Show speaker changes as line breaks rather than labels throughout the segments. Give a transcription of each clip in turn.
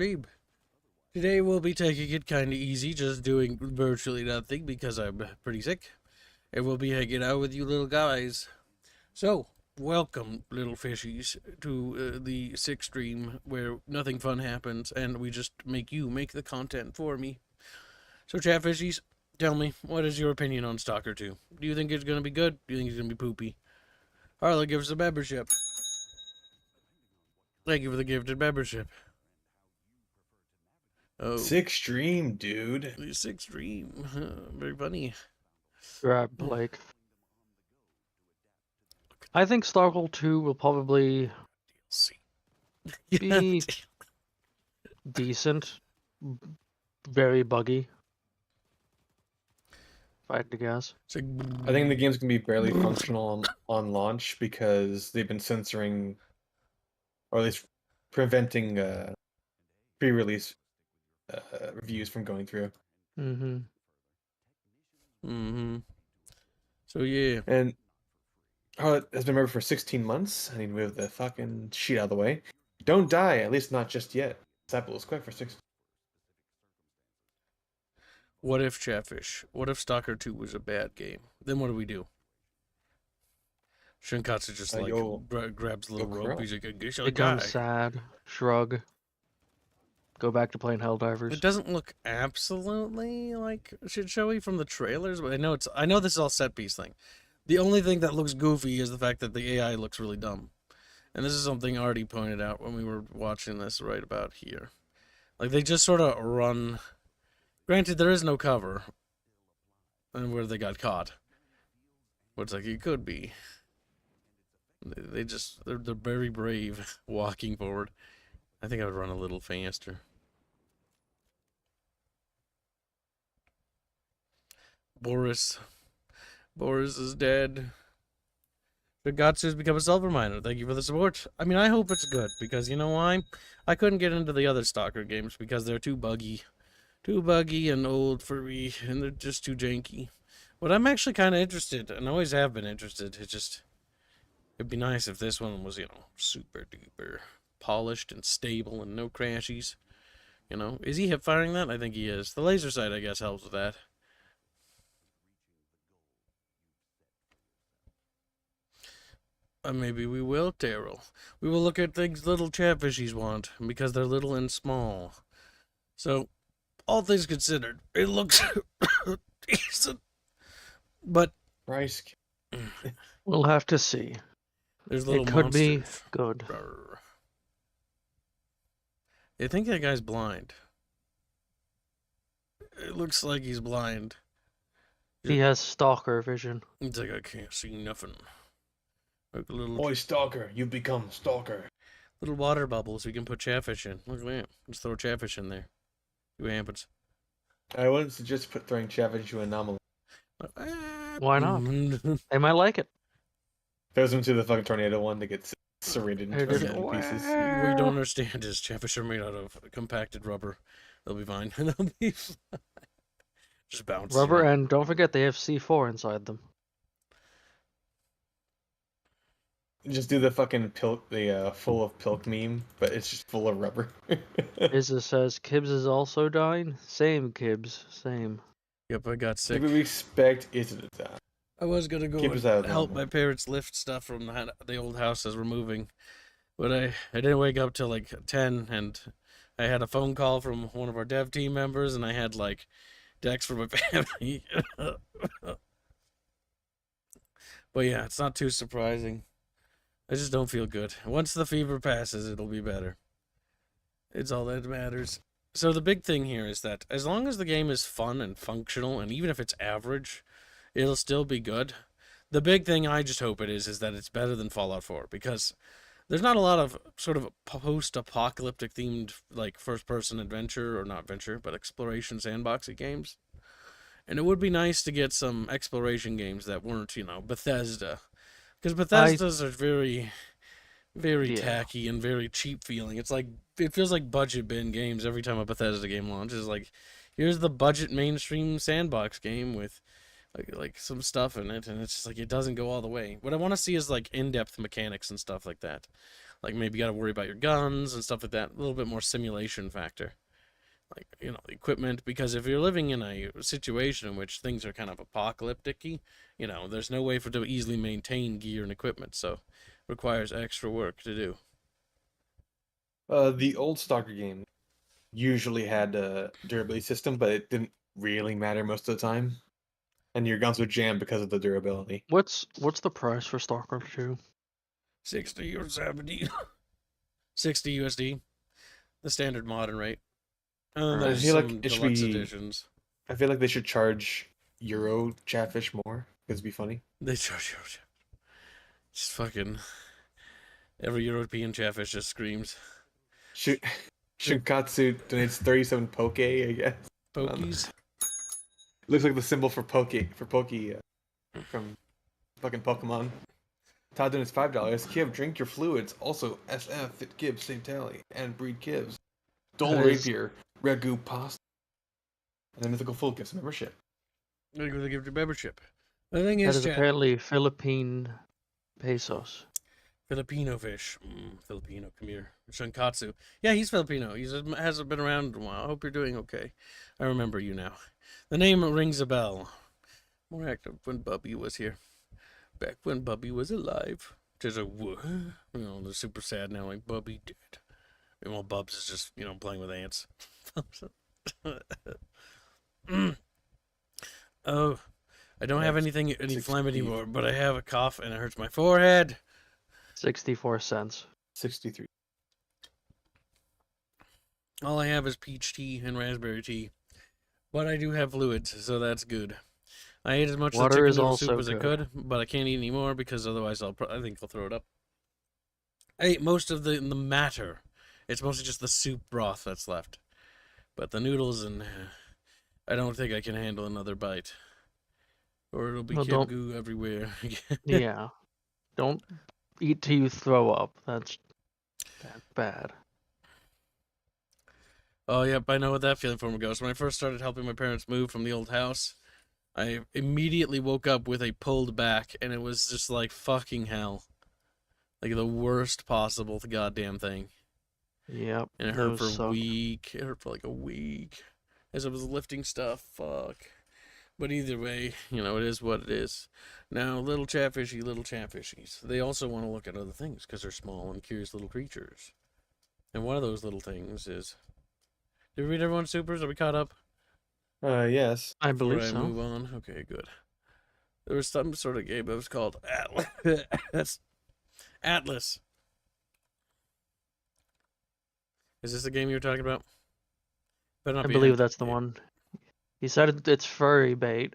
Stream. Today we'll be taking it kind of easy, just doing virtually nothing because I'm pretty sick. And we'll be hanging out with you little guys. So, welcome, little fishies, to the sick stream where nothing fun happens and we just make you make the content for me. So, chat fishies, tell me, what is your opinion on Stalker 2? Do you think it's going to be good? Do you think it's going to be poopy? Harlan, give us a membership. Thank you for the gifted membership. Oh.
Sick stream, dude.
Sick stream. Very funny.
Grab Blake. I think Stalker 2 will probably be decent. Very buggy. If I had to guess.
I think the game's gonna be barely functional on launch because they've been censoring, or at least preventing pre-release reviews from going through.
So yeah.
And Harlot has been married for 16 months. I need to move the fucking sheet out of the way. Don't die, at least not just yet. That was quick for 6.
What if Chatfish? What if Stalker 2 was a bad game? Then what do we do? Shinkatsu just grabs a little rope. He's like, I guess I'll die.
Becomes sad. Shrug. Go back to playing Helldivers.
It doesn't look absolutely like shit showy from the trailers, but I know this is all set piece thing. The only thing that looks goofy is the fact that the AI looks really dumb. And this is something Artie pointed out when we were watching this right about here. Like, they just sort of run. Granted, there is no cover. And where they got caught. But it's like, it could be. They're very brave walking forward. I think I would run a little faster. Boris is dead. Gatsu's become a silver miner. Thank you for the support. I mean, I hope it's good, because you know why? I couldn't get into the other Stalker games because they're too buggy. Too buggy and old for me, and they're just too janky. But I'm actually kind of interested, and always have been interested. It'd be nice if this one was, super duper polished and stable and no crashies. Is he hip firing that? I think he is. The laser sight, I guess, helps with that. Maybe we will, Terrell. We will look at things little chatfishies want, because they're little and small. So, all things considered, it looks decent. But
Rice.
We'll have to see.
There's little
it could
monsters.
Be good.
They think that guy's blind. It looks like he's blind.
He has Stalker vision.
It's like, I can't see nothing. Like a little...
Boy, Stalker, you become Stalker.
Little water bubbles we can put chatfish in. Look at that. Just throw chatfish in there. See what happens.
I wouldn't suggest throwing chatfish into an anomaly.
Why not? They might like it.
Throws them to the fucking tornado one to get serrated and turned into pieces.
What you don't understand is chatfish are made out of compacted rubber. They'll be fine. They'll be fine. Just bounce.
Rubber, and don't forget they have C4 inside them.
Just do the fucking pilk, the full of pilk meme, but it's just full of rubber.
Izza says Kibbs is also dying. Same, Kibbs. Same.
Yep, I got sick.
Maybe we expect Izza to die.
I was gonna go and help my parents lift stuff from the old house as we're moving, but I didn't wake up till like 10, and I had a phone call from one of our dev team members, and I had like decks for my family. But yeah, it's not too surprising. I just don't feel good. Once the fever passes, it'll be better. It's all that matters. So the big thing here is that as long as the game is fun and functional, and even if it's average, it'll still be good. The big thing I just hope it is that it's better than Fallout 4, because there's not a lot of sort of post-apocalyptic themed, like, first-person adventure, or not adventure, but exploration sandboxy games. And it would be nice to get some exploration games that weren't, Bethesda. Because Bethesda's are very, very tacky and very cheap feeling. It feels like budget bin games every time a Bethesda game launches. Like, here's the budget mainstream sandbox game with like some stuff in it, and it's just like it doesn't go all the way. What I want to see is like in-depth mechanics and stuff like that. Like maybe you got to worry about your guns and stuff like that. A little bit more simulation factor. Like, equipment, because if you're living in a situation in which things are kind of apocalyptic-y, there's no way to easily maintain gear and equipment, so it requires extra work to do.
The old Stalker game usually had a durability system, but it didn't really matter most of the time. And your guns would jam because of the durability.
What's the price for Stalker 2?
60 or 70. 60 USD. The standard modern rate. And
I
there's
feel like
some
it should
deluxe
be.
editions.
I feel like they should charge Euro Chatfish more because it'd be funny.
They charge you. Just fucking. Every European Chatfish just screams.
Shinkatsu donates 37 poke, I guess.
Pokies?
Looks like the symbol for poke from fucking Pokemon. Todd donates $5. Kiv, drink your fluids. Also, SF, fit Gibbs, save tally, and breed Kivs. Dole
That is-
Rapier, Ragu Pasta, and the Mythical Fool gives membership.
They're going to give you membership. The thing
That
is,
is apparently Philippine pesos.
Filipino fish. Filipino, come here. Shinkatsu. Yeah, he's Filipino. He hasn't been around in a while. I hope you're doing okay. I remember you now. The name rings a bell. More active when Bubby was here. Back when Bubby was alive. Just a they're super sad now, like Bubby dead. Meanwhile, Bubs is just, playing with ants. Oh, I don't have any phlegm anymore, but I have a cough and it hurts my forehead.
64 cents.
63.
All I have is peach tea and raspberry tea. But I do have fluids, so that's good. I ate as much of the
Water
chicken
is
noodle
also
soup as I
good.
could, but I can't eat any more because otherwise I think I'll throw it up. I ate most of the matter. It's mostly just the soup broth that's left. But the noodles and I don't think I can handle another bite. Or it'll be
Well,
kid
don't-
goo everywhere.
Yeah. Don't eat till you throw up. That's bad.
Oh, yep, I know what that feeling for me goes. When I first started helping my parents move from the old house, I immediately woke up with a pulled back, and it was just like fucking hell. Like the worst possible goddamn thing.
Yep.
And it hurt for
those
a
suck.
week. It hurt for like a week. As I was lifting stuff, fuck. But either way, it is what it is. Now, little chatfishies. They also want to look at other things, because they're small and curious little creatures. And one of those little things is... Did we read everyone's supers? Are we caught up?
Yes.
I
Before
believe
I
so.
move on? Okay, good. There was some sort of game that was called Atlas. Atlas. Is this the game you were talking about? Better not
I
be
believe
a-
that's the one. He said it's furry bait.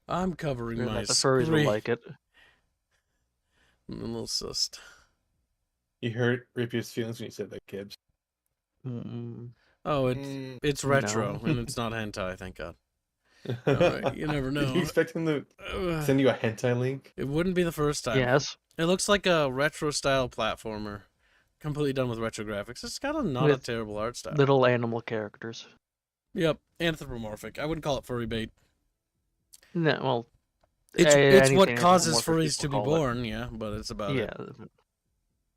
I'm covering
Or
my
that the furries will
screen.
like it.
I'm a little sussed.
You hurt Rapier's feelings when you said that, Gibbs.
Mm,
Oh,
Mm,
it's retro,
No.
and it's not hentai, thank God. Alright, you never
Did
know.
you expect him to send you a hentai link?
It wouldn't be the first time.
yes.
It looks like a retro-style platformer. Completely done with retro graphics. It's got not a
With
terrible art style.
Little animal characters.
Yep, anthropomorphic. I wouldn't call it furry bait.
No, well,
It's what
anything
causes
anthropomorphic
furries to
people
be
call it.
born, yeah, but it's about
Yeah.
it.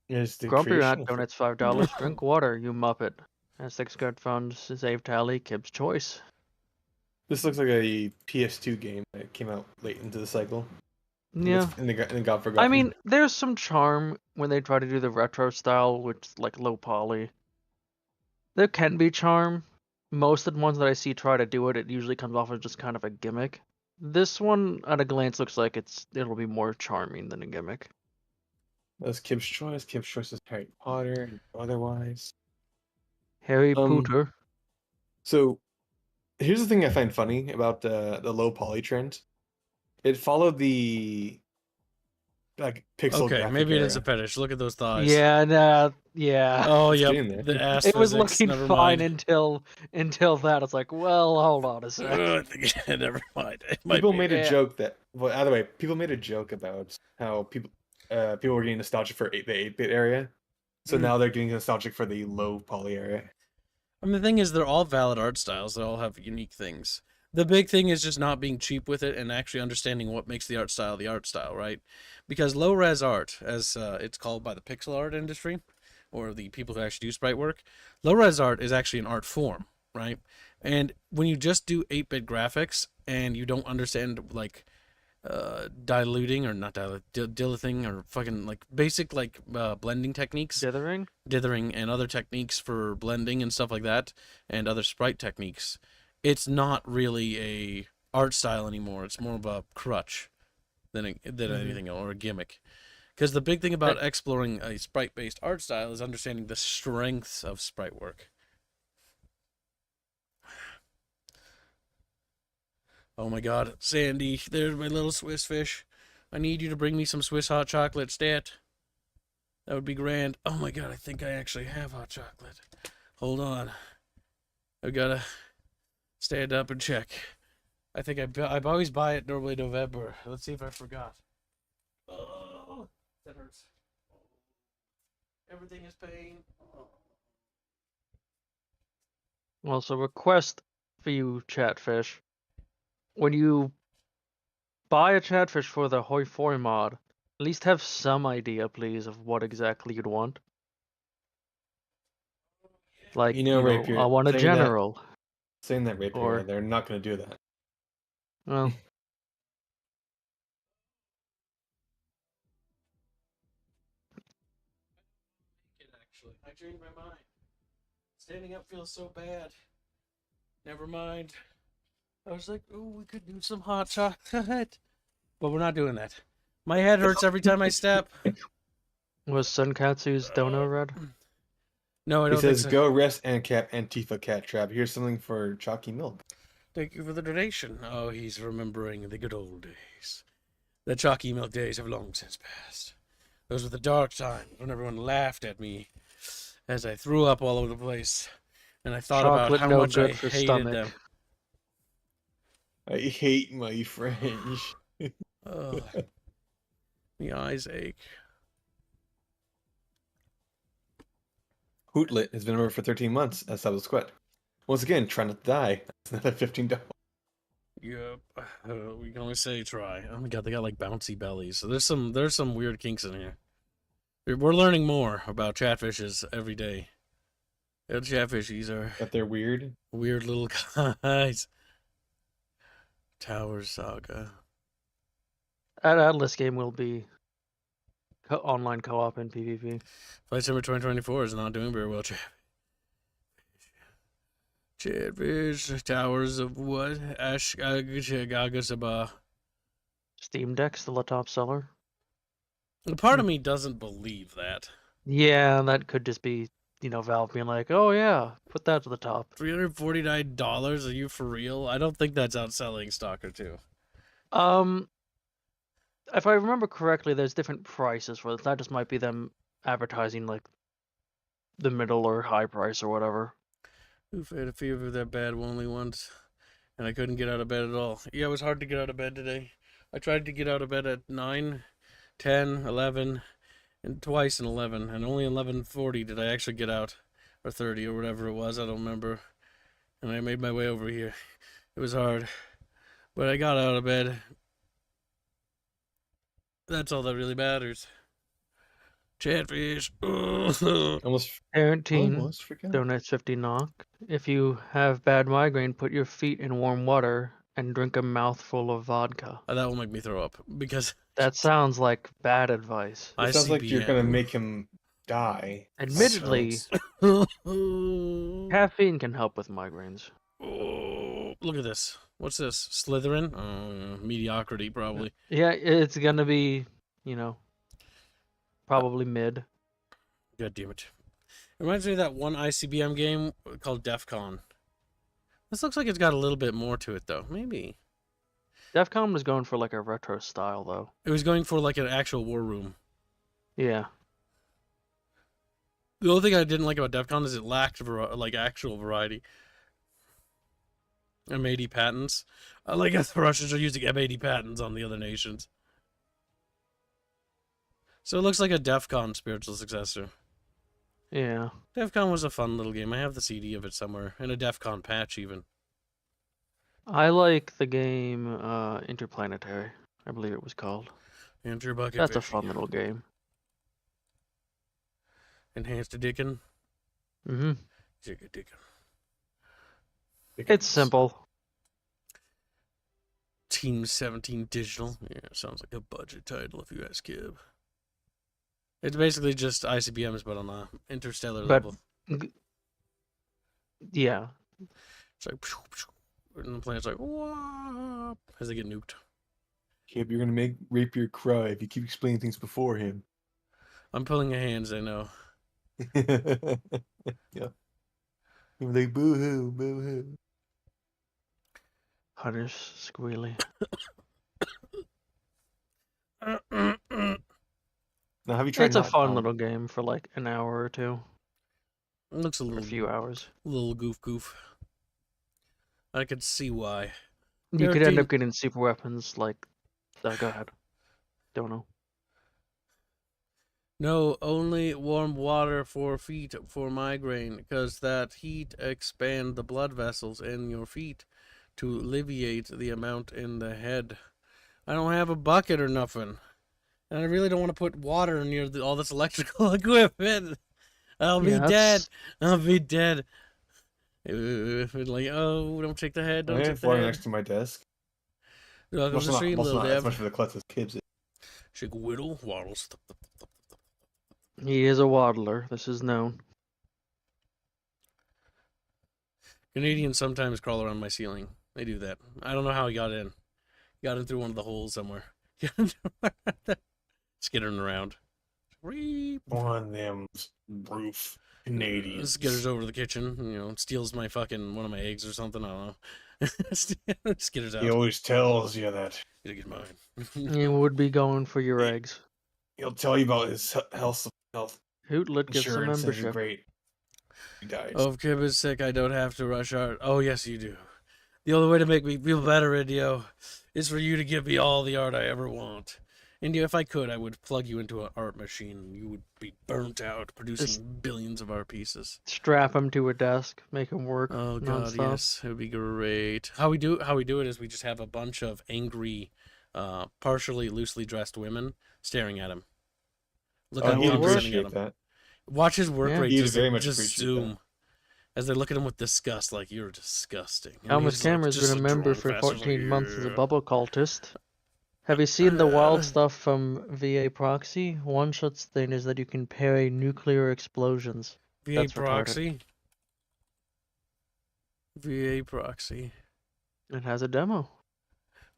It's the
Grumpy Rat
creational
donates $5. Drink water, you muppet. And 6 good funds. Save tally. Kib's choice.
This looks like a PS2 game that came out late into the cycle.
Yeah.
And it got forgotten.
I mean, there's some charm when they try to do the retro style, which is like low poly. There can be charm. Most of the ones that I see try to do it, it usually comes off as just kind of a gimmick. This one, at a glance, looks like it'll be more charming than a gimmick.
That's Kib's choice. Kib's choice is Harry Potter and otherwise.
Harry
Um,
Potter.
So here's the thing I find funny about the low poly trend. It followed the pixel
Okay,
graphic
maybe it
era.
is a fetish. Look at those thighs.
Yeah, nah, yeah.
Oh,
It's
yep.
getting there.
The ass
It was
physics,
looking
never
fine
mind.
until that. It's like, well, hold on a sec.
I think, never mind. It might
People
be.
made a
Yeah.
joke that either way, people made a joke about how people were getting nostalgic for the 8-bit area. So
Mm.
now they're getting nostalgic for the low poly area.
I mean, the thing is, they're all valid art styles. They all have unique things. The big thing is just not being cheap with it and actually understanding what makes the art style, right? Because low res art, as it's called by the pixel art industry, or the people who actually do sprite work, low res art is actually an art form, right? And when you just do 8-bit graphics and you don't understand like diluting or not diluting or fucking like basic like blending techniques, dithering and other techniques for blending and stuff like that, and other sprite techniques, it's not really a art style anymore. It's more of a crutch than anything else, or a gimmick. Because the big thing about exploring a sprite-based art style is understanding the strengths of sprite work. Oh my god, Sandy, there's my little Swiss fish. I need you to bring me some Swiss hot chocolate, stat. That would be grand. Oh my god, I think I actually have hot chocolate. Hold on. I've gotta stand up and check. I think I always buy it normally November. Let's see if I forgot. Oh, that hurts. Everything is pain.
Well, so request for you, Chatfish. When you buy a Chatfish for the Hoi Foi mod, at least have some idea, please, of what exactly you'd want. Like,
Rapier,
I want a general.
Saying that, Rapier, they're not going to do that.
Well,
Actually, I changed my mind. Standing up feels so bad. Never mind. I was like, oh, we could do some hot chocolate. But we're not doing that. My head hurts every time I step.
was Sunkatsu's dono red?
No, I don't
He says,
think so.
go rest and cap Antifa cat trap. Here's something for Chalky Milk.
Thank you for the donation. Oh, he's remembering the good old days. The chalky milk days have long since passed. Those were the dark times when everyone laughed at me as I threw up all over the place. And I thought
Chocolate
about how
no
much I
good for
hated
stomach.
them.
I hate my French.
Ugh. The eyes ache.
Hootlit has been over for 13 months as Subtle Squid. Once again, trying not to die. It's another $15.
Yep. We can only say try. Oh my god, they got like bouncy bellies. So there's some weird kinks in here. We're learning more about chatfishes every day. The chatfishies are
That they're weird.
weird little guys. Tower Saga.
At Atlas game will be online co-op and PvP.
Flight Summer 2024 is not doing very well, Chatfish, Towers of what? Ashgagasaba.
Steam Deck's still a top seller.
A part of me doesn't believe that.
Yeah, that could just be, Valve being like, oh yeah, put that to the top.
$349? Are you for real? I don't think that's outselling Stalker 2.
If I remember correctly, there's different prices for it. That just might be them advertising like the middle or high price or whatever.
Oof, I had a fever that bad only once, and I couldn't get out of bed at all. Yeah, it was hard to get out of bed today. I tried to get out of bed at 9, 10, 11, and twice in 11, and only 11:40 did I actually get out, or 30 or whatever it was, I don't remember. And I made my way over here. It was hard, but I got out of bed. That's all that really matters. Chatfish.
Almost forgot.
Donates 50 knock. If you have bad migraine, put your feet in warm water and drink a mouthful of vodka.
That will make me throw up, because
that sounds like bad advice.
It sounds like you're gonna make him die.
Admittedly, caffeine can help with migraines.
Oh, look at this. What's this? Slytherin? Mediocrity, probably.
Yeah, it's gonna be, probably mid.
God damn it. It reminds me of that one ICBM game called DEF CON. This looks like it's got a little bit more to it, though. Maybe.
DEF CON was going for like a retro style, though.
It was going for like an actual war room.
Yeah.
The only thing I didn't like about DEF CON is it lacked like actual variety. M80 patents. I guess the Russians are using M80 patents on the other nations. So it looks like a DEF CON spiritual successor.
Yeah.
DEF CON was a fun little game. I have the CD of it somewhere, and a DEF CON patch even.
I like the game Interplanetary. I believe it was called.
Enter bucket
That's a
fishy.
fun little game.
Enhanced Dickin.
Mm-hmm.
Jigga Dickin.
It's simple.
Team 17 Digital. Yeah, sounds like a budget title if you ask Kib. It's basically just ICBMs, but on a interstellar
But
level.
yeah,
It's like, and the planet's like, whoa, as they get nuked.
Kib, you're gonna make Rapier cry if you keep explaining things before him.
I'm pulling your hands, I know.
Yeah. You're like, boo-hoo, boo-hoo.
Hunter's squealy.
Now, have you tried
It's a
not,
fun little game for like an hour or two,
Looks a
or a
little,
few hours.
little goof. I could see why.
You could end up getting super weapons like. Go ahead. Don't know.
No, only warm water for feet for migraine, because that heat expand the blood vessels in your feet to alleviate the amount in the head. I don't have a bucket or nothing. And I really don't want to put water near all this electrical equipment. I'll be dead. I'll be dead. Like, oh, don't take the head, don't
I
take
have
the
water
head.
next to my desk.
Welcome to the stream,
Not
little
as much
Dev.
for the klutz as Kib's.
Shake whittle, waddles.
He is a waddler. This is known.
Canadians sometimes crawl around my ceiling. They do that. I don't know how he got in. Got in through one of the holes somewhere. Skittering around.
One of them roof Canadians.
Skitters over to the kitchen, steals my one of my eggs or something. I don't know. Skitters out.
He always tells you that.
Gotta get mine.
He would be going for your eggs.
He'll tell you about his health
Hootlet gets some
insurance and his
membership.
great. He dies.
Oh, if Kib is sick, I don't have to rush art. Oh, yes, you do. The only way to make me feel better, Indio, is for you to give me all the art I ever want. Indio, if I could, I would plug you into an art machine. You would be burnt out, producing billions of art pieces.
Strap him to a desk, make him work.
Oh God,
nonstop.
yes, it would be great. How we do it is we just have a bunch of angry, partially loosely dressed women staring at him, looking
He'd
condescending at
appreciate
him.
that.
Watch his work rate
He'd
just,
very much
just
appreciate
zoom.
that.
As they look at him with disgust, like, you're disgusting. And
Almus
he's like,
Cameron's
just
been a member
drawing
for
fast, it's
14 months as a
yeah.
bubble cultist. Have you seen the wild stuff from VA Proxy? One such thing is that you can parry nuclear explosions.
VA
That's
Proxy. VA Proxy.
It has a demo.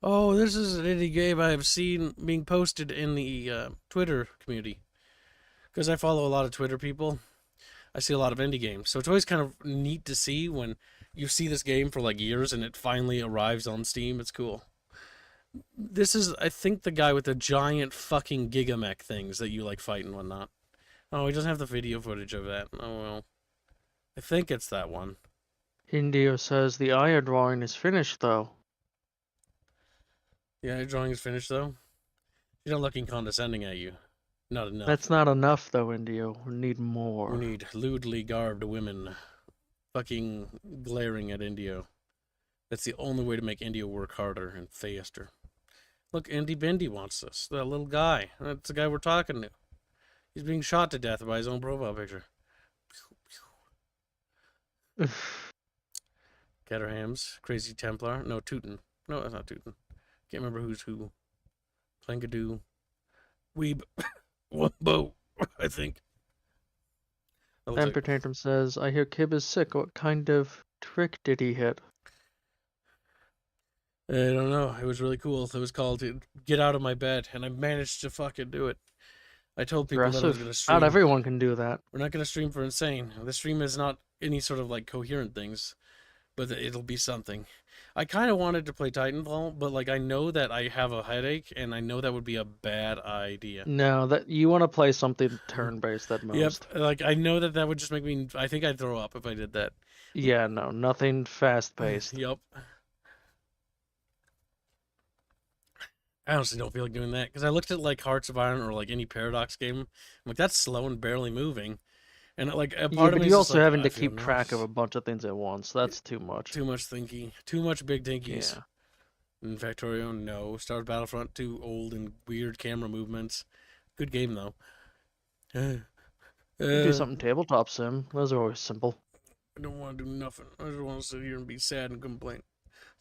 Oh, this is an indie game I have seen being posted in the Twitter community. Because I follow a lot of Twitter people. I see a lot of indie games. So it's always kind of neat to see when you see this game for like years and it finally arrives on Steam. It's cool. This is, I think, the guy with the giant fucking gigamech things that you like fight and whatnot. Oh, he doesn't have the video footage of that. Oh, well. I think it's that one.
Indio says the Aya drawing is finished, though.
Yeah, your drawing is finished, though. She's not looking condescending at you. Not enough.
That's not enough, though, Indio. We need more.
We need lewdly garbed women fucking glaring at Indio. That's the only way to make Indio work harder and faster. Look, Indy Bendy wants this. That little guy. That's the guy we're talking to. He's being shot to death by his own profile picture. Caterhams. Crazy Templar. No, Tootin. No, that's not Tootin. Can't remember who's who. Plankadoo. Weeb. Wumbo, I think.
Temper Tantrum says, I hear Kib is sick. What kind of trick did he hit?
I don't know. It was really cool. It was called Get Out of My Bed, and I managed to fucking do it. I told people that I was going to stream.
Not everyone can do that.
We're not going to stream for Insane. The stream is not any sort of like coherent things, but it'll be something. I kind of wanted to play Titanfall, but like I know that I have a headache, and I know that would be a bad idea.
No, that you want to play something turn-based at most.
Yep, like I know that would just make me. I think I'd throw up if I did that.
Yeah, no, nothing fast-paced.
Yep. I honestly don't feel like doing that because I looked at like Hearts of Iron or like any Paradox game. I'm like, that's slow and barely moving. And like a
Yeah,
part of
but
me is
you're
just
also
like,
having
I
to
feel
keep track of
nauseous.
a bunch of things at once. That's too much.
Too much thinking. Too much big thinkies.
Yeah.
In Factorio, no. Star Wars Battlefront, too old and weird camera movements. Good game though.
Do something tabletop sim. Those are always simple.
I don't want to do nothing. I just want to sit here and be sad and complain.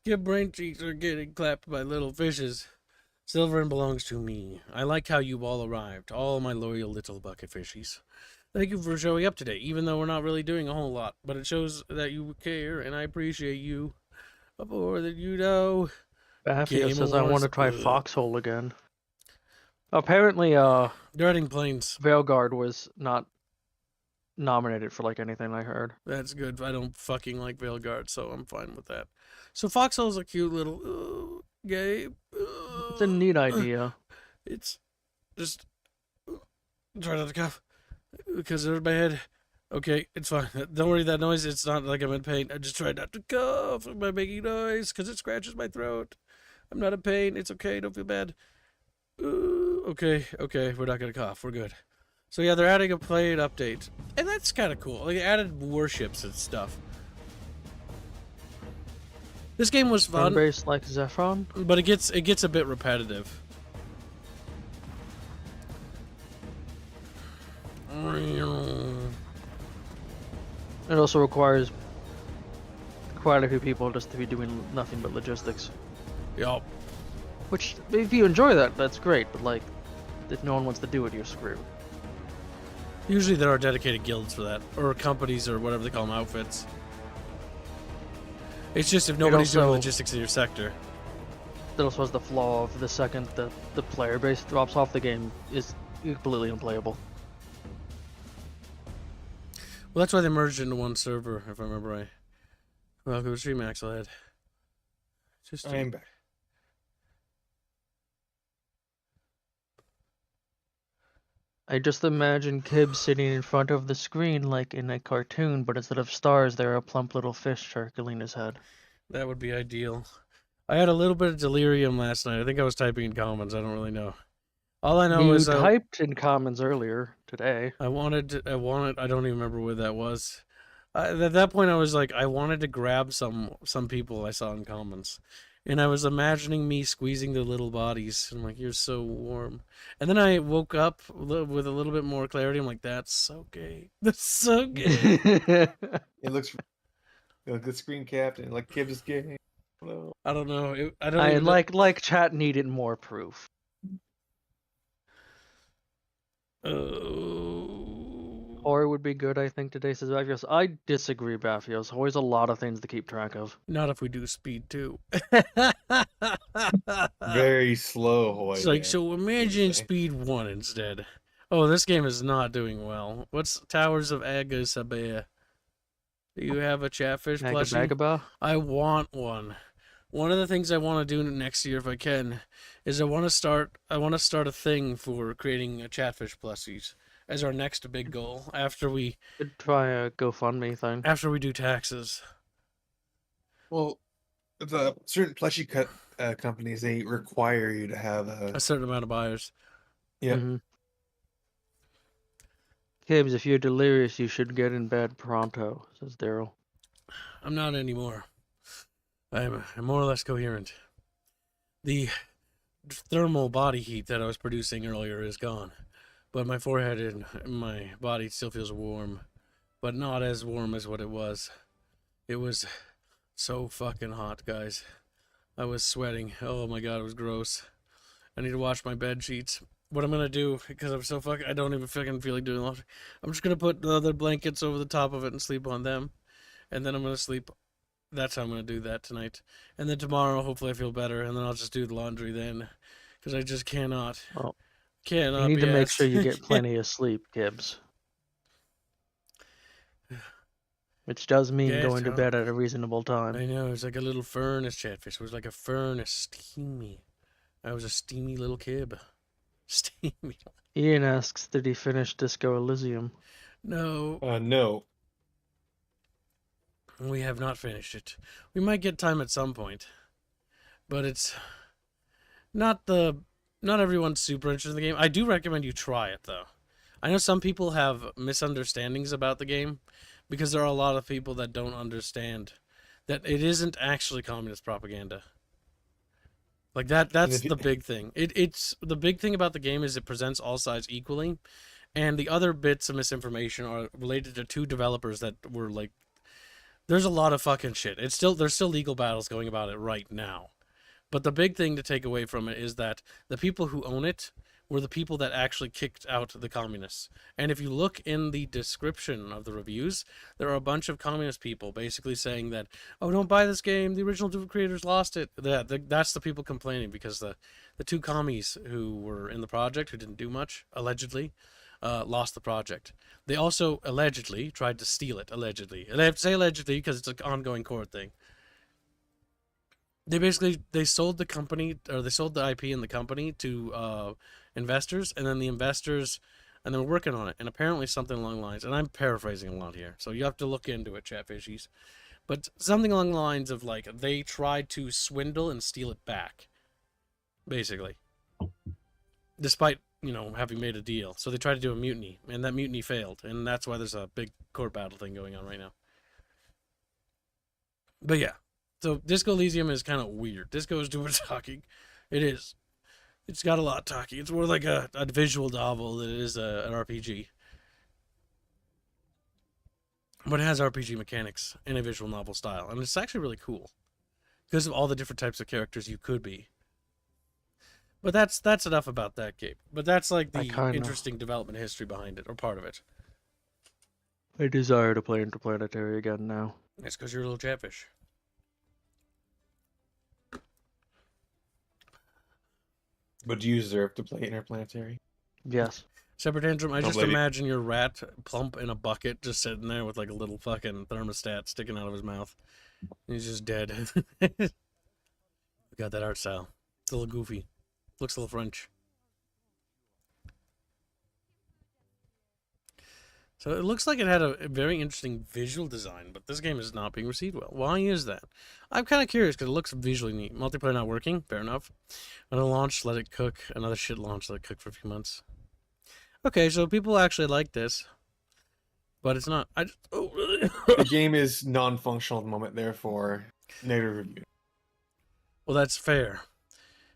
Your brain cheeks are getting clapped by little fishes. Silverin belongs to me. I like how you all arrived, all my loyal little bucket fishies. Thank you for showing up today, even though we're not really doing a whole lot. But it shows that you care, and I appreciate you. More than you know.
Baffio
Game
says I want
Awards.
to try Foxhole again. Apparently,
They're adding planes.
Veilguard was not nominated for like anything I heard.
That's good. I don't fucking like Veilguard, so I'm fine with that. So Foxhole's a cute little game.
It's a neat idea.
It's just try not to cough because there's my head. Okay, it's fine. Don't worry, that noise. It's not like I'm in pain. I just try not to cough by making noise because it scratches my throat. I'm not in pain. It's okay. Don't feel bad. Okay. We're not gonna cough. We're good. So yeah, they're adding a plane update, and that's kind of cool. Like, they added warships and stuff. This game was fun,
Turn-based like Zephron.
but it gets a bit repetitive.
It also requires quite a few people just to be doing nothing but logistics.
Yup.
Which, if you enjoy that, that's great. But like, if no one wants to do it, you're screwed.
Usually there are dedicated guilds for that, or companies, or whatever they call them, outfits. It's just if nobody's doing
also-
logistics in your sector.
That also has the flaw of the second the player base drops off, the game is completely unplayable.
Well, that's why they merged into one server, if I remember right. Welcome to Stream Axelhead. Just
I am back.
I just imagine Kib sitting in front of the screen like in a cartoon, but instead of stars, there are a plump little fish circling his head.
that would be ideal. I had a little bit of delirium last night. I think I was typing in comments. I don't really know. All I know
You
is
typed in comments earlier today.
I don't even remember where that was. At that point, I was like, I wanted to grab some people I saw in comments, and I was imagining me squeezing their little bodies. I'm like, you're so warm. And then I woke up with a little bit more clarity. I'm like, that's so gay. That's so gay.
It looks like the screen capped and like Kib is gay. No.
I don't know. I don't
I
even know.
like chat needed more proof. Hoi would be good, I think, today, says Baffios. I disagree, Baffios. Hoi's a lot of things to keep track of.
Not if we do speed too.
Very slow, Hoy.
It's like,
man.
so imagine speed 1 instead. Oh, this game is not doing well. What's Towers of Agasabea? Do you have a Chatfish plushie?
Bagaba?
I want one. One of the things I want to do next year, if I can, is I want to start a thing for creating a Chatfish plushies as our next big goal after we
Could try a GoFundMe thing.
do taxes.
Well, the certain plushie companies, they require you to have
A certain amount of buyers.
Yep.
Mm-hmm. Kibbs, if you're delirious, you should get in bed pronto, says Daryl.
I'm not anymore. I'm more or less coherent. The thermal body heat that I was producing earlier is gone, but my forehead and my body still feels warm, but not as warm as what it was. It was so fucking hot, guys. I was sweating. Oh my god, it was gross. I need to wash my bed sheets. What I'm gonna do, because I'm so fucking, I don't even fucking feel like doing laundry. I'm just gonna put the other blankets over the top of it and sleep on them, and then I'm gonna sleep. That's how I'm gonna do that tonight. And then tomorrow, hopefully, I feel better, and then I'll just do the laundry then, because I just cannot.
Well,
Cannot.
you need to make
asked.
sure you get plenty of sleep, Gibbs. Which does mean
Yes,
going to
huh?
bed at a reasonable time.
I know, it's like a little furnace Chatfish. It was like a furnace, steamy. I was a steamy little kib. Steamy.
Ian asks, did he finish Disco Elysium?
No,
No.
we have not finished it. We might get time at some point, but it's not everyone's super interested in the game. I do recommend you try it though. I know some people have misunderstandings about the game because there are a lot of people that don't understand that it isn't actually communist propaganda. Like that's
if you-
the big thing. It's the big thing about the game is it presents all sides equally, and the other bits of misinformation are related to two developers that were like, there's a lot of fucking shit. There's still legal battles going about it right now. But the big thing to take away from it is that the people who own it were the people that actually kicked out the communists. And if you look in the description of the reviews, there are a bunch of communist people basically saying that, oh, don't buy this game, the original creators lost it. That's the people complaining because the two commies who were in the project, who didn't do much, allegedly, lost the project. They also allegedly tried to steal it, allegedly. And I have to say allegedly because it's an ongoing court thing. They sold the company, or they sold the IP and the company to investors, and then the investors, and they're working on it, and apparently something along the lines, and I'm paraphrasing a lot here, so you have to look into it, chatfishies, but something along the lines of like they tried to swindle and steal it back, basically, despite having made a deal. So they tried to do a mutiny, and that mutiny failed, and that's why there's a big court battle thing going on right now. But yeah. So Disco Elysium is kind of weird. Disco is doing talking. It is. It's got a lot of talking. It's more like a visual novel than it is an RPG. But it has RPG mechanics in a visual novel style. And it's actually really cool. Because of all the different types of characters you could be. But that's enough about that game. But that's like the interesting development history behind it, or part of it.
I desire to play Interplanetary again now.
It's because you're a little chatfish.
Would you deserve to play Interplanetary?
Yes.
Separate Tantrum, I
Don't
just
blame you.
imagine your rat plump in a bucket just sitting there with like a little fucking thermostat sticking out of his mouth. He's just dead. Got that art style. It's a little goofy. Looks a little French. So it looks like it had a very interesting visual design, but this game is not being received well. Why is that? I'm kind of curious because it looks visually neat. Multiplayer not working, fair enough. Another launch, let it cook. Another shit launch, let it cook for a few months. Okay, so people actually like this, but it's not.
The game is non-functional at the moment, therefore negative review.
Well, that's fair.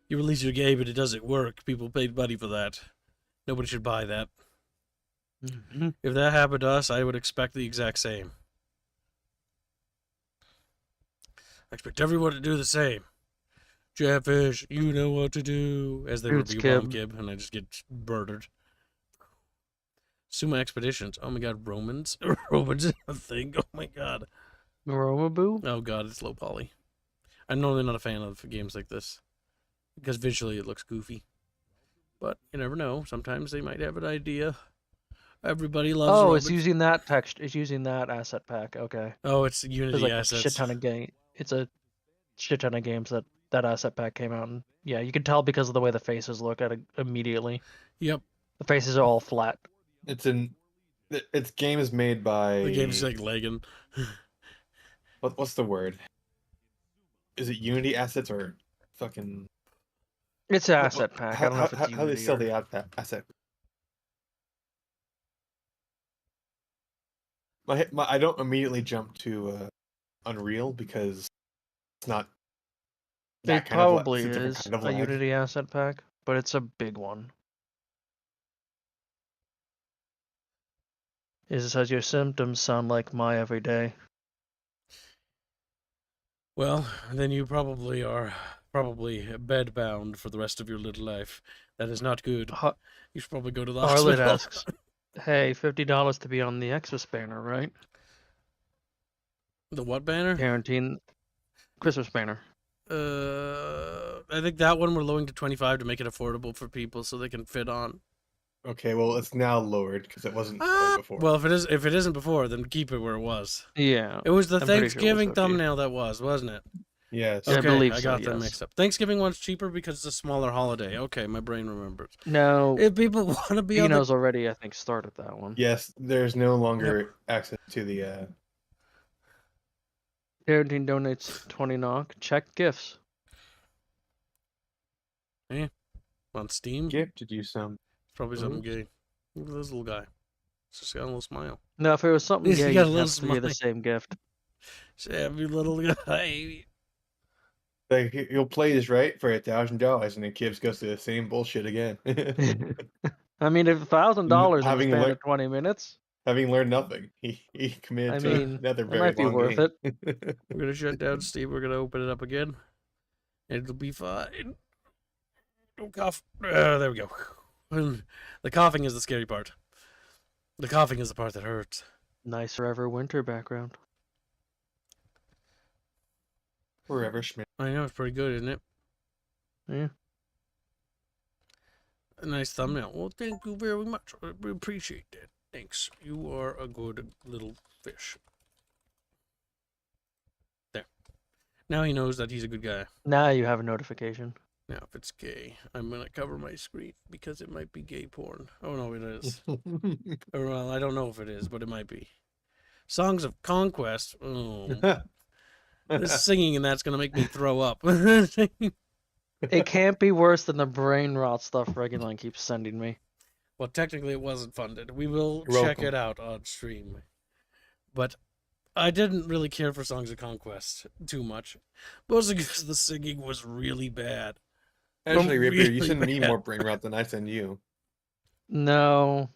You release your game and it doesn't work. People paid money for that. Nobody should buy that.
Mm-hmm.
If that happened to us, I would expect the exact same. I expect everyone to do the same. Chatfish, you know what to do. As they review Bomb Gib, and I just get murdered. Suma Expeditions. Oh my god, Romans? Romans is a thing. Oh my god.
Romaboo?
Oh god, it's low poly. I'm normally not a fan of games like this. Because visually it looks goofy. But you never know. Sometimes they might have an idea. Everybody loves Romans.
It's using that text. It's using that asset pack. Okay.
Oh, it's Unity
There's like
assets.
a shit ton of game. It's a shit ton of games that asset pack came out, and yeah, you can tell because of the way the faces look at it immediately.
Yep.
The faces are all flat.
Its game is made by.
The game's like lagging.
What's the word? Is it Unity assets or fucking?
It's an asset pack. I don't know if it's
how they
Unity
sell
or...
the asset. I don't immediately jump to Unreal because it's not.
It probably
it's a different
is
kind of
a
lag.
Unity asset pack, but it's a big one. It says your symptoms sound like my everyday.
Well, then you probably are bedbound for the rest of your little life. That is not good. You should probably go to the
Harlan
hospital.
asks, hey, $50 to be on the Xmas banner, right?
The what banner?
Parenting Christmas banner.
I think that one we're lowering to 25 to make it affordable for people so they can fit on.
Okay, well it's now lowered because it wasn't lowered before.
Well, if it isn't before, then keep it where it was.
Yeah.
It was the
I'm pretty sure it was
Thanksgiving
okay.
thumbnail that wasn't it?
Yes.
Okay,
I believe
I
so,
got them
yes.
mixed up. Thanksgiving one's cheaper because it's a smaller holiday. Okay, my brain remembers.
No.
If people want to be on
Pino's already, I think, started that one.
Yes, there's no longer access to the.
Parenting donates 20 knock. Check gifts.
on Steam,
Gifted you some.
it's probably something gay. Look at this little guy. He's just got a little smile.
No, if it was something
He's
gay,
got a
you'd
little
have three of the
smile.
same gift.
Happy little guy.
Like you'll play this right for $1,000, and then Kibbs goes through the same bullshit again.
I mean, if $1,000 in the
Having
span
lear-
of 20 minutes,
Having learned nothing, he committed
I
to
mean,
another
it
very
might be
long
worth
game.
it.
We're gonna shut down Steve. We're gonna open it up again. It'll be fine. Don't cough. There we go. The coughing is the scary part. The coughing is the part that hurts.
Nice forever winter background.
Forever Schmidt.
I know, it's pretty good, isn't it?
Yeah.
A nice thumbnail. Well, thank you very much. I appreciate that. Thanks. You are a good little fish. There. Now he knows that he's a good guy.
Now you have a notification.
Now, if it's gay, I'm gonna cover my screen because it might be gay porn. Oh no, it is. Or well, I don't know if it is, but it might be. Songs of Conquest. Oh, this singing and that's gonna make me throw up.
It can't be worse than the brain rot stuff Regulon keeps sending me.
Well, technically, it wasn't funded. We will
You're
check
welcome.
it out on stream. But I didn't really care for Songs of Conquest too much, mostly because the singing was really bad.
Actually, Ripper, you
really
send me
bad.
more brain rot than I send you.
No,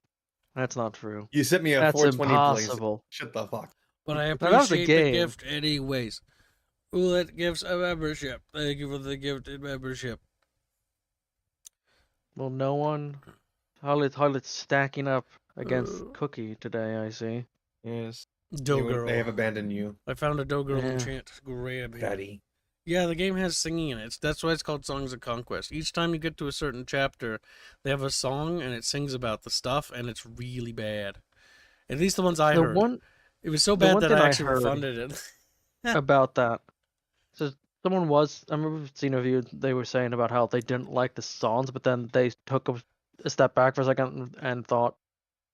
that's not true.
You sent me a
That's
420 blaze.
impossible.
Shut the fuck.
But I
Now, that was a
appreciate the
game.
gift anyways. Ooh, that gives a membership. Thank you for the gifted membership.
Well, no one. Harlot's stacking up against
Uh.
Cookie today, I see.
Yes.
Dough Girl.
They have abandoned you,
I found a Dough Girl
Yeah.
enchant. Grab it.
fatty.
Yeah, the game has singing in it. That's why it's called Songs of Conquest. Each time you get to a certain chapter, they have a song and it sings about the stuff, and it's really bad. At least the ones I
The
heard.
one
It was so
the
bad
one
that
thing
I
I
actually
heard-
refunded it.
about that. So someone was. I remember seeing a review. They were saying about how they didn't like the songs, but then they took a step back for a second and thought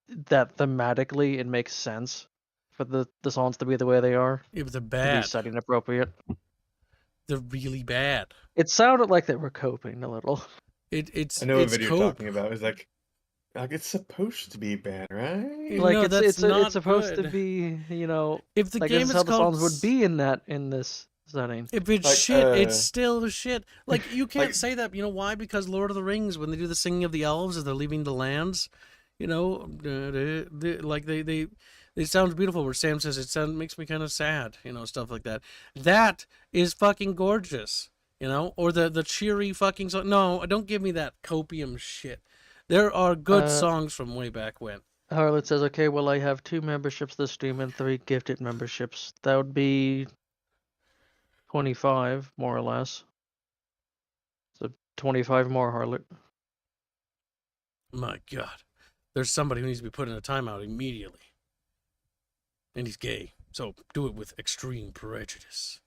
that thematically it makes sense for the songs to be the way they are,
Yeah, but they're
to be
bad.
setting appropriate.
They're really bad.
It sounded like they were coping a little.
It's
I know what
it's
video
cope.
you're talking about. It's like it's supposed to be bad, right?
You
Like
know, that's not
it's supposed to
good.
be,
If the
like
game
this is
is
how the
called
songs would be in this setting.
If it's
Like,
shit, it's still shit. Like you can't
like-
say that. You know why? Because Lord of the Rings, when they do the singing of the elves as they're leaving the lands, like they sound beautiful. Where Sam says it makes me kind of sad. Stuff like that. That is fucking gorgeous. Or the cheery fucking song. No, don't give me that copium shit. There are good songs from way back when.
Harlot says, okay, well, I have 2 memberships this stream and 3 gifted memberships. That would be 25, more or less. So 25 more, Harlot.
My God, there's somebody who needs to be put in a timeout immediately, and he's gay. So do it with extreme prejudice.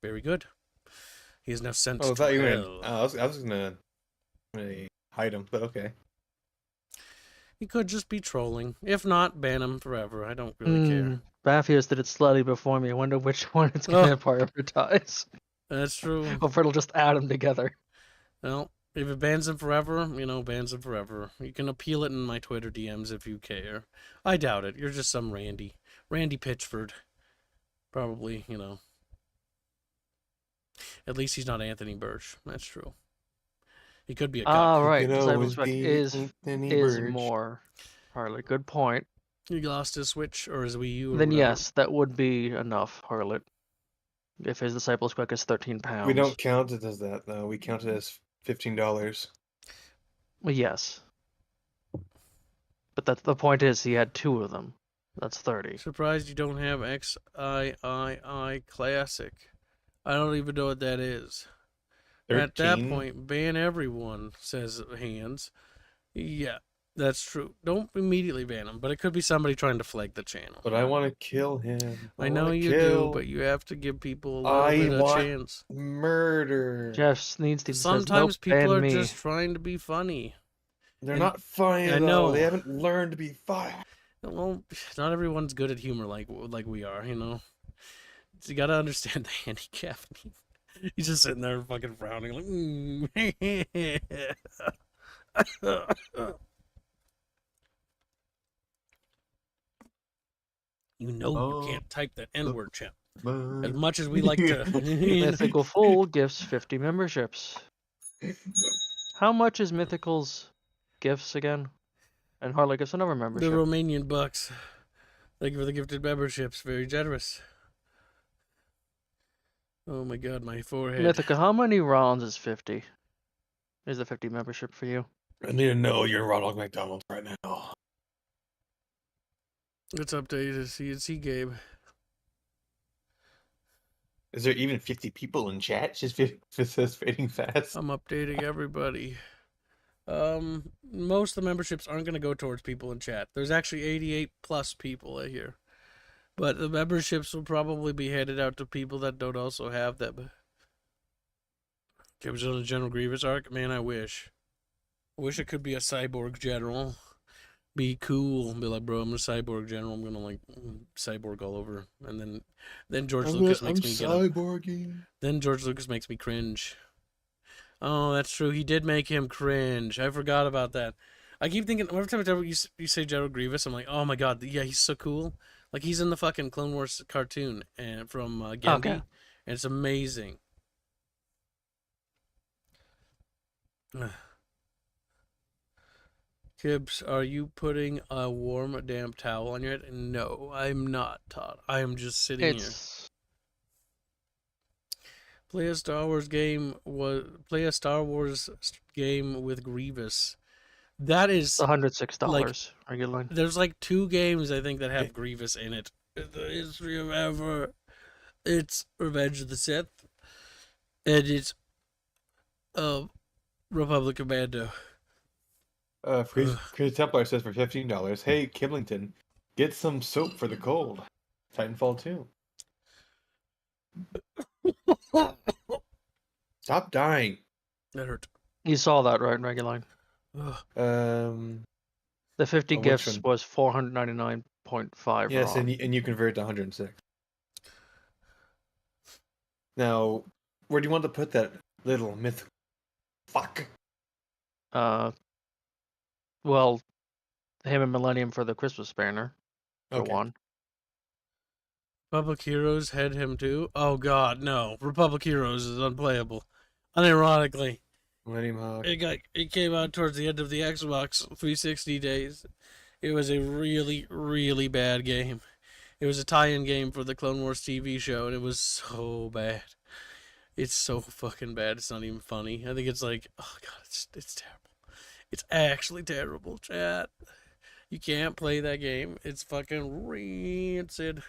Very good. He is now sent
Oh, I
to
thought you were
hell.
gonna. I was gonna hide him, but okay.
He could just be trolling. If not, ban him forever. I don't really care.
Baphios did it slightly before me. I wonder which one it's gonna prioritize.
That's true.
Or if it'll just add them together.
Well, if it bans him forever, bans him forever. You can appeal it in my Twitter DMs if you care. I doubt it. You're just some Randy Pitchford. Probably, At least he's not Anthony Birch. That's true. He could be a cop.
Right.
You know,
Disciple
always
Spec
be
is
Anthony Birch.
more. Harlot, good point.
He lost his Switch or his Wii U. Or
Then
whatever.
yes, that would be enough, Harlot. If his Disciple Spec is £13.
We don't count it as that though. We count it as $15.
Well, yes. But the point is he had 2 of them. That's 30.
Surprised you don't have XIII Classic. I don't even know what that is.
13?
At that point, ban everyone, says Hands. Yeah, that's true. Don't immediately ban him, but it could be somebody trying to flag the channel.
But I want to kill him.
I know
wanna
you
kill
do, but you have to give people a little bit of chance.
murder.
Jeff Sneedstein
Sometimes
says, nope,
people
ban
are
me.
just trying to be funny.
They're
And-
not funny
I
though.
know.
They haven't learned to be funny.
Well, not everyone's good at humor like we are, So you gotta understand the handicap. He's just sitting there fucking frowning like, You know you
Oh.
can't type that N-word, chat. As
Man.
much as we like to...
Mythical Fool gifts 50 memberships. How much is Mythical's gifts again? And Harley gifts another
The
membership.
Romanian bucks. Thank you for the gifted memberships. Very generous. Oh my god, my forehead.
Mythical, how many rounds is 50? Is the 50 membership for you?
I need to know you're Ronald McDonald right now.
Let's update the CNC game.
Is there even 50 people in chat? Just if it says fading fast.
I'm updating everybody. Most of the memberships aren't going to go towards people in chat. There's actually 88 plus people here. But the memberships will probably be handed out to people that don't also have them. Gives on a General Grievous arc? Man, I wish. I wish it could be a cyborg general. Be cool. Be like, bro, I'm a cyborg general. I'm gonna like cyborg all over. And then George Lucas makes me
cyborging.
Then George Lucas makes me cringe. Oh, that's true. He did make him cringe. I forgot about that. I keep thinking every time you say General Grievous, I'm like, oh my god, yeah, he's so cool. Like he's in the fucking Clone Wars cartoon and from Gandhi,
Okay.
and it's amazing. Kibbs, are you putting a warm, damp towel on your head? No, I'm not, Todd. I am just sitting here. Play a Star Wars game with Grievous. That is
$106 regular.
There's like 2 games I think that have Grievous in it. The History of Ever. It's Revenge of the Sith. And it's Republic Commando.
Chris Templar says for $15, hey, Kiblington, get some soap for the cold. Titanfall 2. Stop dying.
That hurt.
You saw that, right, regular?
The
The 50
which
gifts
one?
was 499.5.
Yes,
raw.
and you convert it to 106. Now, where do you want to put that little myth? Fuck.
Well, him and Millennium for the Christmas banner, for
Okay.
one.
Republic Heroes had him too? Oh god, no. Republic Heroes is unplayable. Unironically.
Millennium Hawk.
It came out towards the end of the Xbox 360 days. It was a really, really bad game. It was a tie-in game for the Clone Wars TV show, and it was so bad. It's so fucking bad. It's not even funny. I think it's like, oh god, it's terrible. It's actually terrible, chat. You can't play that game. It's fucking rancid.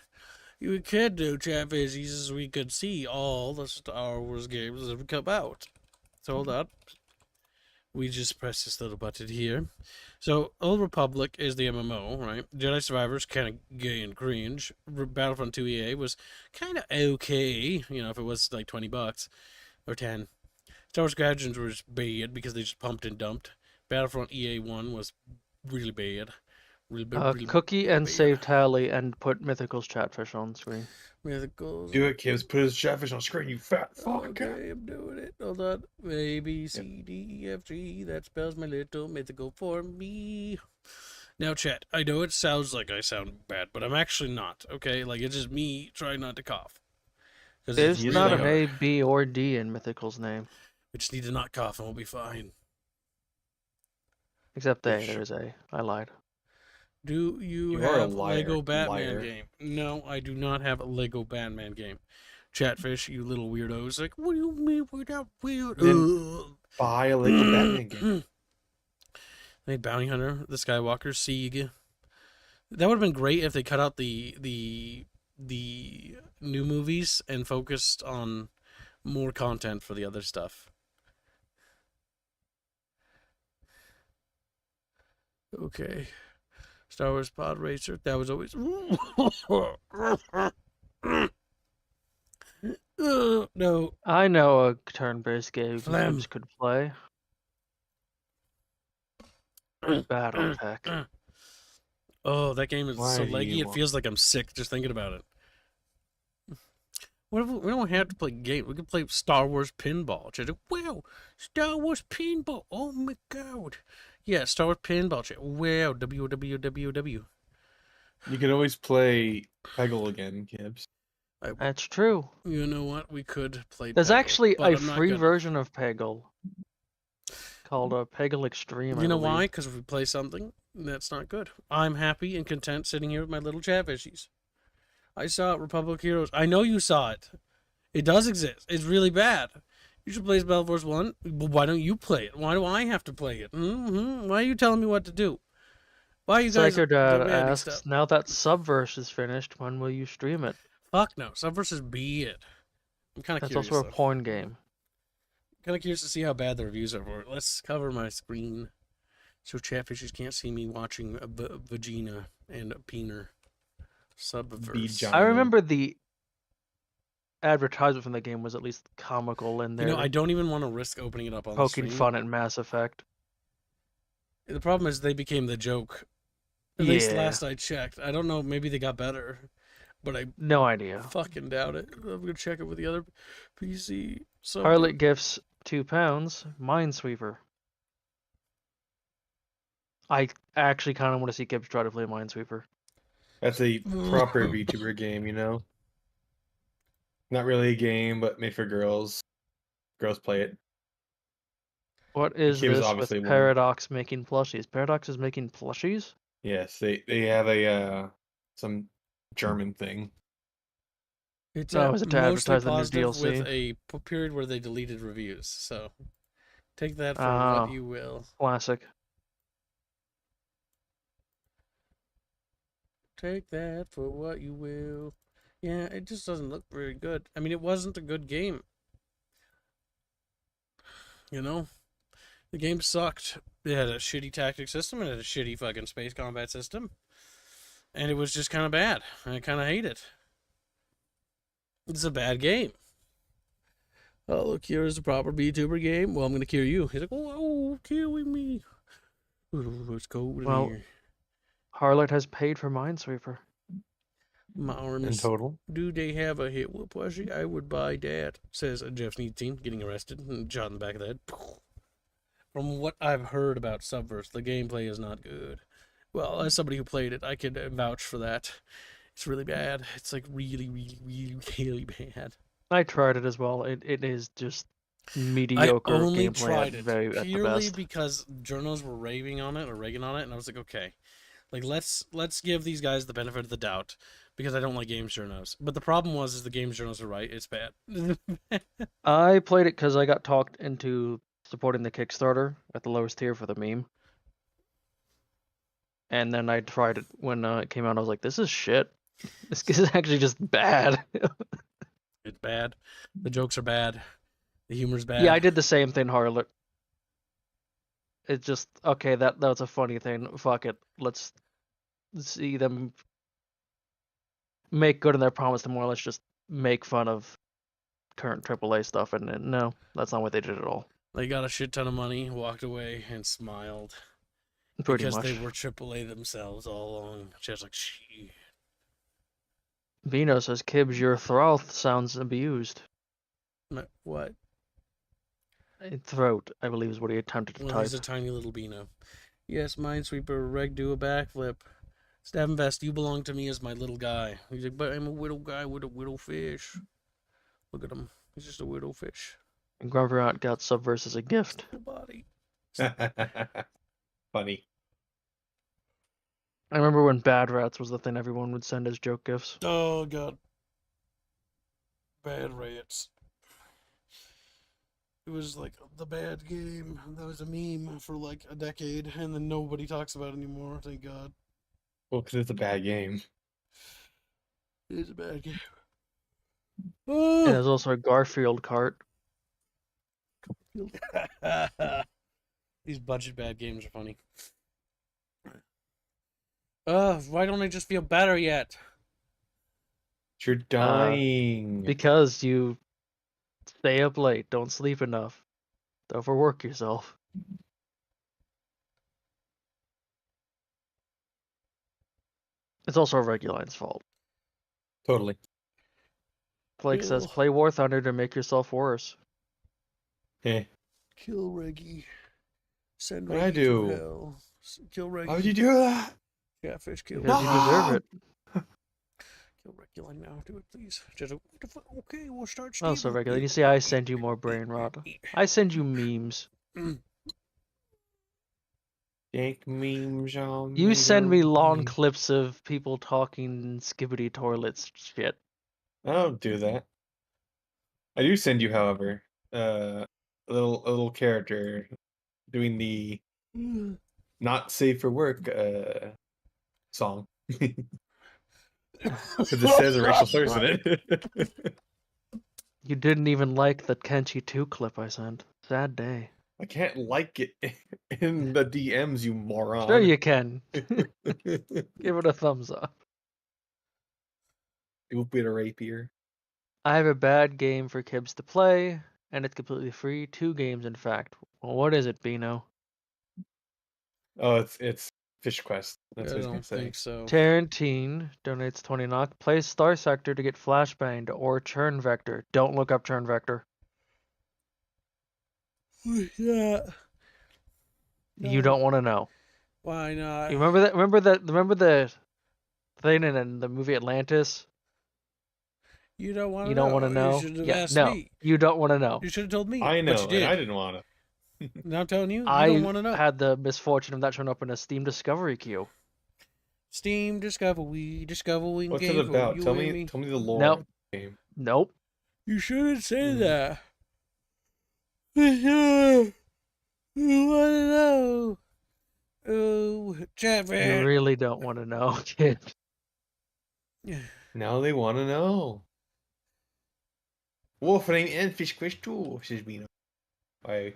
You could do Chatfish as we could see all the Star Wars games that have come out. So hold up. We just press this little button here. So, Old Republic is the MMO, right? Jedi Survivor's kind of gay and cringe. Battlefront 2 EA was kind of okay, you know, if it was like $20 or 10. Star Wars Squadrons was bad because they just pumped and dumped. Battlefront EA 1 was really bad. Really
Cookie and
bad.
save tally and put Mythical's Chatfish on screen.
Mythicals.
Do it, kids. Put his Chatfish on screen, you fat fuck.
Okay, I'm doing it. Hold on. A, B, C, D, E, F, G. That spells my little mythical for me. Now, chat, I know it sounds like I sound bad, but I'm actually not, okay? Like, it's just me trying not to cough.
There's not an
really
A, B, or D in Mythical's name.
We just need to not cough and we'll be fine.
Except A, there's A. I lied.
Do you
are a
have
liar,
Lego Batman
liar.
game? No, I do not have a Lego Batman game. Chatfish, you little weirdos. Like, what do you mean we're not weird?
Then buy a Lego Batman game.
They Bounty Hunter, the Skywalker, Siege. That would have been great if they cut out the new movies and focused on more content for the other stuff. Okay. Star Wars Pod Racer. That was always... no.
I know a turn-based game
Phlegm.
Gibbs could play. Battletech.
Oh, that game is
Why
so
do
leggy.
you
It
want-
feels like I'm sick just thinking about it. What if we don't have to play game? We could play Star Wars Pinball. Chat. Wow, Star Wars Pinball. Oh my god. Yeah, Star Wars Pinball. Chat. Wow, WWWW.
You can always play Peggle again, Gibbs.
That's true.
You know what? We could play.
There's
Peggle,
actually
but
a
I'm not
free
gonna.
version of Peggle called Peggle Extreme.
You
I
know
believe.
why? Because if we play something that's not good, I'm happy and content sitting here with my little chatfishies. I saw it, Republic Heroes. I know you saw it. It does exist. It's really bad. You should play Battle Force 1. But why don't you play it? Why do I have to play it? Why are you telling me what to do? Why are you guys
Psycho Dad
demanding
asks,
stuff?
now that Subverse is finished, when will you stream it?
Fuck no. Subverse is be it. I'm kind of
That's
curious.
also a
Though.
porn game.
Kind of curious to see how bad the reviews are for it. Let's cover my screen so chatfishes can't see me watching a vagina and a peener. Subverse.
Vagina.
I remember the advertisement from the game was at least comical in there.
You know, I don't even want to risk opening it up on the
poking
stream.
fun at Mass Effect.
The problem is they became the joke. At least last I checked. I don't know, maybe they got better. But I
no idea.
fucking doubt it. I'm going to check it with the other PC.
Harlot gifts £2. Minesweeper. I actually kind of want to see Gibbs try to play Minesweeper.
That's a proper VTuber game, you know? Not really a game, but made for girls. Girls play it.
What is
Gibbs
this
obviously
with
won.
Paradox making plushies? Paradox is making plushies?
Yes, they have a some German thing.
It's
No, is it to
mostly
advertise the new
positive
DLC?
with a period where they deleted reviews. So take that for what you will.
Classic.
Take that for what you will. Yeah, it just doesn't look very good. I mean, it wasn't a good game. You know? The game sucked. It had a shitty tactic system and it had a shitty fucking space combat system. And it was just kind of bad. I kind of hate it. It's a bad game. Oh, look, here is a proper VTuber game. Well, I'm going to kill you. He's like, oh, killing me. Ooh, let's go over here.
Harlot has paid for Minesweeper.
My arms.
In total?
Do they have a hit whoop plushie? I would buy that, says Jeff Sneedstein, getting arrested and shot in the back of the head. From what I've heard about Subverse, the gameplay is not good. Well, as somebody who played it, I could vouch for that. It's really bad. It's like really, really, really, really bad.
I tried it as well. It is just mediocre
I only
gameplay
tried
at
it
the
purely
best.
because journals were raving on it or ragging on it, and I was like, okay, like let's give these guys the benefit of the doubt because I don't like games journals. But the problem is the games journals are right. It's bad.
I played it because I got talked into supporting the Kickstarter at the lowest tier for the meme. And then I tried it when it came out. I was like, this is shit. This is actually just bad.
It's bad. The jokes are bad. The humor's bad.
Yeah, I did the same thing, Harlot. It's just, okay, that was a funny thing. Fuck it. Let's see them make good on their promise to more or less just make fun of current AAA stuff. And no, that's not what they did at all.
They got a shit ton of money, walked away, and smiled.
Pretty
because
much.
they were AAA themselves all along. Just like, shit.
Vino says, Kibbs, your throat sounds abused.
What?
Throat, I believe, is what he attempted to
Well,
type.
he's a tiny little Beano. Yes, Minesweeper, Reg, do a backflip. Stavenvest, you belong to me as my little guy. He's like, but I'm a widow guy with a widow fish. Look at him. He's just a widow fish.
And Grumpyrat got Subverse as a gift.
Little body.
Funny.
I remember when Bad Rats was the thing everyone would send as joke gifts.
Oh, God. Bad Rats. It was like the bad game. That was a meme for like a decade, and then nobody talks about it anymore, thank God.
Well, because it's a bad game.
It is a bad game.
And there's also a Garfield cart.
These budget bad games are funny. Why don't I just feel better yet?
You're dying.
Because you stay up late, don't sleep enough, don't overwork yourself. It's also Reguline's fault.
Totally.
Blake says, play War Thunder to make yourself worse.
Hey.
Kill Reggie. Send
What'd I
Reggie
do?
to hell. Kill Reggie.
Why would you do that?
Catfish kill
Because
Reggie.
you deserve it.
Kill Regular now. Do it, please. Just okay. We'll start.
Oh, so regular. You see, I send you more brain rot. I send you memes.
Dank memes on
You send me long
me.
clips of people talking skibbity toilets shit.
I don't do that. I do send you, however, a little character doing the not safe for work song. Because it says a racial slurs in it.
You didn't even like the Kenshi 2 clip I sent. Sad day.
I can't like it in the DMs, you moron.
Sure you can. Give it a thumbs up.
You'll be a rapier.
I have a bad game for kids to play, and it's completely free. 2 games, in fact. Well, what is it, Bino?
Oh, it's Fish Quest. That's
I
what I was gonna
don't
say.
think so.
Tarantine donates 20 knock. Play Star Sector to get flashbanged or Churn Vector. Don't look up Churn Vector.
Yeah.
You don't want to know.
Why not?
You remember that? Remember the thing in the movie Atlantis?
You don't want to
You
know.
don't want to know.
You should have
Yeah,
asked
no,
me.
you don't want to know.
You should have told me.
I know,
but you did.
and I didn't want to.
Now I'm telling you, you
I
don't want to know.
had the misfortune of that showing up in a Steam Discovery queue.
Steam Discovery
What's
game
it about?
for you
Tell
and
me the lore
Nope.
of the game.
Nope.
You shouldn't say
Mhm.
that. You want to know? Oh,
You
Chapman.
really don't want to know, kid.
Now they want to know. Wolfram and Fish Quest 2, says Bino. Why?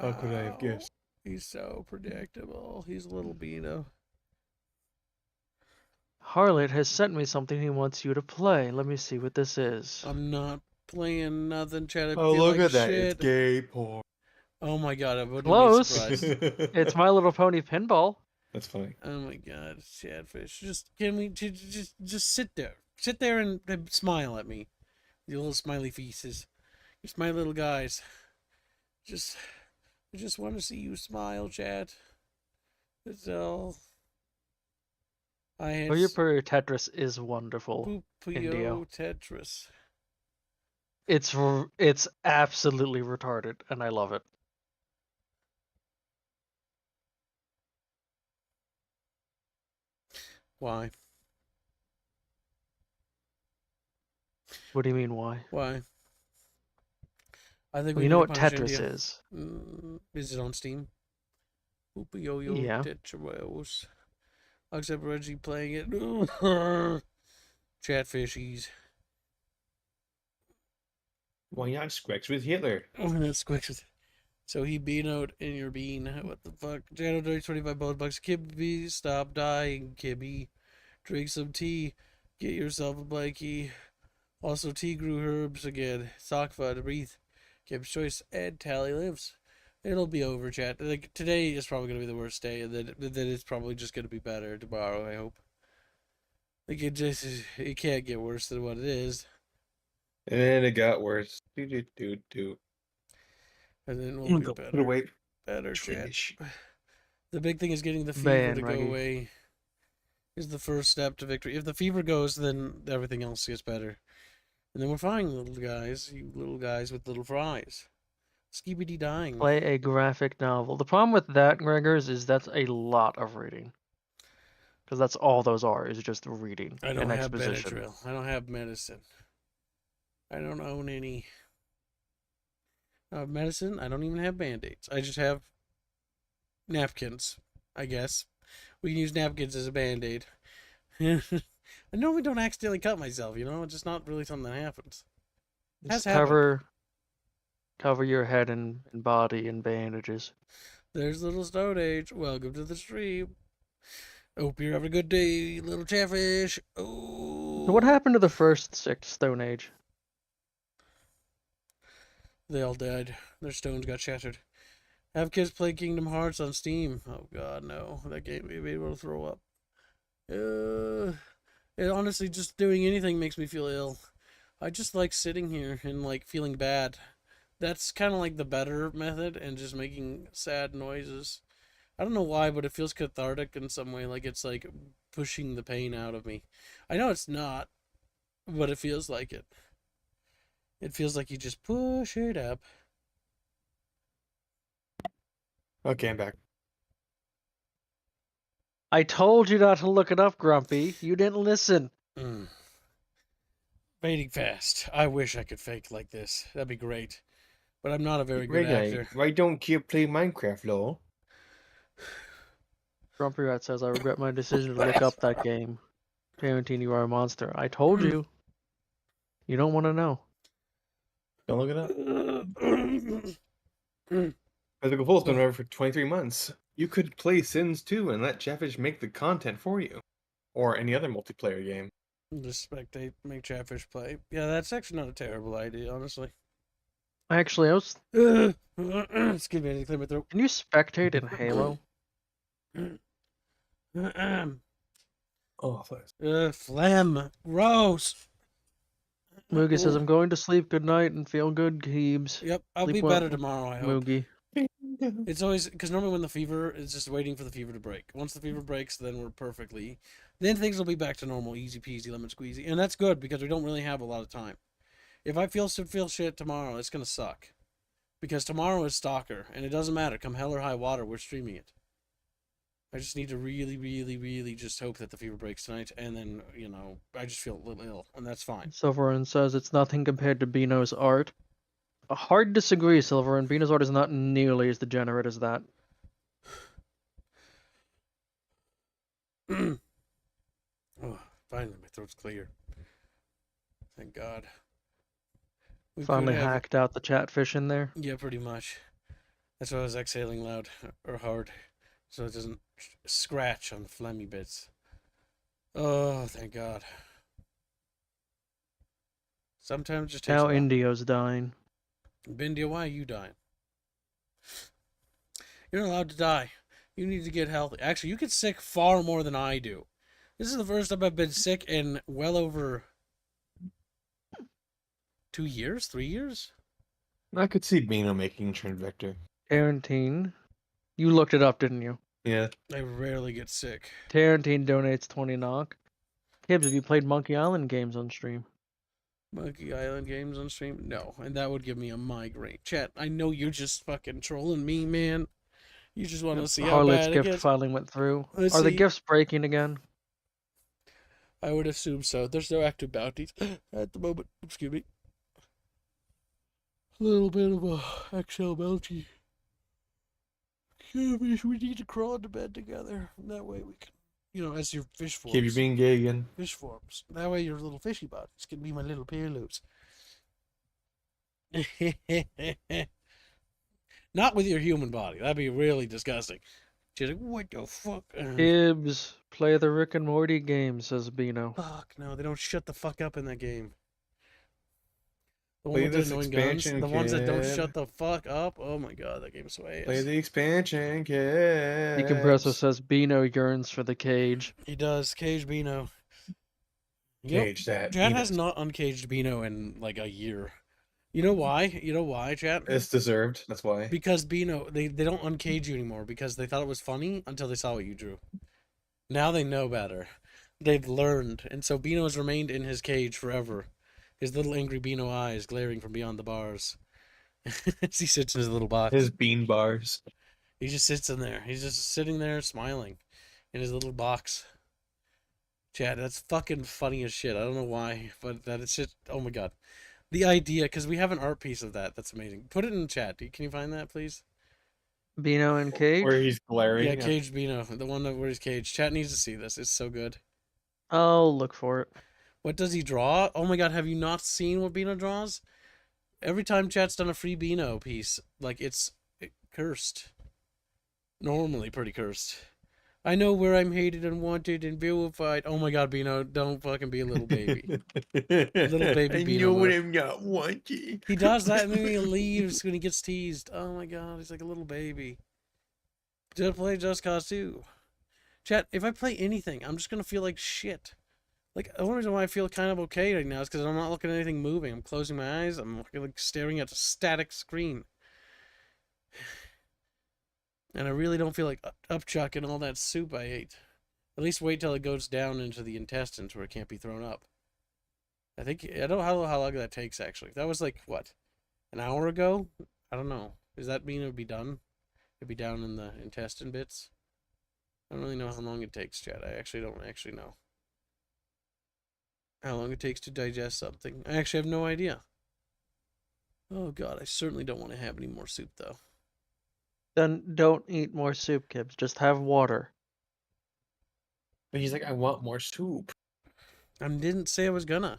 How could I have guessed?
He's so predictable. He's a little Beano.
Harlot has sent me something he wants you to play. Let me see what this is.
I'm not playing nothing, Chad. I
Oh,
feel
look
like
at that.
shit.
It's gay porn.
Oh my god, I wouldn't
Close.
be surprised.
It's My Little Pony Pinball.
That's funny.
Oh my god, Chadfish. Just can we just sit there. Sit there and smile at me. Your little smiley faces. Just my little guys. I just want to see you smile, Chad. That's all. I had
USD Per Tetris is wonderful. Indio.
Puyo Tetris.
It's absolutely retarded, and I love it.
Why?
What do you mean, why?
Why? I think
Well,
we
you
need
know
to
what
punish
Tetris
India.
is.
Is it on Steam? Yo
Yeah.
Tetris. Except Reggie playing it. Chatfishies.
Why not Squex with Hitler?
Oh, that's quick. So he beanoed in your bean. What the fuck? Jano donates 25 $. Kibby, stop dying, Kibby. Drink some tea. Get yourself a blankie. Also, tea grew herbs again. Sock fun, breathe. Kib's choice, and Tally lives. It'll be over, chat. Like, today is probably going to be the worst day, and then it's probably just going to be better tomorrow, I hope. Like, it can't get worse than what it is.
And then it got worse. Do.
And then we'll be
Put
better.
away.
Better, chat.
Trash.
The big thing is getting the fever
Man,
to go
Reggie.
away. Is the first step to victory. If the fever goes, then everything else gets better. And then we're fine, little guys. You little guys with little fries. Skibidi dying.
Play a graphic novel. The problem with that, Gregors, is that's a lot of reading. Because that's all those are, is just reading
I don't
and
have
exposition.
Benadryl. I don't have medicine. I don't own any. Medicine. I don't even have band-aids. I just have napkins, I guess. We can use napkins as a band-aid. I normally don't accidentally cut myself, you know? It's just not really something that happens.
Just
Has happened.
cover your head and body in bandages.
There's little Stone Age. Welcome to the stream. Hope you're having a good day, little Chatfish. Oh.
So what happened to the first 6 Stone Age?
They all died. Their stones got shattered. Have kids play Kingdom Hearts on Steam? Oh god, no. That game made me able to throw up. It honestly, just doing anything makes me feel ill. I just like sitting here and like feeling bad. That's kind of like the better method, and just making sad noises. I don't know why, but it feels cathartic in some way, like it's like pushing the pain out of me. I know it's not. but it feels like it. It feels like you just push it up.
Okay, I'm back.
I told you not to look it up, Grumpy. You didn't listen.
Fading fast. I wish I could fake like this. That'd be great. But I'm not a very good
Right,
actor.
why don't you play Minecraft, lol?
Grumpy Rat says, I regret my decision to look up that game. Tarantine, you are a monster. I told you. You don't want to know.
Don't look it up. Physical Full's been over for 23 months. You could play Sins 2 and let Chatfish make the content for you. Or any other multiplayer game.
Just spectate, make Chatfish play. Yeah, that's actually not a terrible idea, honestly.
Actually, I was.
Excuse me, I need to clear my throat.
Can you spectate in Halo?
Oh, thanks.
Phlegm. Gross.
Moogie says, I'm going to sleep. Good night and feel good, Keebs.
Yep, I'll
Sleep
be
well,
better tomorrow, I hope.
Moogie.
It's always, because normally when the fever is just waiting for the fever to break. Once the fever breaks, then we're perfectly, then things will be back to normal, easy peasy, lemon squeezy. And that's good, because we don't really have a lot of time. If I feel shit tomorrow, it's going to suck. Because tomorrow is Stalker, and it doesn't matter. Come hell or high water, we're streaming it. I just need to really, really, really just hope that the fever breaks tonight, and then, you know, I just feel a little ill, and that's fine.
Silverin says, it's nothing compared to Bino's art. A hard disagree, Silverin. Bino's art is not nearly as degenerate as that.
Oh, finally, my throat's clear. Thank God. We
Finally
could have-
hacked out the Chatfish in there.
Yeah, pretty much. That's why I was exhaling loud or hard, so it doesn't scratch on the phlegmy bits. Oh, thank God. Sometimes it just takes a
Now
while.
Indio's dying.
Bindia, why are you dying? You're not allowed to die. You need to get healthy. Actually, you get sick far more than I do. This is the first time I've been sick in well over 2 years, 3 years.
I could see Bino making Trend Vector.
Tarantine. You looked it up, didn't you?
Yeah.
I rarely get sick.
Tarantine donates 20 knock. Kibbs, have you played Monkey Island games on stream?
Monkey Island games on stream? No, and that would give me a migraine. Chat, I know you're just fucking trolling me, man. You just want to see how
Harlot's
bad it
gift
gets.
finally went through.
Let's
Are the
see.
gifts breaking again?
I would assume so. There's no active bounties at the moment. Excuse me. A little bit of a XL bounty. Yeah, we need to crawl into bed together. That way we can, you know, as your fish forms.
Keep you being gay again.
Fish forms. That way your little fishy bodies can be my little pillows. Not with your human body. That'd be really disgusting. She's like, what the fuck?
Kibbs, play the Rick and Morty game, says Bino.
Fuck, no, they don't shut the fuck up in that game. The one
Play
with the
this
annoying guns.
expansion,
The ones that don't
kid.
shut the fuck up. Oh my god, that game's so ass.
Play the expansion, kid.
Decompressor says Bino yearns for the cage.
He does. Cage Bino.
Cage that.
Chad
Beano.
has not uncaged Bino in like a year. You know why? You know why, Chad?
It's deserved. That's why.
Because Bino, they don't uncage you anymore because they thought it was funny until they saw what you drew. Now they know better. They've learned. And so Bino has remained in his cage forever. His little angry Beano eyes glaring from beyond the bars. As he sits in his little box.
His bean bars.
He just sits in there. He's just sitting there smiling in his little box. Chad, that's fucking funny as shit. I don't know why, but that is just, oh my god. The idea, because we have an art piece of that. That's amazing. Put it in the chat. Can you find that, please?
Bino and Cage?
Where he's glaring.
Yeah, Cage Beano. The one where he's caged. Chat needs to see this. It's so good.
I'll look for it.
What does he draw? Oh my god, have you not seen what Beano draws? Every time Chat's done a free Beano piece, like, it's cursed. Normally pretty cursed. I know where I'm hated and wanted and vilified. Oh my god, Beano, don't fucking be a little baby. Little baby
I
Beano.
know when I'm not wanted.
He does that and then he leaves when he gets teased. Oh my god, he's like a little baby. Just play Just Cause 2. Chat, if I play anything, I'm just gonna feel like shit. Like, the only reason why I feel kind of okay right now is because I'm not looking at anything moving. I'm closing my eyes. I'm like staring at a static screen. And I really don't feel like upchucking all that soup I ate. At least wait till it goes down into the intestines where it can't be thrown up. I think I don't know how long that takes actually. That was like what, an hour ago? I don't know. Does that mean it would be done? It'd be down in the intestine bits. I don't really know how long it takes, Chad. I actually don't actually know how long it takes to digest something. I actually have no idea. Oh god, I certainly don't want to have any more soup though.
Then don't eat more soup, Gibbs. Just have water.
But he's like, I want more soup.
I didn't say I was gonna.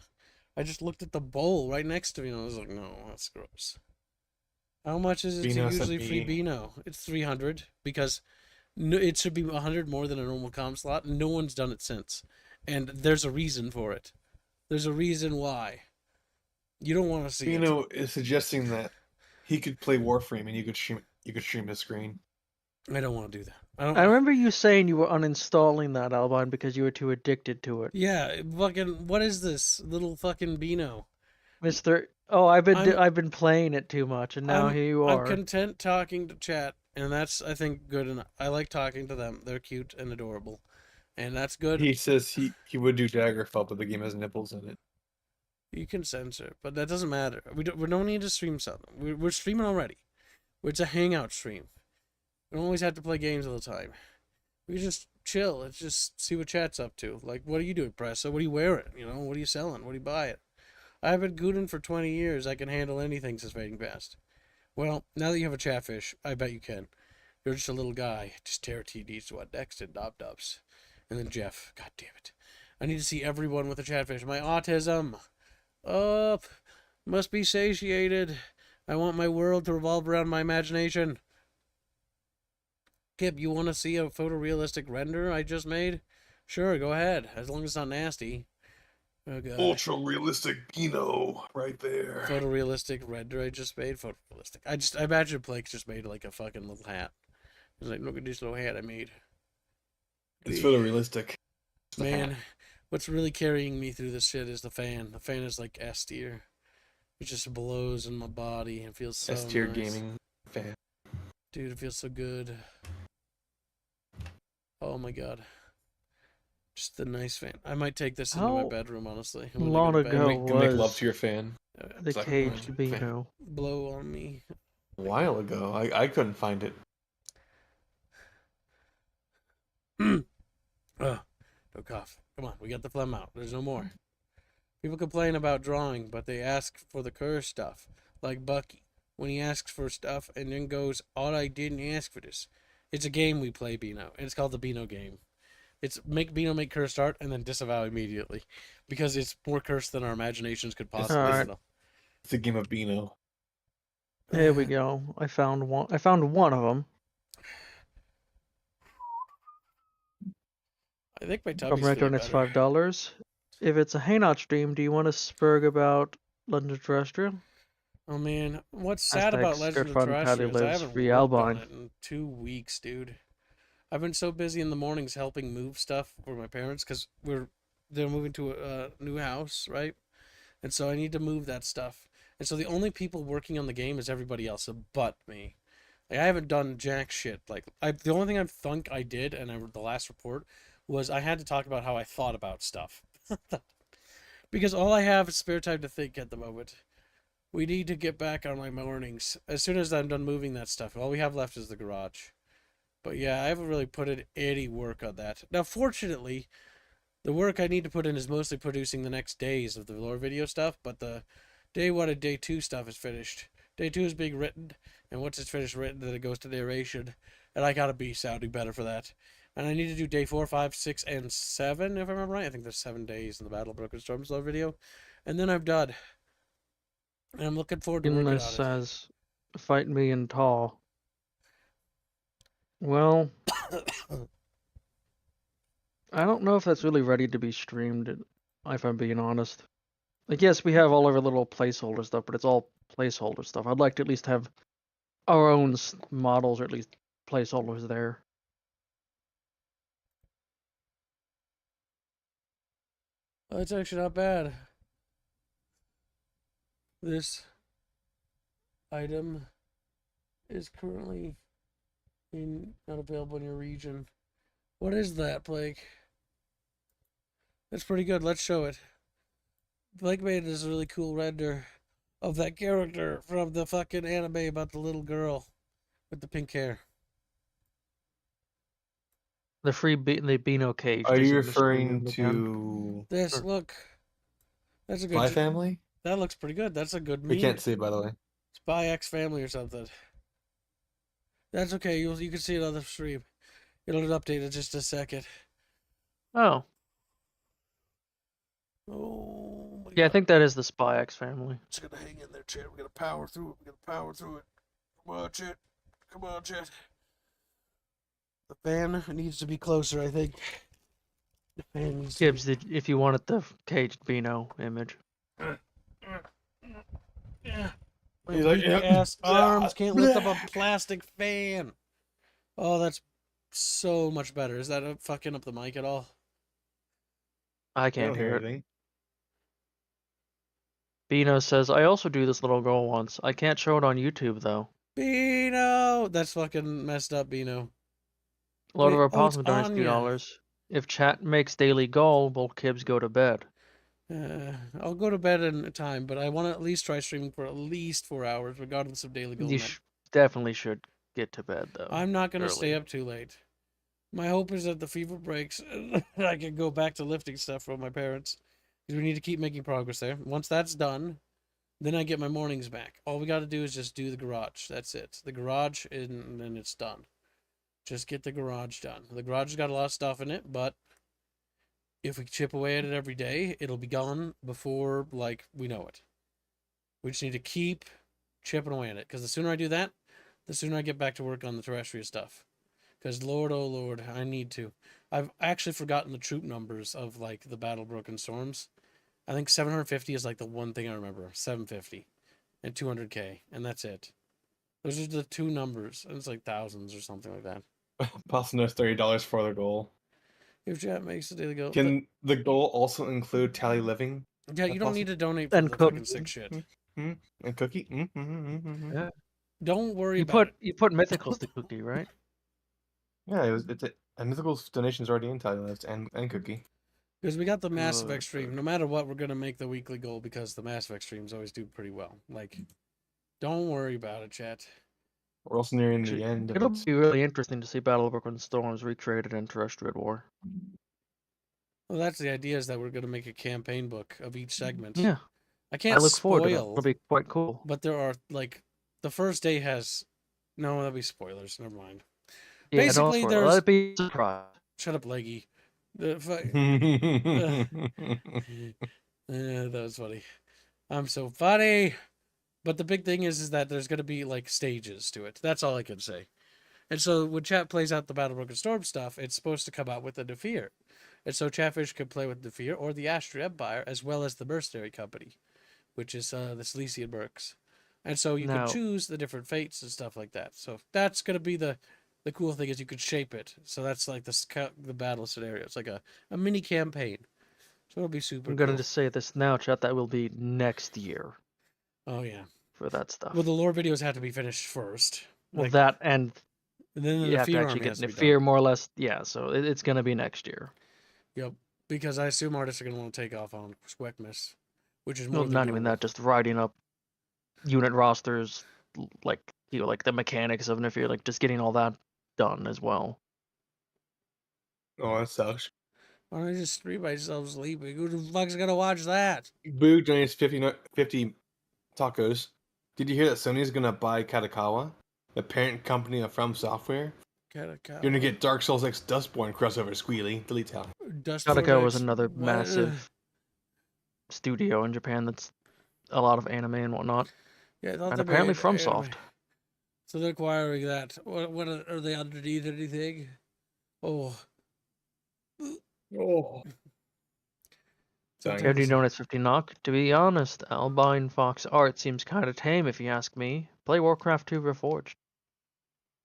I just looked at the bowl right next to me and I was like, no, that's gross. How much is it
Beano
to
sent
usually free
me-
Beano? It's 300 because it should be 100 more than a normal com slot. No one's done it since. And there's a reason for it. There's a reason why. You don't want to see it.
Beano is suggesting that he could play Warframe and you could stream his screen.
I don't want to do that.
I remember you saying you were uninstalling that, Albine, because you were too addicted to it.
Yeah, fucking. What is this little fucking Beano?
Mr. Oh, I've been playing it too much, and now here you are.
I'm content talking to chat, and that's I think good enough. I like talking to them. They're cute and adorable, and that's good.
He says he would do Daggerfall, but the game has nipples in it.
You can censor, but that doesn't matter. We don't need to stream something. We're streaming already. It's a hangout stream. We don't always have to play games all the time. We just chill. Let's just see what chat's up to. Like, what are you doing, Pressa? What are you wearing? You know, what are you selling? What are you buying? I've been gooning for 20 years. I can handle anything since Fading Past. Well, now that you have a Chatfish, I bet you can. You're just a little guy. Just tear TDs, what next, and dubs. And then Jeff. God damn it. I need to see everyone with a Chatfish. My autism. Up. Must be satiated. I want my world to revolve around my imagination. Kip, you want to see a photorealistic render I just made? Sure, go ahead. As long as it's not nasty. Oh, God.
Ultra realistic Beano right there.
Photorealistic render I just made. Photorealistic. I imagine Blake just made like a fucking little hat. He's like, look at this little hat I made.
It's photorealistic.
Man, what's really carrying me through this shit is the fan. The fan is like S tier. It just blows in my body and feels so
S tier
nice.
gaming fan.
Dude, it feels so good. Oh my god. Just the nice fan. I might take this into my
How
bedroom, honestly.
long ago
Can make love
was
to your fan.
the
It's like,
caged
fan.
Beano?
Blow on me.
A while ago, I couldn't find it.
Don't cough. Come on, we got the phlegm out. There's no more. People complain about drawing, but they ask for the curse stuff. Like Bucky, when he asks for stuff and then goes, all I didn't ask for this. It's a game we play, Beano, and it's called the Beano game. It's make Beano make cursed art and then disavow immediately. Because it's more cursed than our imaginations could possibly
Alright.
handle.
It's a game of Beano.
There we go. I found one. I found one of them.
I think my
From
tummy's
Retro,
feeling
and it's
better.
$5. If it's a Hangout stream, do you want to spurg about London Terrestrial?
Oh man, what's sad about
Hashtag
Legend of
Skirt Fun
Terrestrial is I
lives
haven't
free
worked on
Albine.
it in 2 weeks, dude. I've been so busy in the mornings helping move stuff for my parents because they're moving to a new house, right? And so I need to move that stuff. And so the only people working on the game is everybody else, but me. Like I haven't done jack shit. Like the only thing I think I did, and the last report was I had to talk about how I thought about stuff. Because all I have is spare time to think at the moment. We need to get back on my mornings. As soon as I'm done moving that stuff, all we have left is the garage. But yeah, I haven't really put in any work on that. Now, fortunately, the work I need to put in is mostly producing the next days of the lore video stuff, but the day 1 and day 2 stuff is finished. Day 2 is being written, and once it's finished written, then it goes to narration, and I gotta be sounding better for that. And I need to do day 4, 5, 6, and 7, if I remember right. I think there's 7 days in the Battle of Broken Storms lore video. And then I'm done. And I'm looking forward to working on
This
it.
says, fight me in tall. Well, I don't know if that's really ready to be streamed, if I'm being honest. Like, yes, we have all our little placeholder stuff, but it's all placeholder stuff. I'd like to at least have our own models, or at least placeholders there.
Oh, it's actually not bad. This item is currently not available in your region. What is that, Blake? That's pretty good. Let's show it. Blake made this really cool render of that character from the fucking anime about the little girl with the pink hair.
The Beano cage.
Are
Did
you
misread
referring
them again?
to
This,
Sure.
look. That's a good.
Spy Family?
That looks pretty good. That's a good
We
meme.
can't see it, by the way.
Spy X Family or something. That's okay. You can see it on the stream. It'll update in just a second.
Oh,
Oh my
yeah, I
god.
think that is the Spy X family.
It's gonna hang in there, Chet. We're gonna power through it. We're gonna power through it. Come on, Chet. Come on, Chet. The fan needs to be closer, I think. The fan needs to
Gibbs, if you wanted the caged Beano image.
Yeah. My
He's like,
weak
yeah.
ass arms can't lift up a plastic fan. Oh, that's so much better. Is that fucking up the mic at all?
I
I
can't
don't
hear
hear
it.
anything.
Beano says, I also do this little girl once. I can't show it on YouTube, though.
Beano! That's fucking messed up, Beano.
Lord of our
Oh, it's
Possum donates
Anya.
$2. If chat makes daily goal, will Kibbs go to bed?
I'll go to bed in time, but I want to at least try streaming for at least 4 hours, regardless of daily goal.
You definitely should get to bed, though.
I'm not going to stay
early.
up too late. My hope is that the fever breaks and I can go back to lifting stuff from my parents. Because we need to keep making progress there. Once that's done, then I get my mornings back. All we got to do is just do the garage. That's it. The garage, and then it's done. Just get the garage done. The garage has got a lot of stuff in it, but if we chip away at it every day, it'll be gone before, like, we know it. We just need to keep chipping away at it. Because the sooner I do that, the sooner I get back to work on the terrestrial stuff. Because Lord, oh Lord, I need to. I've actually forgotten the troop numbers of, like, the Battle Broken Storms. I think 750 is, like, the one thing I remember. 750. And 200k. And that's it. Those are the two numbers. And it's like thousands or something like that.
Possum knows $30 for the goal.
If chat makes the daily goal.
Can the goal also include tally living?
Yeah, you don't need to donate for
And
the
cook.
fucking sick shit.
And cookie?
Yeah.
Don't worry
You
about it.
put mythicals to cookie, right?
Yeah, and mythical donation's already in tally list and cookie.
Because we got the Mass
Oh,
Effect stream. No matter what, we're going to make the weekly goal because the Mass Effect streams always do pretty well. Like, don't worry about it, chat.
We're also nearing the end of
It'll
it.
be really interesting to see Battle of Broken Storms recreated in Terrestrial War.
Well, that's the idea, is that we're going to make a campaign book of each segment.
Yeah,
I
I
can't
look forward to that.
spoil,
It'll be quite cool.
but there are, like, the first day has... No, that'll be spoilers. Never mind.
Yeah,
Basically,
don't spoil.
there's-
Let it be a surprise.
Shut up, Leggy. That was funny. I'm so funny. But the big thing is that there's going to be, like, stages to it. That's all I can say. And so when chat plays out the Battle Broken Storm stuff, it's supposed to come out with a Defeer. And so Chatfish could play with Defeer or the Astrid Empire, as well as the Mercenary Company, which is the Elysium Mercs. And so you
Now-
can choose the different fates and stuff like that. So that's going to be the cool thing, is you could shape it. So that's like the battle scenario. It's like a mini campaign. So it'll be super
I'm gonna
cool.
just say this now, chat. That will be next year
Oh, yeah.
for that stuff.
Well, the lore videos have to be finished first.
Well,
Like,
that and
then the
you have to
Fear
actually
Army
get
has to
the
be
fear
done.
more or less. Yeah, so it's gonna be next year.
Yep. Because I assume artists are going to want to take off on Sweckmas, which is more
Well,
than
not even
doable.
that. Just writing up unit rosters, like like the mechanics of Nefir, like just getting all that done as well.
Oh, that sucks.
Why don't I just stream myself sleeping? Who the fuck's going to watch that?
Boo donates 50 tacos. Did you hear that Sony's gonna buy Katakawa, the parent company of From Software? You're gonna get Dark Souls X Dustborn crossover, Squealy. Delete tally.
Kataka was another massive studio in Japan that's a lot of anime and whatnot.
Yeah, I thought
And
they
apparently
made
FromSoft.
anime. So they're acquiring that. What are they underneath anything? Oh.
Oh.
How do you know it's 50 knock? To be honest, Albine Fox art seems kind of tame if you ask me. Play Warcraft 2 Reforged.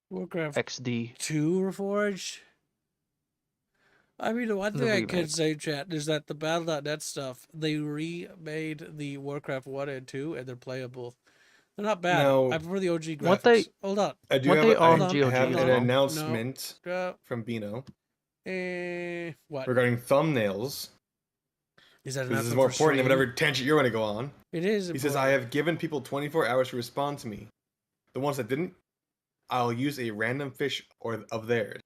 Warcraft
XD.
2 Reforged? I mean, the one
The
thing I can
remake.
say, chat, is that the Battle.net stuff, they remade the Warcraft 1 and 2, and they're playable. They're not bad.
Now,
I prefer the OG graphics.
what they-
Hold on.
I do
What
have,
they
I
on
GOG
have
as
an
well.
announcement
Uh,
from Bino
what?
regarding thumbnails.
Is that an
This is
output
more
for
important than
stream?
whatever tangent you're going to go on.
It is.
He says, I have given people 24 hours to respond to me. The ones that didn't, I'll use a random fish or of theirs.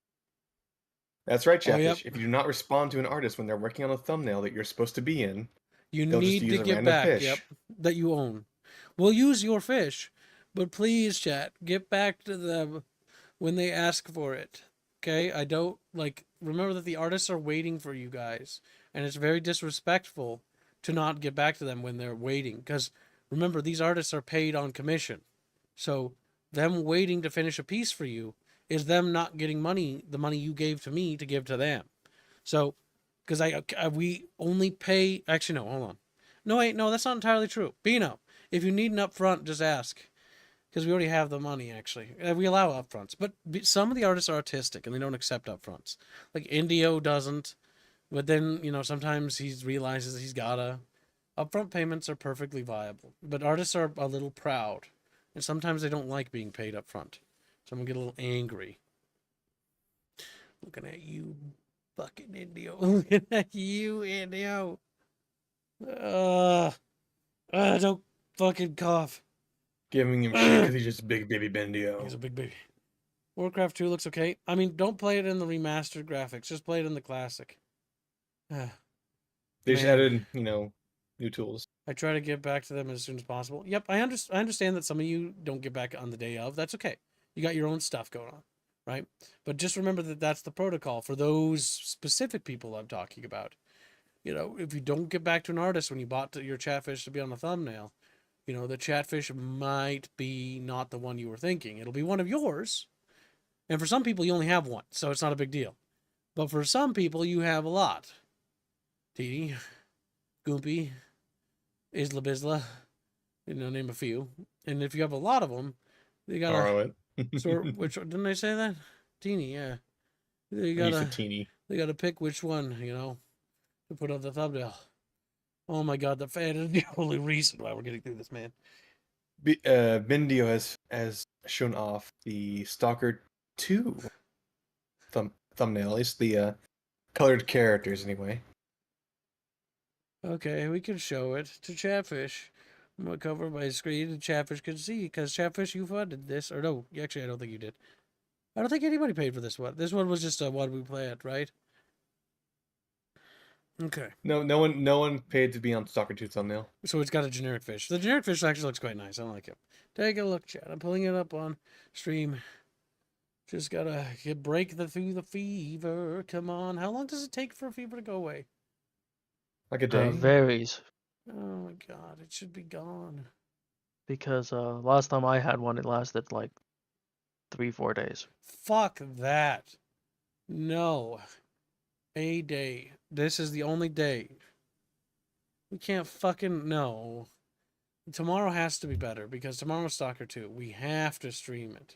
That's right,
Oh, yep.
Chatfish. If you do not respond to an artist when they're working on a thumbnail that you're supposed to be in,
You
they'll just
need
use
to
a
get
random
back.
fish.
Yep, that you own. We'll use your fish, but please, chat, get back to them when they ask for it. Okay, I don't like. Remember that the artists are waiting for you guys, and it's very disrespectful to not get back to them when they're waiting. Because remember, these artists are paid on commission, so them waiting to finish a piece for you is them not getting money, the money you gave to me to give to them. So, because we only pay. Actually, no, hold on. No, wait, no, that's not entirely true. Bino, if you need an upfront, just ask. Because we already have the money, actually. We allow upfronts. But some of the artists are artistic and they don't accept upfronts. Like Indio doesn't. But then, sometimes he realizes he's gotta. Upfront payments are perfectly viable. But artists are a little proud. And sometimes they don't like being paid upfront. So I'm gonna get a little angry. Looking at you, fucking Indio. Looking at you, Indio. Don't fucking cough.
Giving him shit because he's just big baby Bendio.
He's a big baby. Warcraft 2 looks okay. I mean, don't play it in the remastered graphics. Just play it in the classic.
They just
Man.
added, new tools.
I try to get back to them as soon as possible. Yep, I understand that some of you don't get back on the day of. That's okay. You got your own stuff going on, right? But just remember that that's the protocol for those specific people I'm talking about. If you don't get back to an artist when you bought your Chatfish to be on the thumbnail, the Chatfish might be not the one you were thinking. It'll be one of yours. And for some people, you only have one, so it's not a big deal. But for some people, you have a lot. Titi, Goompy, Isla Bisla, name a few. And if you have a lot of them, you gotta.
Charlotte.
Which didn't I say that? Teeny, yeah. You
said teeny.
They gotta pick which one, to put on the thumbnail. Oh my god, the fan is the only reason why we're getting through this, man.
Bendio has shown off the Stalker 2 thumbnail, at least the colored characters anyway.
Okay, we can show it to Chatfish. I'm gonna cover my screen and Chatfish can see, because Chatfish, you funded this. Or no, actually, I don't think you did. I don't think anybody paid for this one. This one was just a one we play at, right? Okay.
No one paid to be on Stalker 2 thumbnail.
So it's got a generic fish. The generic fish actually looks quite nice. I like it. Take a look, chat. I'm pulling it up on stream. Just gotta break through the fever. Come on. How long does it take for a fever to go away?
Like a day.
Varies.
Oh my god, it should be gone.
Because last time I had one, it lasted like 3-4 days.
Fuck that. No. A day. This is the only day. We can't fucking... No. Tomorrow has to be better, because tomorrow's Stalker 2. We have to stream it.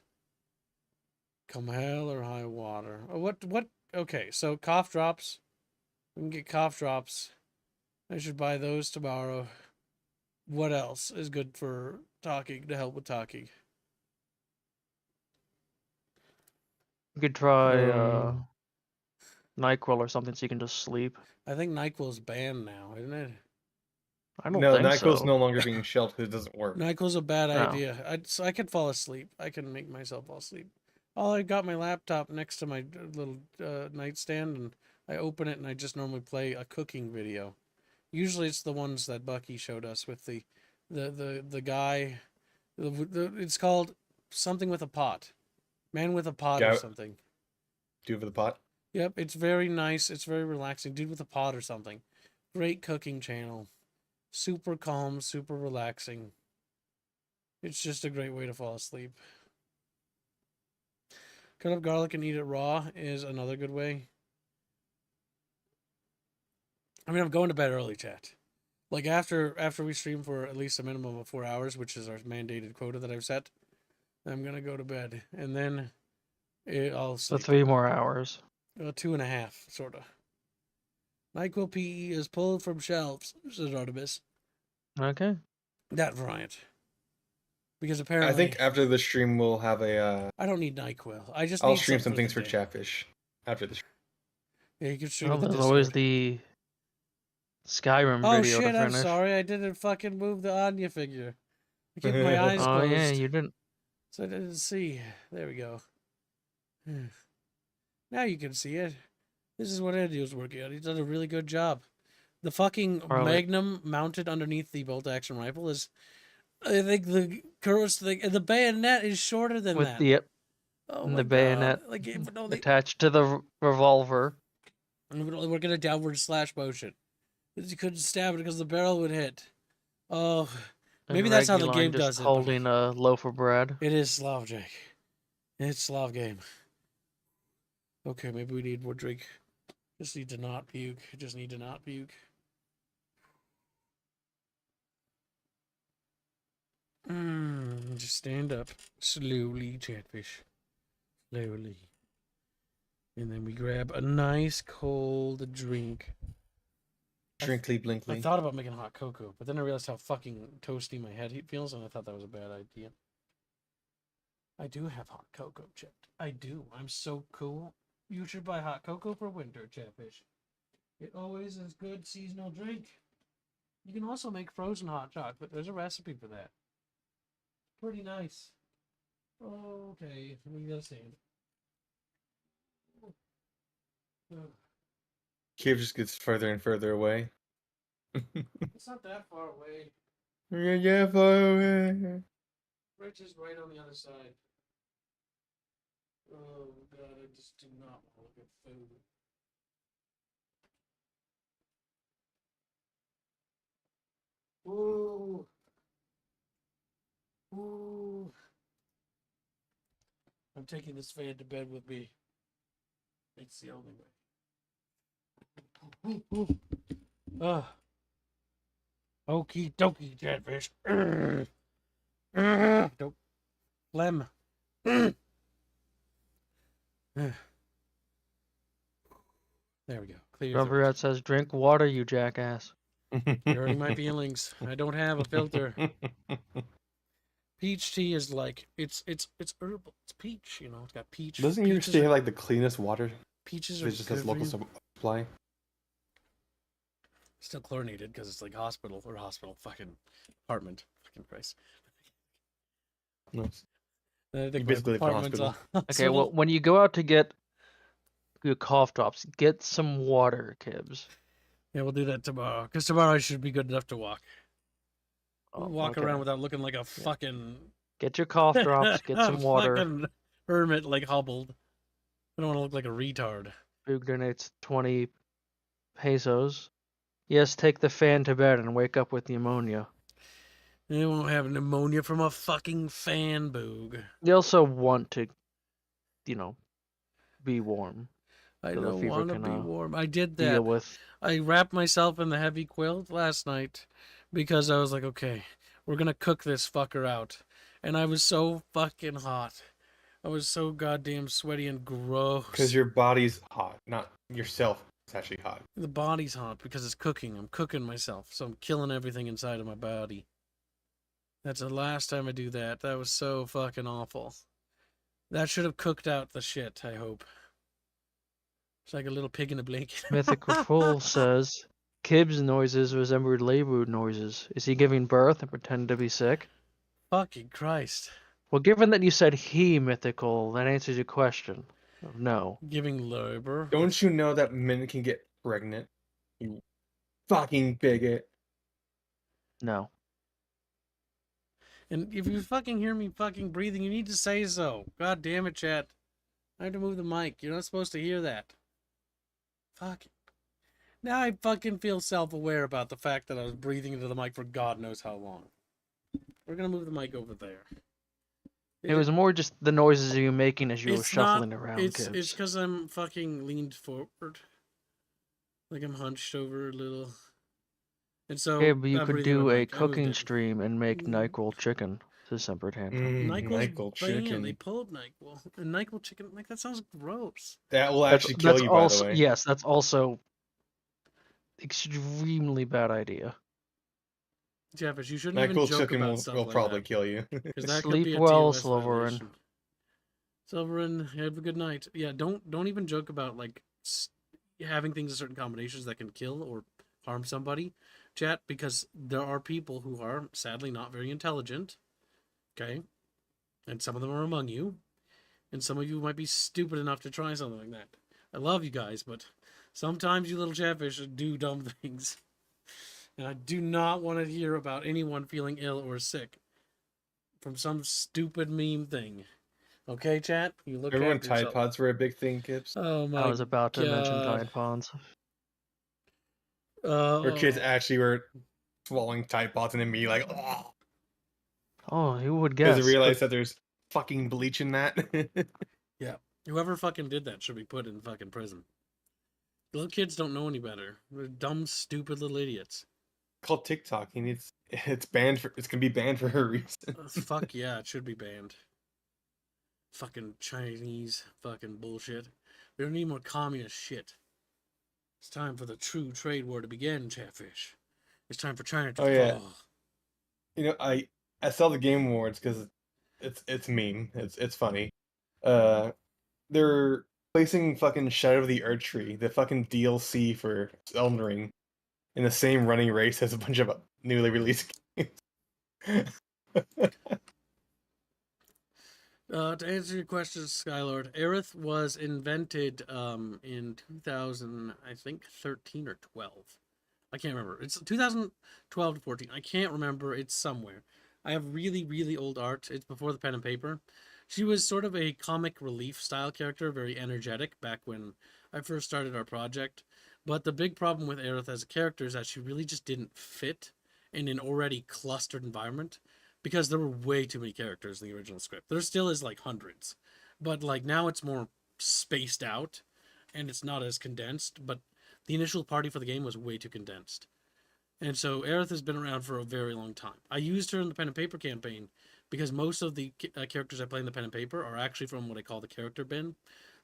Come hell or high water. Oh, what? Okay, so cough drops. We can get cough drops. I should buy those tomorrow. What else is good for talking, to help with talking?
You could try NyQuil or something so you can just sleep.
I think NyQuil's banned now, isn't it?
I don't
No,
think
NyQuil's
so.
no longer being shelved because it doesn't work.
NyQuil's a bad
No.
idea. I can fall asleep. I can make myself fall asleep. I got my laptop next to my little nightstand, and I open it, and I just normally play a cooking video. Usually it's the ones that Bucky showed us with the guy. It's called something with a pot. Man with a pot or something.
Dude with the pot?
Yep, it's very nice. It's very relaxing. Dude with a pot or something. Great cooking channel. Super calm, super relaxing. It's just a great way to fall asleep. Cut up garlic and eat it raw is another good way. I mean, I'm going to bed early, chat. Like after we stream for at least a minimum of 4 hours, which is our mandated quota that I've set, I'm gonna go to bed, and then I'll
So
sleep.
3 more hours.
2.5, sorta. NyQuil PE is pulled from shelves, says Artemis.
Okay.
That variant. Because apparently...
I think after the stream we'll have a...
I don't need NyQuil. I just
I'll
need
stream some things for
day.
Chatfish after the stream.
Yeah, you can stream
Well,
with the
there's always
Discord.
Skyrim
Oh
video to
shit! I'm
finish.
sorry. I didn't fucking move the Anya figure. I kept my eyes
Oh
closed,
yeah, you didn't.
so I didn't see. There we go. Now you can see it. This is what Andy was working on. He's done a really good job. The fucking
Probably.
Magnum mounted underneath the bolt-action rifle is, I think the curse thing, and the bayonet is shorter than
With
that.
the
Oh
and
my
the bayonet
God. Like, no,
attached to the revolver.
we're gonna downward slash motion. You couldn't stab it because the barrel would hit. Oh,
And
maybe that's how the
Reguline
game
just
does it.
holding a loaf of bread.
It is Slav, Jake. It's Slav game. Okay, maybe we need more drink. Just need to not puke. Just need to not puke. Just stand up. Slowly, Chatfish. Slowly. And then we grab a nice cold drink.
Drinkly
I
blinkly.
thought about making hot cocoa, but then I realized how fucking toasty my head feels, and I thought that was a bad idea. I do have hot cocoa, Chet. I do. I'm so cool. You should buy hot cocoa for winter, Chatfish. It always is good seasonal drink. You can also make frozen hot chocolate. There's a recipe for that. Pretty nice. Okay, we gotta stand.
Cave just gets further and further away.
It's not that far away.
Yeah, far away.
Rich is right on the other side. Oh God, I just do not want to look at food. Ooh. Ooh. I'm taking this fan to bed with me. It's the only way. Ooh, ooh. Okie dokie, Chatfish. Don't. Phlegm. There we go. Clear your throat.
Rubberette says, "Drink water, you jackass."
You're hurting my feelings. I don't have a filter. Peach tea is like it's herbal. It's peach, you know. It's got peach.
Doesn't your
peaches
state
are-
have like the cleanest water?
Peaches
It
are
just
good
has
for
local
you.
supply.
Still chlorinated because it's like hospital. Fucking apartment. Fucking Christ.
No.
I think
You
my
basically live in a
apartment's a
hospital.
Okay,
hospital.
well, when you go out to get your cough drops, get some water, Kibbs.
Yeah, we'll do that tomorrow. Because tomorrow I should be good enough to walk.
Oh,
Walk
okay.
around without looking like a fucking
Get your cough drops, get some water.
fucking hermit, like hobbled. I don't want to look like a retard.
Boog donates 20 pesos. Yes, take the fan to bed and wake up with pneumonia.
You won't have pneumonia from a fucking fan, Boog.
You also want to, be warm.
I
So the
don't
fever
want to
can,
be warm. I did
Deal
that.
with.
I wrapped myself in the heavy quilt last night because I was like, okay, we're going to cook this fucker out. And I was so fucking hot. I was so goddamn sweaty and gross.
Because your body's hot, not yourself. It's actually hot.
The body's hot because it's cooking. I'm cooking myself, so I'm killing everything inside of my body. That's the last time I do that. That was so fucking awful. That should have cooked out the shit, I hope. It's like a little pig in a blanket.
Mythical Fool says, Kibbs' noises resembled labor noises. Is he giving birth and pretending to be sick?
Fucking Christ.
Well, given that you said he, Mythical, that answers your question. No.
Giving labor.
Don't you know that men can get pregnant? You fucking bigot.
No.
And if you fucking hear me fucking breathing, you need to say so. God damn it, chat. I have to move the mic. You're not supposed to hear that. Fuck. Now I fucking feel self-aware about the fact that I was breathing into the mic for God knows how long. We're gonna move the mic over there.
It was more just the noises you were making as you were
It's
shuffling
not,
around,
It's
Kibbs.
because I'm fucking leaned forward. Like I'm hunched over a little. And so
Okay, but you
I'm
could
breathing
do
into the
a
mic. I moved
cooking
it.
stream and make NyQuil chicken, says Semper Tantrum.
NyQuil's
NyQuil
banned.
chicken.
They pulled NyQuil. And NyQuil chicken, like, that sounds gross.
That will actually kill you,
also,
by the way.
Yes, that's also extremely bad idea.
Jeffers, you shouldn't even
NyQuil
joke
chicken
about stuff
will
like
probably
that.
kill you.
Because that could
Sleep
be a
well,
TOS
Silverin.
violation. Silverin, have a good night. Yeah, don't even joke about, like, having things in certain combinations that can kill or harm somebody, chat, because there are people who are sadly not very intelligent. Okay, and some of them are among you, and some of you might be stupid enough to try something like that. I love you guys, but sometimes you little chatfish do dumb things. And I do not want to hear about anyone feeling ill or sick from some stupid meme thing. Okay, chat? You look
Remember when
after
Tide
yourself.
Pods were a big thing, Gibbs?
Oh my
I was about to mention
God.
Tide Pods.
Where kids
Oh.
actually were swallowing Tide Pods and then me like, oh,
Oh, who would
because I
guess?
realized that there's fucking bleach in that.
Yeah. Whoever fucking did that should be put in fucking prison. Little kids don't know any better. They're dumb, stupid little idiots.
Called TikTok. It's banned for. It's gonna be banned for a reason.
Fuck yeah, it should be banned. Fucking Chinese fucking bullshit. We don't need more communist shit. It's time for the true trade war to begin, Chatfish. It's time for China to
Oh yeah.
fall.
I saw the Game Awards because it's meme. It's funny. They're placing fucking Shadow of the Erdtree, the fucking DLC for Elden Ring, in the same running race as a bunch of newly released games.
To answer your question, Skylord, Aerith was invented in 2000, I think 13 or 12. I can't remember. It's 2012 to 14. I can't remember. It's somewhere. I have really, really old art. It's before the pen and paper. She was sort of a comic relief style character, very energetic back when I first started our project. But the big problem with Aerith as a character is that she really just didn't fit in an already clustered environment because there were way too many characters in the original script. There still is like hundreds, but like now it's more spaced out and it's not as condensed. But the initial party for the game was way too condensed. And so Aerith has been around for a very long time. I used her in the pen and paper campaign because most of the characters I play in the pen and paper are actually from what I call the character bin.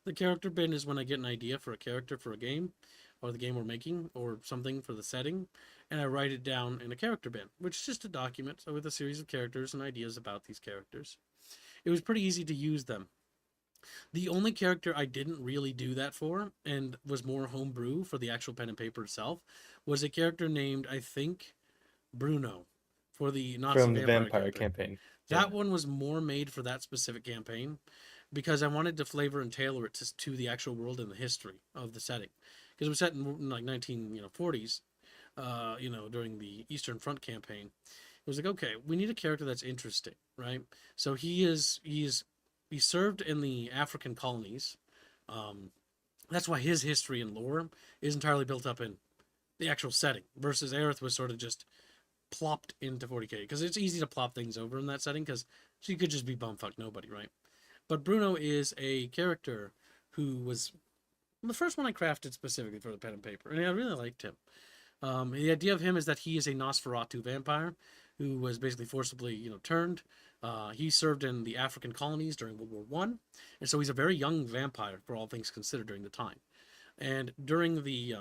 The character bin is when I get an idea for a character for a game, or the game we're making, or something for the setting, and I write it down in a character bin, which is just a document with a series of characters and ideas about these characters. It was pretty easy to use them. The only character I didn't really do that for, and was more homebrew for the actual pen and paper itself, was a character named, I think, Bruno, for the Nazi
From the Vampire
campaign.
campaign.
That
Yeah.
one was more made for that specific campaign because I wanted to flavor and tailor it to the actual world and the history of the setting. Because it was set in like 1940s, during the Eastern Front campaign. It was like, okay, we need a character that's interesting, right? So he served in the African colonies. That's why his history and lore is entirely built up in the actual setting, versus Aerith was sort of just plopped into 40k because it's easy to plop things over in that setting because she could just be bumfuck nobody, right? But Bruno is a character who was the first one I crafted specifically for the pen and paper, and I really liked him. The idea of him is that he is a Nosferatu vampire who was basically forcibly, turned. He served in the African colonies during World War One, and so he's a very young vampire for all things considered during the time. And during the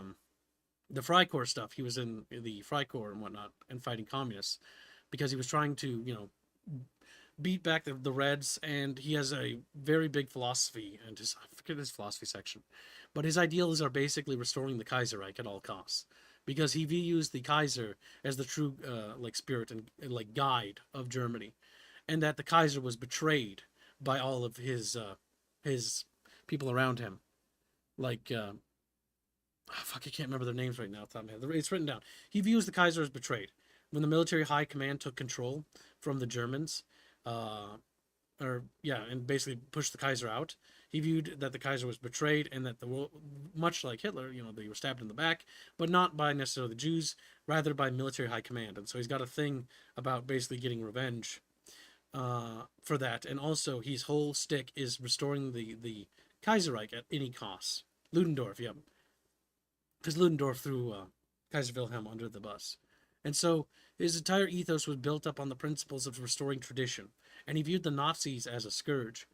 Freikorps stuff, he was in the Freikorps and whatnot and fighting communists because he was trying to, beat back the Reds, and he has a very big philosophy, and I forget his philosophy section, but his ideals are basically restoring the Kaiserreich at all costs because he views the Kaiser as the true spirit and like guide of Germany, and that the Kaiser was betrayed by all of his people around him, like fuck, I can't remember their names right now. It's written down. He views the Kaiser as betrayed when the military high command took control from the Germans, and basically pushed the Kaiser out. He viewed that the Kaiser was betrayed and that much like Hitler, they were stabbed in the back, but not by necessarily the Jews, rather by military high command. And so he's got a thing about basically getting revenge for that. And also his whole stick is restoring the Kaiserreich at any cost. Ludendorff, yeah. Because Ludendorff threw Kaiser Wilhelm under the bus. And so his entire ethos was built up on the principles of restoring tradition. And he viewed the Nazis as a scourge.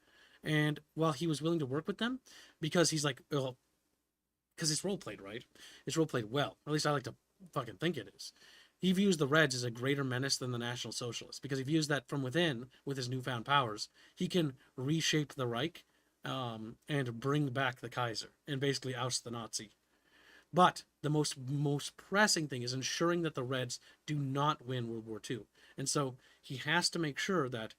And while he was willing to work with them, because he's like, well, because it's role-played, right? It's role-played well. Or at least I like to fucking think it is. He views the Reds as a greater menace than the National Socialists, because he views that from within, with his newfound powers, he can reshape the Reich and bring back the Kaiser and basically oust the Nazi. But the most pressing thing is ensuring that the Reds do not win World War II. And so he has to make sure that,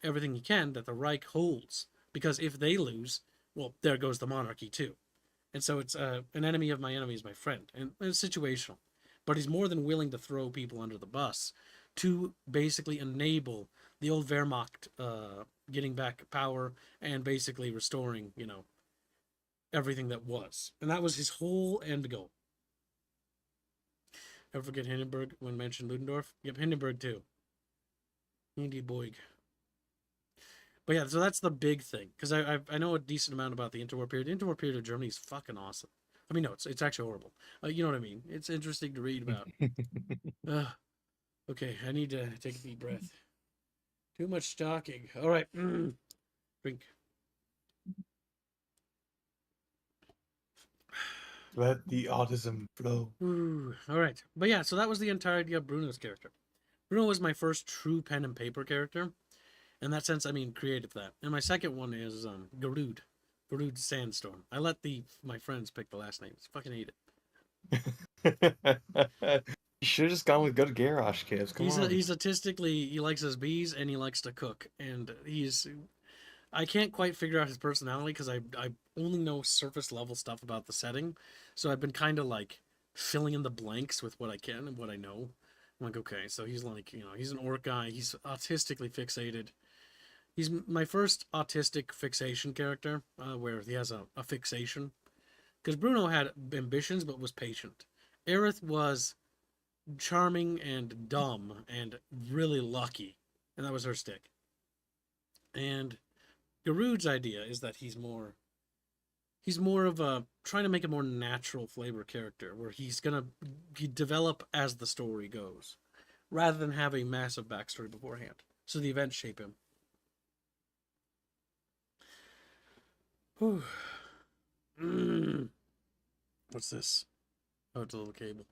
everything he can, that the Reich holds. Because if they lose, well, there goes the monarchy too. And so it's an enemy of my enemy is my friend. And it's situational. But he's more than willing to throw people under the bus to basically enable the old Wehrmacht getting back power and basically restoring, everything that was. And that was his whole end goal. Ever forget Hindenburg when mentioned Ludendorff? Yep, Hindenburg too. Hindenburg. But yeah, so that's the big thing. Because I know a decent amount about the interwar period. The interwar period of Germany is fucking awesome. I mean, no, it's actually horrible. You know what I mean? It's interesting to read about. Okay, I need to take a deep breath. Too much talking. All right. Drink.
Let the autism flow.
Ooh, all right. But yeah, so that was the entirety of Bruno's character. Bruno was my first true pen and paper character. In that sense, I mean creative that. And my second one is Garud. Garud Sandstorm. I let my friends pick the last name. I fucking hate it.
You should have just gone with good garage kids. Come on.
He's artistically, he likes his bees and he likes to cook. And I can't quite figure out his personality because I only know surface level stuff about the setting. So I've been kind of like filling in the blanks with what I can and what I know. I'm like, okay, so he's like, he's an orc guy. He's autistically fixated. He's my first autistic fixation character, where he has a fixation. Because Bruno had ambitions but was patient. Aerith was charming and dumb and really lucky. And that was her stick. And Garud's idea is that he's more of a trying to make a more natural flavor character where he's gonna develop as the story goes, rather than have a massive backstory beforehand. So the events shape him. Whew. What's this? Oh, it's a little cable.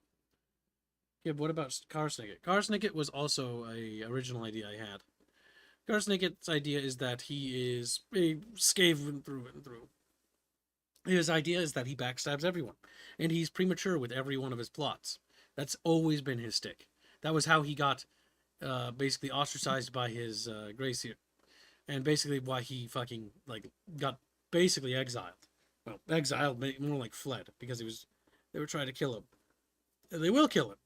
Yeah, but what about Karsnicket? Karsnicket was also a original idea I had. Karsnicket's idea is that he is a Skaven through and through. His idea is that he backstabs everyone, and he's premature with every one of his plots. That's always been his stick. That was how he got basically ostracized by his Gracier, and basically why he fucking got basically exiled. Well, exiled, more like fled, because they were trying to kill him. And they will kill him.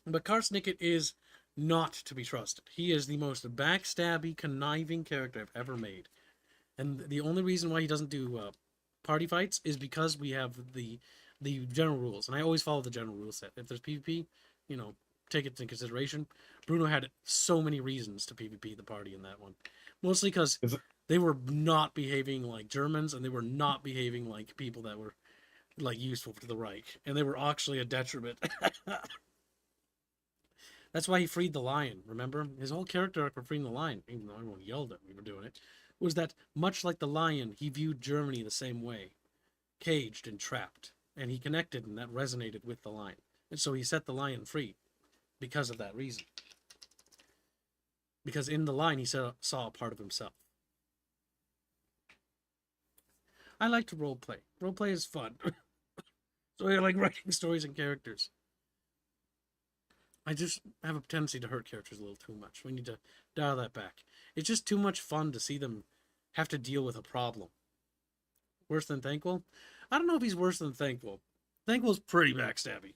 But Karsnicket is not to be trusted. He is the most backstabby, conniving character I've ever made. And the only reason why he doesn't do party fights is because we have the general rules. And I always follow the general rule set. If there's PvP, take it into consideration. Bruno had so many reasons to PvP the party in that one. Mostly because they were not behaving like Germans, and they were not behaving like people that were useful to the Reich. And they were actually a detriment. That's why he freed the lion, remember? His whole character arc for freeing the lion, even though everyone yelled at me for doing it, was that, much like the lion, he viewed Germany the same way. Caged and trapped. And he connected, and that resonated with the lion. And so he set the lion free because of that reason. Because in the lion, he saw a part of himself. I like to roleplay. Roleplay is fun. So I like writing stories and characters. I just have a tendency to hurt characters a little too much. We need to dial that back. It's just too much fun to see them have to deal with a problem. Worse than Thankful? I don't know if he's worse than Thankful. Thankful's pretty backstabby.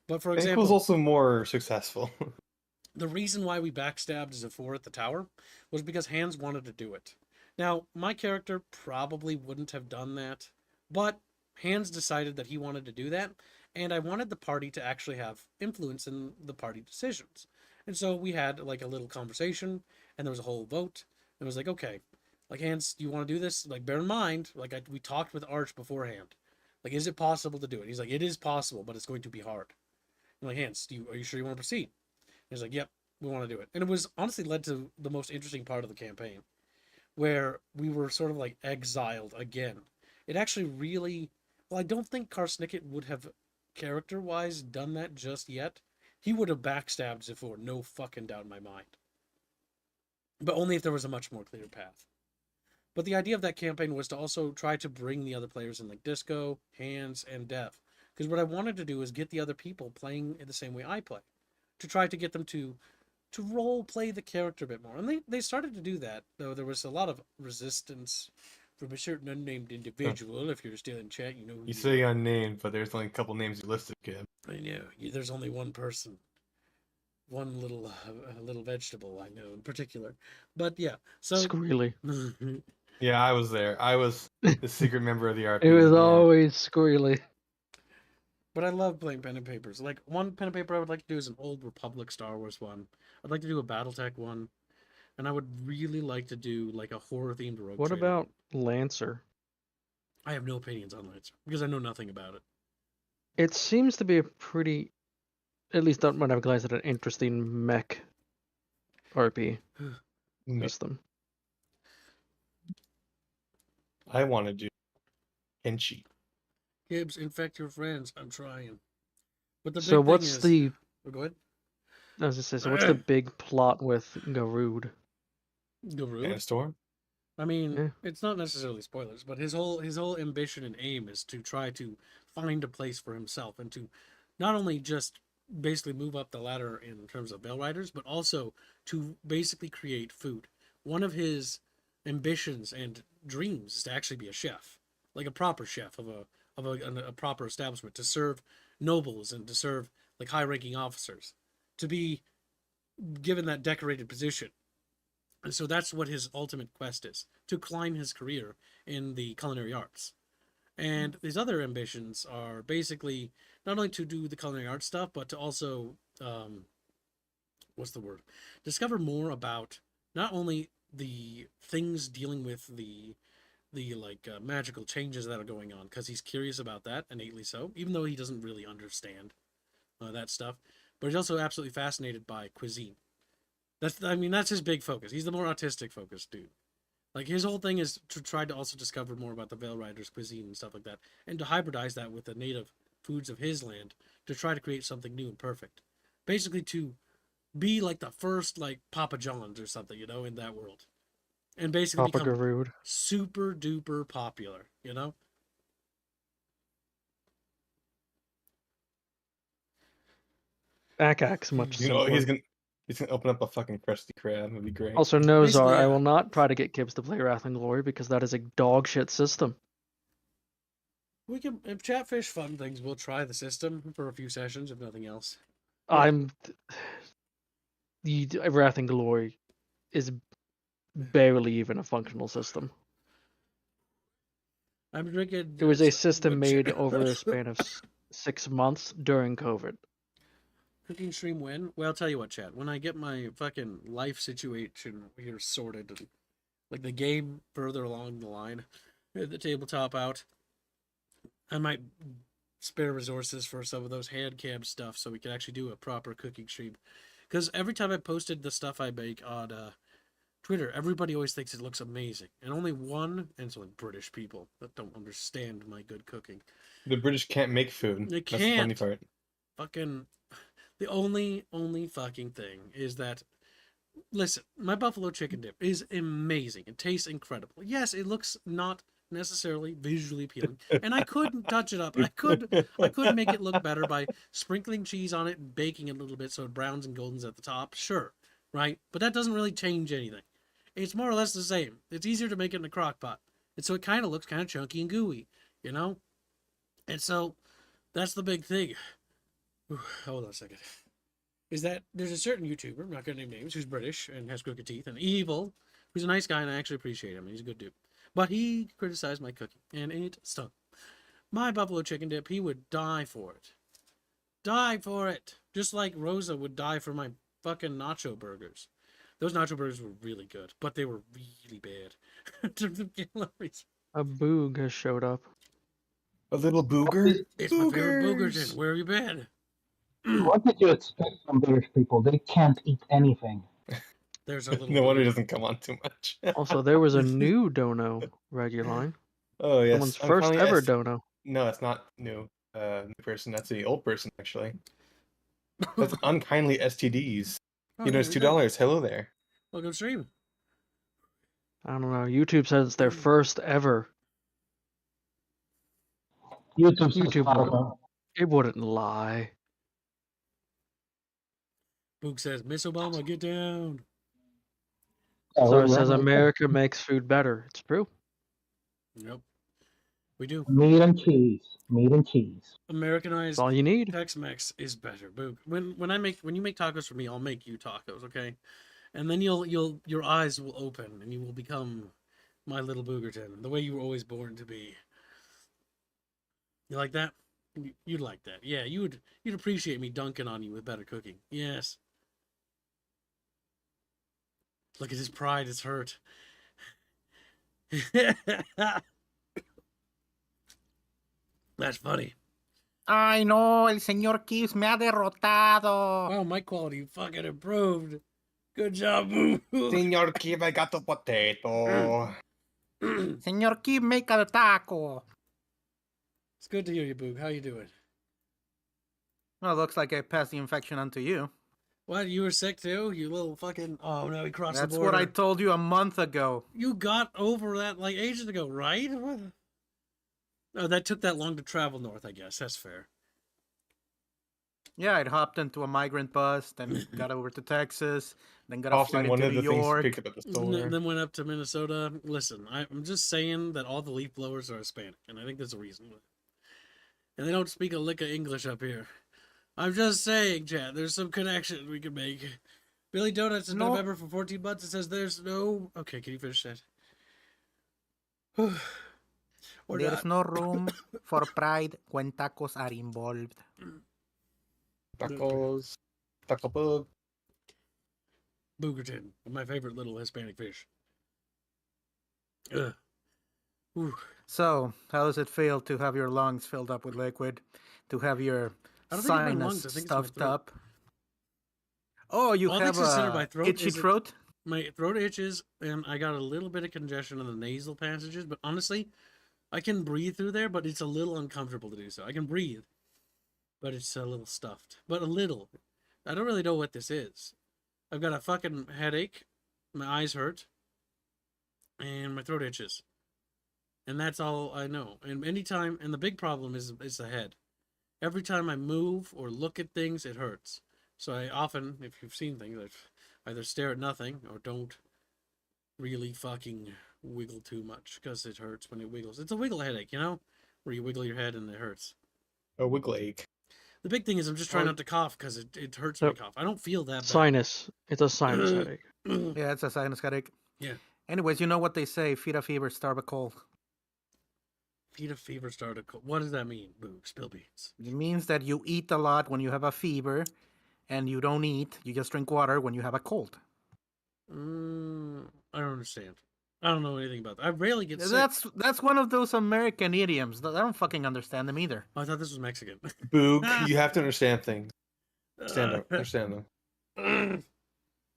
But for example...
Thankful's also more successful.
The reason why we backstabbed Zephyr at the tower was because Hans wanted to do it. Now, my character probably wouldn't have done that, but Hans decided that he wanted to do that, and I wanted the party to actually have influence in the party decisions. And so we had a little conversation, and there was a whole vote, and it was like, okay, Hans, do you want to do this? Bear in mind, we talked with Arch beforehand. Is it possible to do it? He's like, it is possible, but it's going to be hard. I'm like, Hans, are you sure you want to proceed? He's like, yep, we want to do it. And it was honestly led to the most interesting part of the campaign, where we were sort of exiled again. It actually really, I don't think Karsnicket would have character-wise done that just yet. He would have backstabbed Zephyr, no fucking doubt in my mind. But only if there was a much more clear path. But the idea of that campaign was to also try to bring the other players in, Disco, Hans, and Dev. Because what I wanted to do is get the other people playing in the same way I play, to try to get them to role play the character a bit more. And they started to do that, though there was a lot of resistance from a certain unnamed individual. If you're still in chat, you know who
You say unnamed, but there's only a couple names you listed, kid.
I know. There's only one person. One little little vegetable I know in particular. But yeah, so
Squealy.
Yeah, I was there. I was the secret member of the RP.
It was
yeah.
always squealy.
But I love playing pen and papers. Like, one pen and paper I would like to do is an Old Republic Star Wars one. I'd like to do a BattleTech one. And I would really like to do, like, a horror-themed Rogue
What
Trader.
about Lancer?
I have no opinions on Lancer, because I know nothing about it.
It seems to be a pretty, at least when I've glanced at an interesting mech RP system.
I want to do Kenshi.
Gibbs, infect your friends. I'm trying. But the big
So
thing
what's
is...
the...
Oh, go ahead.
I was just saying, so what's the big plot with Garud?
Garud?
Storm?
I mean,
Yeah.
it's not necessarily spoilers, but his whole ambition and aim is to try to find a place for himself and to not only just basically move up the ladder in terms of Veil Riders, but also to basically create food. One of his ambitions and dreams is to actually be a chef, like a proper chef of a proper establishment, to serve nobles and to serve like high-ranking officers, to be given that decorated position. And so that's what his ultimate quest is, to climb his career in the culinary arts. And his other ambitions are basically not only to do the culinary arts stuff, but to also, discover more about not only the things dealing with the magical changes that are going on, because he's curious about that, innately so, even though he doesn't really understand that stuff. But he's also absolutely fascinated by cuisine. That's his big focus. He's the more autistic focused dude. Like, his whole thing is to try to also discover more about the Veil Riders' cuisine and stuff like that, and to hybridize that with the native foods of his land to try to create something new and perfect. Basically, to be like the first, like, Papa John's or something, in that world. And basically
Papa
become
Garud.
super duper popular,
Akak's much simpler.
He's gonna open up a fucking Krusty Krab. It'd be great.
Also, no,
Basically,
Czar, I
yeah.
will not try to get Gibbs to play Wrath and Glory because that is a dog shit system.
We can, if Chatfish fun things, we'll try the system for a few sessions, if nothing else.
Wrath and Glory is barely even a functional system.
I'm drinking.
It was a system made over a span of 6 months during COVID.
Cooking stream when? Well, I'll tell you what, Chad. When I get my fucking life situation here sorted, and like the game further along the line, the tabletop out, I might spare resources for some of those hand cam stuff so we can actually do a proper cooking stream. Because every time I posted the stuff I make on Twitter, everybody always thinks it looks amazing, and only one, and it's like British people that don't understand my good cooking.
The British can't make food.
They
That's the funny
can't.
part.
Fucking, the only fucking thing is that, listen, my buffalo chicken dip is amazing. It tastes incredible. Yes, it looks not necessarily visually appealing, and I could touch it up. I could make it look better by sprinkling cheese on it and baking it a little bit so it browns and goldens at the top. Sure, right? But that doesn't really change anything. It's more or less the same. It's easier to make it in a crock pot. And so it kind of looks kind of chunky and gooey, And so that's the big thing. Hold on a second. Is that there's a certain YouTuber, I'm not going to name names, who's British and has crooked teeth and evil, who's a nice guy, and I actually appreciate him. He's a good dude. But he criticized my cooking, and it stunk. My buffalo chicken dip, he would die for it. Die for it. Just like Rosa would die for my fucking nacho burgers. Those nacho burgers were really good, but they were really bad in terms of calories.
A boog has showed up.
A little booger?
It's my favorite boogerton. Where have you been?
What did you expect from British people? They can't eat anything.
There's a little.
No wonder he doesn't come on too much.
Also, there was a new dono Reguline.
Oh, yes.
Someone's first ever dono.
No, it's not new. New person. That's the old person, actually. That's unkindly STDs.
Oh,
you know, it's $2. Hello there.
Welcome stream.
I don't know. YouTube says it's their first ever.
YouTube
YouTube
says
one. It wouldn't lie.
Boog says, Miss Obama, get down.
So it
right.
says America makes food better. It's true.
Yep, we do.
Meat and cheese. Meat and cheese.
That's
Americanized
all you need.
Tex-Mex is better. Boog. When you make tacos for me, I'll make you tacos, okay? And then your eyes will open and you will become my little Boogerton, the way you were always born to be. You like that? You'd like that. Yeah, you'd appreciate me dunking on you with better cooking. Yes. Look at his pride, it's hurt. That's funny.
Ay, no, el señor Gibbs me ha derrotado.
Wow, my quality fucking improved. Good job, Boo.
Senor Kib, I got the potato.
Señor Gibbs, make a taco.
It's good to hear you, Boog. How you doing?
Well, looks like I passed the infection onto you.
What, you were sick too? You little fucking... Oh, no, he crossed
That's
the border.
what I told you a month ago.
You got over that like ages ago, right? What? Oh, that took that long to travel north, I guess. That's fair.
Yeah, I'd hopped into a migrant bus, then got over to Texas, then got a
Often
flight
one
into
of
New
the things you
York.
picked up at the store.
Then went up to Minnesota. Listen, I'm just saying that all the leaf blowers are Hispanic, and I think there's a reason. And they don't speak a lick of English up here. I'm just saying, Chad, there's some connection we can make. Billy Donuts in
No.
November for 14 months. It says there's no... Okay, can you finish that? Or
There's
not.
no room for pride when tacos are involved.
Tacos. Taco bug.
Boogerton, my favorite little Hispanic fish. Ugh. Ooh.
So, how does it feel to have your lungs filled up with liquid? To have your
I don't think it's my
sinus
lungs, I think it's my
stuffed
throat.
up? Oh, you
All things
have
considered, my
a
throat
itchy
isn't-
throat?
My throat itches, and I got a little bit of congestion in the nasal passages, but honestly, I can breathe through there, but it's a little uncomfortable to do so. I can breathe, but it's a little stuffed. But a little. I don't really know what this is. I've got a fucking headache, my eyes hurt, and my throat itches. And that's all I know. And anytime, and the big problem is the head. Every time I move or look at things, it hurts. So I often, if you've seen things, I either stare at nothing or don't really fucking wiggle too much because it hurts when it wiggles. It's a wiggle headache, you know? Where you wiggle your head and it hurts.
A wiggle ache.
The big thing is I'm just trying
Oh.
not to cough because it hurts
So-
when I cough. I don't feel that bad.
Sinus. It's a sinus headache.
Yeah, it's a sinus headache.
Yeah.
Anyways, you know what they say, feed a fever, starve a cold.
Feet of fever started. What does that mean? Boo, spill beans.
It means that you eat a lot when you have a fever, and you don't eat, you just drink water when you have a cold.
I don't understand. I don't know anything about that. I rarely get sick.
That's one of those American idioms. I don't fucking understand them either.
Oh, I thought this was Mexican.
Boog, you have to understand things. Stand
Uh,
up. Understand them.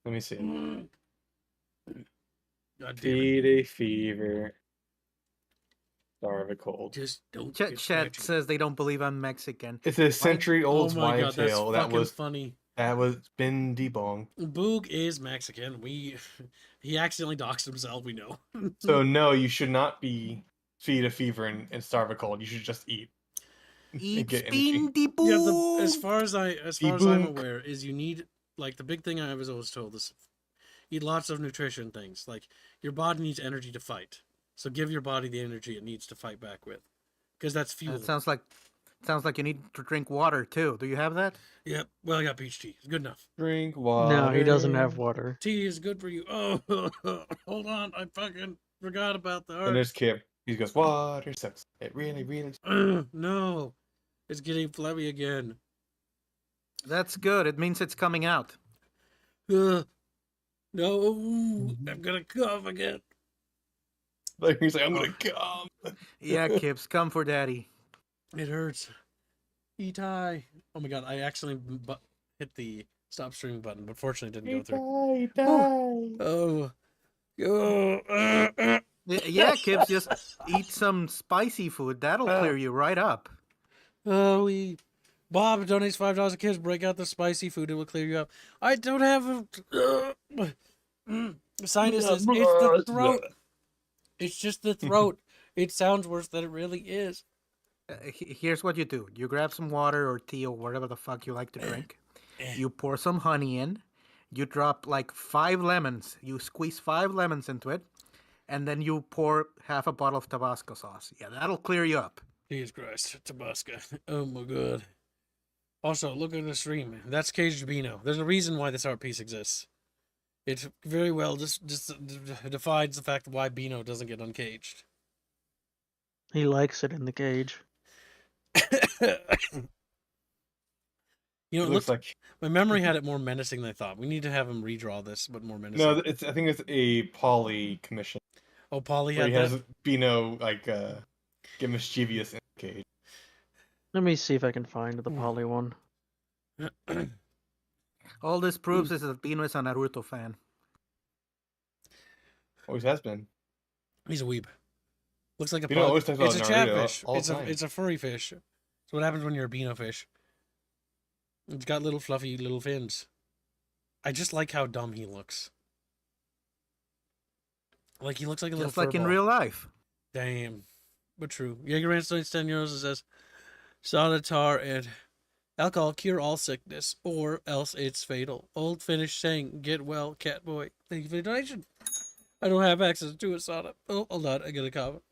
Let me see.
God damn it.
Feed a fever. Starve a cold.
Just don't.
Chet
get
Chet
scratchy.
says they don't believe I'm Mexican.
It's a century-old
Oh my
swine
god, that's
tale
fucking funny.
that was been debunked.
Boog is Mexican. He accidentally doxed himself. We know.
So no, you should not be feed a fever and starve a cold. You should just eat. and
Eat
get energy.
spindy
Yeah, as
boo.
far as I'm
Debunk.
aware, is you need like the big thing I was always told is eat lots of nutrition things. Like your body needs energy to fight, so give your body the energy it needs to fight back with, because that's fuel.
It sounds like you need to drink water too. Do you have that?
Yep. Well, I got peach tea. It's good enough.
Drink water.
No, he doesn't have water.
Tea is good for you. Oh, hold on. I fucking forgot about the
And
art.
there's Kip. He goes, water sucks. It really, really.
No, it's getting flabby again.
That's good. It means it's coming out.
No, I'm gonna cough again.
Like he's like, I'm gonna come.
Yeah, Kips, come for daddy.
It hurts. Eat high. Oh my god, I accidentally hit the stop streaming button, but fortunately it didn't go through. Oh.
Yeah, Kips, just eat some spicy food. That'll clear you right up.
Bob donates $5 a kids. Break out the spicy food; it will clear you up. I don't have a sinuses. It's the throat. It's just the throat. It sounds worse than it really is.
Here's what you do: you grab some water or tea or whatever the fuck you like to drink. You pour some honey in. You drop like 5 lemons. You squeeze 5 lemons into it, and then you pour half a bottle of Tabasco sauce. Yeah, that'll clear you up.
Jesus Christ, Tabasco. Oh my god. Also, look at the stream. That's Caged Beano. There's a reason why this art piece exists. It very well just defies the fact why Beano doesn't get uncaged.
He likes it in the cage.
You know,
It
it
looks
looks
like
my memory had it more menacing than I thought. We need to have him redraw this, but more menacing.
no. It's I think it's a Polly commission
Oh, Polly
where
had
he
that.
has Bino like get mischievous in the cage.
Let me see if I can find the poly one.
All this proves is that Bino is a Naruto fan.
Always has been.
He's a weeb. Looks like a
Bino
pug.
always talks
It's a
about Naruto
chatfish.
all the time.
It's a furry fish. It's what happens when you're a Beano fish. It's got little fluffy little fins. I just like how dumb he looks. Like he looks like a little
Just like in
furball.
real life.
Damn. But true. Jaegerman donates 10 euros and says, soda tar and alcohol cure all sickness, or else it's fatal. Old Finnish saying, get well, cat boy. Thank you for the donation. I don't have access to a soda. Oh, hold on. I got a comment.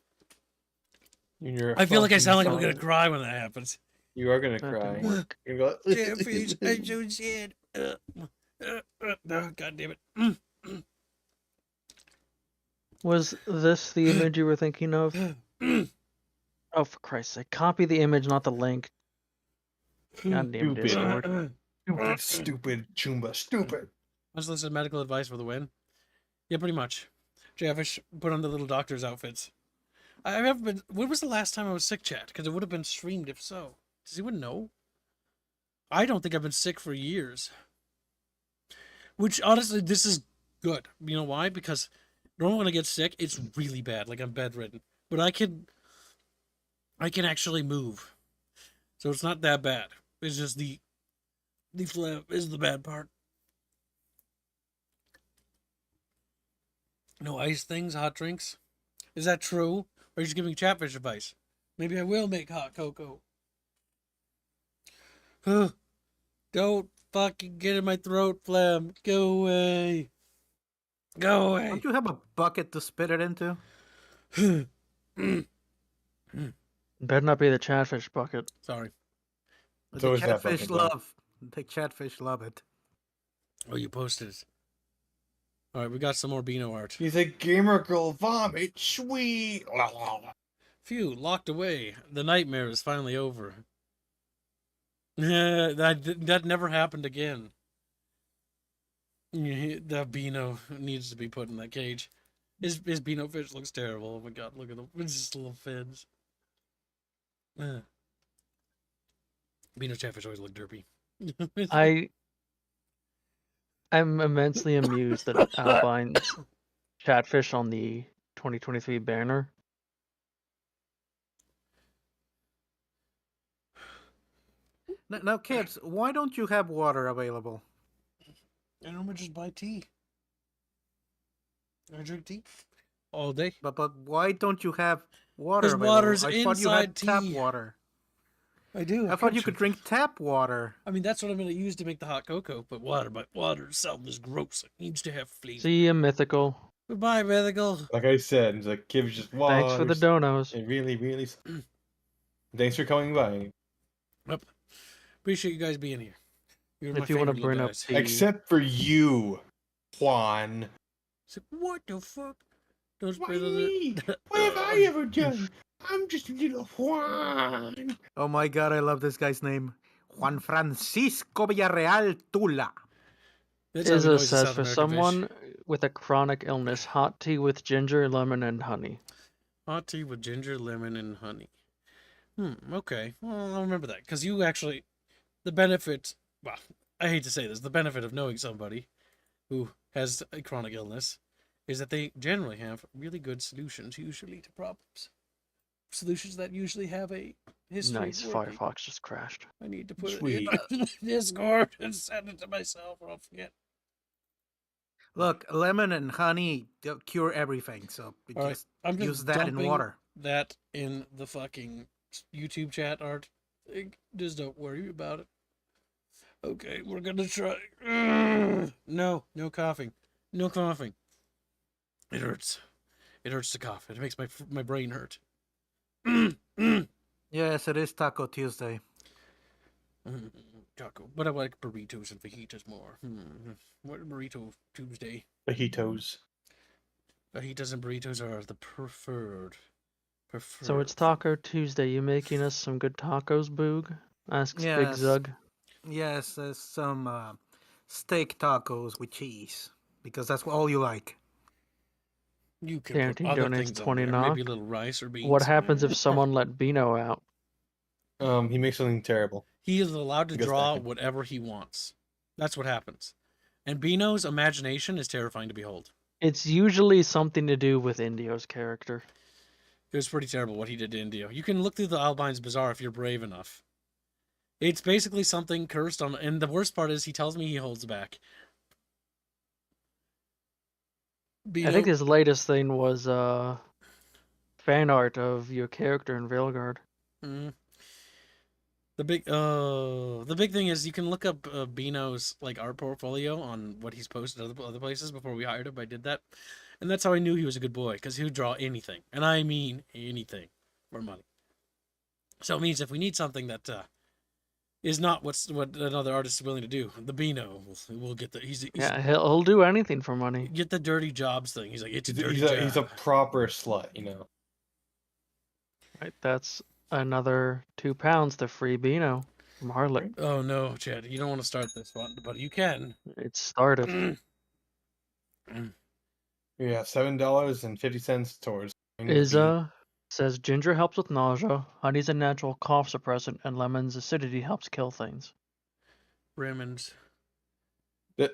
I feel like I sound like I'm going to cry when that happens.
You are gonna
That
cry.
didn't work.
You're gonna go,
Catfish, I'm so sad. God damn it.
Was this the image you were thinking of? Oh, for Christ's sake. Copy the image, not the link. Goddamn
Stupid.
Discord.
Stupid Chumba. Stupid.
Let's listen to medical advice for the win. Yeah, pretty much. Jaffish put on the little doctor's outfits. I haven't been. When was the last time I was sick, chat? Because it would have been streamed if so. Does anyone know? I don't think I've been sick for years. Which, honestly, this is good. You know why? Because normally when I get sick, it's really bad. Like, I'm bedridden. But I can actually move. So it's not that bad. It's just the phlegm is the bad part. No ice things, hot drinks. Is that true? Or are you just giving chatfish advice? Maybe I will make hot cocoa. Don't fucking get in my throat, phlegm. Go away. Go away.
Don't you have a bucket to spit it into?
Better not be the chatfish bucket.
Sorry.
It's
The
always that
catfish
bucket, though.
love. The catfish love it.
Oh, you posted it. All right, we got some more Beano art.
He's a gamer girl vomit. Sweet.
Phew, locked away. The nightmare is finally over. that never happened again. The Beano needs to be put in that cage. His Beano fish looks terrible. Oh my god, look at them. It's just little fins. Beano chatfish always look derpy.
I'm immensely amused at Albine's chatfish on the 2023 banner.
Now, kids, why don't you have water available?
I normally just buy tea. I drink tea all day.
But why don't you have water
'Cause
available?
water's
I thought you had
inside
tap
tea.
water.
I do.
I thought you could drink tap water.
I mean, that's what I'm going to use to make the hot cocoa. But water itself is gross. It needs to have flavor.
See ya, Mythical.
Goodbye, Mythical.
Like I said, it's like Kiv's just
Thanks for the donos.
It really, really. Thanks for coming by.
Yep. Appreciate you guys being here. You're
If you want to
little
bring up
guys.
the...
Except for you, Juan.
It's like, what the fuck? Don't
Why
spread
me?
it.
What have I ever done? I'm just a little Juan.
Oh my god, I love this guy's name. Juan Francisco Villarreal Tula.
That's how we know
Izza
he's a
says,
South
for
American
someone
fish.
with a chronic illness, hot tea with ginger, lemon, and honey.
Hot tea with ginger, lemon, and honey. Okay. Well, I'll remember that. Because you actually... The benefit... Well, I hate to say this. The benefit of knowing somebody who has a chronic illness is that they generally have really good solutions, usually, to problems. Solutions that usually have a history.
Nice,
of working.
Firefox just crashed.
I need to put
Sweet.
it in Discord and send it to myself or I'll forget.
Look, lemon and honey cure everything, so
All right,
just
I'm just
use that in
dumping
water.
that in the fucking YouTube chat art. Just don't worry about it. Okay, we're gonna try. No, no coughing. No coughing. It hurts. It hurts to cough. It makes my brain hurt.
Yes, it is Taco Tuesday.
Taco. But I like burritos and fajitas more. What burrito Tuesday?
Fajitos.
Fajitas and burritos are the preferred.
So it's Taco Tuesday. You making us some good tacos, Boog? Asks Big
Yes.
Zug.
Yes, some steak tacos with cheese because that's all you like.
You can put
Tarantine
other
donates
things
20
on there. Maybe a
knock.
little rice or beans.
What happens if someone let Beano out?
He makes something terrible.
He is allowed to
He goes
draw
back in.
whatever he wants. That's what happens. And Beano's imagination is terrifying to behold.
It's usually something to do with Indio's character.
It was pretty terrible what he did to Indio. You can look through the Albine's Bazaar if you're brave enough. It's basically something cursed on, and the worst part is he tells me he holds back.
I think his latest thing was fan art of your character in Veilguard.
The big thing is you can look up Beano's like art portfolio on what he's posted other places. Before we hired him, I did that, and that's how I knew he was a good boy, because he would draw anything, and I mean anything, for money. So it means if we need something that is not what another artist is willing to do, the Beano will get the
Yeah, he'll do anything for money.
get the dirty jobs thing. He's like, it's a dirty
He's
job.
he's a proper slut, you know.
Right, that's another £2 to free Beano from Harlot.
Oh no, Chad, you don't want to start this one, but you can.
It started.
Yeah, $7.50 towards.
Says ginger helps with nausea, honey's a natural cough suppressant, and lemon's acidity helps kill things.
Raymond's.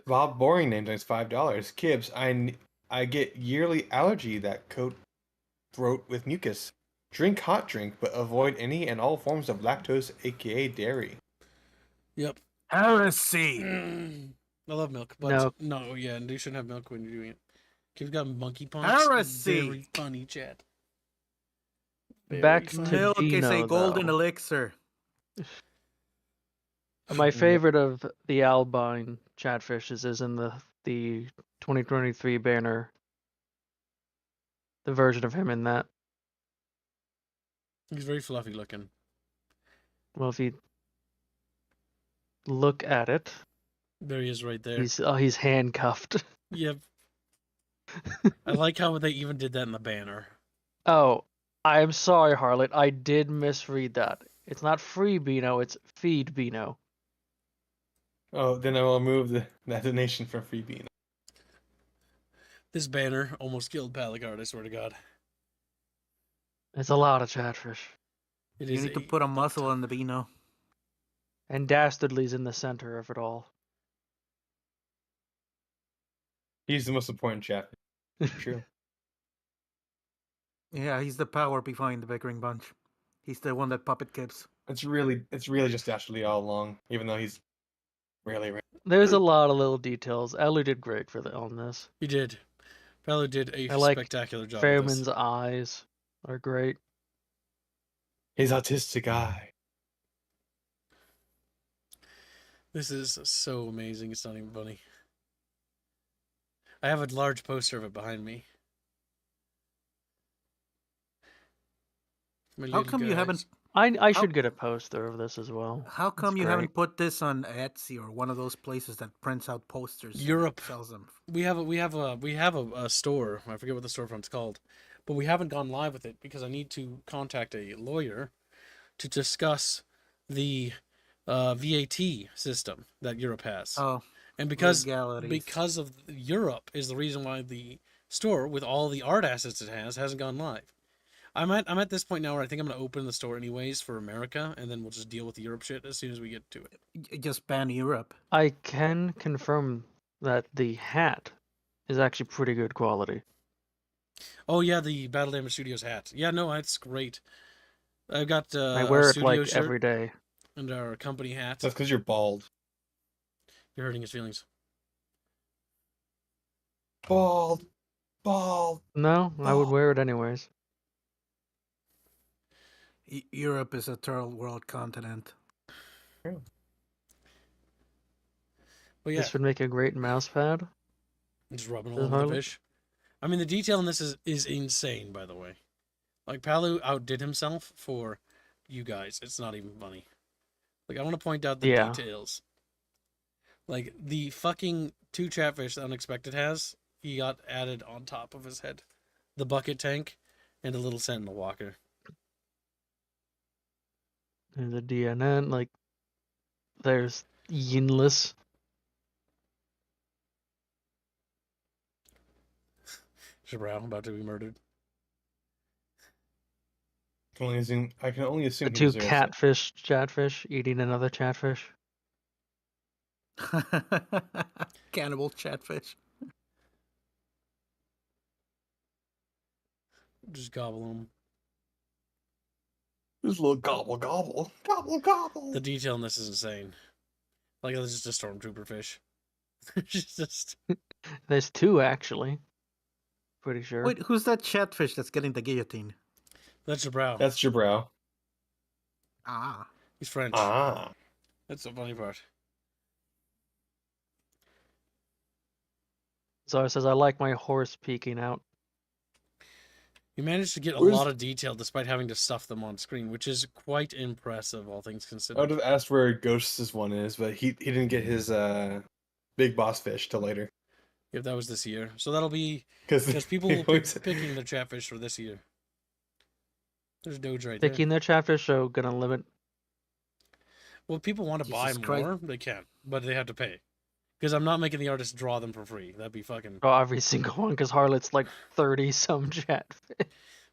Bob Boring named us $5. Kibbs, I get yearly allergy that coat throat with mucus. Drink hot drink, but avoid any and all forms of lactose, aka dairy.
Yep.
Heresy.
I love milk, but no, yeah, and you shouldn't have milk when you're doing it. You've got monkeypox.
Heresy.
Very funny, Chad.
Back
funny.
to
Milk is a
Beano,
golden
though.
elixir.
My favorite of the Albine Chatfishes is in the 2023 banner. The version of him in that.
He's very fluffy looking.
Well, if you look at it,
There he is, right there.
he's handcuffed.
Yep. I like how they even did that in the banner.
Oh, I'm sorry, Harlot. I did misread that. It's not free Beano, it's feed Beano.
Oh, then I will remove that donation from Free Bean.
This banner almost killed Paligard, I swear to God.
It's a lot of Chatfish.
It
You
is
need to put a muscle on the Beano.
And Dastardly's in the center of it all.
He's the most important chap. True.
Yeah, he's the power behind the Bickering bunch. He's the one that puppet kips.
It's really just Ashley all along, even though he's really.
There's a lot of little details. Elu did great on this.
He did. Palu did a
I like
spectacular job.
Fairman's eyes are great.
His autistic eye.
This is so amazing. It's not even funny. I have a large poster of it behind me.
How come you haven't?
I should get a poster of this as well.
How come
It's
you
great.
haven't put this on Etsy or one of those places that prints out posters? and
Europe.
sells them.
We have a store. I forget what the storefront's called, but we haven't gone live with it because I need to contact a lawyer to discuss the VAT system that Europe has.
Oh,
and because
legalities.
of Europe is the reason why the store with all the art assets it has hasn't gone live. I'm at this point now where I think I'm gonna open the store anyways for America, and then we'll just deal with the Europe shit as soon as we get to it.
Just ban Europe.
I can confirm that the hat is actually pretty good quality.
Oh yeah, the Battle Damage Studios hat. Yeah, no, that's great. I've got
I wear it like
shirt
every day.
and our company hat.
That's because you're bald.
You're hurting his feelings.
Bald.
No, I would wear it anyways.
Europe is a third world continent.
But yeah,
This would make a great mouse pad.
just rubbing all
Says
over the
Harlot.
fish. I mean, the detail in this is insane, by the way. Like, Palu outdid himself for you guys. It's not even funny. Like, I want to point out the
Yeah.
details. Like, the fucking 2 chatfish that Unexpected has, he got added on top of his head. The bucket tank and a little sentinel walker.
And the DNN, like, there's Yinless.
Jabrow about to be murdered.
I can only assume
The
he
2
deserves it.
catfish chatfish eating another chatfish.
Cannibal chatfish.
Just gobble them.
This little gobble gobble gobble gobble.
The detail in this is insane. Like, this is just a stormtrooper fish. Just
There's 2 actually. Pretty sure.
Wait, who's that chatfish that's getting the guillotine?
that's Jabrow.
That's Jabrow.
Ah.
He's French.
Ah.
That's the funny part.
Zara says, I like my horse peeking out.
You managed to get a
Where's-
lot of detail despite having to stuff them on screen, which is quite impressive, all things
I
considered.
would have asked where Ghost's one is, but he didn't get his big boss fish till later.
If that was this year. So that'll be
Because
because people will be picking their chatfish for this year. There's Doge right there.
Picking their chatfish, so gonna limit.
Well, if people want to buy
Jesus Christ.
more, they can, but they have to pay. Because I'm not making the artist draw them for free. That'd be fucking.
Oh, every single one, because Harlot's like 30 some chatfish.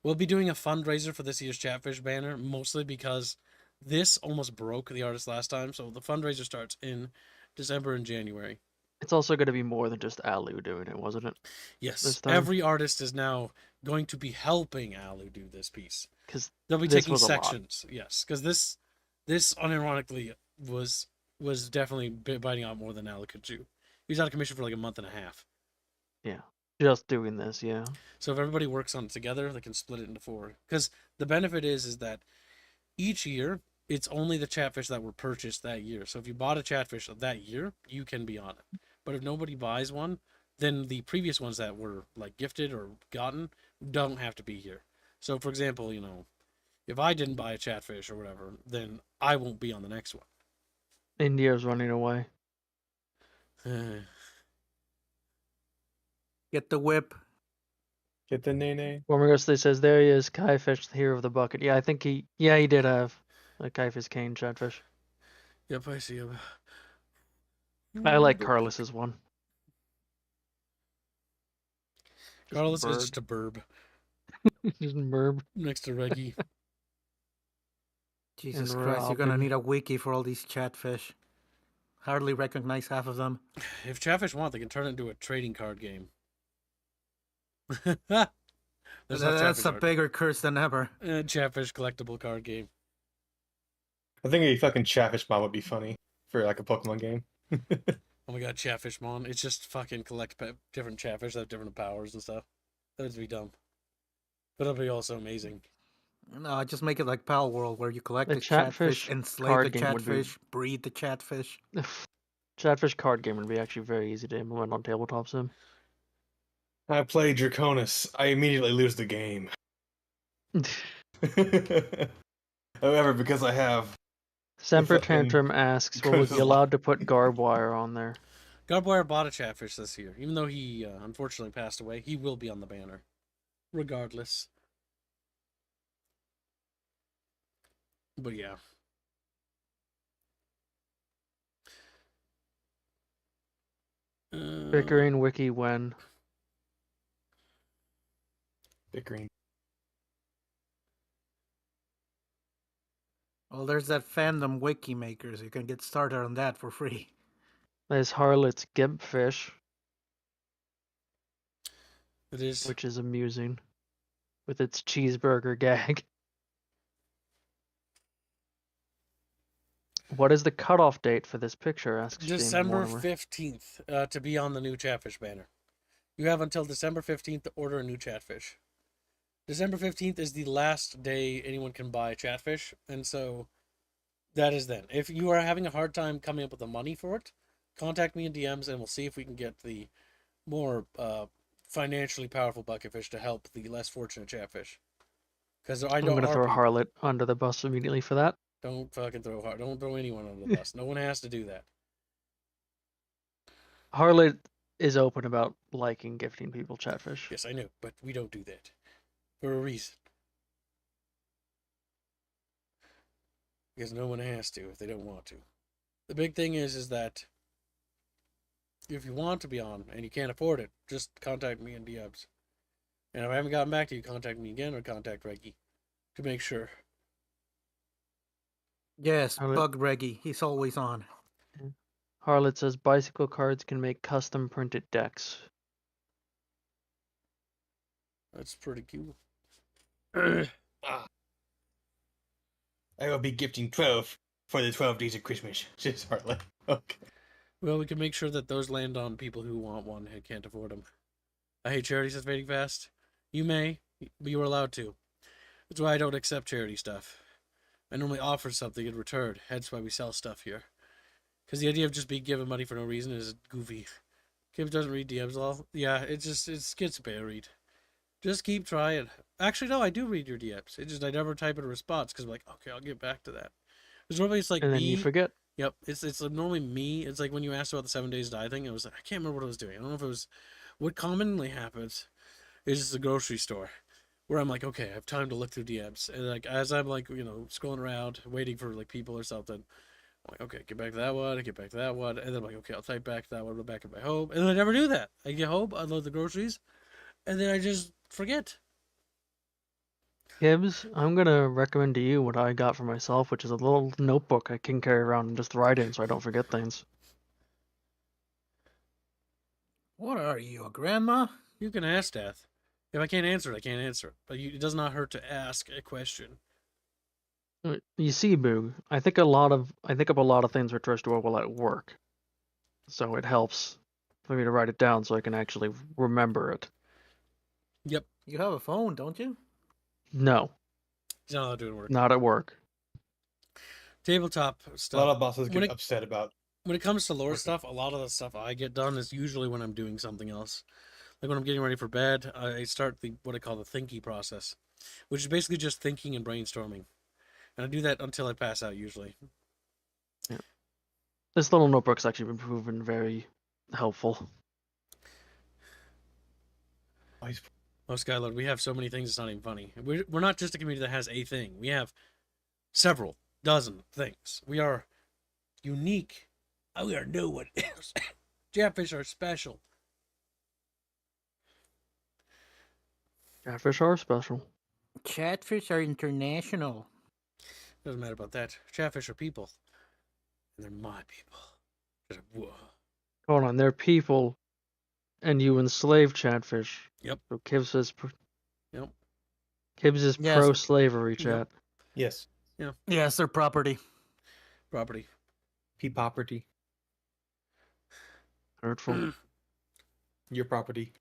We'll be doing a fundraiser for this year's Chatfish banner, mostly because this almost broke the artist last time. So the fundraiser starts in December and January.
It's also gonna be more than just Alu doing it, wasn't it?
Yes,
This time?
every artist is now going to be helping Alu do this piece.
Because
They'll be
this
taking
was a lot.
sections. Yes, because this unironically was definitely biting out more than Alu could chew. He was out of commission for like a month and a half.
just doing this, yeah.
So if everybody works on it together, they can split it into 4. Because the benefit is that each year, it's only the chatfish that were purchased that year. So if you bought a chatfish that year, you can be on it. But if nobody buys one, then the previous ones that were like gifted or gotten don't have to be here. So for example, if I didn't buy a chatfish or whatever, then I won't be on the next one.
India's running away.
Get the whip.
Get the nene.
Wormagosty says, there he is, Kaifish, the hero of the bucket. Yeah, I think he did have a Kaifish cane chatfish.
Yep, I see him.
I like Carlos's one.
Carlos is
bird.
just a burb
Just Merb.
next to Reggie.
Jesus
And
Christ, you're gonna
Robin.
need a wiki for all these chatfish. Hardly recognize half of them.
If Chatfish want, they can turn it into a trading card game. There's no
That's
Chatfish
a
art.
bigger curse than ever.
Chatfish collectible card game.
I think a fucking chatfish mod would be funny for like a Pokemon game.
Oh my god, Chatfish Mon. It's just fucking collect different Chatfish that have different powers and stuff. That would be dumb. But it'll be also amazing.
No, just make it like Pal World, where you collect
The
the chatfish,
chatfish
enslave
card
the
game would be-
chatfish, breed the chatfish.
Chatfish card game would be actually very easy to implement on tabletop sim.
I play Draconis. I immediately lose the game. However, because I have
Semper
fucking
Tantrum asks, will we
goes
be
a lot.
allowed to put garb wire on there?
Garbwire bought a Chatfish this year. Even though he unfortunately passed away, he will be on the banner. Regardless. But yeah.
Bickering wiki when?
Bickering.
Well, there's that fandom wiki makers. You can get started on that for free.
There's Harlot's Gimpfish,
It is.
which is amusing, with its cheeseburger gag. What is the cutoff date for this picture? Asks James
December
Mortimer.
15th to be on the new Chatfish banner. You have until December 15th to order a new Chatfish. December 15th is the last day anyone can buy Chatfish, and so that is then. If you are having a hard time coming up with the money for it, contact me in DMs and we'll see if we can get the more financially powerful bucketfish to help the less fortunate Chatfish. Because I
I'm
know
gonna
our
throw
people.
Harlot under the bus immediately for that.
Don't fucking don't throw anyone under the bus. No one has to do that.
Harlot is open about liking gifting people Chatfish.
Yes, I know, but we don't do that for a reason. Because no one has to if they don't want to. The big thing is that if you want to be on and you can't afford it, just contact me in DMs. And if I haven't gotten back to you, contact me again or contact Reggie to make sure.
Yes,
Harlot-
bug Reggie. He's always on.
Harlot says bicycle cards can make custom printed decks.
That's pretty cool.
I will be gifting 12 for the 12 days of Christmas. Says Hartley. Okay.
Well, we can make sure that those land on people who want one and can't afford them. I hate charity, says Fading Fast. You may, but you are allowed to. That's why I don't accept charity stuff. I normally offer something in return, hence why we sell stuff here. Because the idea of just being given money for no reason is goofy. Kim doesn't read DMs all. Yeah, it gets buried. Just keep trying. Actually, no, I do read your DMs. It's just I never type in a response because I'm like, okay, I'll get back to that. Because normally it's like
And
me.
then you forget.
Yep, it's normally me. It's like when you asked about the 7 days die thing. I was like, I can't remember what I was doing. I don't know if it was. What commonly happens is just the grocery store, where I'm like, okay, I have time to look through DMs, and like as I'm like scrolling around waiting for like people or something, I'm like, okay, get back to that one, get back to that one, and then I'm like, okay, I'll type back to that one, go back at my home, and then I never do that. I get home, unload the groceries, and then I just forget.
Gibbs, I'm gonna recommend to you what I got for myself, which is a little notebook I can carry around and just write in so I don't forget things.
What are you, a grandma?
You can ask Death. If I can't answer it, I can't answer it. But it does not hurt to ask a question.
You see, Boog, I think up a lot of things which are storeable at work, so it helps for me to write it down so I can actually remember it.
Yep.
You have a phone, don't you?
No,
He's not allowed to do work.
not at work.
Tabletop
A
stuff.
lot of bosses
When
get
it-
upset about.
When it comes to lore stuff, a lot of the stuff I get done is usually when I'm doing something else. Like when I'm getting ready for bed, I start what I call the thinky process, which is basically just thinking and brainstorming. And I do that until I pass out usually.
This little notebook's actually been proven very helpful.
Oh, he's-
Oh, Skyload, we have so many things, it's not even funny. We're not just a community that has a thing. We have several dozen things. We are unique. We are no one else. Chatfish are special.
Catfish are special.
Chatfish are international.
Doesn't matter about that. Chatfish are people. And they're my people. Whoa.
Hold on, they're people, and you enslave Chatfish.
Yep.
So Kibbs is
Yep.
Kibbs is
Yes.
pro-slavery,
Yep.
chat.
Yes.
Yes, they're property.
Property.
Property.
Hurtful.
Your property.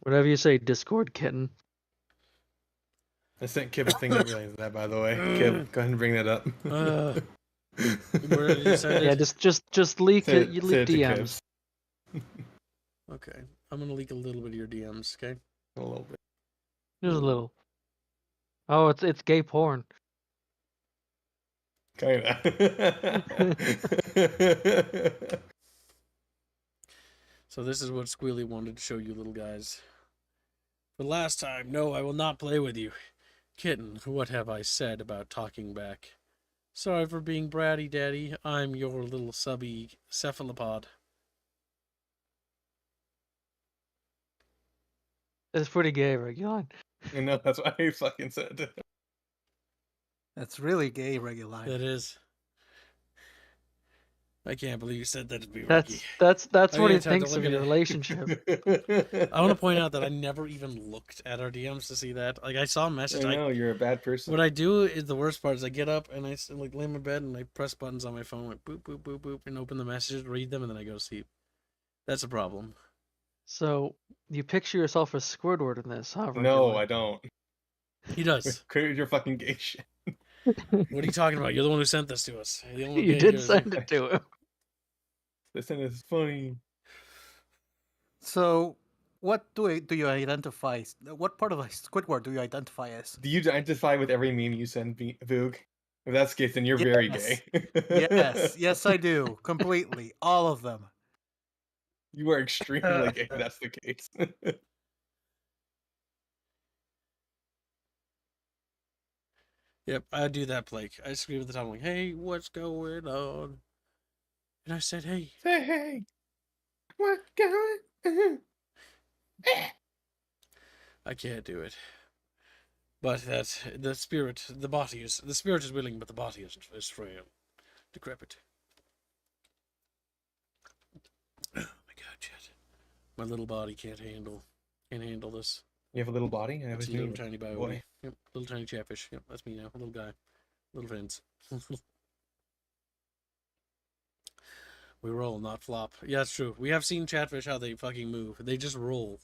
Whatever you say, Discord kitten.
I sent Kib a thing that relates to that, by the way. Kib, go ahead and bring that up.
Where did you send
Yeah,
it?
just leak
Send
it. You
send
leak
to
DMs.
Kibs.
Okay. I'm going to leak a little bit of your DMs, okay?
A little bit.
Just a little. Oh, it's gay porn.
Kinda.
So this is what Squealy wanted to show you little guys. For the last time, no, I will not play with you. Kitten, what have I said about talking back? Sorry for being bratty, Daddy. I'm your little subby cephalopod.
It's pretty gay, Regulon.
You know, that's why he fucking said it.
That's really gay, Reguline.
That is. I can't believe you said that to me, Ricky.
That's
I
what he
didn't have to
thinks
look
of
at
your
it.
relationship.
I want to point out that I never even looked at our DMs to see that. Like, I saw a
I
message.
know, you're a bad person.
What I do is the worst part is I get up and I like lay in my bed and I press buttons on my phone, like boop, boop, boop, boop, and open the messages, read them, and then I go to sleep. That's a problem.
So you picture yourself as Squidward in this, huh?
No,
Virgil?
I don't.
He does.
Create your fucking gay shit.
What are you talking about? You're the one who sent this to us. The only
You
gay
did
is
send it to him.
This thing is funny.
So, what do you identify? What part of Squidward do you identify as?
Do you identify with every meme you send me, Voog? If that's the case, then you're very
Yes.
gay.
Yes, I do completely, all of them.
You are extremely gay. If that's the case.
Yep, I do that, Blake. I scream at the top, like, "Hey, what's going on?" And I said, "Hey."
Say hey, what going?
I can't do it. But that's the spirit. The spirit is willing, but the body is frail, decrepit. Oh my God, Chet. My little body can't handle this.
You have a little body. I
It's
always
a little
knew.
tiny
Boy.
biome. Yep, little tiny chatfish. Yep, that's me now. Little guy, little fins. We roll, not flop. Yeah, it's true. We have seen chatfish how they fucking move. They just roll.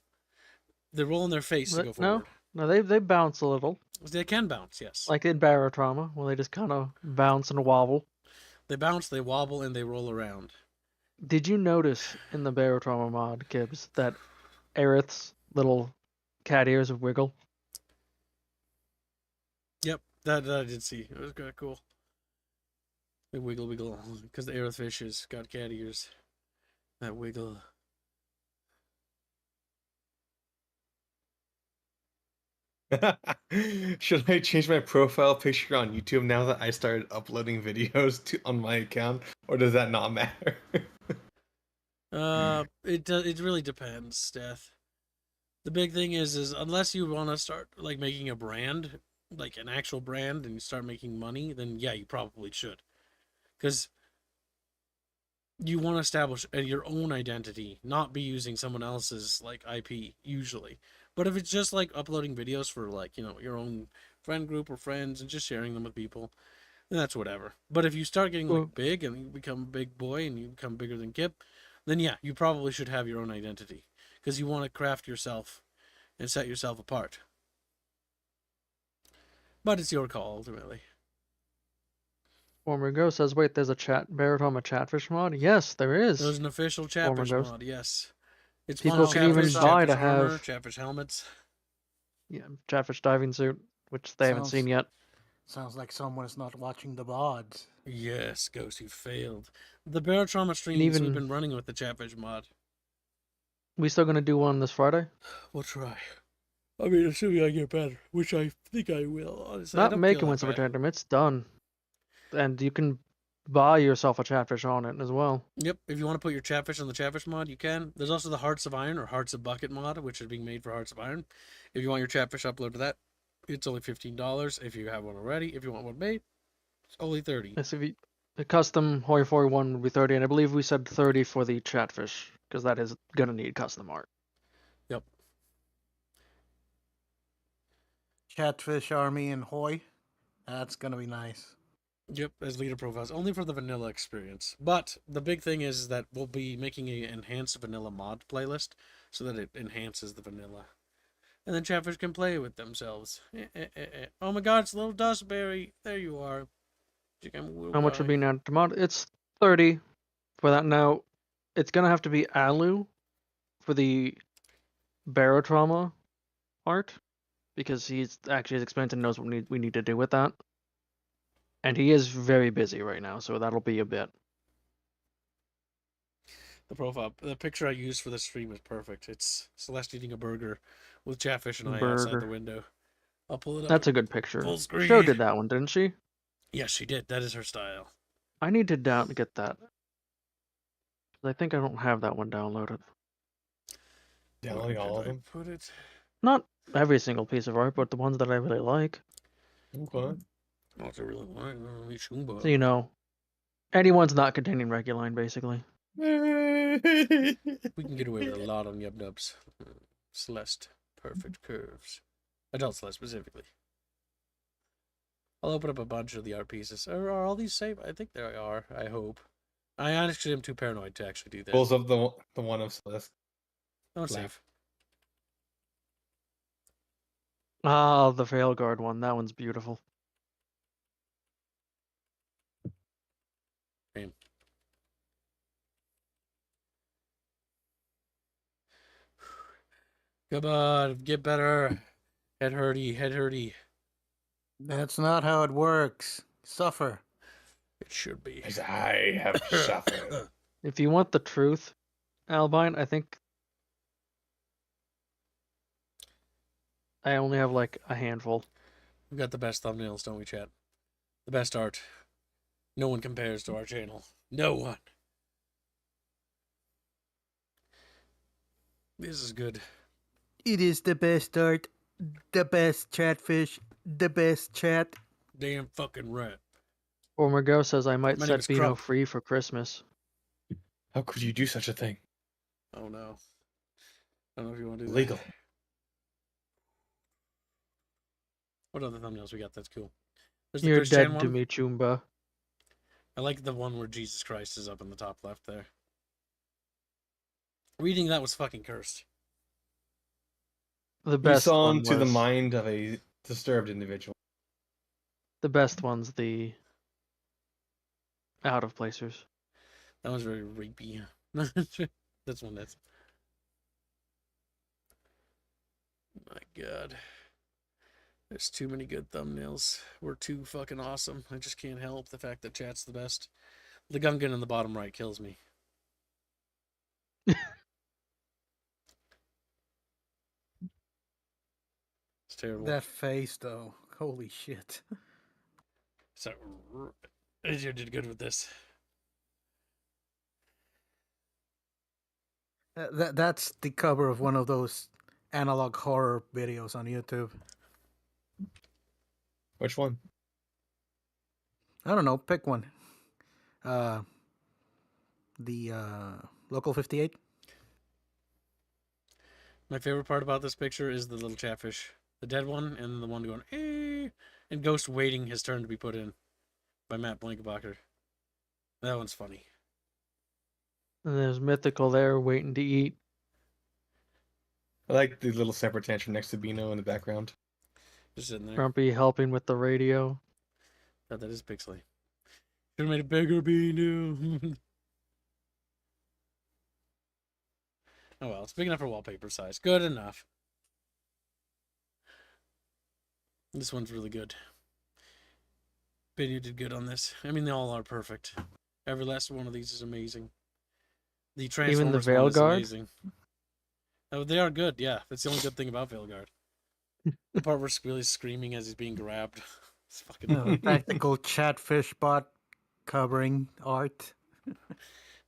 They roll on their face to go forward.
No, they bounce a little,
They can bounce, yes.
like in barotrauma, where they just kind of bounce and wobble.
They bounce, they wobble, and they roll around.
Did you notice in the barotrauma mod, Gibbs, that Aerith's little cat ears wiggle?
Yep, that I did see. It was kind of cool. They wiggle, wiggle, because the Aerith fish has got cat ears. That wiggle.
Should I change my profile picture on YouTube now that I started uploading videos on my account, or does that not matter?
It really depends, Death. The big thing is unless you want to start like making a brand, like an actual brand, and you start making money, then yeah, you probably should, because you want to establish your own identity, not be using someone else's like IP usually. But if it's just like uploading videos for like, your own friend group or friends and just sharing them with people, then that's whatever. But if you start getting like big and you become a big boy and you become bigger than Kip, then yeah, you probably should have your own identity because you want to craft yourself and set yourself apart. But it's your call ultimately.
Former Ghost says, wait, there's a barotrauma chatfish mod? Yes, there is.
There's an official Chatfish
Ghost.
mod, yes. It's
People
fun.
can even
Chatfish,
buy to
Chatfish armor,
have
Chatfish helmets.
yeah, Chatfish diving suit, which they haven't seen yet.
Sounds like someone's not watching the VODs.
Yes, Ghost, you failed. The Barotrauma streams we've been running with the Chatfish mod.
We still gonna do one this Friday?
We'll try. I mean, assuming I get better, which I think I will. Honestly,
Not making one super tantrum, it's done. And you can buy yourself a Chatfish on it as well.
Yep, if you want to put your Chatfish on the Chatfish mod, you can. There's also the Hearts of Iron or Hearts of Bucket mod, which is being made for Hearts of Iron. If you want your Chatfish upload to that, it's only $15 if you have one already. If you want one made, it's only $30.
Yes, if you, the custom Hoi 41 would be 30, and I believe we said 30 for the Chatfish, because that is gonna need custom art.
Yep.
Chatfish army and Hoi. That's gonna be nice.
Yep, as leader profiles, only for the vanilla experience. But the big thing is that we'll be making an enhanced vanilla mod playlist so that it enhances the vanilla. And then Chatfish can play with themselves. Oh my god, it's a little dustberry. There you are.
How much would be now to mod? It's 30 for that. Now, it's gonna have to be Alu for the barotrauma art, because he's actually as expensive and knows what we need to do with that. And he is very busy right now, so that'll be a bit.
The picture I used for the stream is perfect. It's Celeste eating a burger with Chatfish and I outside the window. I'll pull it up.
That's a good picture.
Full screen.
Sho did that one, didn't she?
Yes, she did. That is her style.
I need to get that. I think I don't have that one downloaded.
Downloading all of them?
Put it.
Not every single piece of art, but the ones that I really like.
Okay.
Not to really like.
So you know, anyone's not containing Reguline, basically.
We can get away with a lot on Yub Nubs. Celeste, perfect curves. Adult Celeste specifically. I'll open up a bunch of the art pieces. Are all these safe? I think they are. I hope. I honestly am too paranoid to actually do that.
Pulls up the one of Celeste.
That one's
Black.
safe.
Ah, the Veilguard one. That one's beautiful.
Same. Come on, get better. Head hurty, head hurty.
That's not how it works. Suffer.
It should be.
As I have suffered.
If you want the truth, Albine, I think I only have like a handful.
We've got the best thumbnails, don't we, chat? The best art. No one compares to our channel. No one. This is good.
It is the best art, the best chatfish, the best chat.
Damn fucking right.
Ormergo says I might
My name
set
is
Beano
Crump.
free for Christmas.
How could you do such a thing?
Oh no. I don't know if you want to do
Illegal.
that. What other thumbnails we got? That's cool. There's the
You're
Chris Chan
dead to
one.
me, Chumba.
I like the one where Jesus Christ is up in the top left there. Reading that was fucking cursed.
The
You
best
saw
one
into the
was-
mind of a disturbed individual.
The best one's the out of placers.
That was very rapey. That's one that's. My God. There's too many good thumbnails. We're too fucking awesome. I just can't help the fact that chat's the best. The Gungan in the bottom right kills me. It's terrible.
That face, though. Holy shit.
So, you did good with this.
That's the cover of one of those analog horror videos on YouTube.
Which one?
I don't know. Pick one. The Local 58.
My favorite part about this picture is the little chatfish. The dead one, and the one going, eh, and Ghost waiting his turn to be put in by Matt Blankenbacher. That one's funny.
And there's Mythical there waiting to eat.
I like the little separate tantrum next to Beano in the background.
Just sitting there.
Grumpy helping with the radio.
God, that is pixely. Should have made it bigger, Beano. Oh well, it's big enough for wallpaper size. Good enough. This one's really good. Beano did good on this. I mean, they all are perfect. Every last one of these is amazing. The
Even the
Transformers one is
Veilguard?
amazing. Oh, they are good, yeah. That's the only good thing about Veilguard. The part where Squealy's screaming as he's being grabbed. It's fucking...
Practical chatfish bot covering art.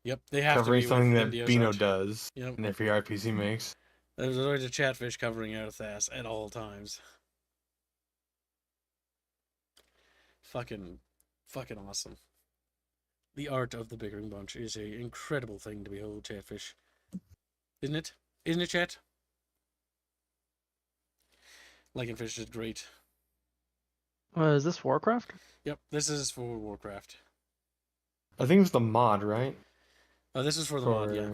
Yep, they have
Covering
to be
something
with
that
Indio's
Beano
art.
does
Yep.
in every RPs he makes.
There's always a chatfish covering Aerith's ass at all times. Fucking awesome. The art of the Bickering Bunch is an incredible thing to behold, chatfish. Isn't it? Isn't it, chat? Lycanfish is great.
Is this Warcraft?
Yep, this is for Warcraft.
I think it was the mod, right?
Oh, this is for the mod, yeah.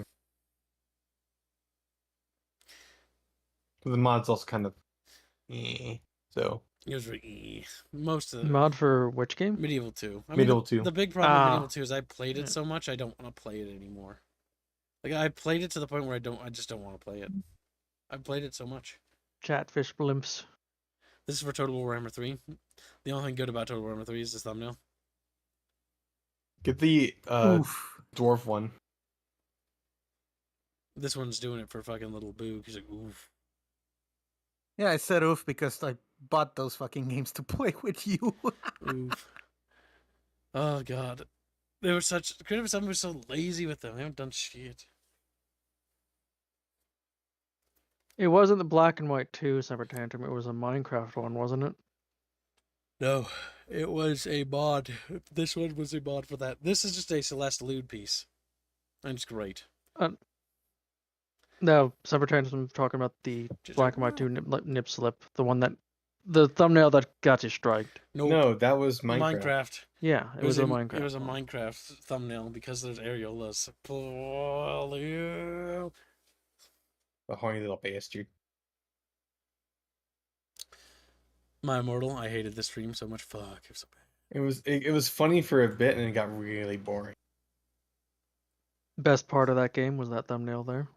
The mod's also kind of... So...
It was really... Most of the...
Mod for which game?
Medieval 2. I
Medieval
mean,
2.
The big problem with
Ah.
Medieval 2 is I played it
Yeah.
so much, I don't want to play it anymore. Like, I played it to the point where I just don't want to play it. I've played it so much.
Chatfish blimps.
This is for Total Warhammer 3. The only thing good about Total Warhammer 3 is this thumbnail.
Get the
Oof.
dwarf one.
This one's doing it for fucking little Boog. He's like, oof.
Yeah, I said oof because I bought those fucking games to play with you.
Oof. Oh, God. They were such... Creative Assembly was so lazy with them. They haven't done shit.
It wasn't the black and white 2 Separate Tantrum. It was a Minecraft one, wasn't it?
No, it was a mod. This one was a mod for that. This is just a Celeste lewd piece. And it's great.
No, Separate Tantrum. I'm talking about the
Just
black and white 2 nip slip. The one that... The thumbnail that got you striked.
Nope.
No, that was Minecraft.
Minecraft.
Yeah, it was a Minecraft.
It was a
one.
Minecraft thumbnail because there's areolas.
The horny little bastard.
My Immortal, I hated this stream so much. Fuck, it was so bad.
It was funny for a bit and it got really boring.
Best part of that game was that thumbnail there.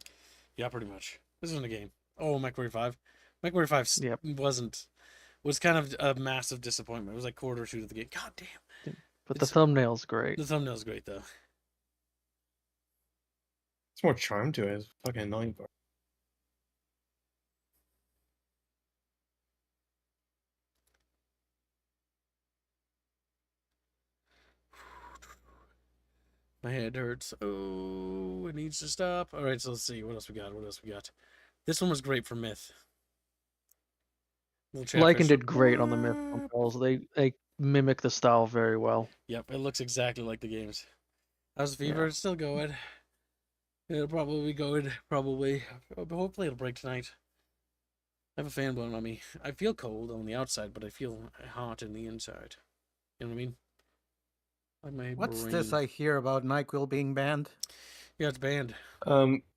Yeah, pretty much. This isn't a game. Oh, MechWarrior 5. MechWarrior 5
Yep.
was kind of a massive disappointment. It was like quarter two of the game. God damn.
But the thumbnail's great.
The thumbnail's great though.
It's more charm to it. It's fucking annoying part.
My head hurts. Oh, it needs to stop. All right, so let's see. What else we got? What else we got? This one was great for Myth.
Lycan did great on the Myth thumbnails. They mimic the style very well.
Yep, it looks exactly like the games. How's the fever?
Yeah.
It's still going. It'll probably be going. Probably. But hopefully it'll break tonight. I have a fan blowing on me. I feel cold on the outside, but I feel hot in the inside. You know what I mean? Like my
What's
brain.
this I hear about NyQuil being banned?
Yeah, it's banned.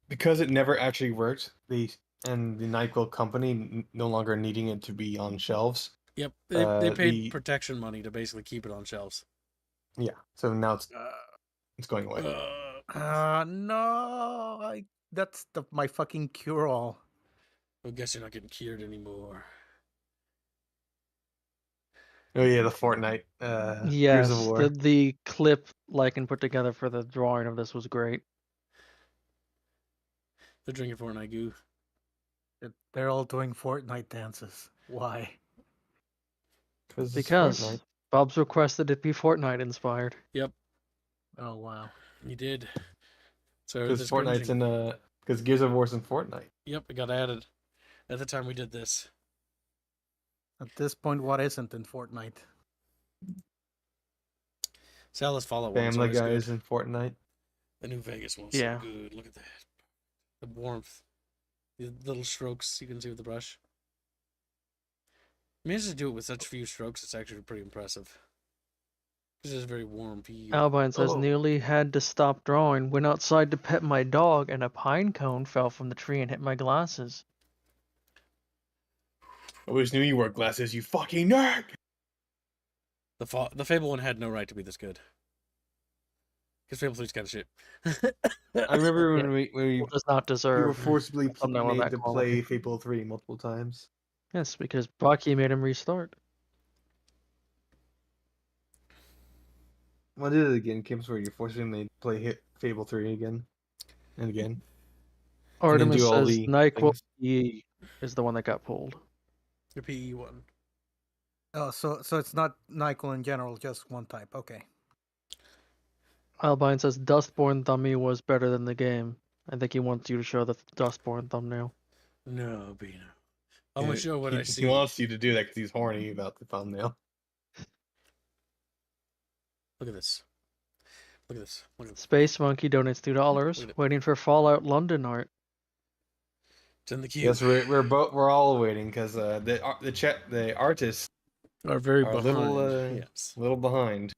Because it never actually worked, the NyQuil company no longer needing it to be on shelves.
Yep, they paid
the-
protection money to basically keep it on shelves.
Yeah, so now it's going away.
No, that's my fucking cure-all.
I guess you're not getting cured anymore.
Oh yeah, the Fortnite. Gears
Yes,
of War.
the clip Lycan put together for the drawing of this was great.
They're drinking Fortnite goo.
They're all doing Fortnite dances. Why?
It's
Because
Fortnite.
Bob's requested it be Fortnite inspired.
Yep,
Oh wow.
you did. So
Because
this
Fortnite's
cringing.
in because Gears of War's in Fortnite.
Yep, it got added at the time we did this.
At this point, what isn't in Fortnite?
Sal's Fallout one's
Family
always
Guy
good.
is in Fortnite.
The New Vegas one's
Yeah.
so good. Look at that. The warmth. The little strokes you can see with the brush. I managed to do it with such few strokes, it's actually pretty impressive. Because it's a very warm feel.
Albine says,
Oh.
nearly had to stop drawing. Went outside to pet my dog, and a pine cone fell from the tree and hit my glasses.
I always knew you wore glasses, you fucking nerd!
The Fable one had no right to be this good. Because Fable 3's kind of shit.
I remember
Yeah.
when we
Does not
were
deserve
forcibly
thumbnail of
made
that
to
quality.
play Fable 3 multiple times.
Yes, because Rocky made him restart.
I did it again, Kim's where you're forcing me to play Fable 3 again and again.
Artemis
do all
says
the
NyQuil
things.
PE is the one that got pulled.
The PE one.
Oh, so it's not NyQuil in general, just one type. Okay.
Albine says Dustborn Thummy was better than the game. I think he wants you to show the Dustborn thumbnail.
No, Bino. I want to show what
he,
I see.
He wants you to do that because he's horny about the thumbnail.
Look at this. Look at this. Look at this.
Space Monkey donates $2.
Look at it.
Waiting for Fallout London art.
It's in the queue.
Yes, we're all waiting because the artists
Are very
are a
behind. Yes.
little behind.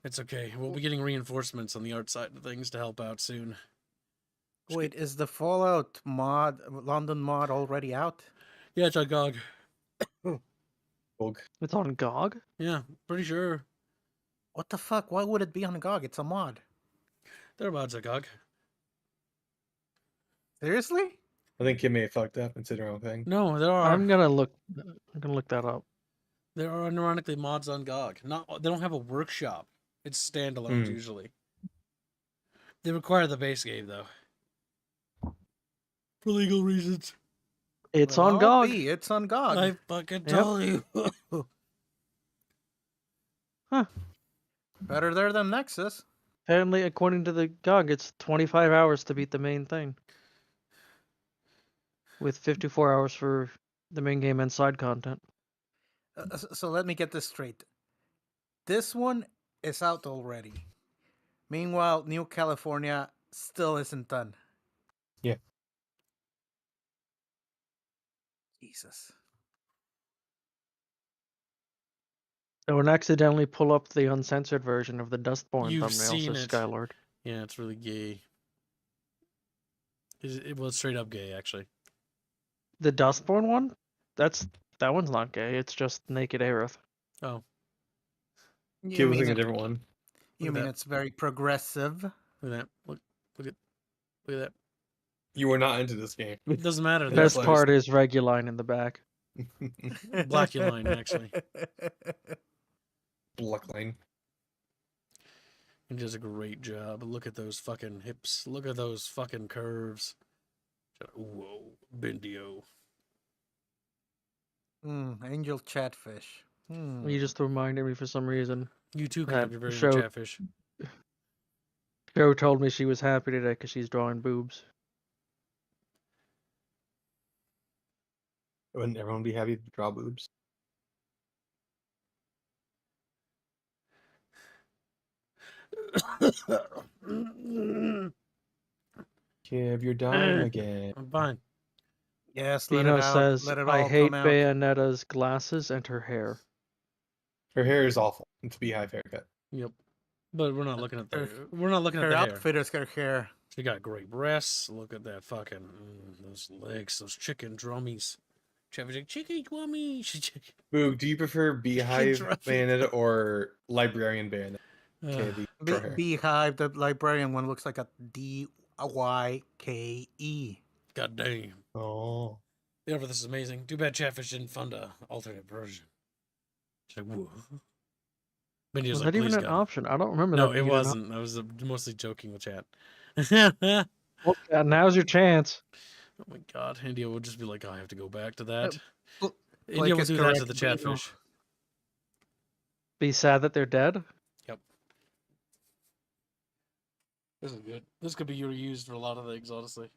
It's okay. We'll be getting reinforcements on the art side of things to help out soon.
Wait, is the Fallout mod, London mod, already out?
Yeah, it's on GOG.
It's on GOG?
Yeah, pretty sure.
What the fuck? Why would it be on GOG? It's a mod.
There are mods on GOG.
Seriously?
I think Kim may have fucked up and said the wrong thing.
No, there are.
I'm gonna look that up.
There are unironically mods on GOG. They don't have a workshop. It's standalones
Hmm.
usually. They require the base game though. For legal reasons.
It's
Well,
on
I'll
GOG.
be. It's on GOG.
I fucking told you.
Better there than Nexus.
Apparently, according to the GOG, it's 25 hours to beat the main thing. With 54 hours for the main game and side content.
So let me get this straight. This one is out already. Meanwhile, New California still isn't done.
Yeah.
Jesus.
Don't accidentally pull up the uncensored version of the Dustborn
You've
thumbnail,
seen
says
it.
Skylord.
Yeah, it's really gay. Well, it's straight up gay, actually.
The Dustborn one? That one's not gay. It's just naked Aerith.
Oh,
Kid was thinking a different one.
You
at
mean
that.
it's very progressive?
look at that. Look at that.
You were not into this game.
It doesn't matter.
The
There's
best part is Reguline in the back.
Blackuline, actually.
Blockline.
He does a great job. Look at those fucking hips. Look at those fucking curves. Whoa, Bendio.
Angel Chatfish.
You just reminded me for some reason.
You too can
That
have your very own
show-
Chatfish.
Jo told me she was happy today because she's drawing boobs.
Wouldn't everyone be happy to draw boobs? Kev, you're dying again.
I'm fine.
Yes, let
Dino
it out.
says,
Let it
I
all
hate
come out.
Bayonetta's glasses and her hair.
Her hair is awful. It's a beehive haircut.
Yep. But we're not looking at
Her-
the. We're not looking at
Her
the hair.
outfit is her hair.
She got great breasts. Look at that fucking those legs, those chicken drummies. Trevor's like chicken drummies.
Boog, do you prefer beehive
drop it.
Bayonetta or librarian Bayonetta? Okay, the short hair.
Beehive, the librarian one looks like a DYKE.
God damn.
Oh.
Yeah, but this is amazing. Too bad Chatfish didn't fund a alternate version. She's like, whoa. Bendy's
Was
like,
that even
"Please,
an
God."
option? I don't remember
No,
that
it
being an
wasn't. I was mostly joking with chat.
Well, now's your chance.
Oh my god, India would just be like, I have to go back to that.
Blake
India will
is
do that to
correct,
the
Dino.
Chatfish.
Be sad that they're dead?
Yep. This is good. This could be reused for a lot of things, honestly.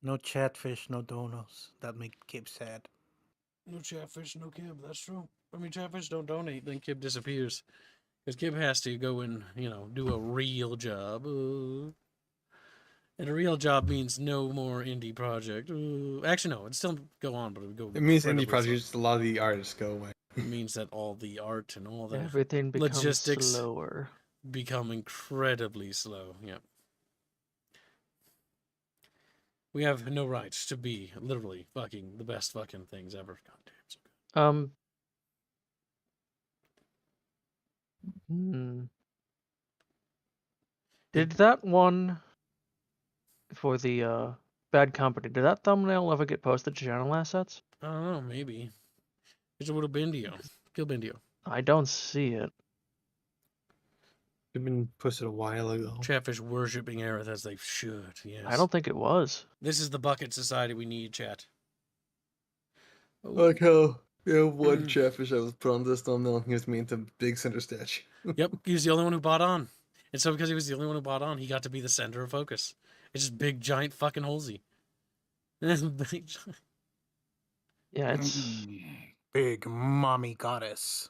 No Chatfish, no donos. That make Kib sad.
No Chatfish, no Kib. That's true. I mean, Chatfish don't donate, then Kib disappears. Because Kib has to go and, do a real job. And a real job means no more indie project. Actually, no, it'd still go on, but it would go.
It means
incredibly
indie projects, a lot of the artists go away.
slow. It means that all the art and all the
Everything becomes
logistics
slower.
become incredibly slow. Yep. We have no right to be literally fucking the best fucking things ever. God damn, so good.
Did that one for the Bad Company, did that thumbnail ever get posted to channel assets?
I don't know, maybe. There's a little Bendio. Kill Bendio.
I don't see it.
It's been posted a while ago.
Chatfish worshipping Aerith as they should, yes.
I don't think it was.
This is the bucket society we need, chat. Oh,
Like how one Chatfish I was put on this thumbnail, he was made the big center statue.
Yep, he was the only one who bought on. And so because he was the only one who bought on, he got to be the center of focus. It's just big, giant fucking Halsey. Big, giant-
Yeah, it's
Big mommy goddess.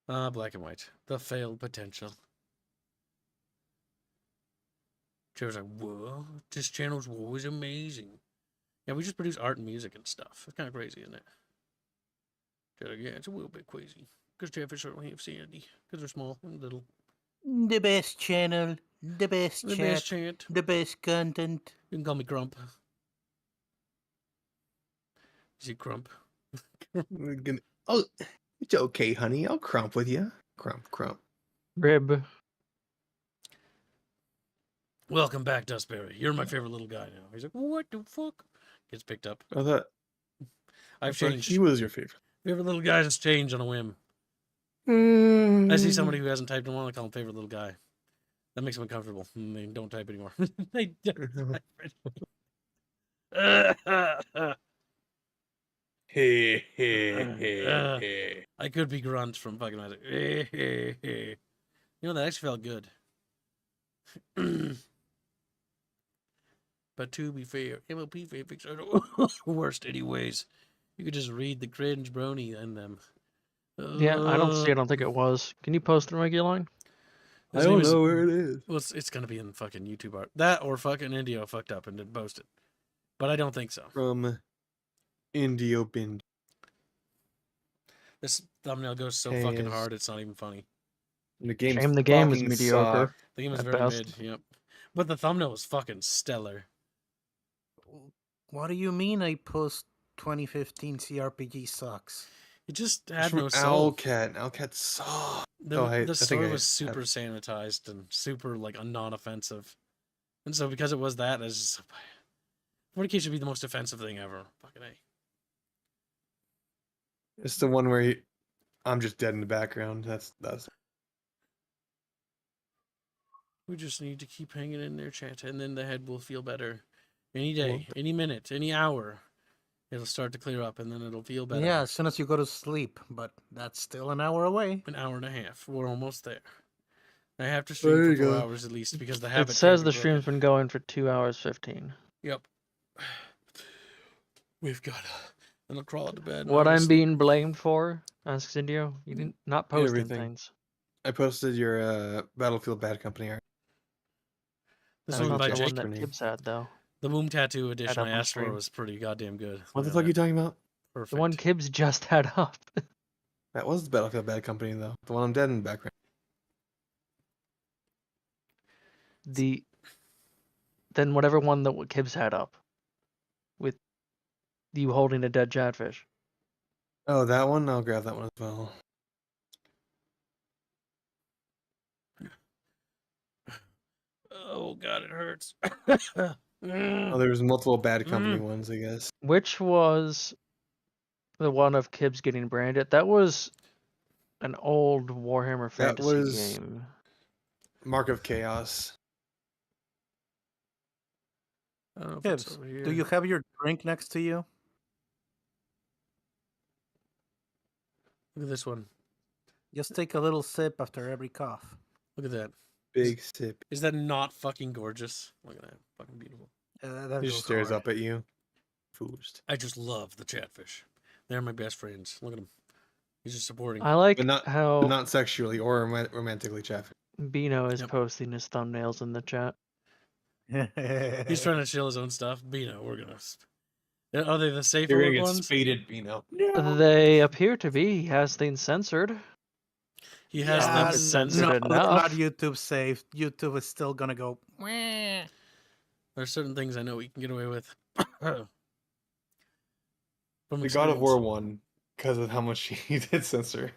black and white. The failed potential. Trevor's like, whoa, this channel's always amazing. Yeah, we just produce art and music and stuff. It's kind of crazy, isn't it? Trevor's like, yeah, it's a little bit crazy. Because Chatfish certainly have sanity. Because they're small and little.
The best channel. The best
The
chat.
best chant.
The best content.
You can call me Grump. Is he Grump?
Oh, it's okay, honey. I'll crump with you. Crump.
rib.
Welcome back, Dustberry. You're my favorite little guy now. He's like, what the fuck? Gets picked up.
I thought
I've changed.
he was your favorite.
Favorite little guy has changed on a whim. I see somebody who hasn't typed in a while, I call him favorite little guy. That makes him uncomfortable. They don't type anymore. They don't type anymore.
Hey.
I could be Grunt from fucking Magic. You know, that actually felt good. But to be fair, MLP fanfics are the worst anyways. You could just read the cringe brony in them.
Yeah, I don't see it. I don't think it was. Can you post it, Reguline?
I don't know where it is.
Well, it's gonna be in fucking YouTube art. That or fucking Indio fucked up and didn't post it. But I don't think so.
From Indio Bin.
This thumbnail goes so
Hey,
fucking
is-
hard, it's not even funny.
And the game
Shame the game was
fucking
mediocre.
sucked.
The game was
At
very
best.
mid. Yep. But the thumbnail was fucking stellar.
What do you mean a post 2015 CRPG sucks?
It just
It's
had
from
no soul.
Owlcat. Owlcat sucked.
The,
Oh, I
the
think
story
I
was
had-
super sanitized and super like non-offensive, and so because it was that, it's just 40K should be the most offensive thing ever. Fucking A.
It's the one where I'm just dead in the background. That's
We just need to keep hanging in there, chat, and then the head will feel better. Any day, any minute, any hour, it'll start to clear up, and then it'll feel better.
Yeah, as soon as you go to sleep, but that's still an hour away.
An hour and a half. We're almost there. I have to
There
stream
you
for 4
go.
hours at least because the
It
habit.
says
can't
the
be
stream's
broken.
been going for 2 hours 15.
Yep. We've got to. And I'll crawl into bed.
What
I'll
I'm
sleep.
being blamed for, asks Indio, you didn't not posting
Everything.
things.
I posted your Battlefield Bad Company art.
This
That's
one
not
by
the
Jake.
one that
Grenade.
Tibbs had though.
The Moom Tattoo edition
up
I
on
asked for
stream.
was pretty goddamn good.
What the
Look
fuck
at
are you
that.
talking about?
Perfect.
The one Kibbs just had up.
That was the Battlefield Bad Company though. The one I'm dead in the background.
Then whatever one that Kibbs had up, with you holding a dead chatfish.
Oh, that one. I'll grab that one as well.
Oh god, it hurts.
Oh, there was multiple Bad Company ones, I guess.
Which was the one of Kibbs getting branded? That was an old Warhammer
That
Fantasy
was-
game.
Mark of Chaos.
I don't know if it's
Tibbs,
over here.
do you have your drink next to you?
Look at this one.
Just take a little sip after every cough.
Look at that.
Big sip.
Is that not fucking gorgeous? Look at that. Fucking beautiful.
That
He
goes
just stares
hard.
up at you. Fooled.
I just love the chatfish. They're my best friends. Look at him. He's just supporting.
I like
But not-
how
Not sexually or romantically, Chaff.
Bino is
Yep.
posting his thumbnails in the chat.
He's trying to chill his own stuff. Bino, we're gonna. Are they the safer
You're gonna get
ones?
spaded, Bino.
They appear to be. He has things censored.
He has
Yeah,
them
it's
censored.
censored
no, they're not
enough.
YouTube safe. YouTube is still gonna go.
There's certain things I know we can get away with. From
The God of War
experience.
one, because of how much he did censor.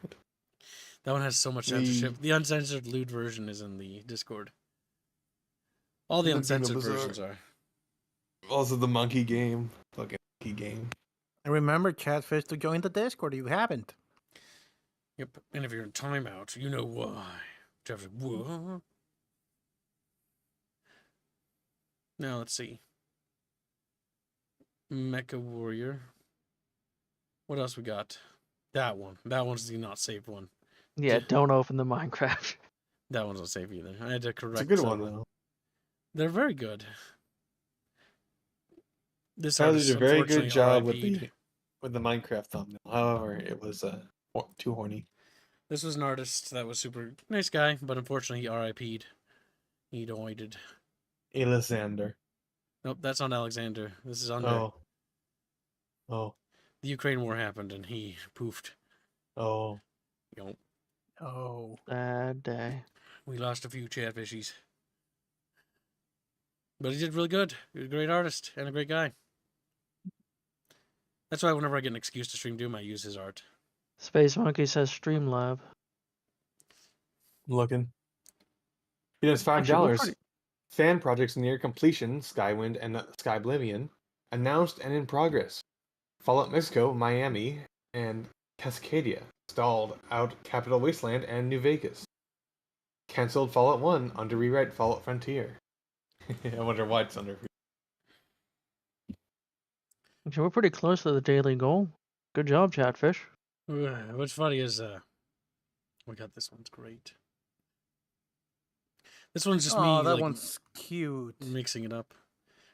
That one has so much censorship. The uncensored lewd version is in the Discord. All the
The Bino
uncensored
Bazaar.
versions are.
Also, the monkey game. Fucking monkey game.
And remember, Chatfish, to join the Discord. You haven't.
Yep. And if you're in timeout, you know why. Jeff, what? Now let's see. Mecha Warrior. What else we got? That one. That one's the not saved one.
Yeah, don't open the Minecraft.
That one's not safe either. I had to correct.
It's a good
some.
one though.
They're very good. This
Tyler
artist
did a very
unfortunately
good job
RIP'd.
with the Minecraft thumbnail. However, it was too horny.
This was an artist that was super nice guy, but unfortunately he RIP'd. He died.
Elysium.
Nope, that's not Alexander. This is under.
Oh.
The Ukraine war happened and he poofed.
Oh.
Yep.
Oh.
Bad day.
We lost a few chatfishies. But he did really good. He was a great artist and a great guy. That's why whenever I get an excuse to stream Doom, I use his art.
Space Monkey says Streamlab.
I'm looking. It is $5.
Actually, we're pretty-
Fan projects near completion, Skywind and Skyblivion, announced and in progress. Fallout Mexico, Miami, and Cascadia, stalled out Capital Wasteland and New Vegas. Cancelled Fallout 1 under rewrite Fallout Frontier. I wonder why it's under.
Actually, we're pretty close to the daily goal. Good job, Chatfish.
What's funny is, we got this one's great. This one's just
Oh,
me,
that
like,
one's cute.
mixing it up.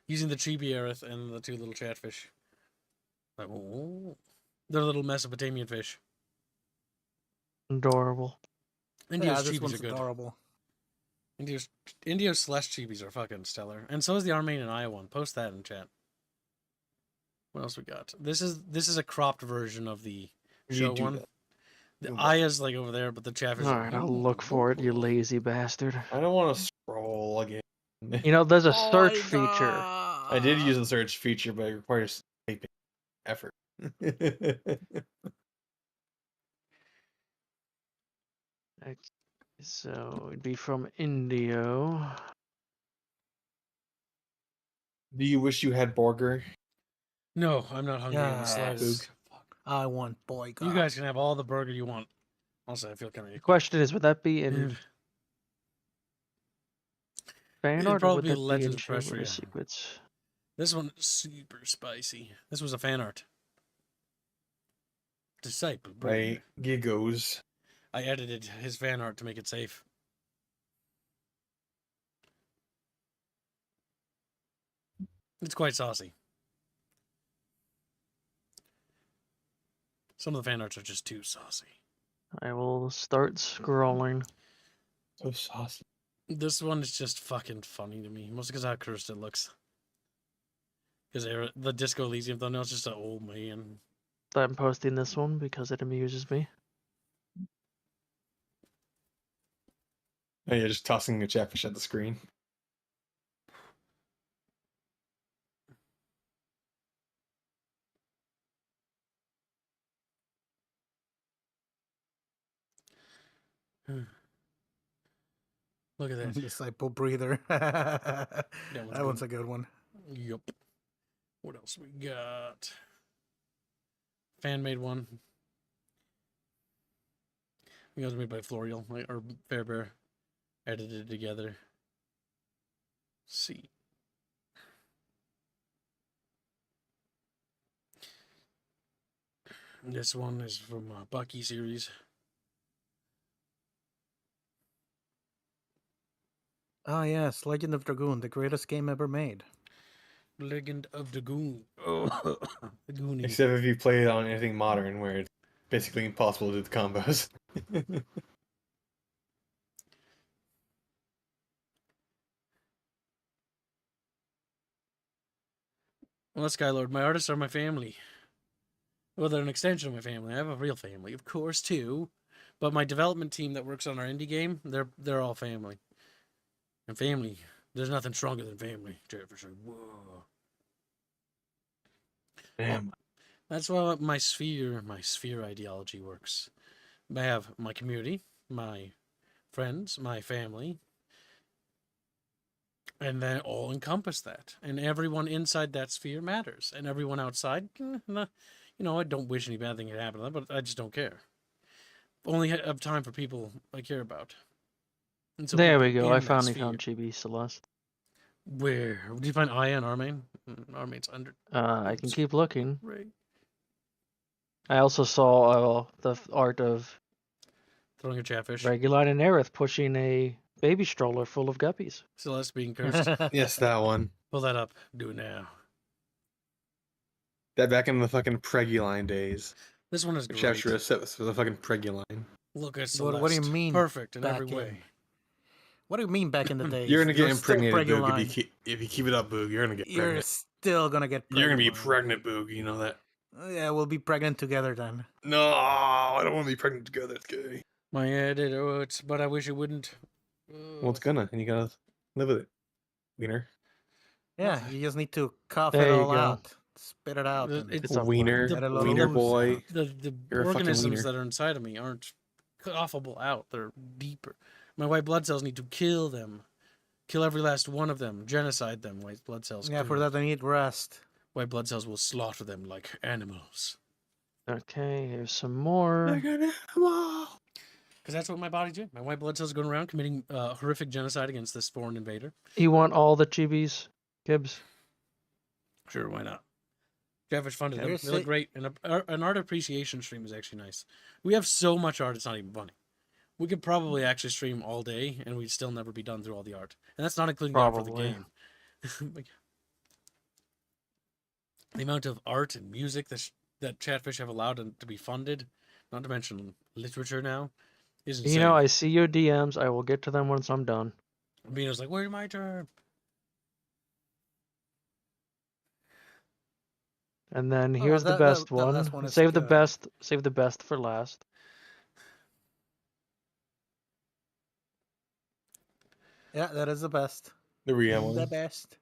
Using the chibi aerith and the two little chatfish. Like, oh. They're little Mesopotamian fish.
Adorable.
India's
Yeah, this
chibis
one's
are good.
adorable.
India's slash chibis are fucking stellar. And so is the Armenian Iowa one. Post that in chat. What else we got? This is a cropped version of the
You
show
do
one.
that.
The Aya's like over there, but the chaff is.
Alright, I'll look for it, you lazy bastard.
I don't want to scroll again.
You know, there's a
Oh
search
my
feature.
I did use the search feature, but it requires typing effort.
So it'd be from Indio.
Do you wish you had burger?
No, I'm not hungry in the
Yes.
slightest.
I want boy.
You guys can have all the burger you want. Also, I feel kind of.
The question is, would that be in
It'd
fan art or
probably
would
be
that be in
Legends of
Chamber
Pressure,
of
yeah.
Secrets?
This one is super spicy. This was a fan art. Disciple.
Right, giggles.
I edited his fan art to make it safe. It's quite saucy. Some of the fan arts are just too saucy.
I will start scrolling.
So saucy.
This one is just fucking funny to me, mostly because how cursed it looks. Because the Disco Elysium thumbnail is just an old man.
I'm posting this one because it amuses me.
Oh, you're just tossing the chatfish at the screen.
Look at that.
Disciple breather. That one's a good one.
Yup. What else we got? Fan made one. I think it was made by Florial or Fairbear. Edited together. See. This one is from Bucky series.
Oh yes, Legend of Dragoon, the greatest game ever made.
Legend of Dragoon. Oh, the Goonies.
Except if you play it on anything modern, where it's basically impossible to do the combos.
Well, Skylord, my artists are my family. Well, they're an extension of my family. I have a real family, of course, too. But my development team that works on our indie game, they're all family. And family, there's nothing stronger than family. Jefferson. Whoa.
Damn.
That's why my sphere ideology works. I have my community, my friends, my family, and then all encompass that. And everyone inside that sphere matters. And everyone outside, I don't wish any bad thing to happen to them, but I just don't care. Only have time for people I care about. And so
There
people
we go.
in
I
that
finally
sphere-
found Chibi Celeste.
Where? Did you find Aya and Armain? Armain's under.
I can keep looking.
Right.
I also saw the art of
Throwing a chatfish.
Reguline and Aerith pushing a baby stroller full of guppies.
Celeste being cursed.
Yes, that one.
Pull that up. Do it now.
That back in the fucking Preguline days.
This one is great.
Chapter set was the fucking Preguline.
Look at Celeste.
What do you mean
Perfect in
back
every
in?
way.
What do you mean back in the day?
You're gonna get
still
impregnated, Boog.
Preguline.
If you keep it up, Boog, you're gonna get
You're
pregnant.
still gonna get pregnant.
You're gonna be pregnant, Boog. You know that.
Yeah, we'll be pregnant together then.
No, I don't want to be pregnant together. It's gay.
My head it hurts, but I wish it wouldn't.
Well, it's gonna, and you gotta live with it. Wiener.
Yeah, you just need to cough
There
it
you
all
go.
out. Spit it out.
It's
and
It's a
wiener.
let it all
Wiener
loose.
boy.
the
You're a fucking
organisms
wiener.
that are inside of me aren't coughable out. They're deeper. My white blood cells need to kill them. Kill every last one of them. Genocide them. White blood cells.
Yeah, for
couldn't.
that I need rest.
White blood cells will slaughter them like animals.
Okay, here's some more.
Like an animal.
Because that's what my body's doing. My white blood cells are going around committing horrific genocide against this foreign invader.
You want all the chibis, Gibbs?
Sure, why not? Jeffish funded them.
Ever
They look
see-
great. And an art appreciation stream is actually nice. We have so much art, it's not even funny. We could probably actually stream all day, and we'd still never be done through all the art. And that's not including the art for the
Probably.
game. Like, the amount of art and music that Chatfish have allowed to be funded, not to mention literature now, is insane.
You know, I see your DMs. I will get to them once I'm done.
Bino's like, where's my turn?
And then
Oh,
here's the
that
best
last
one.
one is
Save the
good.
best. Save the best for last.
Yeah, that is the best.
The Ria
The
one.
best.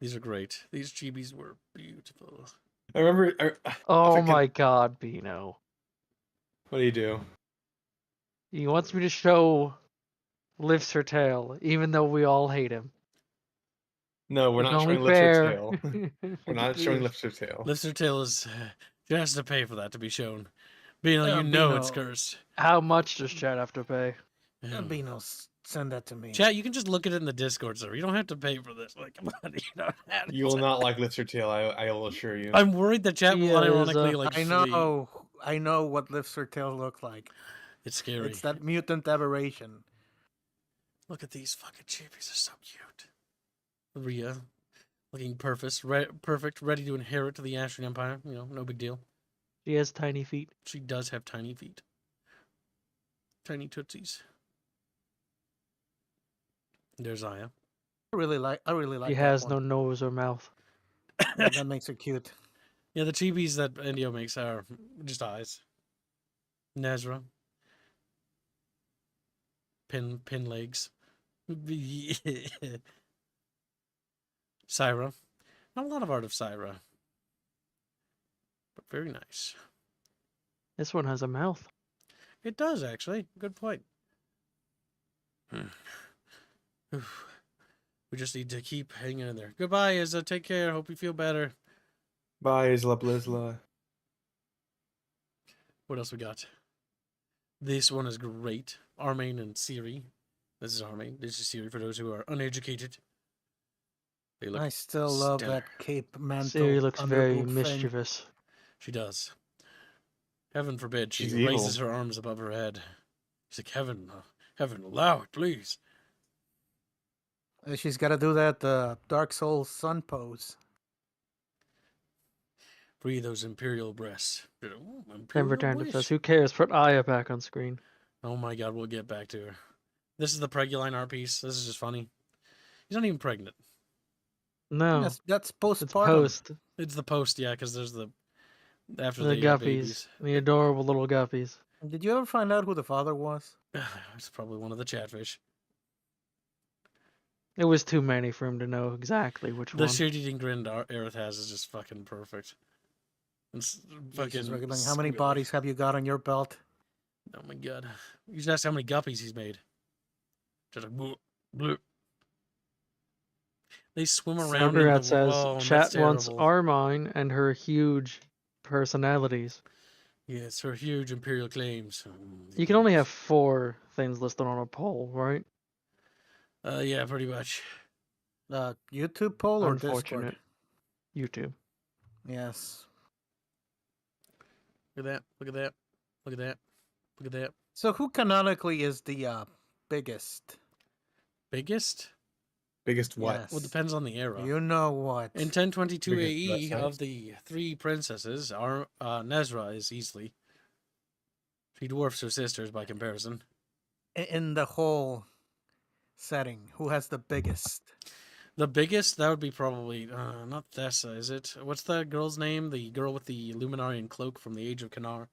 These are great. These chibis were beautiful.
I remember. I
Oh
forget-
my god, Bino.
What do you do?
He wants me to show lifts her tail, even though we all hate him.
No, we're
It's
not
only
showing lips or
fair.
tail. We're not showing lips or tail.
Lips or tail is. She has to pay for that to be shown. Bino, you
Yeah,
know it's
Bino.
cursed.
How much does Chad have to pay?
Yeah.
Bino, send that to me.
Chat, you can just look at it in the Discord server. You don't have to pay for this. Like, come on, you don't have
You will
to.
not like lips or tail. I will assure you.
I'm worried that chat will
Yeah, there's
unironically
a-
like
I
flee.
know what lifts her tail look like.
It's scary.
It's that mutant aberration.
Look at these fucking chibis. They're so cute. Rhea, looking perfect, ready to inherit the Ashen Empire. You know, no big deal.
She has tiny feet.
She does have tiny feet. Tiny tootsies. There's Aya.
I really like.
She
that
has no
one.
nose or mouth.
Yeah, that makes her cute.
Yeah, the chibis that Indio makes are just eyes. Nezra. Pin legs. Syra. Not a lot of art of Syra. But very nice.
This one has a mouth.
It does, actually. Good point. We just need to keep hanging in there. Goodbye, Izza. Take care. Hope you feel better.
Bye, Isla Blizla.
What else we got? This one is great. Armain and Siri. This is Armain. This is Siri for those who are uneducated. They look
I still love
stellar.
that cape mantle.
Siri looks very
underboob thing.
mischievous.
She does. Heaven forbid she
She's
raises
evil.
her arms above her head. She's like, heaven, allow it, please.
She's got to do that Dark Souls sun pose.
Free those imperial breasts. Ooh,
Then
imperial
pretend it
wish.
says, who cares? Put Aya back on screen.
Oh my god, we'll get back to her. This is the Preguline art piece. This is just funny. He's not even pregnant.
No,
That's
it's
postpartum.
post.
It's the post, yeah, because there's the after
The
the
guppies.
babies.
The adorable little guppies.
Did you ever find out who the father was?
It's probably one of the chatfish.
It was too many for him to know exactly which
The
one.
shit-eating grin Aerith has is just fucking perfect. It's fucking.
Jesus, how many
squid.
bodies have you got on your belt?
Oh my god! You should ask how many guppies he's made. Just like bloop, bloop. They swim around in
Underhat
the
says,
oh,
chat
that's
wants
terrible.
Armine and her huge personalities.
Yes, her huge imperial claims.
You can only have 4 things listed on a poll, right?
Yeah, pretty much.
YouTube poll or
Unfortunate.
Discord?
YouTube.
Yes.
Look at that! Look at that! Look at that! Look at that!
So who canonically is the biggest?
Biggest?
Biggest what?
Yes.
Well, depends on the era.
You know what?
In 1022
Biggest
AE,
website.
of the 3 princesses, our Nezra is easily. She dwarfs her sisters by comparison.
In the whole setting, who has the biggest?
The biggest, that would be probably not Thessa, is it? What's the girl's name? The girl with the Luminarian cloak from the Age of Kanar.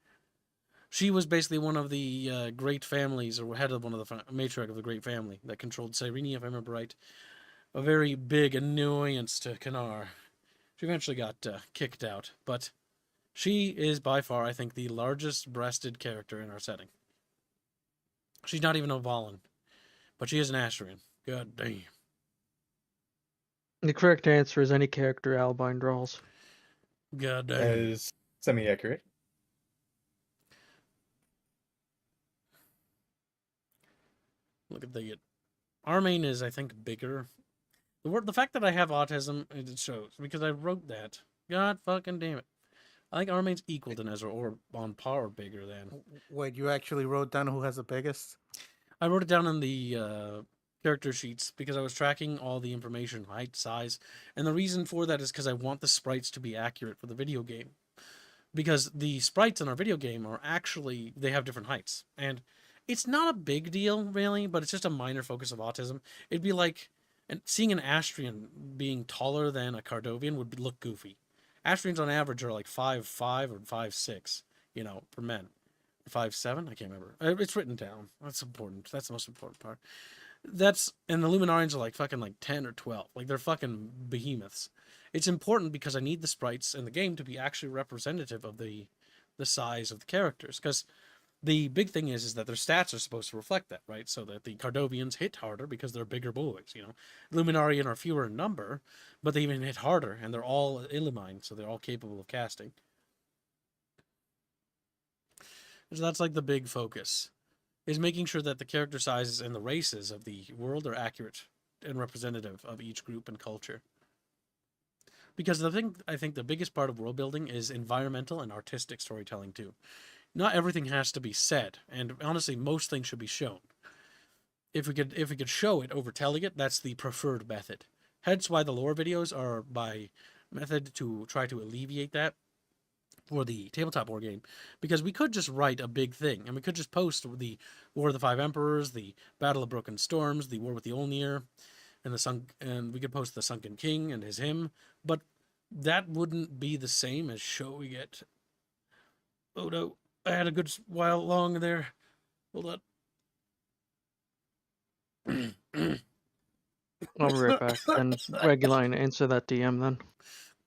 She was basically one of the great families, or head of one of the matriarch of the great family that controlled Cyrene, if I remember right. A very big annoyance to Kanar. She eventually got kicked out, but she is by far, I think, the largest breasted character in our setting. She's not even a Valen, but she is an Asterian. God damn.
The correct answer is any character Albine draws.
God
That
damn.
is semi-accurate.
Look at the Armain is, I think, bigger. The fact that I have autism, it shows, because I wrote that. God fucking damn it. I think Armain's equal to Nezra, or on par or bigger than.
Wait, you actually wrote down who has the biggest?
I wrote it down in the character sheets because I was tracking all the information, height, size, and the reason for that is because I want the sprites to be accurate for the video game. Because the sprites in our video game are actually, they have different heights. And it's not a big deal, really, but it's just a minor focus of autism. It'd be like, and seeing an Astrian being taller than a Cardovian would look goofy. Astrians on average are like 5'5" or 5'6", you know, for men. 5'7", I can't remember. It's written down. That's important. That's the most important part. and the Luminarians are like fucking like 10 or 12. Like they're fucking behemoths. It's important because I need the sprites in the game to be actually representative of the size of the characters. Because the big thing is that their stats are supposed to reflect that, right? So that the Cardovians hit harder because they're bigger boys, you know. Luminarian are fewer in number, but they even hit harder, and they're all Illimine, so they're all capable of casting. So that's like the big focus, is making sure that the character sizes and the races of the world are accurate and representative of each group and culture. Because I think the biggest part of world building is environmental and artistic storytelling too. Not everything has to be said, and honestly, most things should be shown. If we could show it over telling it, that's the preferred method. Hence why the lore videos are by method to try to alleviate that for the tabletop war game, because we could just write a big thing, and we could just post the War of the Five Emperors, the Battle of Broken Storms, the War with the Olnir, and we could post the Sunken King and his hymn, but that wouldn't be the same as showing it. Oh no. I had a good while long there. Hold on.
I'll be right back. And Reguline, answer that DM then.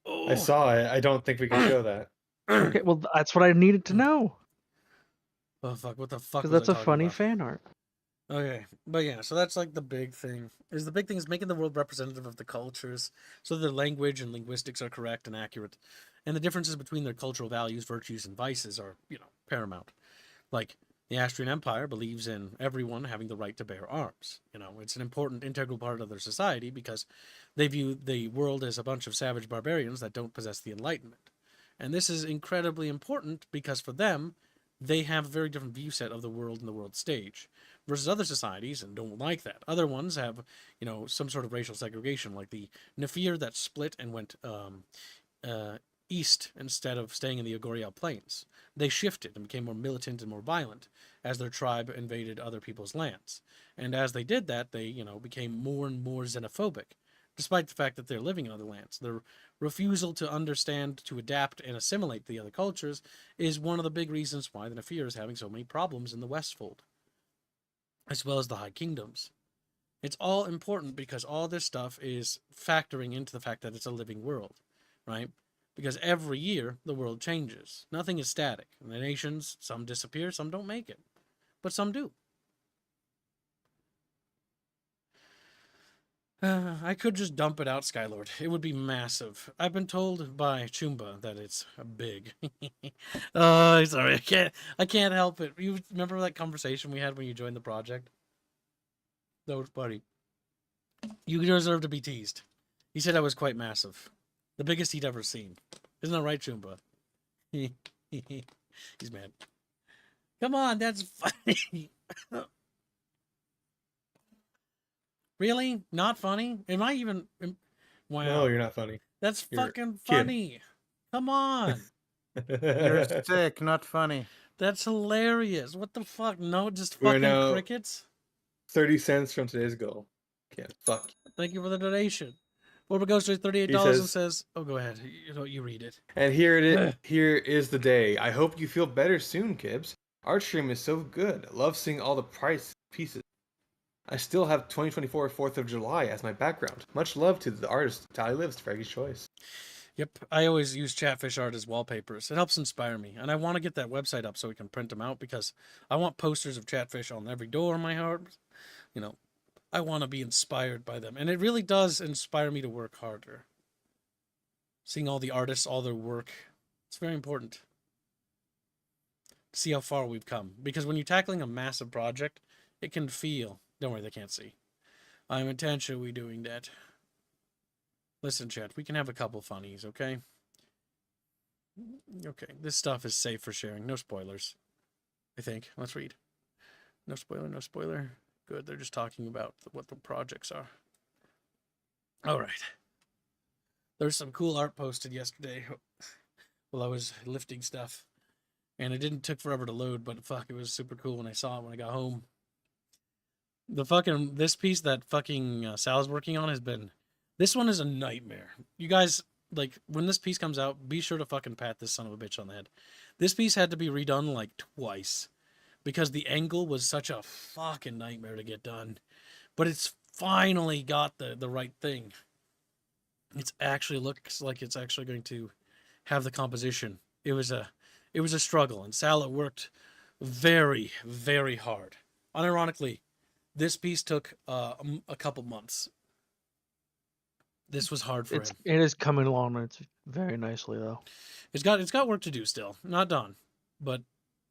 Oh.
I saw it. I don't think we can show that.
Okay, well that's what I needed to know.
Oh fuck! What the fuck?
Because
Was
that's
I
a
talking
funny
about?
fan art.
Okay, but yeah, so that's like the big thing. The big thing is making the world representative of the cultures, so their language and linguistics are correct and accurate, and the differences between their cultural values, virtues, and vices are, you know, paramount. Like, the Austrian Empire believes in everyone having the right to bear arms. You know, it's an important, integral part of their society because they view the world as a bunch of savage barbarians that don't possess the Enlightenment. And this is incredibly important because for them, they have a very different view set of the world and the world stage versus other societies and don't like that. Other ones have, you know, some sort of racial segregation, like the Nefir that split and went east instead of staying in the Agorial Plains. They shifted and became more militant and more violent as their tribe invaded other people's lands. And as they did that, they, you know, became more and more xenophobic, despite the fact that they're living in other lands. Their refusal to understand, to adapt, and assimilate the other cultures is one of the big reasons why the Nefir is having so many problems in the Westfold, as well as the High Kingdoms. It's all important because all this stuff is factoring into the fact that it's a living world, right? Because every year, the world changes. Nothing is static. And the nations, some disappear, some don't make it. But some do. I could just dump it out, Skylord. It would be massive. I've been told by Chumba that it's big. Oh, sorry. I can't help it. You remember that conversation we had when you joined the project? That was funny. You deserve to be teased. He said I was quite massive. The biggest he'd ever seen. Isn't that right, Chumba? He's mad. Come on, that's funny. Really? Not funny? Am I even... Wow.
No, you're not funny.
That's
You're
fucking
kid.
funny. Come on.
You're sick, not funny.
That's hilarious. What the fuck? No, just
We're
fucking
now-
crickets?
30 cents from today's goal. Can't fuck.
Thank you for the donation. Wilbur goes to $38 and says, oh, go ahead. You read it.
And here it is. Here is the day. I hope you feel better soon, Kibbs. Art stream is so good. Love seeing all the price pieces. I still have 2024 4th of July as my background. Much love to the artist, Tally Lives, Fraggie's Choice.
Yep, I always use Chatfish art as wallpapers. It helps inspire me, and I want to get that website up so we can print them out because I want posters of Chatfish on every door in my heart. You know, I want to be inspired by them, and it really does inspire me to work harder. Seeing all the artists, all their work, it's very important. See how far we've come, because when you're tackling a massive project, it can feel... Don't worry, they can't see. I'm intentionally doing that. Listen, chat, we can have a couple funnies, okay? Okay, this stuff is safe for sharing. No spoilers, I think. Let's read. No spoiler, no spoiler. Good, they're just talking about what the projects are. All right. There's some cool art posted yesterday while I was lifting stuff. And it didn't take forever to load, but fuck, it was super cool when I saw it when I got home. This piece that fucking Sal's working on has been... This one is a nightmare. You guys, like, when this piece comes out, be sure to fucking pat this son of a bitch on the head. This piece had to be redone, like, twice. Because the angle was such a fucking nightmare to get done. but it's finally got the right thing. It's actually looks like it's actually going to have the composition. It was a struggle, and Salah worked very, very hard. Unironically, this piece took a couple months. This was hard for him.
It is coming along. It's very nicely though.
It's got work to do still. Not done, but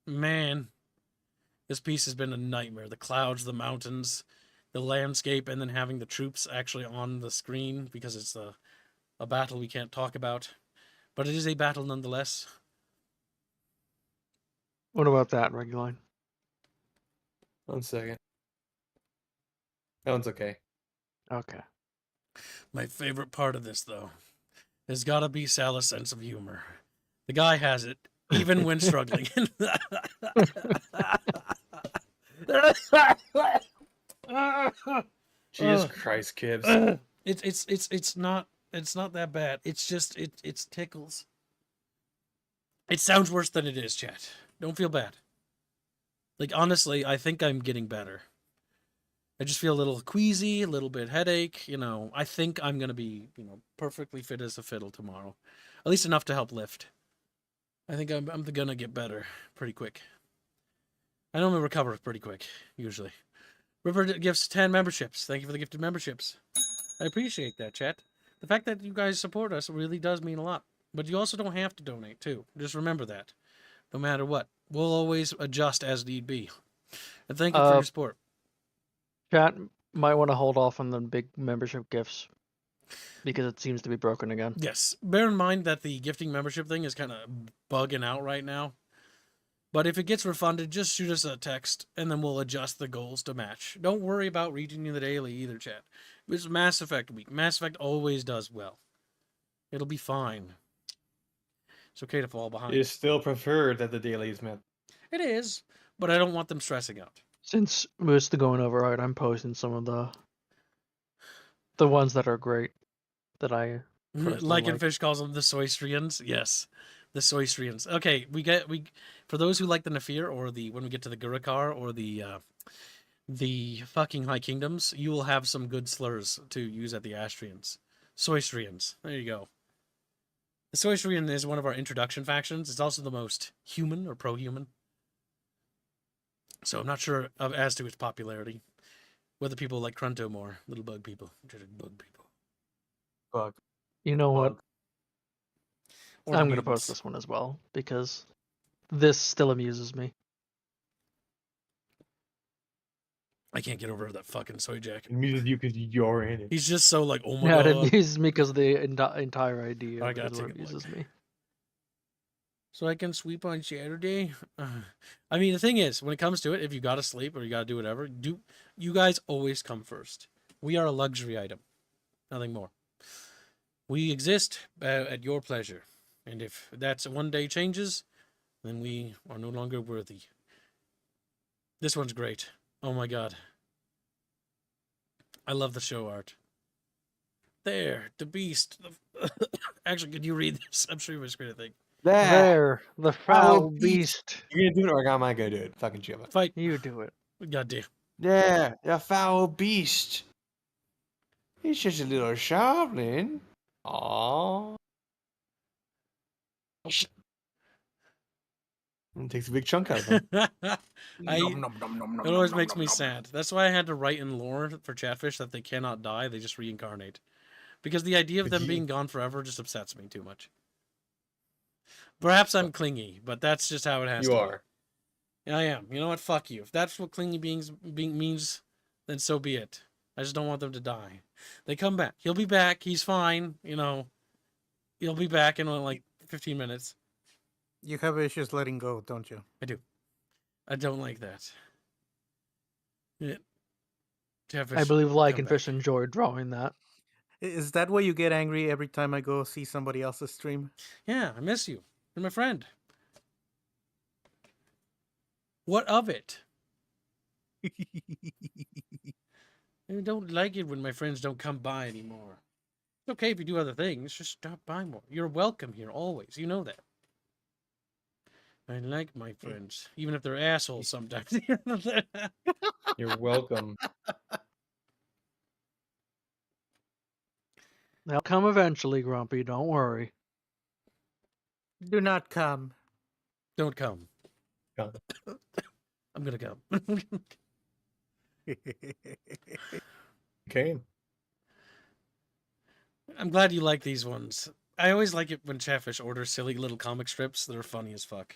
man, this piece has been a nightmare. The clouds, the mountains, the landscape, and then having the troops actually on the screen because it's a battle we can't talk about, but it is a battle nonetheless.
What about that, Reguline?
1 second. That one's okay.
Okay.
My favorite part of this, though, has got to be Salah's sense of humor. The guy has it, even when struggling.
Jesus Christ, Kibbs.
It's not that bad. It's just it tickles. It sounds worse than it is, chat. Don't feel bad. Like, honestly, I think I'm getting better. I just feel a little queasy, a little bit headache. I think I'm gonna be, perfectly fit as a fiddle tomorrow, at least enough to help lift. I think I'm gonna get better pretty quick. I normally recover pretty quick, usually. Ripper gifts 10 memberships. Thank you for the gifted memberships. I appreciate that, chat. The fact that you guys support us really does mean a lot. But you also don't have to donate, too. Just remember that. No matter what. We'll always adjust as need be. And thank you for your support.
Chat might want to hold off on the big membership gifts because it seems to be broken again.
Yes. Bear in mind that the gifting membership thing is kind of bugging out right now. But if it gets refunded, just shoot us a text, and then we'll adjust the goals to match. Don't worry about reaching the daily either, chat. It's Mass Effect week. Mass Effect always does well. It'll be fine. It's okay to fall behind.
It's still preferred that the daily is met.
It is, but I don't want them stressing out.
Since most of going over, right, I'm posting some of the ones that are great that I
Like and Fish calls them the Soystrians. Yes, the Soystrians. Okay, we for those who like the Nafir or when we get to the Gurukar or the fucking High Kingdoms, you will have some good slurs to use at the Astrians. Soystrians. There you go. The Soystrian is one of our introduction factions. It's also the most human or pro-human. So I'm not sure as to its popularity. Whether people like Krunto more. Little bug people. Bug people.
Bug.
You know what?
Or
I'm going to
mutants.
post this one as well because this still amuses me.
I can't get over that fucking soy jack.
It amuses you because you're in it.
He's just so like, oh my
Yeah, it
god.
amuses me because the entire idea
I gotta
is what
take a look.
amuses me.
So I can sweep on Saturday. I mean, the thing is, when it comes to it, if you gotta sleep or you gotta do whatever, you guys always come first. We are a luxury item, nothing more. We exist at your pleasure, and if that's one day changes, then we are no longer worthy. This one's great. Oh my god. I love the show art. There, the beast. Actually, could you read this? I'm sure you must read a thing.
There, the foul beast.
You're gonna do it, or am I gonna do it? Fucking Jim.
Fight.
You do it.
God damn.
There, the foul beast. He's just a little sharpling. Aww. It takes a big chunk out of him.
It always makes me sad. That's why I had to write in lore for Chatfish that they cannot die, they just reincarnate. Because the idea of them being gone forever just upsets me too much. Perhaps I'm clingy, but that's just how it has to be.
You are.
Yeah, I am. You know what? Fuck you. If that's what clingy means, then so be it. I just don't want them to die. They come back. He'll be back. He's fine. He'll be back in like 15 minutes.
You have issues letting go, don't you?
I do. I don't like that. Yeah.
I believe Like
come
and
back.
Fish enjoyed drawing that.
Is that why you get angry every time I go see somebody else's stream?
Yeah, I miss you. You're my friend. What of it? I don't like it when my friends don't come by anymore. It's okay if you do other things. Just stop by more. You're welcome here always. You know that. I like my friends, even if they're assholes sometimes.
You're welcome.
They'll come eventually, Grumpy. Don't worry.
Do not come.
Don't come.
Come.
I'm gonna come.
Okay.
I'm glad you like these ones. I always like it when Chatfish orders silly little comic strips. They're funny as fuck.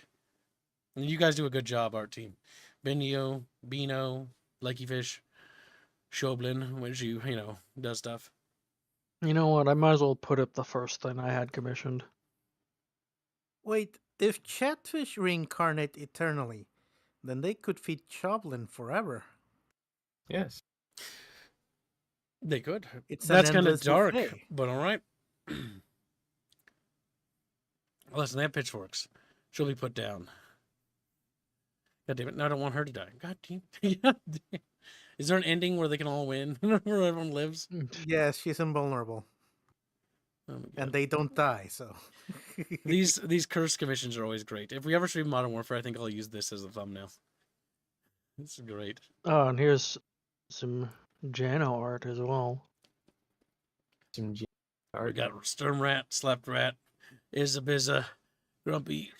And you guys do a good job, art team. Benio, Bino, Lucky Fish, Shoblin, which you know, does stuff.
You know what? I might as well put up the first thing I had commissioned.
Wait, if Chatfish reincarnate eternally, then they could feed Choblin forever.
Yes.
They could.
It's
That's
an
kind of
endless
dark,
buffet.
but all right. Listen, they have pitchforks. She'll be put down. God damn it! Now I don't want her to die. God damn. Is there an ending where they can all win, where everyone lives?
Yes, she's invulnerable,
Oh my God.
and they don't die. So
These curse commissions are always great. If we ever stream Modern Warfare, I think I'll use this as a thumbnail. This is great.
Oh, and here's some Jano art as well.
Some G-
We
art.
got Sturm Rat, Slept Rat, Izabizza, Grumpy,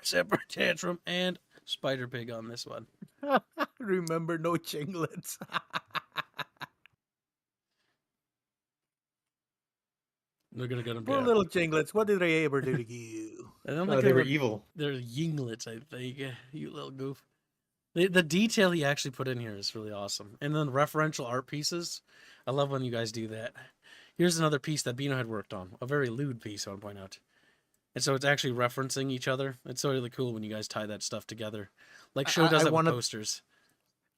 Separate Tantrum, and Spider Pig on this one.
remember, no chinglets.
They're gonna
Poor
be.
little chinglets. What did they ever do to you?
I don't
Oh,
think
they were
were-
evil.
They're yinglets, I think. You little goof. The detail he actually put in here is really awesome. And then referential art pieces. I love when you guys do that. Here's another piece that Bino had worked on. A very lewd piece, I want to point out. And so it's actually referencing each other. It's so really cool when you guys tie that stuff together. Like Show does
I
that with
wanna-
posters.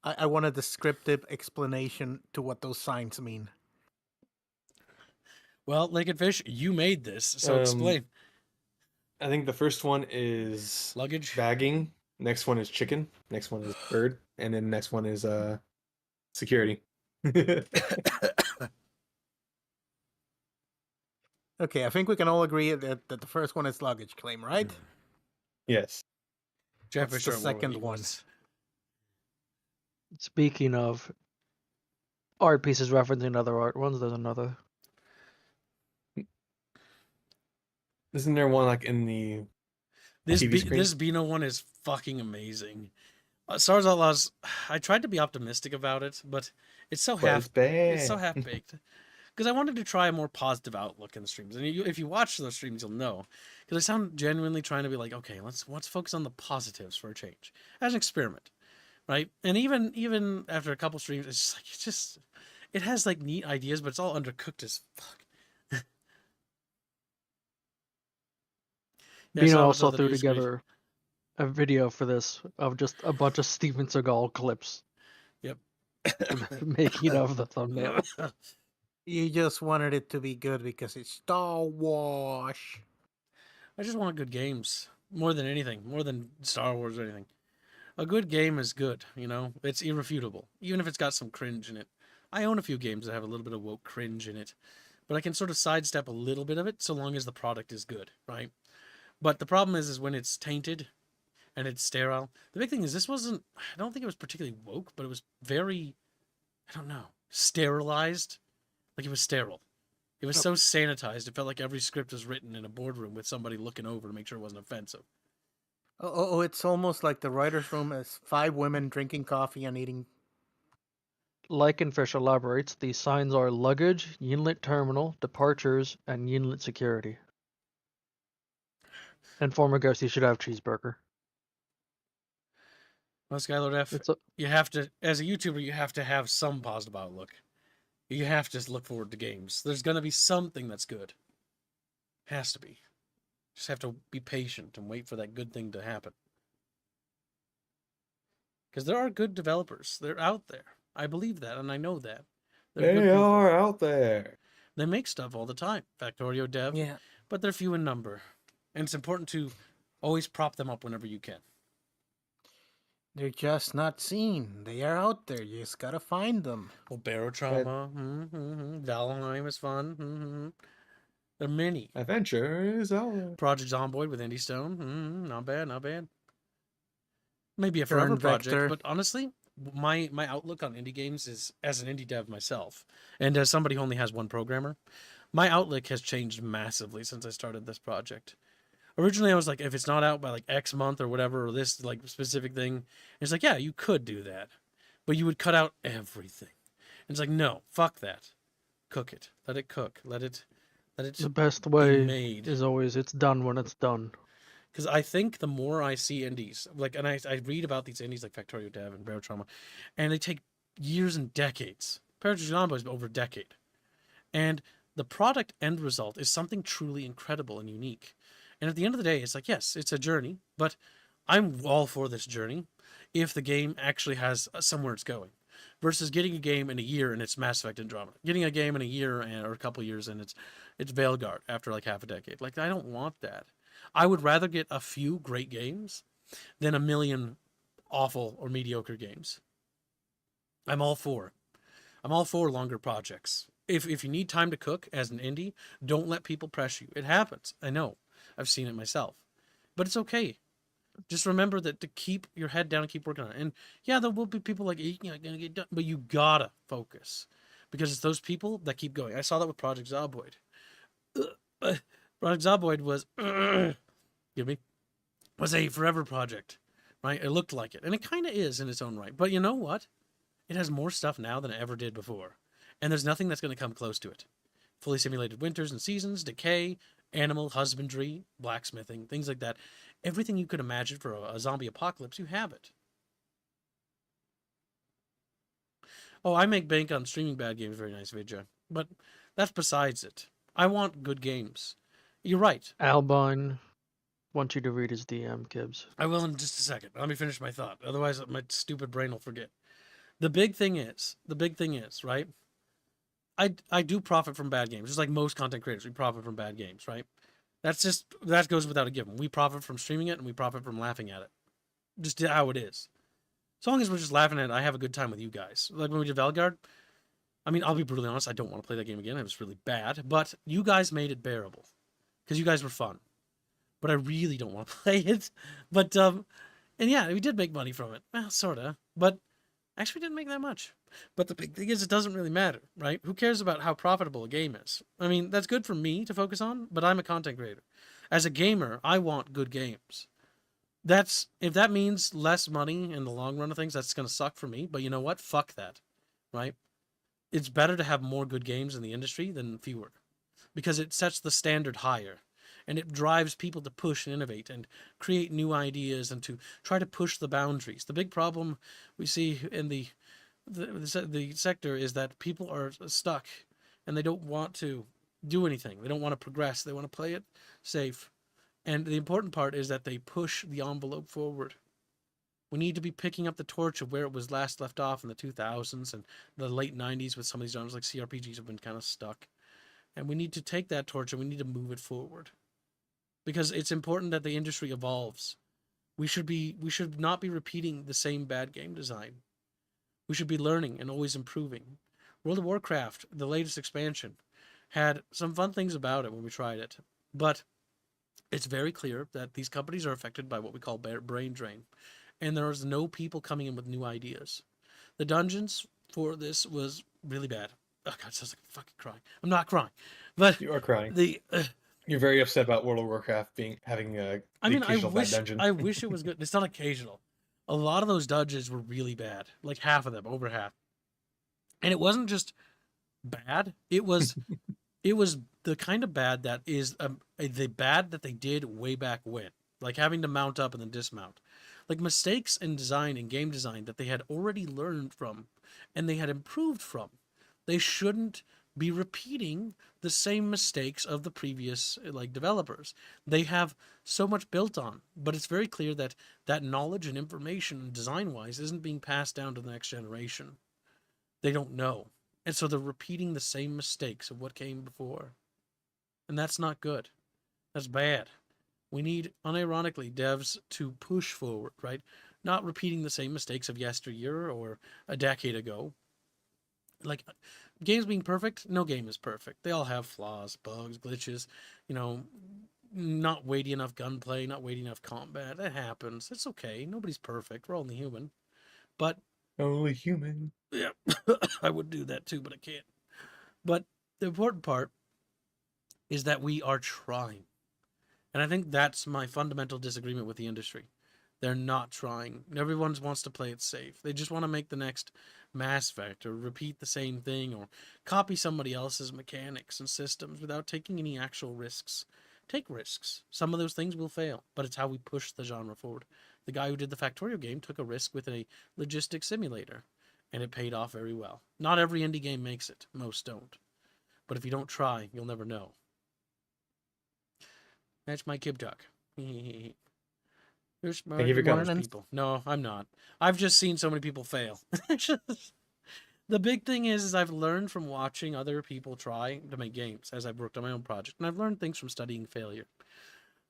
I want a descriptive explanation to what those signs mean.
Well, Naked Fish, you made this, so explain.
I think the first one is
Luggage?
bagging. Next one is chicken. Next one is bird. And then next one is security.
Okay, I think we can all agree that the first one is luggage claim, right?
Yes.
Chatfish
the
are more
second one?
equals.
Speaking of art pieces referencing other art ones, there's another.
Isn't there one like in the TV screen?
This Beano one is fucking amazing. Stars Outlaws, I tried to be optimistic about it, but it's so
But it's bad.
it's so half baked. Because I wanted to try a more positive outlook in the streams, and if you watch those streams, you'll know. Because I sound genuinely trying to be like, okay, let's focus on the positives for a change, as an experiment, right? And even after a couple streams, it has like neat ideas, but it's all undercooked as fuck. Yeah, I
Bino
saw
also
the
threw
news screen.
together a video for this of just a bunch of Steven Seagal clips.
Yep.
Making of the thumbnail.
You just wanted it to be good because it's Star Wars.
I just want good games more than anything, more than Star Wars or anything. A good game is good, you know? It's irrefutable, even if it's got some cringe in it. I own a few games that have a little bit of woke cringe in it, but I can sort of sidestep a little bit of it so long as the product is good, right? But the problem is when it's tainted and it's sterile. The big thing is this wasn't, I don't think it was particularly woke, but it was very, I don't know, sterilized. Like it was sterile. It was so sanitized, it felt like every script was written in a boardroom with somebody looking over to make sure it wasn't offensive.
Oh, it's almost like the writer's room is 5 women drinking coffee and eating.
Lycanfish elaborates, these signs are luggage, Yinlet terminal, departures, and Yinlet security. And former ghost, you should have cheeseburger.
Well, Skylord F,
It's a,
you have to, as a YouTuber, you have to have some positive outlook. You have to look forward to games. There's going to be something that's good. Has to be. Just have to be patient and wait for that good thing to happen. Because there are good developers. They're out there. I believe that, and I know that. They're good
They
people.
are out there.
They make stuff all the time. Factorio Dev.
Yeah.
But they're few in number. And it's important to always prop them up whenever you can.
They're just not seen. They are out there. You just gotta find them.
Well, Barotrauma. Valheim is fun. There are many.
Adventure is over.
Project Zomboid with Indy Stone. Not bad, not bad. Maybe a
Turn
forever project,
Vector.
but honestly, my outlook on indie games is, as an indie dev myself, and as somebody who only has one programmer, my outlook has changed massively since I started this project. Originally, I was like, if it's not out by like X month or whatever, or this like specific thing, it's like, yeah, you could do that, but you would cut out everything. And it's like, no, fuck that. Cook it. Let it cook. Let it
The best
be
way
made.
is always it's done when it's done.
Because I think the more I see indies, like, and I read about these indies like Factorio Dev and Barotrauma, and they take years and decades. Paradigm is over a decade. And the product end result is something truly incredible and unique. And at the end of the day, it's like, yes, it's a journey, but I'm all for this journey if the game actually has somewhere it's going. Versus getting a game in a year and it's Mass Effect Andromeda. Getting a game in a year or a couple years and it's Veilguard after like half a decade. Like, I don't want that. I would rather get a few great games than a million awful or mediocre games. I'm all for longer projects. If you need time to cook as an indie, don't let people press you. It happens. I know. I've seen it myself. But it's okay. Just remember that to keep your head down and keep working on it. And yeah, there will be people like, you're gonna get done, but you gotta focus. Because it's those people that keep going. I saw that with Project Zomboid. Project Zomboid was was a forever project. Right? It looked like it. And it kinda is in its own right. But you know what? It has more stuff now than it ever did before. And there's nothing that's going to come close to it. Fully simulated winters and seasons, decay, animal husbandry, blacksmithing, things like that. Everything you could imagine for a zombie apocalypse, you have it. Oh, I make bank on streaming bad games, very nice, Vidya. But that's besides it. I want good games. You're right.
Albine wants you to read his DM, Gibbs.
I will in just a second. Let me finish my thought. Otherwise, my stupid brain will forget. The big thing is, right? I do profit from bad games, just like most content creators. We profit from bad games, right? That goes without a given. We profit from streaming it and we profit from laughing at it. Just how it is. As long as we're just laughing at it, I have a good time with you guys. Like when we did Veilguard, I mean, I'll be brutally honest, I don't want to play that game again. It was really bad, but you guys made it bearable because you guys were fun. But I really don't want to play it. But and yeah, we did make money from it. Well, sorta, but actually didn't make that much. But the big thing is, it doesn't really matter, right? Who cares about how profitable a game is? I mean, that's good for me to focus on, but I'm a content creator. As a gamer, I want good games. If that means less money in the long run of things, that's going to suck for me. But you know what? Fuck that, right? It's better to have more good games in the industry than fewer, because it sets the standard higher. And it drives people to push and innovate and create new ideas and to try to push the boundaries. The big problem we see in the sector is that people are stuck and they don't want to do anything. They don't want to progress. They want to play it safe. And the important part is that they push the envelope forward. We need to be picking up the torch of where it was last left off in the 2000s and the late 90s with some of these genres like CRPGs have been kind of stuck. And we need to take that torch and we need to move it forward. Because it's important that the industry evolves. We should not be repeating the same bad game design. We should be learning and always improving. World of Warcraft, the latest expansion, had some fun things about it when we tried it. But it's very clear that these companies are affected by what we call brain drain. And there's no people coming in with new ideas. The dungeons for this was really bad. Oh God, it sounds like I'm fucking crying. I'm not crying. But
You are crying. You're very upset about World of Warcraft having the occasional bad dungeon.
I wish it was good. It's not occasional. A lot of those dungeons were really bad. Like half of them, over half. And it wasn't just bad. It was the kind of bad that is the bad that they did way back when. Like having to mount up and then dismount. Like mistakes in design and game design that they had already learned from and they had improved from. They shouldn't be repeating the same mistakes of the previous developers. They have so much built on, but it's very clear that that knowledge and information design wise isn't being passed down to the next generation. They don't know. And so they're repeating the same mistakes of what came before. And that's not good. That's bad. We need, unironically, devs to push forward, right? Not repeating the same mistakes of yesteryear or a decade ago. Like, games being perfect, no game is perfect. They all have flaws, bugs, glitches, not weighty enough gunplay, not weighty enough combat. That happens. It's okay. Nobody's perfect. We're only human. But
only human.
Yeah, I would do that too, but I can't. But the important part is that we are trying. And I think that's my fundamental disagreement with the industry. They're not trying. Everyone wants to play it safe. They just want to make the next Mass Effect or repeat the same thing or copy somebody else's mechanics and systems without taking any actual risks. Take risks. Some of those things will fail, but it's how we push the genre forward. The guy who did the Factorio game took a risk with a logistics simulator, and it paid off very well. Not every indie game makes it. Most don't. But if you don't try, you'll never know. That's my kib talk. You're smart.
Thank you for
You're
coming.
most people. No, I'm not. I've just seen so many people fail. The big thing is I've learned from watching other people try to make games as I've worked on my own project, and I've learned things from studying failure.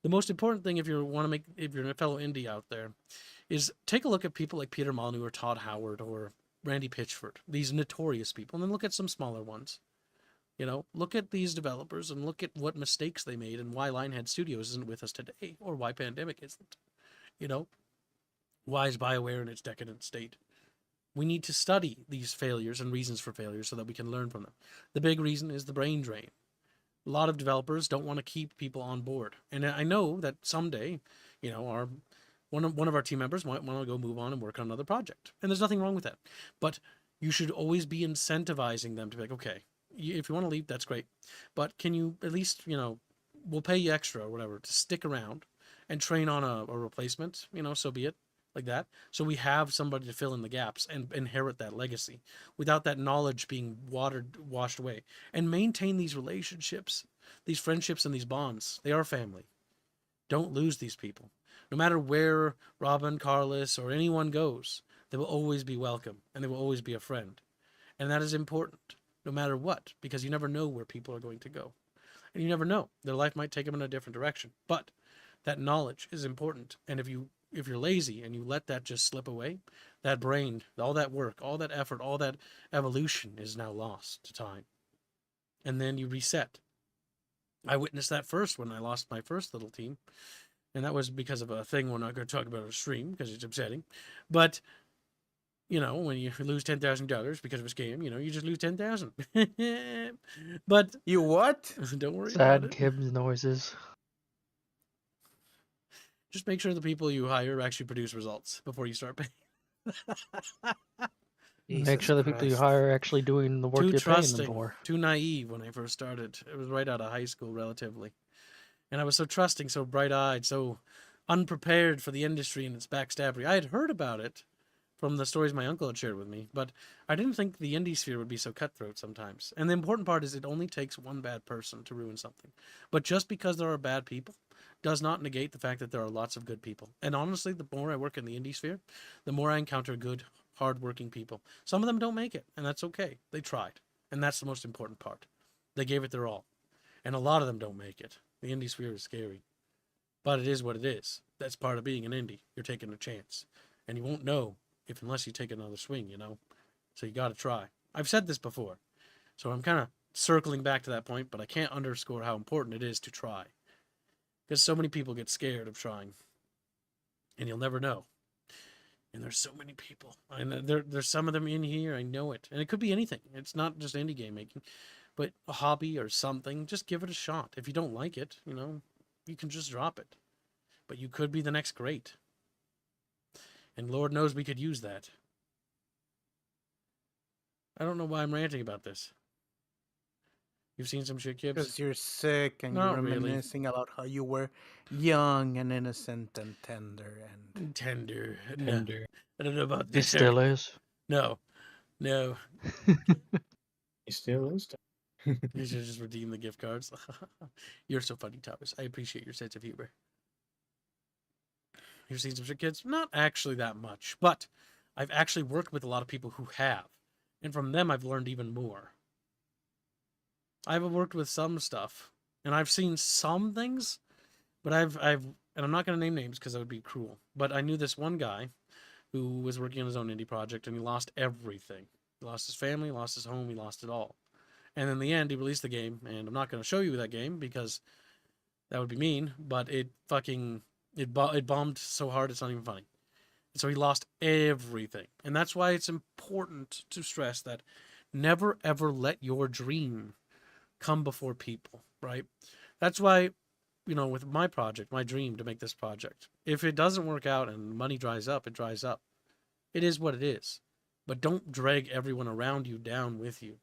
The most important thing if you're a fellow indie out there, is take a look at people like Peter Molyneux or Todd Howard or Randy Pitchford, these notorious people, and then look at some smaller ones. You know, look at these developers and look at what mistakes they made and why Lionhead Studios isn't with us today, or why Pandemic isn't. You know, why is BioWare in its decadent state? We need to study these failures and reasons for failure so that we can learn from them. The big reason is the brain drain. A lot of developers don't want to keep people on board. And I know that someday, you know, one of our team members might want to go move on and work on another project. And there's nothing wrong with that. But you should always be incentivizing them to be like, okay, if you want to leave, that's great. But can you at least, you know, we'll pay you extra or whatever to stick around and train on a replacement, you know, so be it, like that. So we have somebody to fill in the gaps and inherit that legacy without that knowledge being washed away. And maintain these relationships, these friendships and these bonds. They are family. Don't lose these people. No matter where Robin, Carlos, or anyone goes, they will always be welcome and they will always be a friend. And that is important, no matter what, because you never know where people are going to go. And you never know. Their life might take them in a different direction. But that knowledge is important. And if you're lazy and you let that just slip away, that brain, all that work, all that effort, all that evolution is now lost to time. And then you reset. I witnessed that first when I lost my first little team. And that was because of a thing we're not going to talk about on stream because it's upsetting. But, you know, when you lose $10,000 because of this game, you know, you just lose 10,000. But
You what?
don't worry
Sad
about it.
Kibs noises.
Just make sure the people you hire actually produce results before you start paying.
Make sure the people you
Christ.
hire are actually doing the work
Too
you're paying them
trusting,
for.
too naive when I first started. It was right out of high school, relatively. And I was so trusting, so bright-eyed, so unprepared for the industry and its backstabbery. I had heard about it from the stories my uncle had shared with me, but I didn't think the indie sphere would be so cutthroat sometimes. And the important part is it only takes one bad person to ruin something. But just because there are bad people does not negate the fact that there are lots of good people. And honestly, the more I work in the indie sphere, the more I encounter good, hard-working people. Some of them don't make it, and that's okay. They tried. And that's the most important part. They gave it their all. And a lot of them don't make it. The indie sphere is scary. But it is what it is. That's part of being an indie. You're taking a chance. And you won't know unless you take another swing, you know? So you gotta try. I've said this before. So I'm kind of circling back to that point, but I can't underscore how important it is to try. Because so many people get scared of trying. And you'll never know. And there's so many people. And there's some of them in here, I know it. And it could be anything. It's not just indie game making. But a hobby or something, just give it a shot. If you don't like it, you know, you can just drop it. But you could be the next great. And Lord knows we could use that. I don't know why I'm ranting about this. You've seen some shit, Kibbs?
Because you're sick and
Not
you're
really.
reminiscing about how you were young and innocent and tender and
Tender.
Tender.
No, I don't know about
He
this.
still is.
No. No.
He still is.
You should just redeem the gift cards. You're so funny, Thomas. I appreciate your sense of humor. You've seen some shit, kids? Not actually that much, but I've actually worked with a lot of people who have. And from them, I've learned even more. I've worked with some stuff, and I've seen some things, but and I'm not going to name names because that would be cruel, but I knew this one guy who was working on his own indie project, and he lost everything. He lost his family, he lost his home, he lost it all. And in the end, he released the game, and I'm not going to show you that game because that would be mean, but it bombed so hard it's not even funny. So he lost everything. And that's why it's important to stress that never ever let your dream come before people. right? That's why, with my project, my dream to make this project, if it doesn't work out and money dries up, it dries up. It is what it is. But don't drag everyone around you down with you.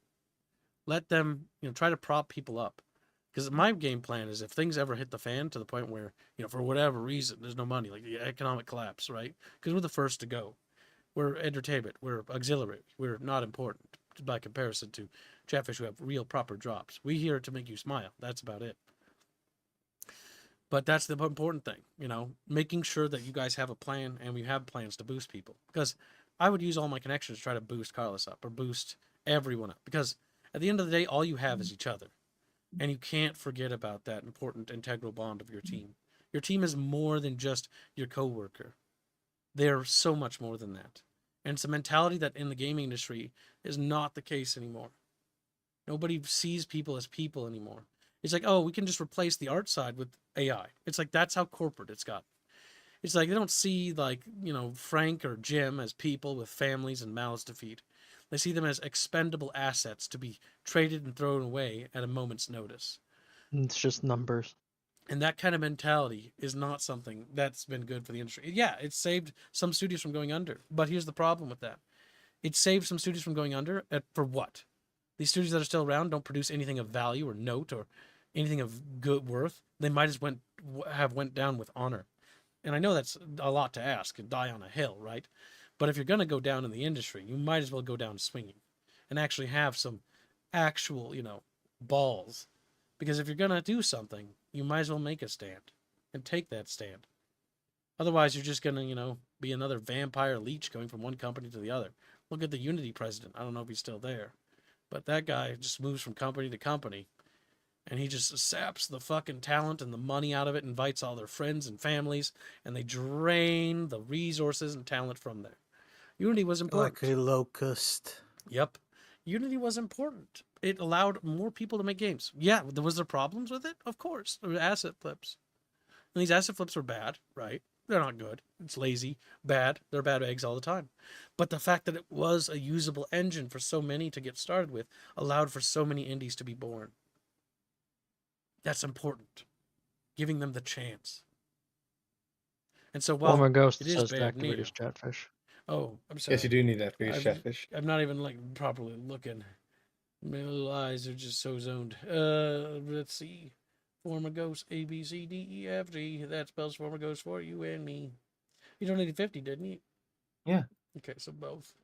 Let them, try to prop people up. Because my game plan is if things ever hit the fan to the point where, for whatever reason, there's no money, like the economic collapse, right? Because we're the first to go. We're entertainment. We're auxiliary. We're not important by comparison to Chatfish who have real proper drops. We here to make you smile. That's about it. But that's the important thing, making sure that you guys have a plan and we have plans to boost people. Because I would use all my connections to try to boost Carlos up or boost everyone up. Because at the end of the day, all you have is each other. And you can't forget about that important integral bond of your team. Your team is more than just your coworker. They're so much more than that. And it's a mentality that in the gaming industry is not the case anymore. Nobody sees people as people anymore. It's like, oh, we can just replace the art side with AI. It's like, that's how corporate it's got. It's like, they don't see Frank or Jim as people with families and mouths to feed. They see them as expendable assets to be traded and thrown away at a moment's notice.
It's just numbers.
And that kind of mentality is not something that's been good for the industry. Yeah, it saved some studios from going under. But here's the problem with that. It saved some studios from going under for what? These studios that are still around don't produce anything of value or note or anything of good worth. They might as have went down with honor. And I know that's a lot to ask and die on a hill, right? But if you're going to go down in the industry, you might as well go down swinging and actually have some actual, balls. Because if you're going to do something, you might as well make a stand and take that stand. Otherwise, you're just going to, be another vampire leech going from one company to the other. Look at the Unity president. I don't know if he's still there. But that guy just moves from company to company. And he just saps the fucking talent and the money out of it, invites all their friends and families, and they drain the resources and talent from there. Unity was important.
Like a locust.
Yep. Unity was important. It allowed more people to make games. Yeah, was there problems with it? Of course. There were asset flips. And these asset flips were bad, right? They're not good. It's lazy, bad. They're bad eggs all the time. But the fact that it was a usable engine for so many to get started with allowed for so many indies to be born. That's important. Giving them the chance. And so while
Former Ghost
it is
says to
bad
activate
news.
his Chatfish.
Oh, I'm sorry.
Yes, you do need that for your Chatfish.
I'm not even properly looking. My little eyes are just so zoned. Let's see. Former Ghost A B C D E F G. That spells Former Ghost for you and me. You donated 50, didn't you?
Yeah.
Okay, so both.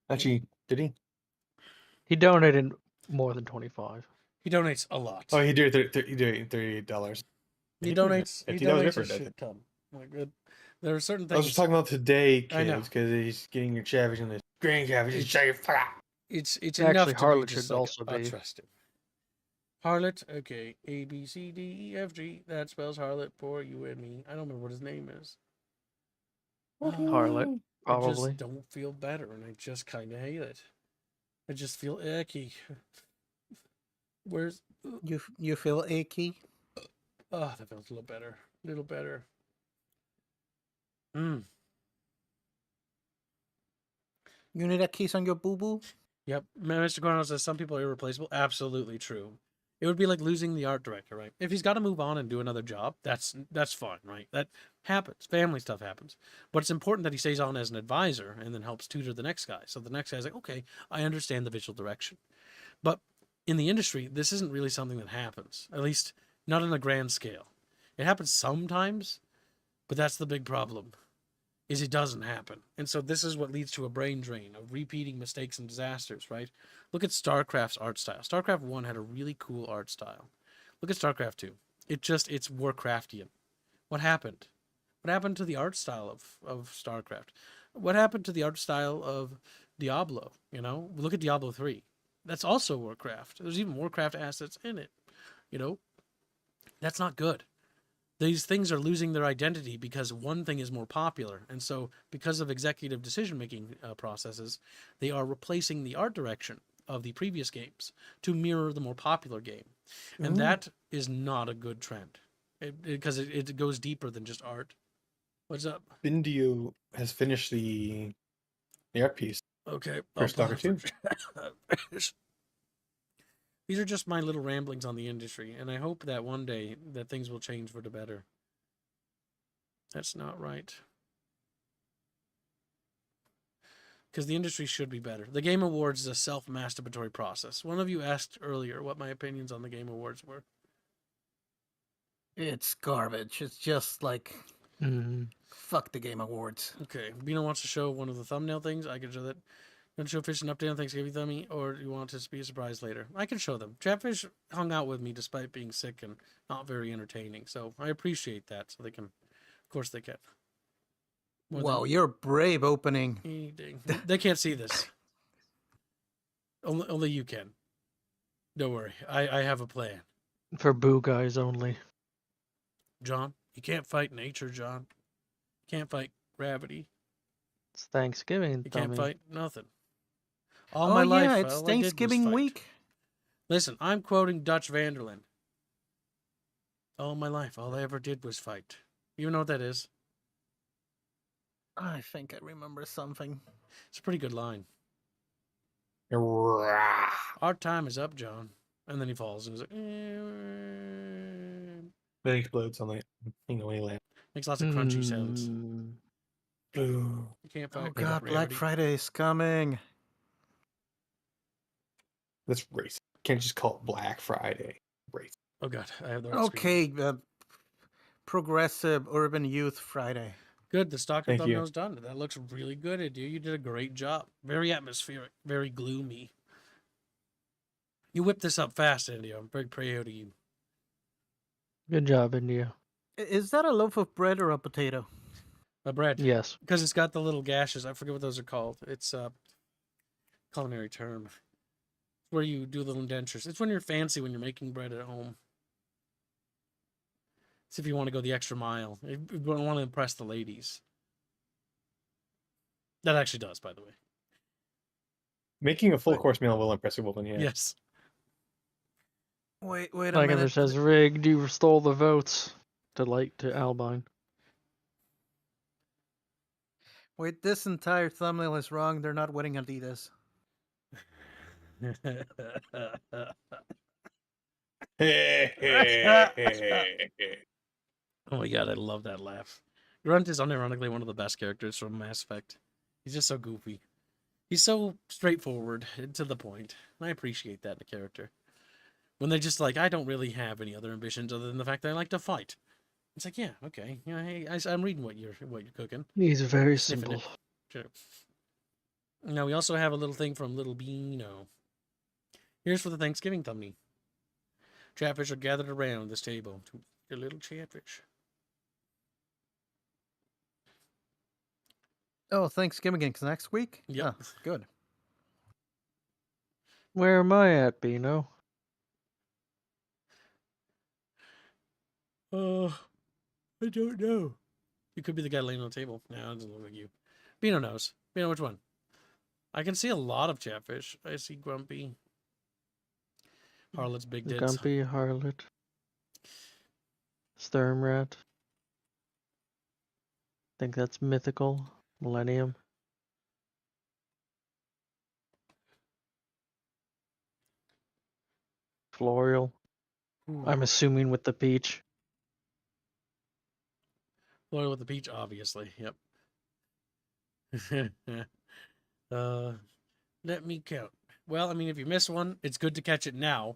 Actually, did he?
He donated more than 25.
He donates a lot.
Oh, he did $38.
He donates
$50
a shit ton. My good. There are certain things.
I was just talking about today,
I know.
kids, because he's getting your Chatfish and the Grand Chatfish. He's saying, fuck out.
It's
Actually,
enough to be
Harlot
just
should also be.
trust him. Harlot, okay. A B C D E F G. That spells Harlot for you and me. I don't remember what his name is.
Harlot,
I
probably.
just don't feel better, and I just kind of hate it. I just feel icky. Where's...
You feel achy?
Oh, that feels a little better. A little better.
You need a kiss on your boo-boo?
Yep. Mr. Cornell says some people are irreplaceable. Absolutely true. It would be like losing the art director, right? If he's got to move on and do another job, that's fine, right? That happens. Family stuff happens. But it's important that he stays on as an advisor and then helps tutor the next guy. So the next guy's like, okay, I understand the visual direction. But in the industry, this isn't really something that happens. At least not on a grand scale. It happens sometimes, but that's the big problem. Is it doesn't happen. And so this is what leads to a brain drain of repeating mistakes and disasters, right? Look at StarCraft's art style. StarCraft 1 had a really cool art style. Look at StarCraft 2. It's Warcraftian. What happened? What happened to the art style of StarCraft? What happened to the art style of Diablo? Look at Diablo 3. That's also Warcraft. There's even Warcraft assets in it. That's not good. These things are losing their identity because one thing is more popular. And so because of executive decision-making processes, they are replacing the art direction of the previous games to mirror the more popular game. And that is not a good trend because it goes deeper than just art. What's up?
Bindio has finished the art piece
Okay.
for Stalker 2.
These are just my little ramblings on the industry, and I hope that one day that things will change for the better. That's not right. Because the industry should be better. The Game Awards is a self-masturbatory process. One of you asked earlier what my opinions on the Game Awards were.
It's garbage. It's just like fuck the Game Awards.
Okay, Bino wants to show one of the thumbnail things. I can show that. You want to show Fish an update on Thanksgiving, Thummy, or you want to be a surprise later? I can show them. Chatfish hung out with me despite being sick and not very entertaining, so I appreciate that. So they can, of course, they can.
Wow, you're brave opening.
They can't see this. Only you can. Don't worry. I have a plan.
For boo guys only.
John, you can't fight nature, John. You can't fight gravity.
It's Thanksgiving,
You can't
Tommy.
fight nothing. All
Oh
my life,
yeah, it's
all I did was
Thanksgiving
fight.
week.
Listen, I'm quoting Dutch Vanderland. All my life, all I ever did was fight. You know what that is?
I think I remember something.
It's a pretty good line.
Then
Our time is up, John. And then he falls and he's like,
he explodes on the when he lands.
makes lots of crunchy sounds.
Boo.
You can't
Oh
fight
god, Black
gravity.
Friday is coming.
That's racist. Can't just call it Black Friday. Racist.
Oh god, I have the right screen.
Okay, progressive urban youth Friday.
Good, the Stalker
Thank you.
thumbnail's done. That looks really good, dude. You did a great job. Very atmospheric, very gloomy. You whipped this up fast, India. I'm very proud of you.
Good job, India.
Is that a loaf of bread or a potato?
My bread.
Yes.
Because it's got the little gashes. I forget what those are called. It's a culinary term. Where you do little indentures. It's when you're fancy when you're making bread at home. It's if you want to go the extra mile. If you want to impress the ladies. That actually does, by the way.
Making a full course meal will impress a woman, yeah.
Yes.
Wait a
Like
minute.
it says, rigged, you stole the votes to Albine.
Wait, this entire thumbnail is wrong. They're not winning Adidas.
Oh my god, I love that laugh. Grunt is unironically one of the best characters from Mass Effect. He's just so goofy. He's so straightforward and to the point. And I appreciate that in a character. When they're just like, I don't really have any other ambitions other than the fact that I like to fight. It's like, yeah, okay. Yeah, hey, I'm reading what you're cooking.
He's very
Sniffing
simple.
Sure. Now we also have a little thing from Little Beano. Here's for the Thanksgiving thumbnail. Chatfish are gathered around this table to eat a little chatfish.
Oh, Thanksgiving is next week?
Yep.
Oh, good.
Where am I at, Bino?
Oh, I don't know. You could be the guy laying on the table. No, it doesn't look like you. Bino knows. Bino, which one? I can see a lot of Chatfish. I see Grumpy. Harlot's Big Dits.
Gumpy, Harlot, Sturmrat. Think that's mythical. Millennium. Floral. I'm assuming with the peach.
Floral with the peach, obviously. Yep. Let me count. Well, I mean, if you miss one, it's good to catch it now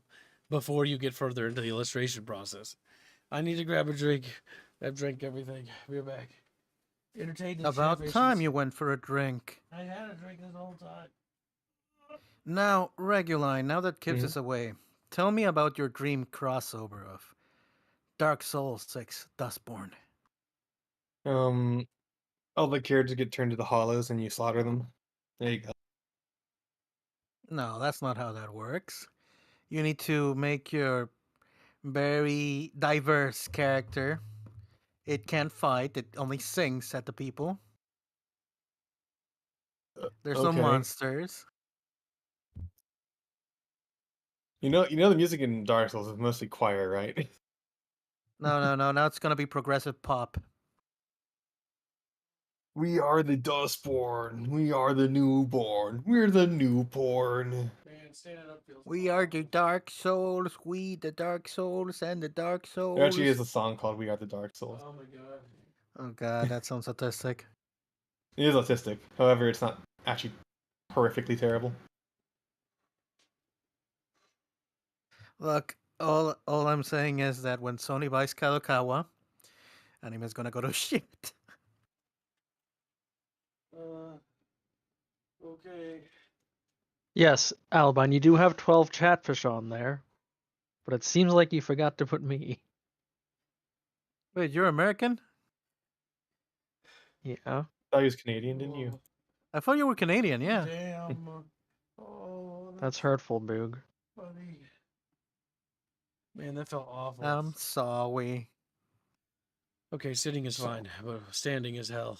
before you get further into the illustration process. I need to grab a drink. I've drank everything. Be right back. Entertain the
About
Chatfishes.
time you went for a drink.
I had a drink this whole time.
Now, Reguline, now that Kibbs is away, tell me about your dream crossover of Dark Souls 6 Dustborn.
All the characters get turned to the hollows and you slaughter them. There you go.
No, that's not how that works. You need to make your very diverse character. It can't fight, it only sings at the people. There's no
okay.
monsters.
You know the music in Dark Souls is mostly choir, right?
No, now it's gonna be progressive pop.
We are the Dustborn. We are the newborn. We're the newborn.
man. Standing up feels
We are the Dark Souls. We the Dark Souls and the Dark Souls.
There actually is a song called "We Are the Dark Souls."
Oh my god.
Oh god, that sounds autistic.
It is autistic. However, it's not actually horrifically terrible.
Look, all I'm saying is that when Sony buys Kadokawa, anime's gonna go to shit.
Okay.
Yes, Albine, you do have 12 Chatfish on there, but it seems like you forgot to put me.
Wait, you're American?
Yeah.
I thought he was Canadian, didn't you?
I thought you were Canadian. Yeah.
Damn. Oh,
That's hurtful, Boog.
funny. Man, that felt awful.
I'm sorry.
Okay, sitting is fine, but standing is hell.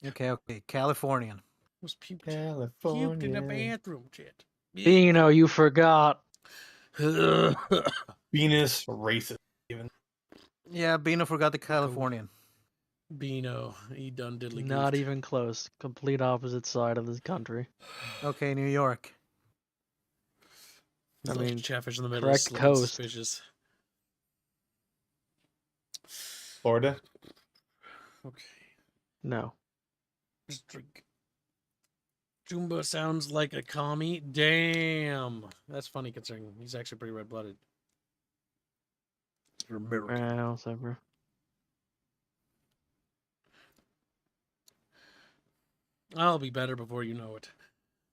Okay, Californian.
Was puked
California.
in the bathroom, shit.
Dino, you forgot.
Venus racist. Even.
Yeah, Bino forgot the Californian.
Beano, he done diddly
Not
goofed.
even close. Complete opposite side of this country.
Okay, New York.
I mean,
Chatfish in the middle
correct
is looking
coast.
suspicious.
Florida.
Okay,
No.
just drink. Jumba sounds like a commie. Damn, that's funny considering he's actually pretty red-blooded. You're American.
Well, Zebra.
I'll be better before you know it.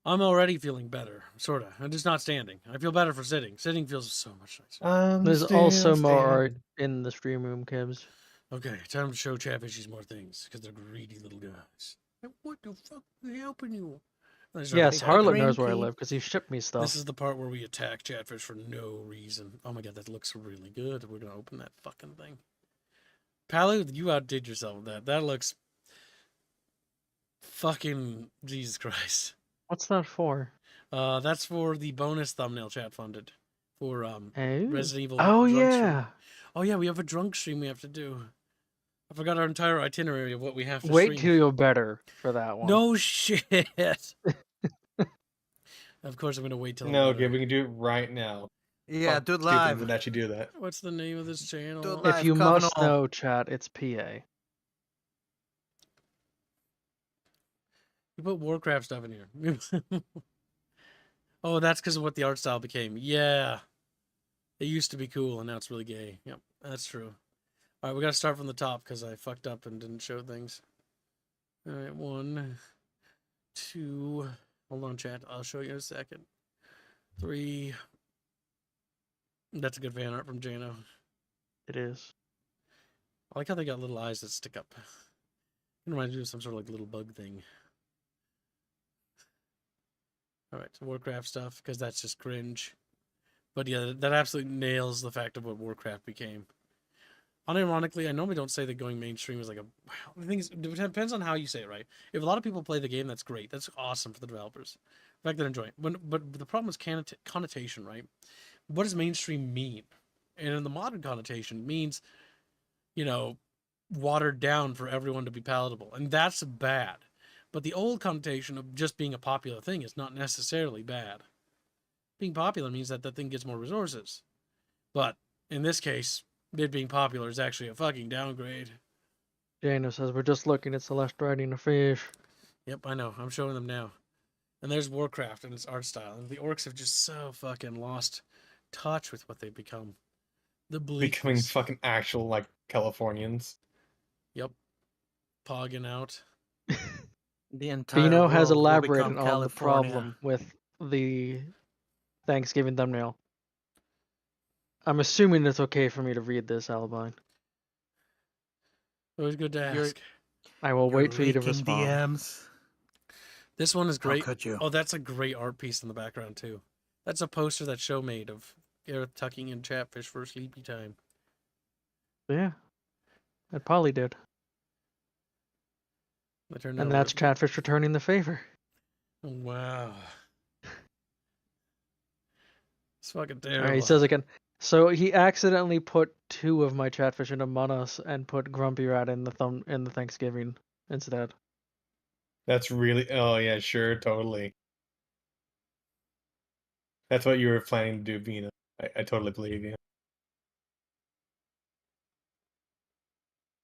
I'm already feeling better, sorta. I'm just not standing. I feel better for sitting. Sitting feels so much nicer.
There's also more art in the stream room, Kibbs.
Okay, time to show Chatfishies more things, because they're greedy little guys. Like, what the fuck are we helping you? And they start
Yes,
attacking.
Harlot knows where I
Cranky.
live because he shipped me stuff.
This is the part where we attack Chatfish for no reason. Oh my god, that looks really good. We're gonna open that fucking thing. Palu, you outdid yourself with that. That looks fucking Jesus Christ.
What's that for?
That's for the bonus thumbnail chat funded for
Hey.
Resident Evil.
Oh,
drunk
yeah.
Stream. Oh yeah, we have a drunk stream we have to do. I forgot our entire itinerary of what we have to
Wait
stream.
till you're better for that one.
No shit. Of course, I'm gonna wait till.
No,
I'm better.
okay, we can do it right now.
Yeah,
Fuck,
do it
stupid
live.
would actually do that.
What's the name of this channel?
Do it
If
live.
you
Covenant.
must know, chat, it's PA.
You put Warcraft stuff in here. Oh, that's because of what the art style became. Yeah. It used to be cool, and now it's really gay. Yep, that's true. All right, we got to start from the top because I fucked up and didn't show things. All right, 1, 2. Hold on, chat. I'll show you in a second. 3. That's a good fan art from Jano.
It is.
I like how they got little eyes that stick up. It reminds me of some sort of like little bug thing. All right, so Warcraft stuff, because that's just cringe. But yeah, that absolutely nails the fact of what Warcraft became. Unironically, I normally don't say that going mainstream is like a... The thing is, it depends on how you say it, right? If a lot of people play the game, that's great. That's awesome for the developers. The fact that they're enjoying it. But the problem is connotation, right? What does mainstream mean? And in the modern connotation, it means, you know, watered down for everyone to be palatable. And that's bad. But the old connotation of just being a popular thing is not necessarily bad. Being popular means that the thing gets more resources. But in this case, it being popular is actually a fucking downgrade.
Jano says, we're just looking at Celeste riding a fish.
Yep, I know. I'm showing them now. And there's Warcraft and its art style. And the orcs have just so fucking lost touch with what they've become. The bleakness.
Becoming fucking actual, like, Californians.
Yep. Pogging out.
The entire
Bino
world
has
will
elaborated
become
on the
California.
problem with the Thanksgiving thumbnail. I'm assuming it's okay for me to read this, Albine.
Always good to
You're-
ask.
I will wait for you to
leaking
respond.
DMs.
This one is
How
great.
could you?
Oh, that's a great art piece in the background, too. That's a poster that Show made of Gareth tucking in Chatfish for sleepy time.
Yeah. It probably did.
That turned
And
out
that's
really-
Chatfish returning the favor.
Wow. It's fucking terrible.
Alright, he says again. So he accidentally put 2 of my Chatfish into Us and put Grumpy Rat in the Thanksgiving instead.
That's really... Oh, yeah, sure, totally. That's what you were planning to do, Vina. I totally believe you.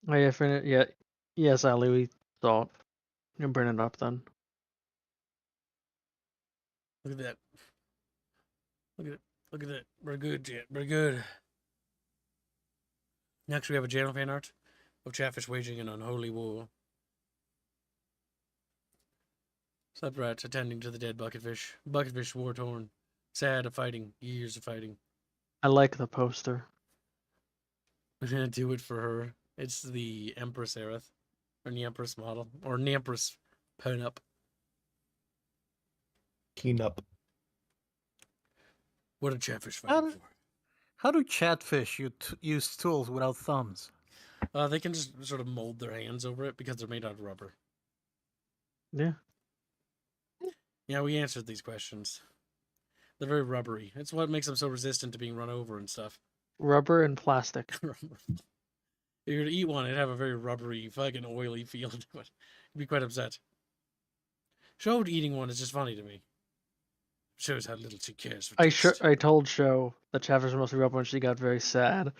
Oh yeah, yeah. Yes, Ali, we thought. You can bring it up then.
Look at that. Look at it. Look at that. We're good, Jet. We're good. Next, we have a channel fan art of Chatfish waging an unholy war. Subverse attending to the dead bucketfish. Bucketfish war torn. Sad of fighting. Years of fighting.
I like the poster.
We're gonna do it for her. It's the Empress Aerith. Or the Empress model. Or the Empress pin-up.
Keen up.
What a Chatfish fighting for.
How do chatfish use tools without thumbs?
They can just sort of mold their hands over it because they're made out of rubber.
Yeah.
Yeah, we answered these questions. They're very rubbery. It's what makes them so resistant to being run over and stuff.
Rubber and plastic.
If you were to eat one, it'd have a very rubbery, fucking oily feel to it. You'd be quite upset. Showed eating one is just funny to me. Shows how little she cares for taste.
I told Sho that Chatfish was mostly rubber when she got very sad.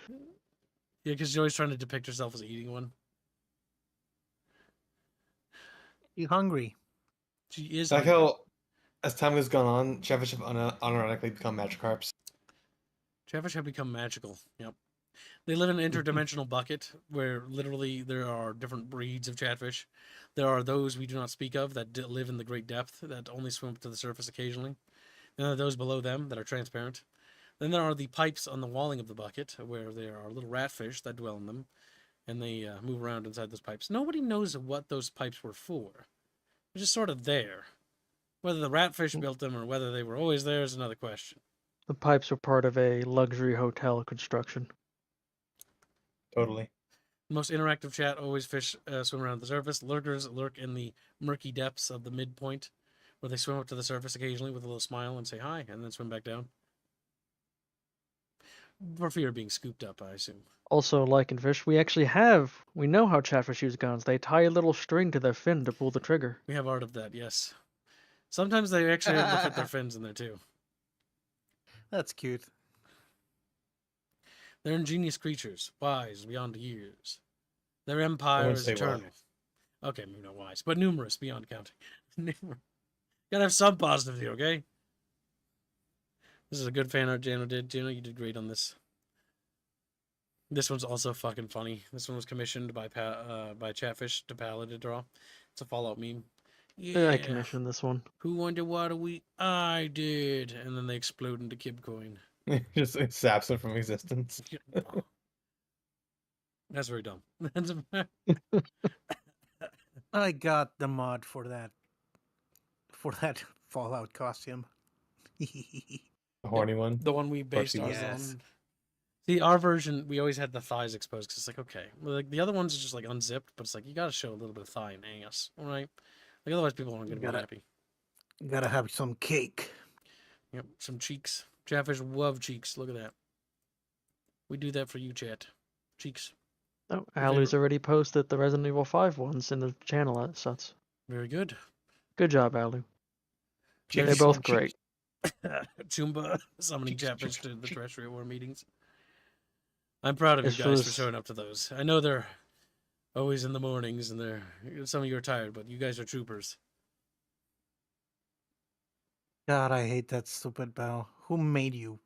Yeah, because she's always trying to depict herself as eating one.
You hungry?
She is.
Like
hungry.
how, as time has gone on, Chatfish have unironically become Magikarps.
Chatfish have become magical. Yep. They live in an interdimensional bucket where literally there are different breeds of chatfish. There are those we do not speak of that live in the great depth that only swim up to the surface occasionally. Then there are those below them that are transparent. Then there are the pipes on the walling of the bucket where there are little ratfish that dwell in them, and they move around inside those pipes. Nobody knows what those pipes were for. They're just sort of there. Whether the ratfish built them or whether they were always there is another question.
The pipes were part of a luxury hotel construction.
Totally.
Most interactive chat, always fish swim around the surface. Lurkers lurk in the murky depths of the midpoint, where they swim up to the surface occasionally with a little smile and say hi, and then swim back down. For fear of being scooped up, I assume.
Also, like in fish, we know how chatfish use guns. They tie a little string to their fin to pull the trigger.
We have art of that, yes. Sometimes they actually able to fit their fins in there too.
That's cute.
They're ingenious creatures, wise beyond years. Their empire is
say
eternal. Okay, maybe not wise, but numerous beyond counting. Gotta have some positive here, okay? This is a good fan art Jano did. Jano, you did great on this. This one's also fucking funny. This one was commissioned by Chatfish to Pala to draw. It's a Fallout meme.
Yeah, I commissioned this one.
Who wonder what a we? I did, and then they explode into Kibcoin.
Just it saps it from existence.
That's very dumb.
I got the mod for that Fallout costume.
The horny one.
The one we based
Proxy.
ours
Yes.
on. See, our version, we always had the thighs exposed because it's like, okay, well, like the other ones are just like unzipped, but it's like you got to show a little bit of thigh and ass, all right? Like otherwise, people aren't going to be
Gotta-
happy.
Gotta have some cake.
Yep, some cheeks. Chatfish love cheeks. Look at that. We do that for you, chat. Cheeks.
Oh,
Your
Ali's
favorite-
already posted the Resident Evil 5 ones in the channel assets.
Very good.
Good job, Alu.
Cheeks.
They're both
Cheeks.
great.
Chumba summoning
Cheeks,
Chatfish
cheeks,
to the
cheeks.
Terrestrial War meetings. I'm proud of you
This
guys for
was-
showing up to those. I know they're always in the mornings and some of you are tired, but you guys are troopers.
God, I hate that stupid bell. Who made you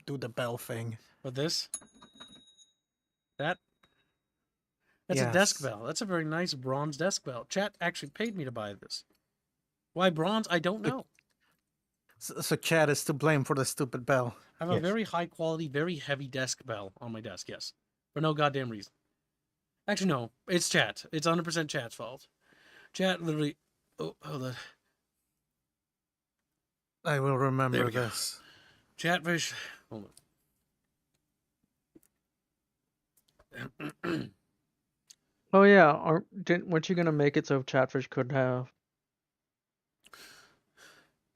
do the bell thing?
But this? That's a desk
Yes.
bell. That's a very nice bronze desk bell. Chat actually paid me to buy this. Why bronze? I don't know.
So Chad is to blame for the stupid bell.
I have a
Yes.
very high quality, very heavy desk bell on my desk, yes. For no goddamn reason. Actually, no. It's chat. It's 100% chat's fault. Chat literally... Oh, hold on.
I will remember
we go.
this.
Chatfish... Hold on.
Oh yeah, weren't you gonna make it so Chatfish could have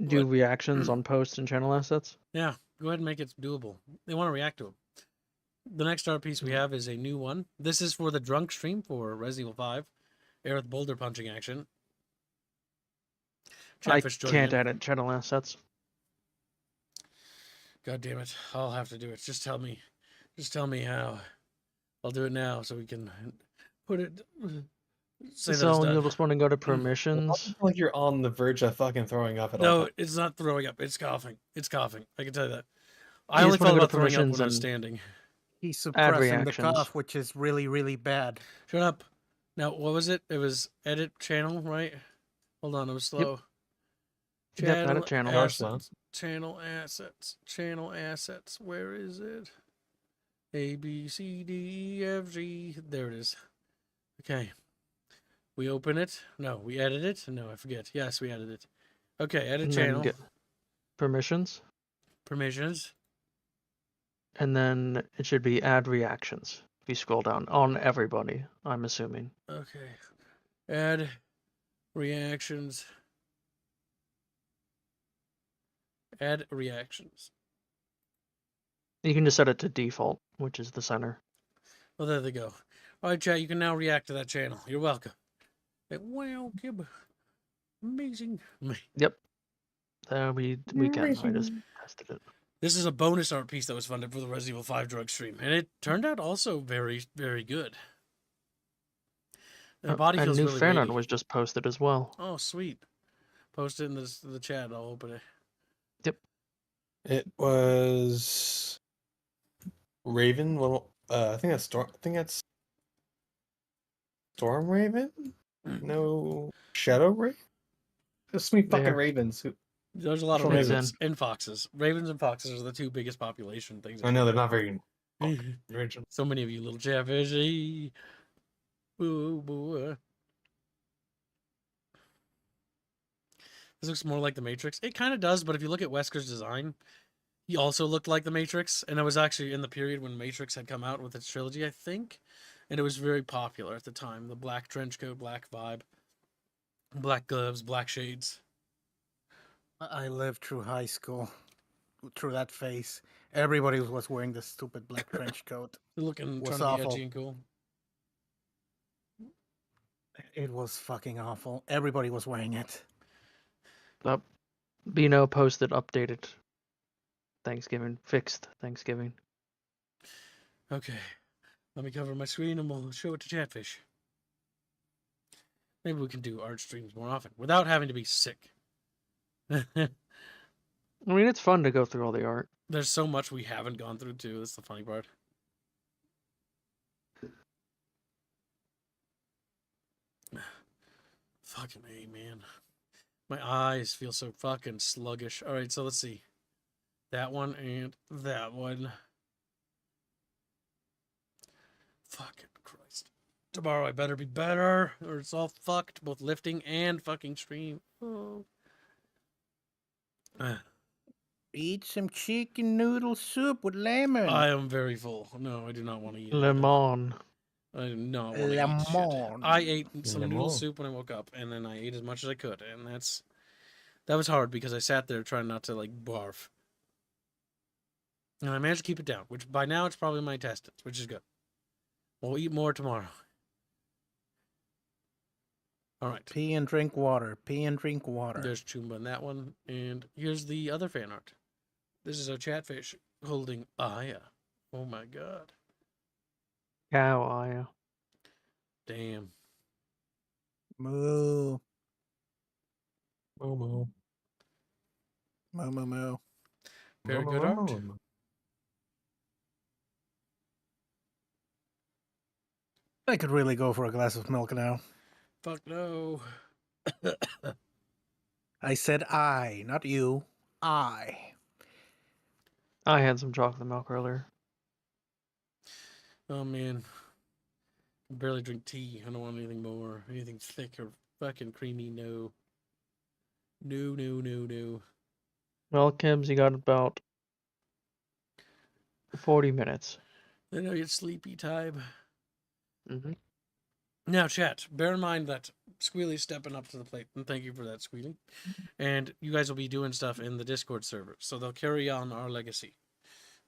do
What?
reactions on posts and channel assets?
Yeah, go ahead and make it doable. They want to react to them. The next art piece we have is a new one. This is for the drunk stream for Resident Evil 5. Aerith boulder punching action.
I
Chatfish joining
can't
in.
edit channel assets.
God damn it. I'll have to do it. Just tell me. Just tell me how. I'll do it now so we can put it. Say that it's
So
done.
you'll just want to go to
I
permissions.
feel like you're on the verge of fucking throwing up at all
No,
times.
it's not throwing up. It's coughing. It's coughing. I can tell you that.
You
I only
just wanna
thought
go to
about throwing up
permissions
when I was
and-
standing.
He's suppressing the
reactions.
cough, which is really, really bad.
Shut up. Now, what was it? It was edit channel, right? Hold on, it was slow.
Yep, edit channel.
Power
assets.
slot.
Channel assets. Channel assets. Where is it? A, B, C, D, E, F, G. There it is. Okay. We open it. No, we edit it. No, I forget. Yes, we edit it. Okay, edit
And then
channel.
get permissions.
Permissions.
And then it should be add reactions. If you scroll down on everybody, I'm assuming.
Okay. Add reactions. Add reactions.
You can just set it to default, which is the center.
Well, there they go. All right, chat, you can now react to that channel. You're welcome. Welcome. Amazing.
Yep. There we can. I just tested it.
This is a bonus art piece that was funded for the Resident Evil 5 drug stream, and it turned out also very, very good. The body
and
feels
new
really
fan art
weighty.
was just posted as well.
Oh, sweet. Post it in the chat. I'll open it.
It was Raven. Well, I think that's Storm. I think that's Storm Raven. No, Shadow Raven. There's so many fucking
There.
ravens.
There's a lot of
Which one
is
ravens
it?
and foxes. Ravens and foxes are the two biggest population things.
I know they're not very original.
So many of you little chatfish. Boo, boo. This looks more like the Matrix. It kind of does, but if you look at Wesker's design, he also looked like the Matrix, and it was actually in the period when Matrix had come out with its trilogy, I think, and it was very popular at the time. The black trench coat, black vibe, black gloves, black shades.
I lived through high school, through that phase. Everybody was wearing this stupid black trench coat.
Looking,
Was
trying to be
awful.
edgy and cool.
It was fucking awful. Everybody was wearing it.
Bino posted updated Thanksgiving, fixed Thanksgiving.
Okay, let me cover my screen and we'll show it to Chatfish. Maybe we can do art streams more often without having to be sick.
I mean, it's fun to go through all the art.
There's so much we haven't gone through too. That's the funny part. Fucking A, man. My eyes feel so fucking sluggish. All right, so let's see. That one and that one. Fucking Christ. Tomorrow I better be better, or it's all fucked. Both lifting and fucking stream. Oh.
Eat some chicken noodle soup with lemon.
I am very full. No, I do not want to eat it.
Lemon.
I do not want to eat shit.
Lemon.
I ate some noodle
Lemon.
soup when I woke up, and then I ate as much as I could, and that was hard because I sat there trying not to like barf, and I managed to keep it down. Which by now it's probably my intestines, which is good. We'll eat more tomorrow. All right.
Pee and drink water. Pee and drink water.
There's Chumba in that one, and here's the other fan art. This is a chatfish holding Aya. Oh my god.
Cow eye.
Damn.
Moo.
Momo.
Moo, moo, moo.
Very good art.
I could really go for a glass of milk now.
Fuck no.
I said I, not you. I.
I had some chocolate milk earlier.
Oh man. I barely drink tea. I don't want anything more. Anything thick or fucking creamy. No. No, no, no, no.
Well, Kims, you got about 40 minutes.
Then I get sleepy time.
Mm-hmm.
Now, chat, bear in mind that Squealy's stepping up to the plate, and thank you for that, Squealy. And you guys will be doing stuff in the Discord server, so they'll carry on our legacy.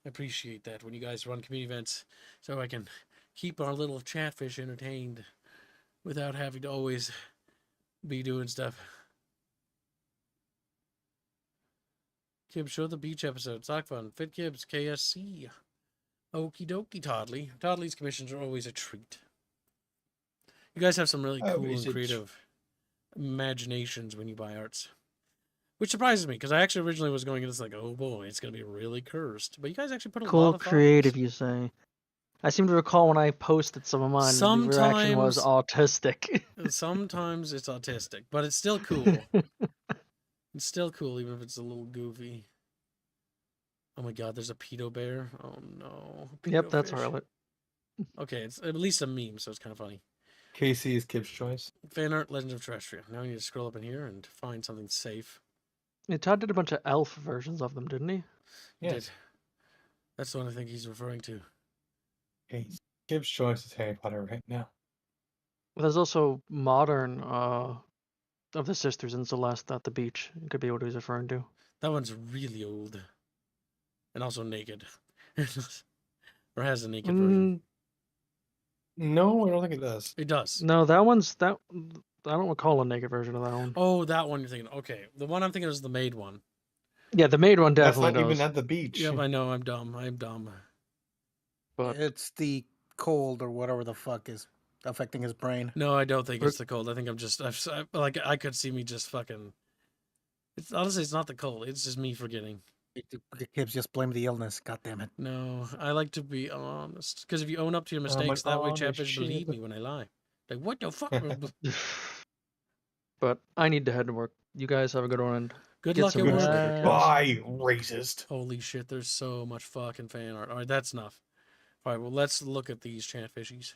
I appreciate that when you guys run community events, so I can keep our little chatfish entertained without having to always be doing stuff. Kibbs, show the beach episode. Sock fun. Fit Kibbs, KSC. Okie dokie, Toddley. Toddley's commissions are always a treat. You guys have some really cool
Always
and
a
creative imaginations when you buy arts. Which surprises me, because I actually originally was going into this like, oh boy, it's going to be really cursed. But you guys actually put a lot
Cool,
of thought
creative,
into
you say. I seem to recall when I posted some of mine, the reaction was autistic.
this. Sometimes it's autistic, but it's still cool. It's still cool, even if it's a little goofy. Oh my god, there's a pedo bear. Oh no.
Yep, that's
Pedo fish.
Harlot.
Okay, it's at least a meme, so it's kind of funny.
KC is Kib's choice.
Fan art, Legend of Terrestria. Now I need to scroll up in here and find something safe.
Yeah, Todd did a bunch of elf versions of them, didn't he?
Yes.
Did. That's the one I think he's referring to.
Kib's choice is Harry Potter right now.
But there's also modern of the sisters in Celeste at the beach. It could be what he's referring to.
That one's really old. And also naked. Or has a naked version.
No, I don't think it does.
It does.
No, that one's that. I don't recall a naked version of that one.
Oh, that one you're thinking. Okay. The one I'm thinking is the maid one.
Yeah, the maid one
That's
definitely
not
does.
even at the beach.
Yep, I know. I'm dumb. I'm dumb.
But
It's the cold or whatever the fuck is affecting his brain.
No, I don't think it's the cold. I think I'm just like I could see me just fucking. It's honestly, it's not the cold. It's just me forgetting.
The kids just blame the illness. God damn it.
No, I like to be honest. Because if you own up to your mistakes, that way Chatfish believe me when I lie. Like, what the fuck?
but I need to head to work. You guys have a good one. And
Good
Get
luck at
some
work.
rest later, kids.
Bye, racist.
Holy shit, there's so much fucking fan art. Alright, that's enough. Alright, well, let's look at these Chatfishies.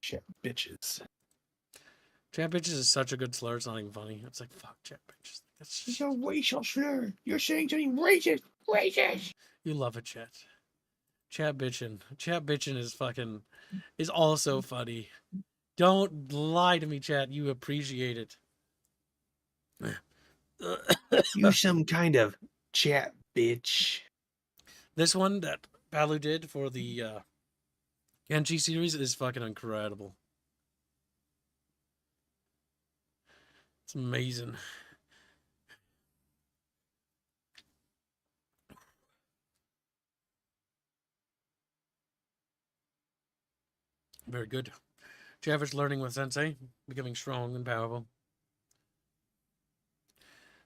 Shit, bitches.
Chatfishes is such a good slur, it's not even funny. It's like, fuck Chatfishes. That's
It's
just...
a racial slur. You're saying something racist. Racist.
You love it, Chat. Chat bitchin'. Chat bitchin' is also funny. Don't lie to me, Chat. You appreciate it.
You some kind of chat bitch.
This one that Palu did for the Genji series is fucking incredible. It's amazing. Very good. Chatfish learning with Sensei, becoming strong and powerful.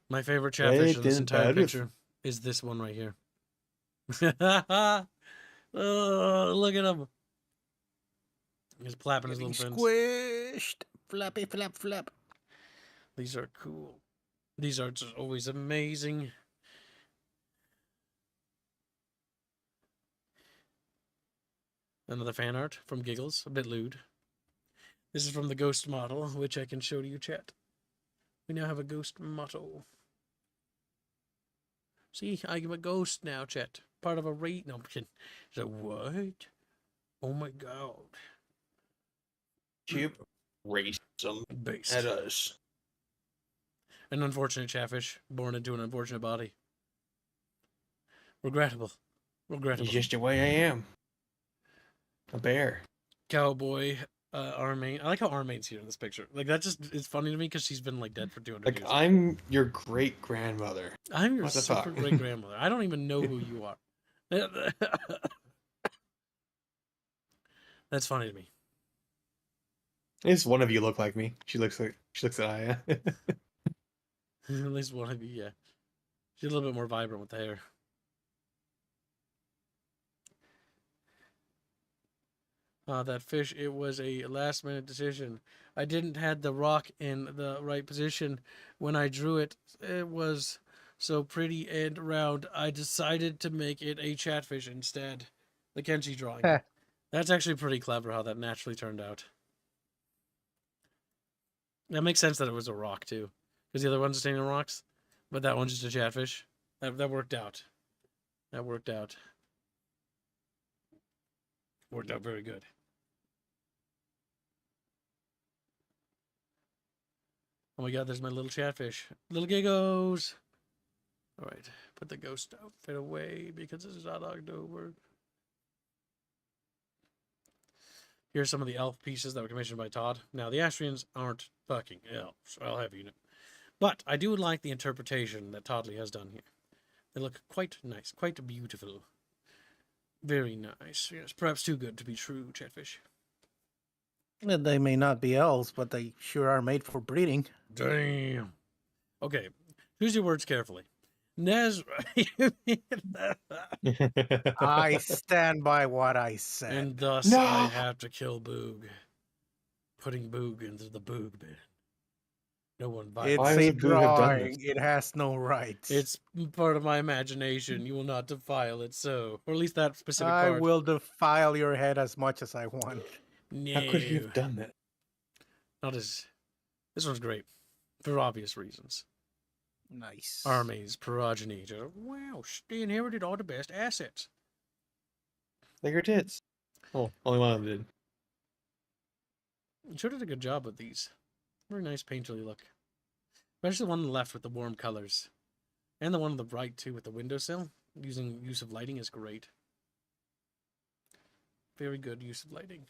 My favorite Chatfish in this entire picture is this one right here. Oh, look at him. He's flapping his little fins.
Squished. Flappy flap flap.
These are cool. These are just always amazing. Another fan art from Giggles, a bit lewd. This is from the ghost model, which I can show to you, chat. We now have a ghost model. See, I am a ghost now, chat. Part of a raid. No, I'm kidding. Is that what? Oh my god.
Keep racism
Based.
at us.
An unfortunate Chatfish, born into an unfortunate body. Regrettable. Regrettable.
It's just the way I am. A bear.
Cowboy, Armaine. I like how Armaine's here in this picture. Like, that just is funny to me because she's been, like, dead for 200
Like,
years.
I'm your great grandmother.
I'm your
what the
super
fuck?
great grandmother. I don't even know who you are. That's funny to me.
At least one of you look like me. She looks at Aya.
At least one of you, yeah. She's a little bit more vibrant with the hair. That fish, it was a last-minute decision. I didn't had the rock in the right position when I drew it. It was so pretty and round. I decided to make it a Chatfish instead. The Kenshi drawing. That's actually pretty clever how that naturally turned out. That makes sense that it was a rock, too. Because the other ones are standing on rocks. But that one's just a Chatfish. That worked out. That worked out. Worked out very good. Oh my god, there's my little Chatfish. Little Giggos! Alright, put the ghost outfit away because this is not October. Here's some of the elf pieces that were commissioned by Todd. Now, the Astrians aren't fucking elves, I'll have you know. But I do like the interpretation that Toddley has done here. They look quite nice, quite beautiful. Very nice. Yes, perhaps too good to be true, Chatfish.
They may not be elves, but they sure are made for breeding.
Damn. Okay, choose your words carefully. Nezra.
I stand by what I said.
And thus
No!
I have to kill Boog. Putting Boog into the Boog bin. No one
It's
Why
violates.
a
would Boo have done
drawing.
this?
It has no rights.
It's part of my imagination. You will not defile it so. Or at least that specific
I
part.
will defile your head as much as I want.
No.
How could he have done that?
Not as... This one's great. For obvious reasons.
Nice.
Army's progeny. Just, wow, they inherited all the best assets.
Like your tits. Oh, only one of them did.
You sure did a good job with these. Very nice painterly look. Especially the one on the left with the warm colors. And the one on the right too with the windowsill. Use of lighting is great. Very good use of lighting.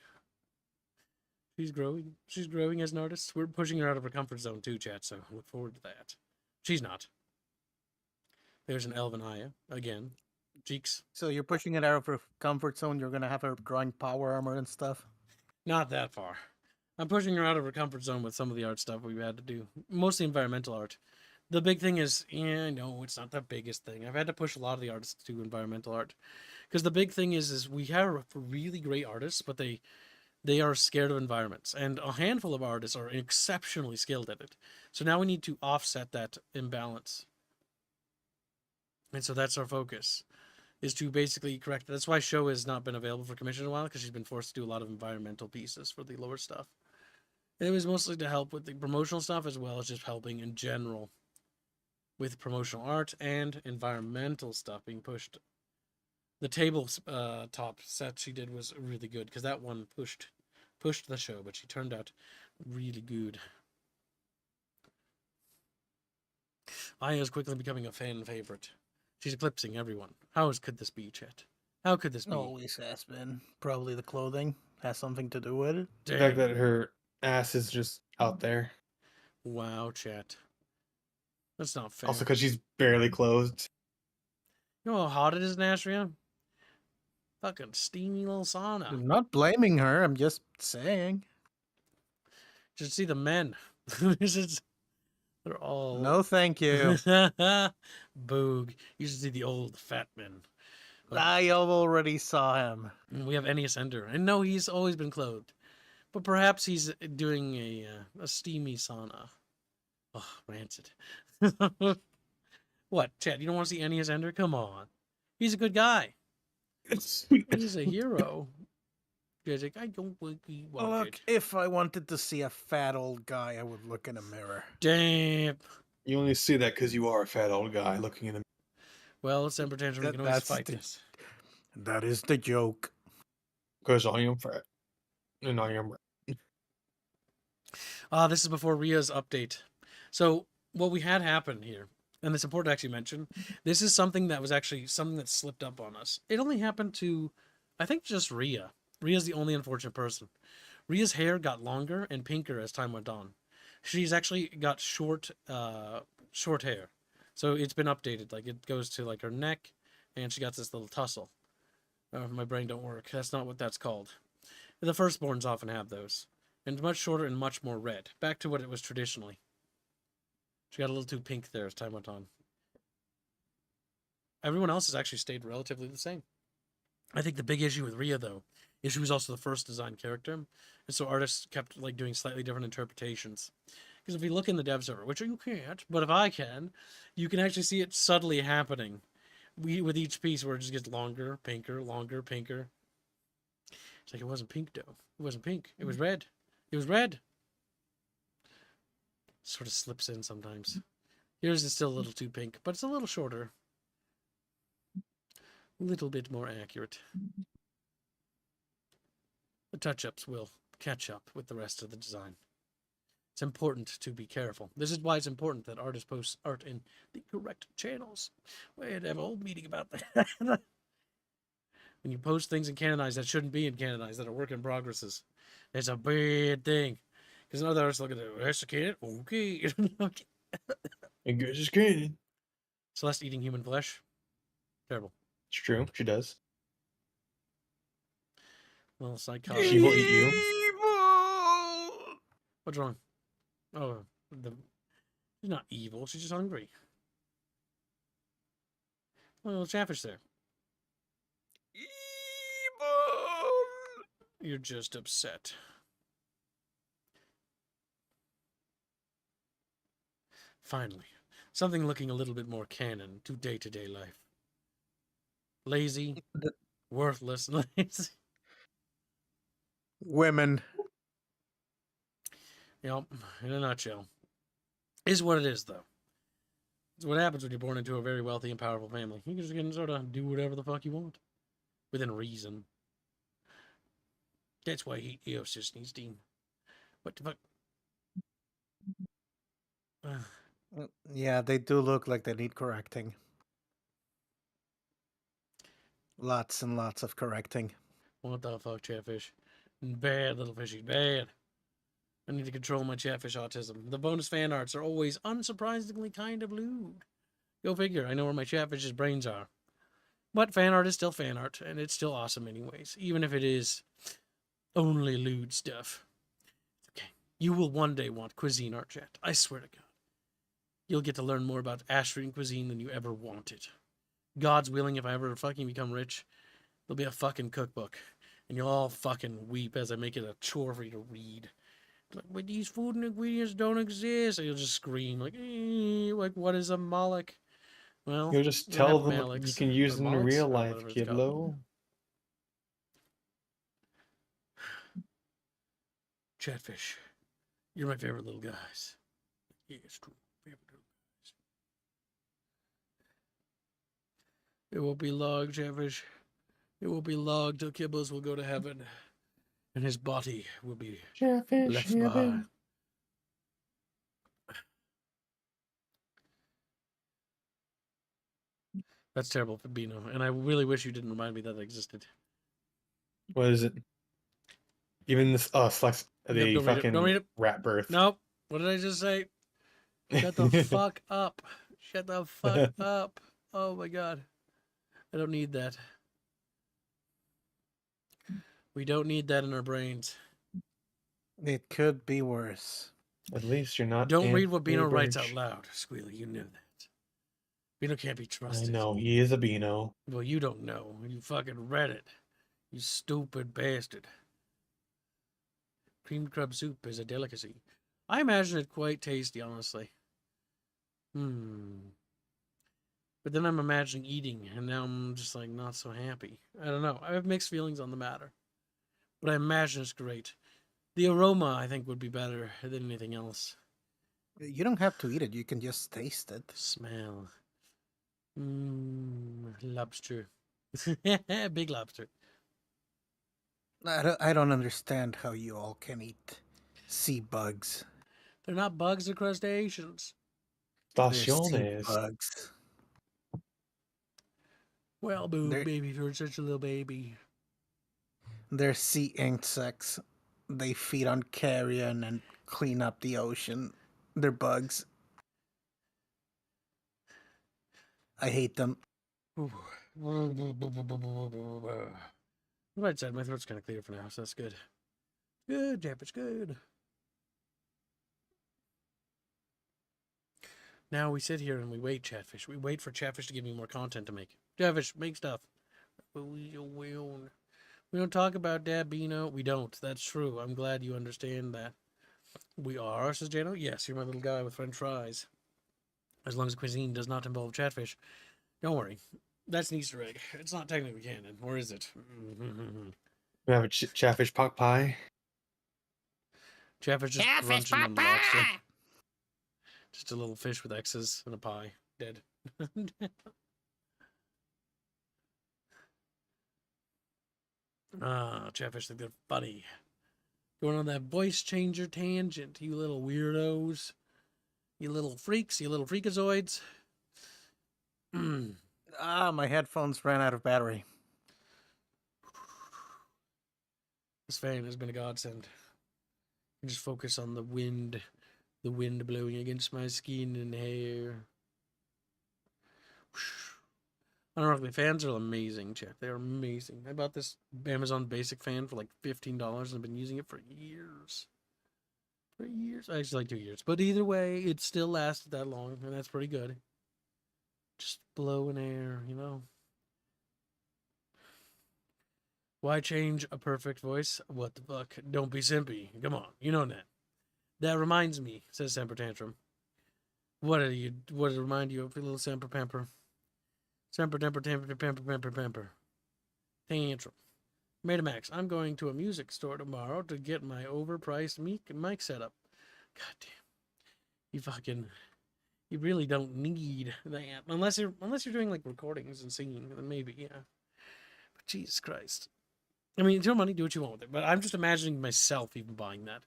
She's growing. She's growing as an artist. We're pushing her out of her comfort zone too, chat, so look forward to that. She's not. There's an Elven Aya, again. Cheeks.
So you're pushing it out of her comfort zone. You're gonna have her drawing power armor and stuff.
Not that far. I'm pushing her out of her comfort zone with some of the art stuff we've had to do. Mostly environmental art. The big thing is, yeah, no, it's not the biggest thing. I've had to push a lot of the artists to do environmental art. Because the big thing is we have really great artists, but they are scared of environments. And a handful of artists are exceptionally skilled at it. So now we need to offset that imbalance. And so that's our focus, is to basically correct it. That's why Show has not been available for commission in a while, because she's been forced to do a lot of environmental pieces for the lower stuff. And it was mostly to help with the promotional stuff, as well as just helping in general with promotional art and environmental stuff being pushed. The table top set she did was really good, because that one pushed the show, but she turned out really good. Aya is quickly becoming a fan favorite. She's eclipsing everyone. How could this be, Chet? How could this be?
Always has been. Probably the clothing has something to do with it.
The fact that her ass is just out there.
Wow, Chet. That's not fair.
Also, because she's barely clothed.
You know how hot it is in Astria? Fucking steamy little sauna.
I'm not blaming her. I'm just saying.
You should see the men. They're all...
No, thank you.
Boog. You should see the old fat men.
I already saw him.
We have Ennius Ender. And no, he's always been clothed. But perhaps he's doing a steamy sauna. Oh, rancid. What, Chad? You don't want to see Ennius Ender? Come on. He's a good guy. He's a hero. He's like, I don't really want
Look,
it.
if I wanted to see a fat old guy, I would look in a mirror.
Damn.
You only see that because you are a fat old guy looking in the.
Well, it's Emperor Tantrum. We can always
That's
fight
the-
this.
That is the joke.
Because I am fat. And I am.
This is before Ria's update. So what we had happen here, and it's important to actually mention, this is something that was actually something that slipped up on us. It only happened to, I think, just Ria. Ria's the only unfortunate person. Ria's hair got longer and pinker as time went on. She's actually got short hair. So it's been updated. Like, it goes to, like, her neck, and she got this little tussle. My brain don't work. That's not what that's called. The firstborns often have those. And much shorter and much more red. Back to what it was traditionally. She got a little too pink there as time went on. Everyone else has actually stayed relatively the same. I think the big issue with Ria, though, is she was also the first designed character. And so artists kept like doing slightly different interpretations. Because if you look in the dev server, which you can't, but if I can, you can actually see it subtly happening. With each piece where it just gets longer, pinker, longer, pinker. It's like it wasn't pink, though. It wasn't pink. It was red. It was red. Sort of slips in sometimes. Yours is still a little too pink, but it's a little shorter. A little bit more accurate. The touch-ups will catch up with the rest of the design. It's important to be careful. This is why it's important that artists post art in the correct channels. We had to have a whole meeting about that. When you post things in Canonized that shouldn't be in Canonized, that are work in progresses, it's a bad thing. Because another artists look at it, that's a canon? Okay.
And good is good.
Celeste eating human flesh. Terrible.
It's true. She does.
Little psychotic.
She will eat you.
Evil! What's wrong? Oh, she's not evil. She's just hungry. Little Chatfish there. Evil! You're just upset. Finally, something looking a little bit more canon to day-to-day life. Lazy, worthless, lazy.
Women.
Yep, in a nutshell. Is what it is, though. It's what happens when you're born into a very wealthy and powerful family. You just can sort of do whatever the fuck you want. Within reason. That's why I hate Eos needs Steam. What the fuck?
Yeah, they do look like they need correcting. Lots and lots of correcting.
What the fuck, Chatfish? Bad little fishy, bad. I need to control my Chatfish autism. The bonus fan arts are always unsurprisingly kind of lewd. Go figure, I know where my Chatfish's brains are. But fan art is still fan art, and it's still awesome anyways, even if it is only lewd stuff. Okay, you will one day want cuisine art, chat. I swear to God. You'll get to learn more about Ashrian cuisine than you ever wanted. God's willing, if I ever fucking become rich, there'll be a fucking cookbook. And you'll all fucking weep as I make it a chore for you to read. Like, but these food ingredients don't exist. And you'll just scream, like what is a Moloch? Well,
You'll just
we don't
tell
have
them what you
Molochs,
can use
or
in
Molochs,
real
or
life,
whatever it's
kid
called.
low.
Chatfish, you're my favorite little guys. Yeah, it's true. Favorite little guys. It will be logged, Chatfish. It will be logged till Kibbles will go to heaven. And his body will be
Chatfish
left behind.
heaven.
That's terrible for Bino, and I really wish you didn't remind me that existed.
What is it? Even this selects
Nope,
the
don't read it.
fucking
Don't read it.
rat birth.
Nope. What did I just say? Shut the fuck up. Shut the fuck up. Oh my god. I don't need that. We don't need that in our brains.
It could be worse.
At least you're not.
Don't read what
Anthony
Bino writes out
Birch.
loud, Squealy. You knew that. Bino can't be
I
trusted.
know he is a Beano.
Well, you don't know. You fucking read it. You stupid bastard. Creamed crab soup is a delicacy. I imagine it quite tasty, honestly. But then I'm imagining eating, and now I'm just like not so happy. I don't know. I have mixed feelings on the matter. But I imagine it's great. The aroma, I think, would be better than anything else.
You don't have to eat it. You can just taste it.
Smell. Lobster. Big lobster.
I don't understand how you all can eat sea bugs.
They're not bugs, they're crustaceans.
They're sea
Staciones.
bugs.
Well, boo,
They're-
baby, you're such a little baby.
They're sea insects. They feed on carrion and clean up the ocean. They're bugs. I hate them.
Right side, my throat's kind of clear for now, so that's good. Good, Jeff, it's good. Now we sit here and we wait, Chatfish. We wait for Chatfish to give me more content to make. Chatfish, make stuff. But we don't talk about that, Bino. We don't. That's true. I'm glad you understand that. We are, says Jano. Yes, you're my little guy with French fries. As long as cuisine does not involve Chatfish. Don't worry. That's an Easter egg. It's not technically canon, or is it?
We have a chatfish pot pie.
Chatfish just crunching on the lobster. Just a little fish with X's and a pie. Dead. Chatfish think they're funny. Going on that voice changer tangent, you little weirdos. You little freaks, you little freakazoids.
My headphones ran out of battery.
This fan has been a godsend. You just focus on the wind The wind blowing against my skin and hair. Unironically, fans are amazing, chat. They're amazing. I bought this Amazon Basic fan for like $15 and I've been using it for years. For years. Actually, like 2 years. But either way, it still lasted that long, and that's pretty good. Just blowing air, you know? Why change a perfect voice? What the fuck? Don't be simpy. Come on, you know that. That reminds me, says Semper Tantrum. What does it remind you of, a little Semper Pamper? Semper Temper Temper Pamper Pamper Pamper. Tantrum. Metamax, I'm going to a music store tomorrow to get my overpriced mic setup. God damn. You really don't need that. Unless you're doing like recordings and singing, then maybe, yeah. But Jesus Christ. I mean, it's your money, do what you want with it. But I'm just imagining myself even buying that.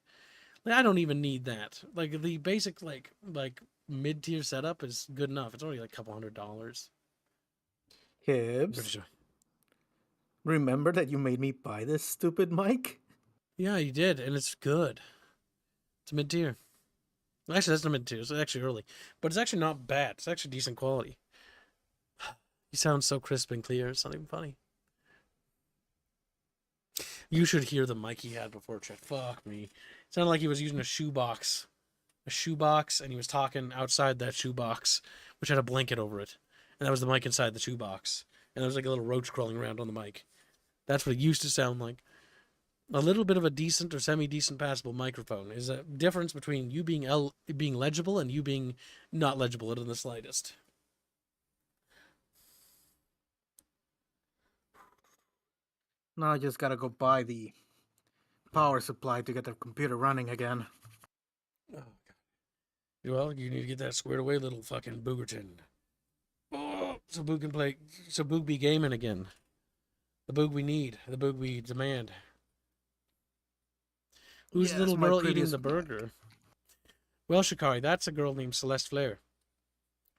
Like, I don't even need that. Like, the basic, like mid-tier setup is good enough. It's only like a couple $100.
Hibbs, remember that you made me buy this stupid mic?
Yeah, you did, and it's good. It's mid-tier. Actually, that's not mid-tier. It's actually early. But it's actually not bad. It's actually decent quality. You sound so crisp and clear. It's not even funny. You should hear the mic he had before, chat. Fuck me. It sounded like he was using a shoebox. A shoebox, and he was talking outside that shoebox, which had a blanket over it. And that was the mic inside the shoebox. And there was like a little roach crawling around on the mic. That's what it used to sound like. A little bit of a decent or semi-decent passable microphone is a difference between you being legible and you being not legible in the slightest.
Now I just gotta go buy the power supply to get the computer running again.
Oh, God. Well, you need to get that squared away, little fucking boogerton. Oh, so Boog can play. So Boog be gaming again. The Boog we need. The Boog we demand. Who's the little girl eating the burger? Well, Shikari, that's a girl named Celeste Flair.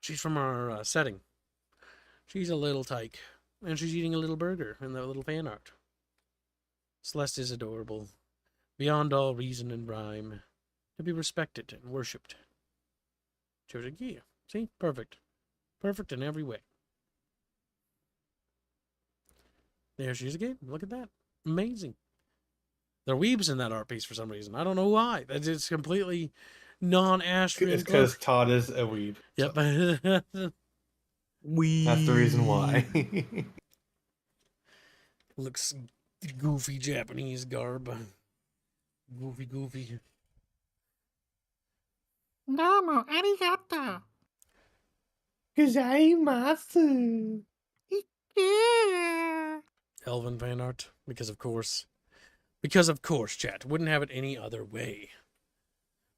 She's from our setting. She's a little tyke, and she's eating a little burger in that little fan art. Celeste is adorable, beyond all reason and rhyme, to be respected and worshipped. She was like, yeah, see? Perfect. Perfect in every way. There she is again. Look at that. Amazing. There are weebs in that art piece for some reason. I don't know why. It's completely non-Astrian.
It's because Todd is a weeb.
Yep.
So that's the reason why.
Looks goofy Japanese garb. Goofy.
Domo arigato.
Gozaimasu.
Yeah.
Elven fan art. Because of course. Because of course, chat. Wouldn't have it any other way.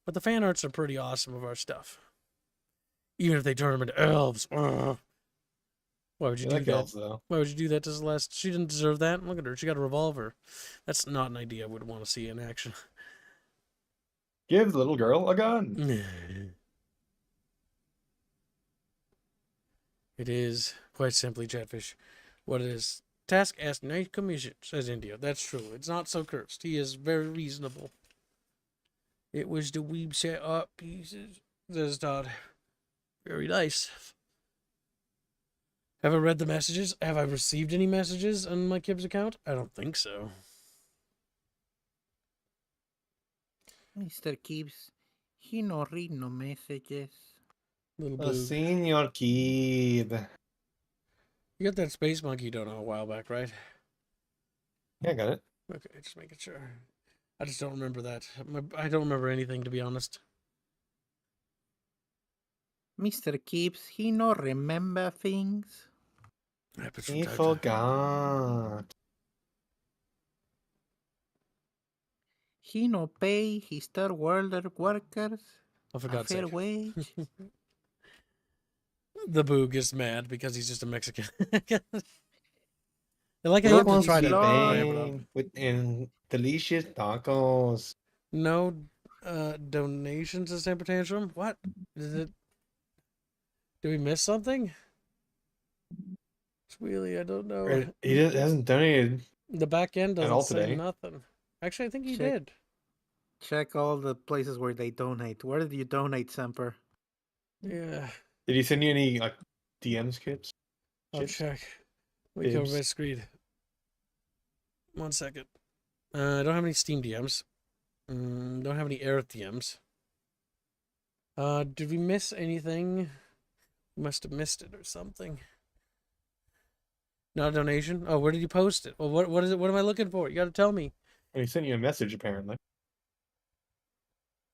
But the fan arts are pretty awesome of our stuff. Even if they turn them into elves. Why would you do that?
Elves, though.
Why would you do that to Celeste? She didn't deserve that. Look at her. She got a revolver. That's not an idea I would want to see in action.
Give the little girl a gun.
It is quite simply, Chatfish, what it is. Task asked night commission, says India. That's true. It's not so cursed. He is very reasonable. It was the weeb set up pieces, says Todd. Very nice. Have I read the messages? Have I received any messages on my Kib's account? I don't think so.
Mr. Gibbs, he no read no messages.
Little
Oh,
boo.
Senor Kid.
You got that space monkey dono a while back, right?
Yeah, I got it.
Okay, just making sure. I just don't remember that. I don't remember anything, to be honest.
Mr. Gibbs, he no remember things.
Happens from
He
time to time.
forgot.
He no pay his third world workers
Oh, for
a
God's
fair
sake.
wage.
The Boog is mad because he's just a Mexican. I like how
He
you have to
wants
try
to
to
be
ramp it up.
banged in delicious tacos.
No donations to Temper Tantrum? What? Is it? Did we miss something? Really, I don't know.
He hasn't donated.
The back end
At
doesn't
all
say
today.
nothing. Actually, I think he
Check.
did.
Check all the places where they donate. Where did you donate, Semper?
Yeah,
Did he send you any like DMs, Kips?
I'll
Chips?
check. Let me cover my
Bibs?
screen. 1 second. I don't have any Steam DMs. Don't have any Aerith DMs. Did we miss anything? We must have missed it or something. Not a donation? Oh, where did you post it? Well, what is it? What am I looking for? You gotta tell me.
And he sent you a message apparently.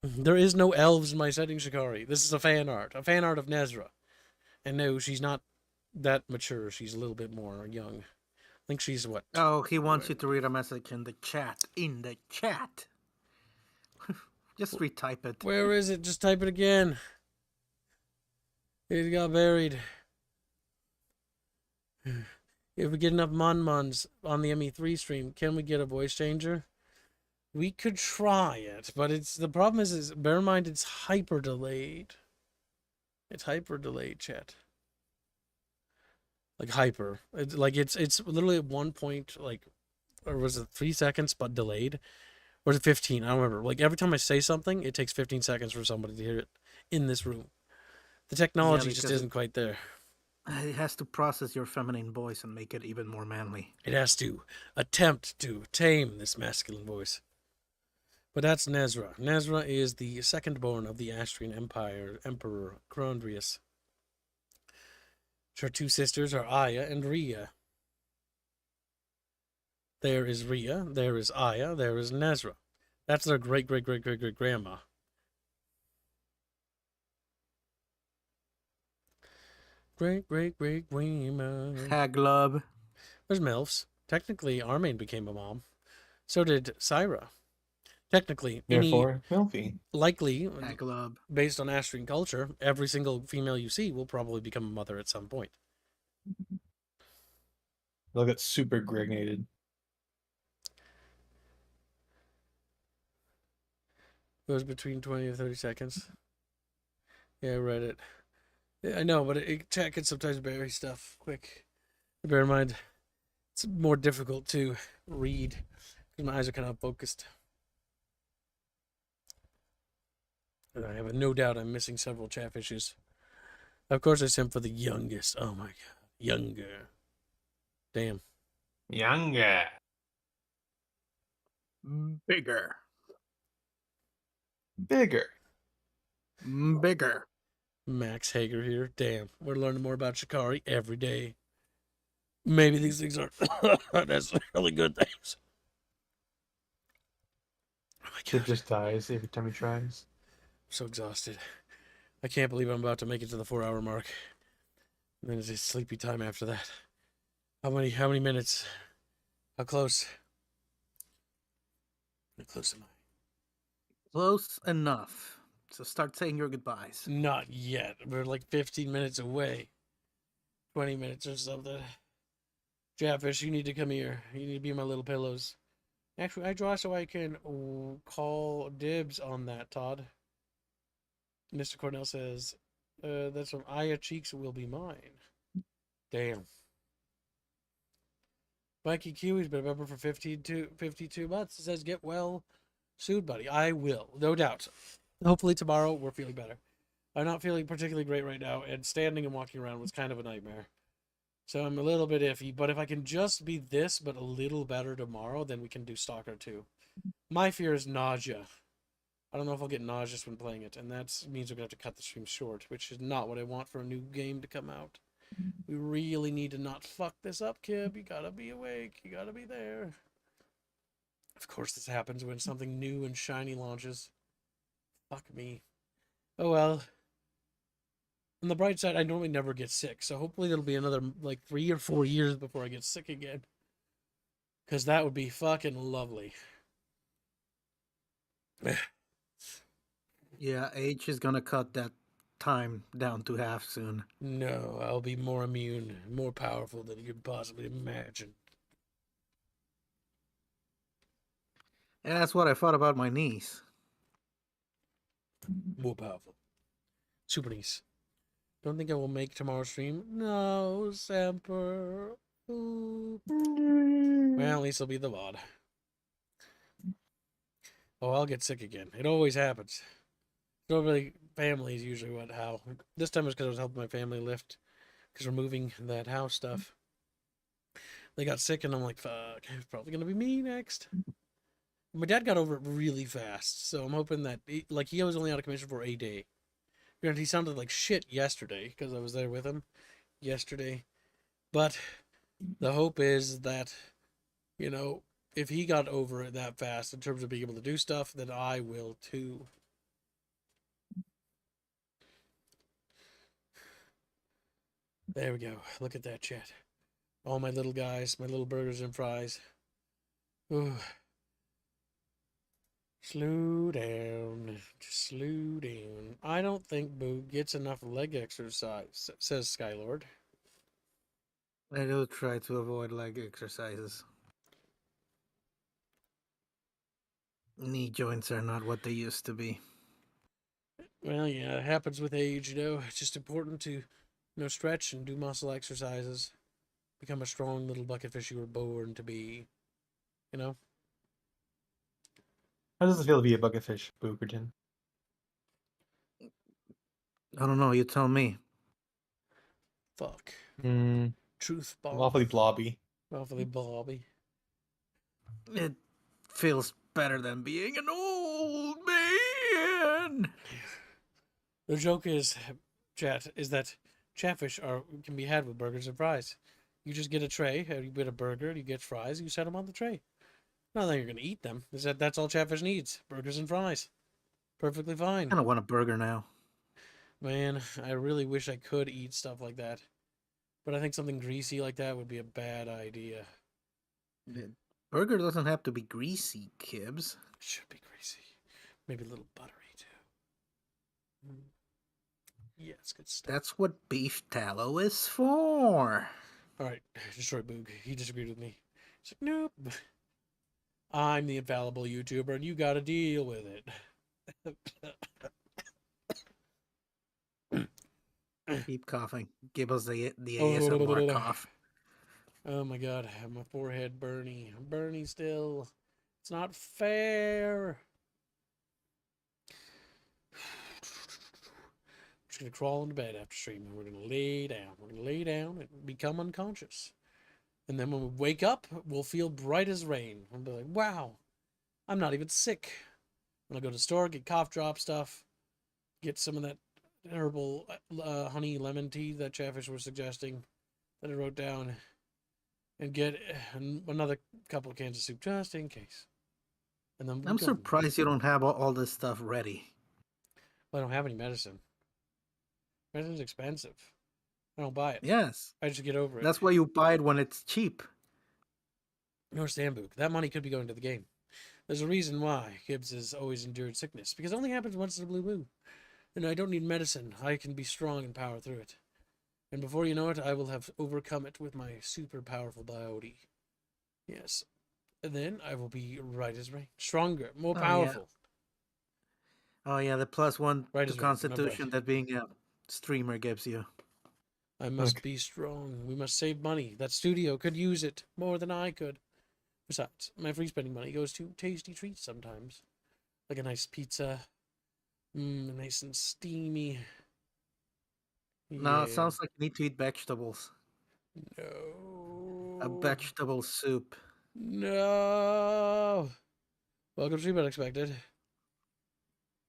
There is no elves in my setting, Shikari. This is a fan art. A fan art of Nezra. And no, she's not that mature. She's a little bit more young. I think she's what?
Oh, he wants you to read a message in the chat. In the chat. Just retype it.
Where is it? Just type it again. It got buried. If we get enough Mon-Mons on the ME3 stream, can we get a voice changer? We could try it, but the problem is bear in mind it's hyper delayed. It's hyper delayed, chat. Like hyper. It's literally at 1 point, like, or was it 3 seconds but delayed? Or was it 15? I don't remember. Like every time I say something, it takes 15 seconds for somebody to hear it in this room. The technology just
because
isn't quite there.
It has to process your feminine voice and make it even more manly.
It has to attempt to tame this masculine voice. But that's Nezra. Nezra is the second born of the Astrian Empire, Emperor Chondrius. Her two sisters are Aya and Rhea. There is Rhea, there is Aya, there is Nezra. That's their great-great-great-great-great-grandma. Great-great-great-grandma.
Haglub.
There's MILFs. Technically, Armain became a mom. So did Syra. Technically,
Therefore, Melfi.
likely,
Haglub.
based on Astrian culture, every single female you see will probably become a mother at some point.
They'll get super grignated.
Goes between 20 and 30 seconds. Yeah, I read it. Yeah, I know, but chat can sometimes bury stuff quick. Bear in mind, it's more difficult to read because my eyes are kind of focused. And I have no doubt I'm missing several chatfishes. Of course, I sent for the youngest. Oh my god, younger. Damn.
Younger.
Bigger.
Bigger.
Bigger.
Max Hager here. Damn, we're learning more about Shikari every day. Maybe these things aren't necessarily good things. Oh my
Kid
god,
just dies every time he tries.
I'm so exhausted. I can't believe I'm about to make it to the 4-hour mark. And then it's a sleepy time after that. How many minutes? How close? How close am I?
Close enough. So start saying your goodbyes.
Not yet. We're like 15 minutes away. 20 minutes or something. Jaffish, you need to come here. You need to be my little pillows. Actually, I draw so I can call dibs on that, Todd. Mr. Cornell says, that's from Aya Cheeks will be mine. Damn. Mikey Kiwi's been a member for 52 months. It says, get well soon, buddy. I will, no doubt. Hopefully tomorrow we're feeling better. I'm not feeling particularly great right now, and standing and walking around was kind of a nightmare. So I'm a little bit iffy, but if I can just be this, but a little better tomorrow, then we can do Stalker 2. My fear is nausea. I don't know if I'll get nauseous when playing it, and that means we're going to have to cut the stream short, which is not what I want for a new game to come out. We really need to not fuck this up, Kib. You gotta be awake. You gotta be there. Of course this happens when something new and shiny launches. Fuck me. Oh well. On the bright side, I normally never get sick, so hopefully it'll be another, like, 3 or 4 years before I get sick again. Because that would be fucking lovely.
Yeah, H is gonna cut that time down to half soon.
No, I'll be more immune, more powerful than you could possibly imagine.
And that's what I thought about my niece.
More powerful. Super nice. Don't think I will make tomorrow's stream. No, Semper. Ooh. Well, at least it'll be the VOD. Oh, I'll get sick again. It always happens. Normally, family is usually how. This time was because I was helping my family lift because we're moving that house stuff. They got sick, and I'm like, fuck, it's probably gonna be me next. My dad got over it really fast, so I'm hoping that he was only out of commission for a day. Granted, he sounded like shit yesterday because I was there with him yesterday. But the hope is that, you know, if he got over it that fast in terms of being able to do stuff, then I will too. There we go. Look at that, chat. All my little guys, my little burgers and fries. Ooh. Slow down. Just slow down. I don't think Boo gets enough leg exercise, says Skylord.
I do try to avoid leg exercises. Knee joints are not what they used to be.
Well, yeah, it happens with age, you know. It's just important to, stretch and do muscle exercises. Become a strong little bucketfish you were born to be. You know?
How does it feel to be a bucketfish, Bookerton?
I don't know, you tell me.
Fuck.
Mm,
Truth bomb.
awfully blobby.
Awfully blobby.
It feels better than being an old man.
The joke is, chat, is that chatfish can be had with burgers and fries. You just get a tray, you get a burger, you get fries, you set them on the tray. Not that you're going to eat them. That's all chatfish needs. Burgers and fries. Perfectly fine.
I kind of want a burger now.
Man, I really wish I could eat stuff like that. But I think something greasy like that would be a bad idea.
Burger doesn't have to be greasy, Kibbs.
It should be greasy. Maybe a little buttery, too. Yeah, it's good stuff.
That's what beef tallow is for.
Alright, Destroy Boog. He disagreed with me. He's like, nope. I'm the infallible YouTuber, and you gotta deal with it.
Keep coughing. Give us the ASMR cough.
Oh my god, my forehead burning. I'm burning still. It's not fair. I'm just gonna crawl into bed after streaming. We're gonna lay down. We're gonna lay down and become unconscious. And then when we wake up, we'll feel bright as rain. We'll be like, wow, I'm not even sick. I'm gonna go to the store, get cough drop stuff, get some of that herbal honey lemon tea that Chatfish was suggesting that I wrote down, and get another couple of cans of soup just in case. And then
I'm surprised you don't have all this stuff ready.
Well, I don't have any medicine. Medicine's expensive. I don't buy it.
Yes.
I just get over it.
That's why you buy it when it's cheap.
You understand, Book? That money could be going to the game. There's a reason why Gibbs has always endured sickness, because it only happens once in a blue moon. And I don't need medicine. I can be strong and power through it. And before you know it, I will have overcome it with my super powerful body. Yes. And then I will be right as rain. Stronger, more powerful.
Oh yeah, the +1
Right
to
as rain,
constitution that being a streamer gives you.
I must be strong. We must save money. That studio could use it more than I could. Besides, my free spending money goes to tasty treats sometimes. Like a nice pizza. Nice and steamy.
No, it sounds like you need to eat vegetables.
No.
A vegetable soup.
No. Welcome to Unexpected.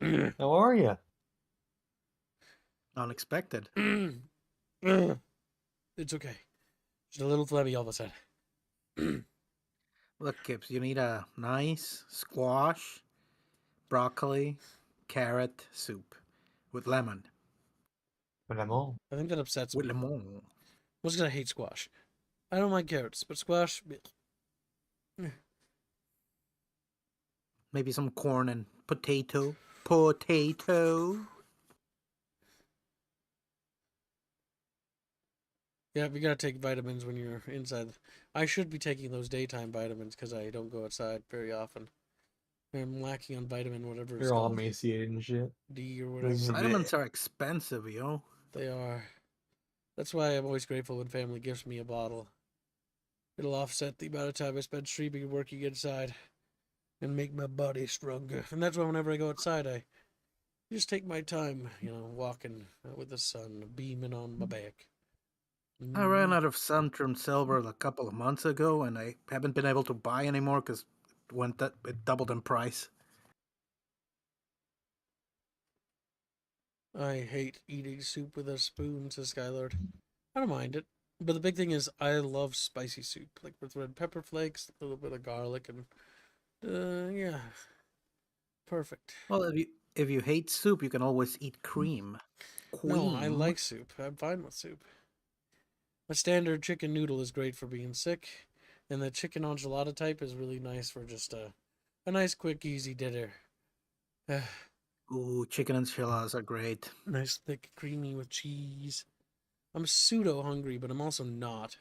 How are you?
Unexpected.
It's okay. Just a little flabby all of a sudden.
Look, Kips, you need a nice squash, broccoli, carrot soup with lemon.
Lemon.
I think that upsets
With
me.
lemon.
What's because I hate squash. I don't like carrots, but squash.
Maybe some corn and potato. Potato.
Yeah, you gotta take vitamins when you're inside. I should be taking those daytime vitamins because I don't go outside very often. I'm lacking on vitamin whatever it's
You're all
called.
emaciated and shit.
D or whatever.
Vitamins are expensive, yo.
They are. That's why I'm always grateful when family gives me a bottle. It'll offset the amount of time I spend streaming and working inside. and make my body stronger. And that's why whenever I go outside, I just take my time, walking with the sun beaming on my back.
I ran out of sun-trimmed silver a couple of months ago, and I haven't been able to buy anymore because it doubled in price.
I hate eating soup with a spoon, says Skylord. I don't mind it. But the big thing is, I love spicy soup, like with red pepper flakes, a little bit of garlic, and yeah, perfect.
Well, if you hate soup, you can always eat cream.
No, I like soup. I'm fine with soup. A standard chicken noodle is great for being sick, and the chicken enchilada type is really nice for just a nice, quick, easy dinner.
Ooh, chicken enchiladas are great.
Nice, thick, creamy with cheese. I'm pseudo hungry, but I'm also not.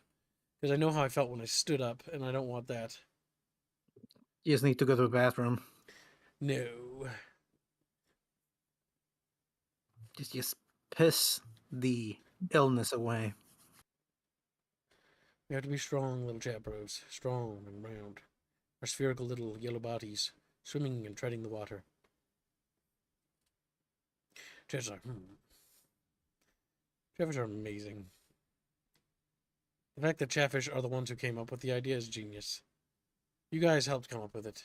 Because I know how I felt when I stood up, and I don't want that.
You just need to go to the bathroom.
No.
Just piss the illness away.
We have to be strong little chaperos. Strong and round. Our spherical little yellow bodies, swimming and treading the water. Chaffis are amazing. The fact that Chatfish are the ones who came up with the idea is genius. You guys helped come up with it.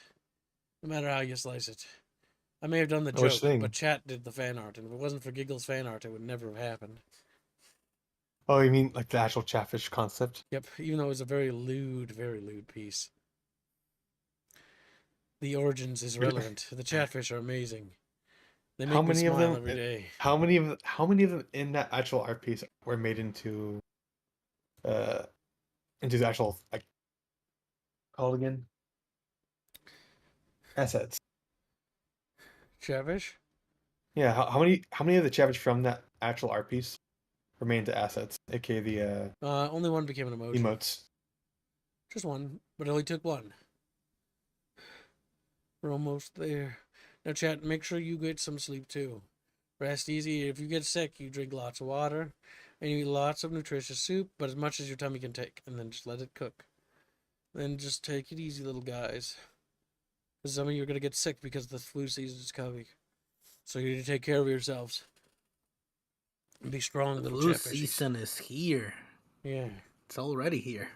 No matter how you slice it. I may have done the
Which
joke,
thing?
but Chat did the fan art, and if it wasn't for Giggle's fan art, it would never have happened.
Oh, you mean like the actual Chatfish concept?
Yep, even though it was a very lewd piece. The origins is relevant. The Chatfish are amazing. They make
How
me
many of
smile
them?
every day.
How many of them in that actual art piece were made into the actual called again? Assets.
Chatfish?
Yeah, how many of the Chatfish from that actual art piece were made into assets, aka the
Only one became an emoji.
emotes?
Just one, but it only took one. We're almost there. Now, Chat, make sure you get some sleep too. Rest easy. If you get sick, you drink lots of water, and you eat lots of nutritious soup, but as much as your tummy can take, and then just let it cook. Then just take it easy, little guys. Because some of you are going to get sick because the flu season is coming. So you need to take care of yourselves. And be strong,
The
little
flu
Chatfishies.
season is here.
Yeah,
It's already here.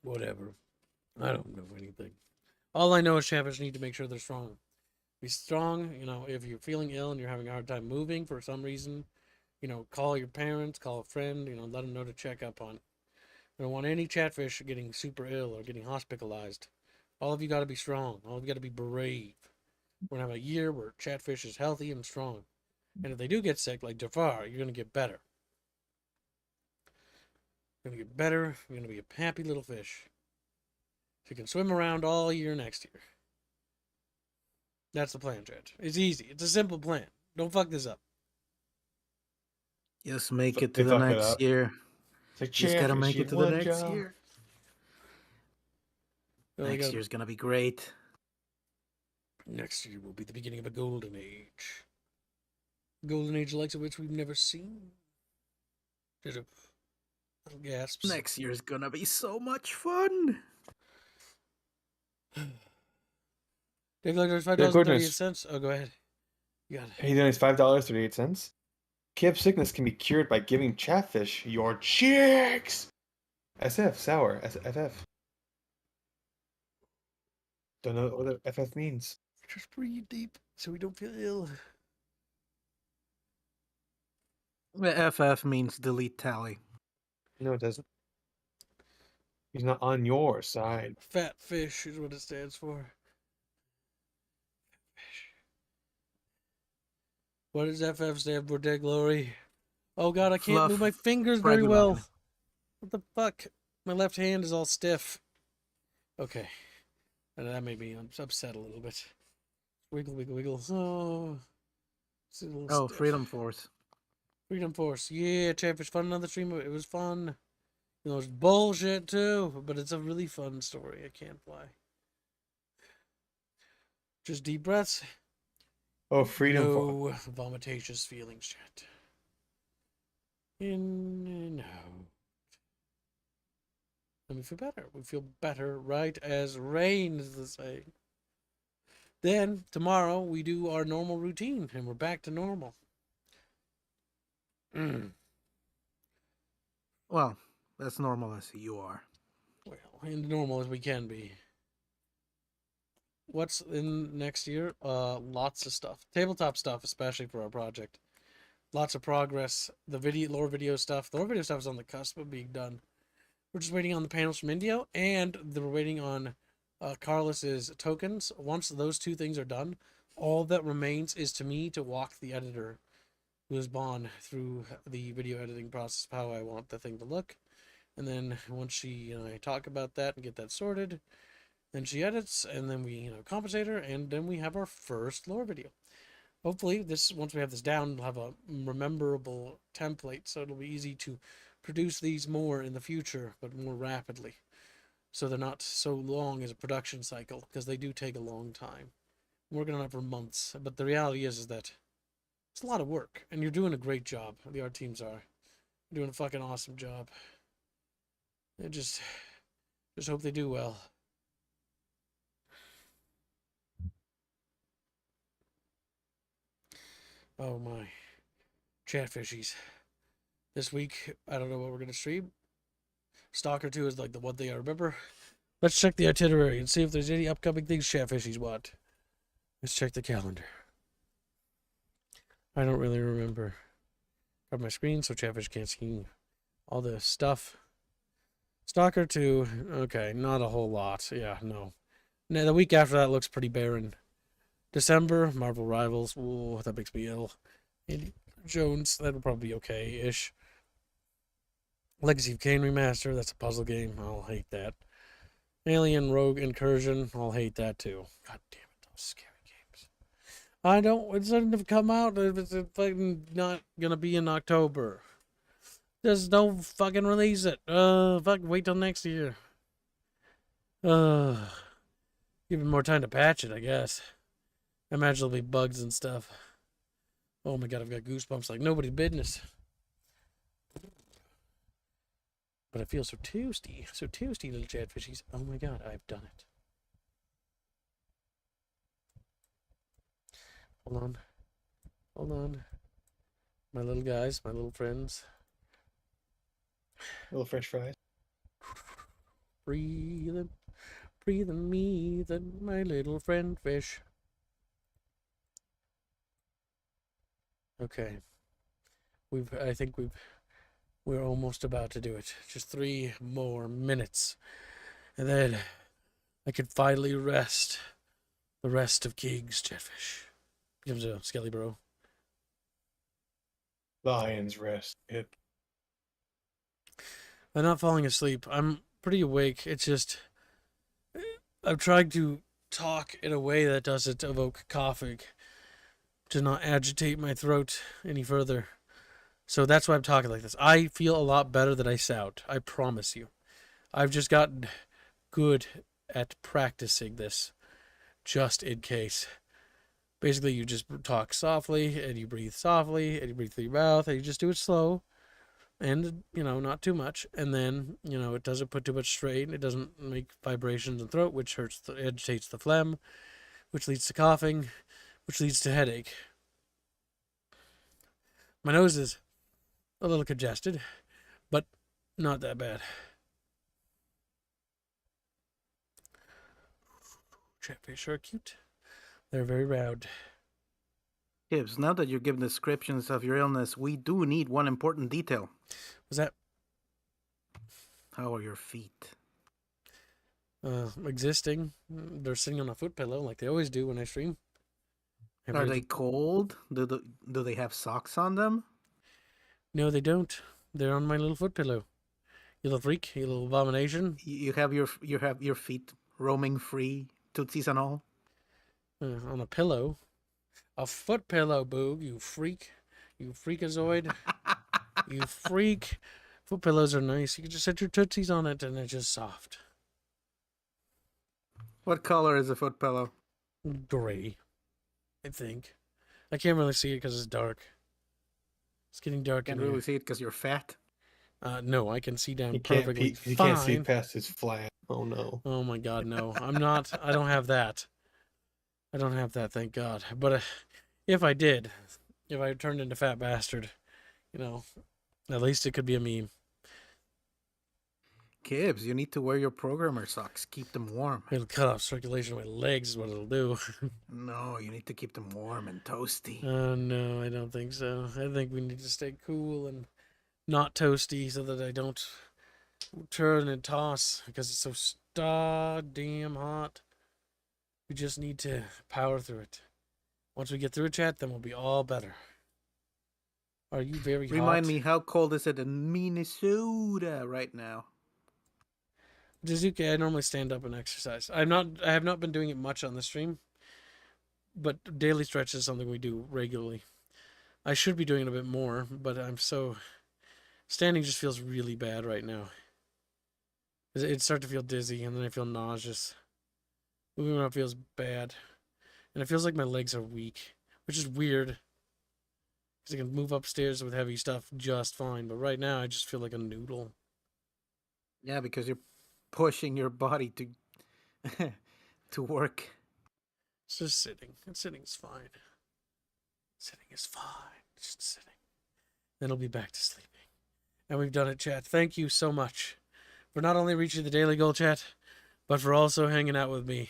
whatever. I don't know anything. All I know is Chatfish need to make sure they're strong. Be strong, if you're feeling ill and you're having a hard time moving for some reason, call your parents, call a friend, let them know to check up on. I don't want any Chatfish getting super ill or getting hospitalized. All of you got to be strong. All of you got to be brave. We're going to have a year where Chatfish is healthy and strong. And if they do get sick, like Jafar, you're going to get better. You're going to get better. You're going to be a happy little fish. So you can swim around all year next year. That's the plan, Chat. It's easy. It's a simple plan. Don't fuck this up.
Just make
So
it to
they
the
fuck it
next
up.
year.
It's like
Just gotta
Chatfish,
make
you
it to the
one
next
job.
year.
Next
Year's gonna be great.
Next year will be the beginning of a golden age. Golden age likes of which we've never seen. Just a little gasps.
Next year's gonna be so much fun.
Dave Lecter's
Yeah,
$5.38. Oh, go ahead. You got it.
He donates $5.38. Kip sickness can be cured by giving Chatfish your chicks. SF sour FF. Don't know what the FF means.
Just breathe deep so we don't feel ill.
The FF means delete tally.
No, it doesn't. He's not on your side.
Fat fish is what it stands for. What does FF stand for, Dead Glory? Oh god, I can't
Fluff
move my fingers very
Fragile
well.
Line.
What the fuck? My left hand is all stiff. Okay. And that made me upset a little bit. Wiggle, wiggle, wiggle. Oh. It's a little
Oh,
stiff.
Freedom Force.
Freedom Force. Yeah, Chatfish fun another stream. It was fun. It's bullshit too, but it's a really fun story. I can't lie. Just deep breaths.
Oh, freedom for
No vomitacious feelings, chat. In and out. and we feel better. We feel better, right as rain, is the saying. Then tomorrow we do our normal routine, and we're back to normal.
Well, as normal as you are.
Well, and normal as we can be. What's in next year? Lots of stuff. Tabletop stuff, especially for our project. Lots of progress. The lore video stuff. The lore video stuff is on the cusp of being done. We're just waiting on the panels from Indio, and we're waiting on Carlos's tokens. Once those two things are done, all that remains is to me to walk the editor, who is Bon, through the video editing process, how I want the thing to look. And then once she and I talk about that and get that sorted, then she edits, and then we compensate her, and then we have our first lore video. Hopefully, once we have this down, we'll have a rememberable template, so it'll be easy to produce these more in the future, but more rapidly. So they're not so long as a production cycle, because they do take a long time. I'm working on it for months, but the reality is that it's a lot of work, and you're doing a great job. The art teams are doing a fucking awesome job. I just hope they do well. Oh my. Chatfishies. This week, I don't know what we're going to stream. Stalker 2 is like the one thing I remember. Let's check the itinerary and see if there's any upcoming things Chatfishies want. Let's check the calendar. I don't really remember. Cover my screen so Chatfish can't see all the stuff. Stalker 2, okay, not a whole lot. Yeah, no. Now, the week after that looks pretty barren. December, Marvel Rivals. Ooh, that makes me ill. Andy Jones, that'll probably be okay-ish. Legacy of Kain Remaster, that's a puzzle game. I'll hate that. Alien Rogue Incursion, I'll hate that too. God damn it, those scary games. It doesn't come out. It's fucking not gonna be in October. Just don't fucking release it. Wait till next year. Give it more time to patch it, I guess. I imagine there'll be bugs and stuff. Oh my god, I've got goosebumps like nobody's business. But I feel so toasty, little chatfishies. Oh my god, I've done it. Hold on. My little guys, my little friends.
Little French fries.
Breathe in me, then my little friend fish. Okay. We're almost about to do it. Just 3 more minutes. And then I can finally rest the rest of King's Chatfish. Comes a Skelly Bro.
Lion's rest. Yep.
I'm not falling asleep. I'm pretty awake. It's just I'm trying to talk in a way that doesn't evoke coughing, to not agitate my throat any further. So that's why I'm talking like this. I feel a lot better than I sound. I promise you. I've just gotten good at practicing this, just in case. Basically, you just talk softly, and you breathe softly, and you breathe through your mouth, and you just do it slow, and, not too much. And then, it doesn't put too much strain. It doesn't make vibrations in the throat, which agitates the phlegm, which leads to coughing, which leads to headache. My nose is a little congested, but not that bad. Chatfish are cute. They're very round.
Tibbs, now that you're giving descriptions of your illness, we do need one important detail.
Was that
How are your feet?
existing? They're sitting on a foot pillow like they always do when I stream.
Are they cold? Do they have socks on them?
No, they don't. They're on my little foot pillow. You little freak, you little abomination.
You have your feet roaming free, tootsies and all.
On a pillow. A foot pillow, Boog, you freak. You freakazoid. You freak. Foot pillows are nice. You can just set your tootsies on it and it's just soft.
What color is a foot pillow?
Gray, I think. I can't really see it because it's dark. It's getting dark
Can't
in
really
here.
see it because you're fat.
No, I can see down
He can't.
perfectly
He
fine.
can't see past his flat. Oh no.
Oh my god, no. I'm not. I don't have that. I don't have that, thank God. But if I did, if I turned into Fat Bastard, you know, at least it could be a meme.
Gibbs, you need to wear your programmer socks. Keep them warm.
It'll cut off circulation of my legs is what it'll do.
No, you need to keep them warm and toasty.
No, I don't think so. I think we need to stay cool and not toasty so that I don't turn and toss because it's so damn hot. We just need to power through it. Once we get through it, chat, then we'll be all better. Are you very hot?
Remind me, how cold is it in Minnesota right now?
Jizuke, I normally stand up and exercise. I have not been doing it much on the stream, but daily stretch is something we do regularly. I should be doing it a bit more, but standing just feels really bad right now. It starts to feel dizzy, and then I feel nauseous. Moving around feels bad, and it feels like my legs are weak, which is weird. Because I can move upstairs with heavy stuff just fine, but right now I just feel like a noodle.
Yeah, because you're pushing your body to to work.
It's just sitting. And sitting's fine. Sitting is fine. Just sitting. Then I'll be back to sleeping. And we've done it, chat. Thank you so much for not only reaching the daily goal, chat, but for also hanging out with me,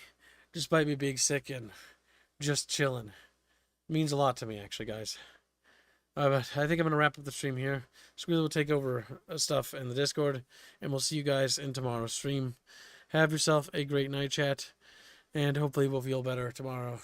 despite me being sick and just chilling. It means a lot to me, actually, guys. But I think I'm going to wrap up the stream here. Squealer will take over stuff in the Discord, and we'll see you guys in tomorrow's stream. Have yourself a great night, chat, and hopefully we'll feel better tomorrow.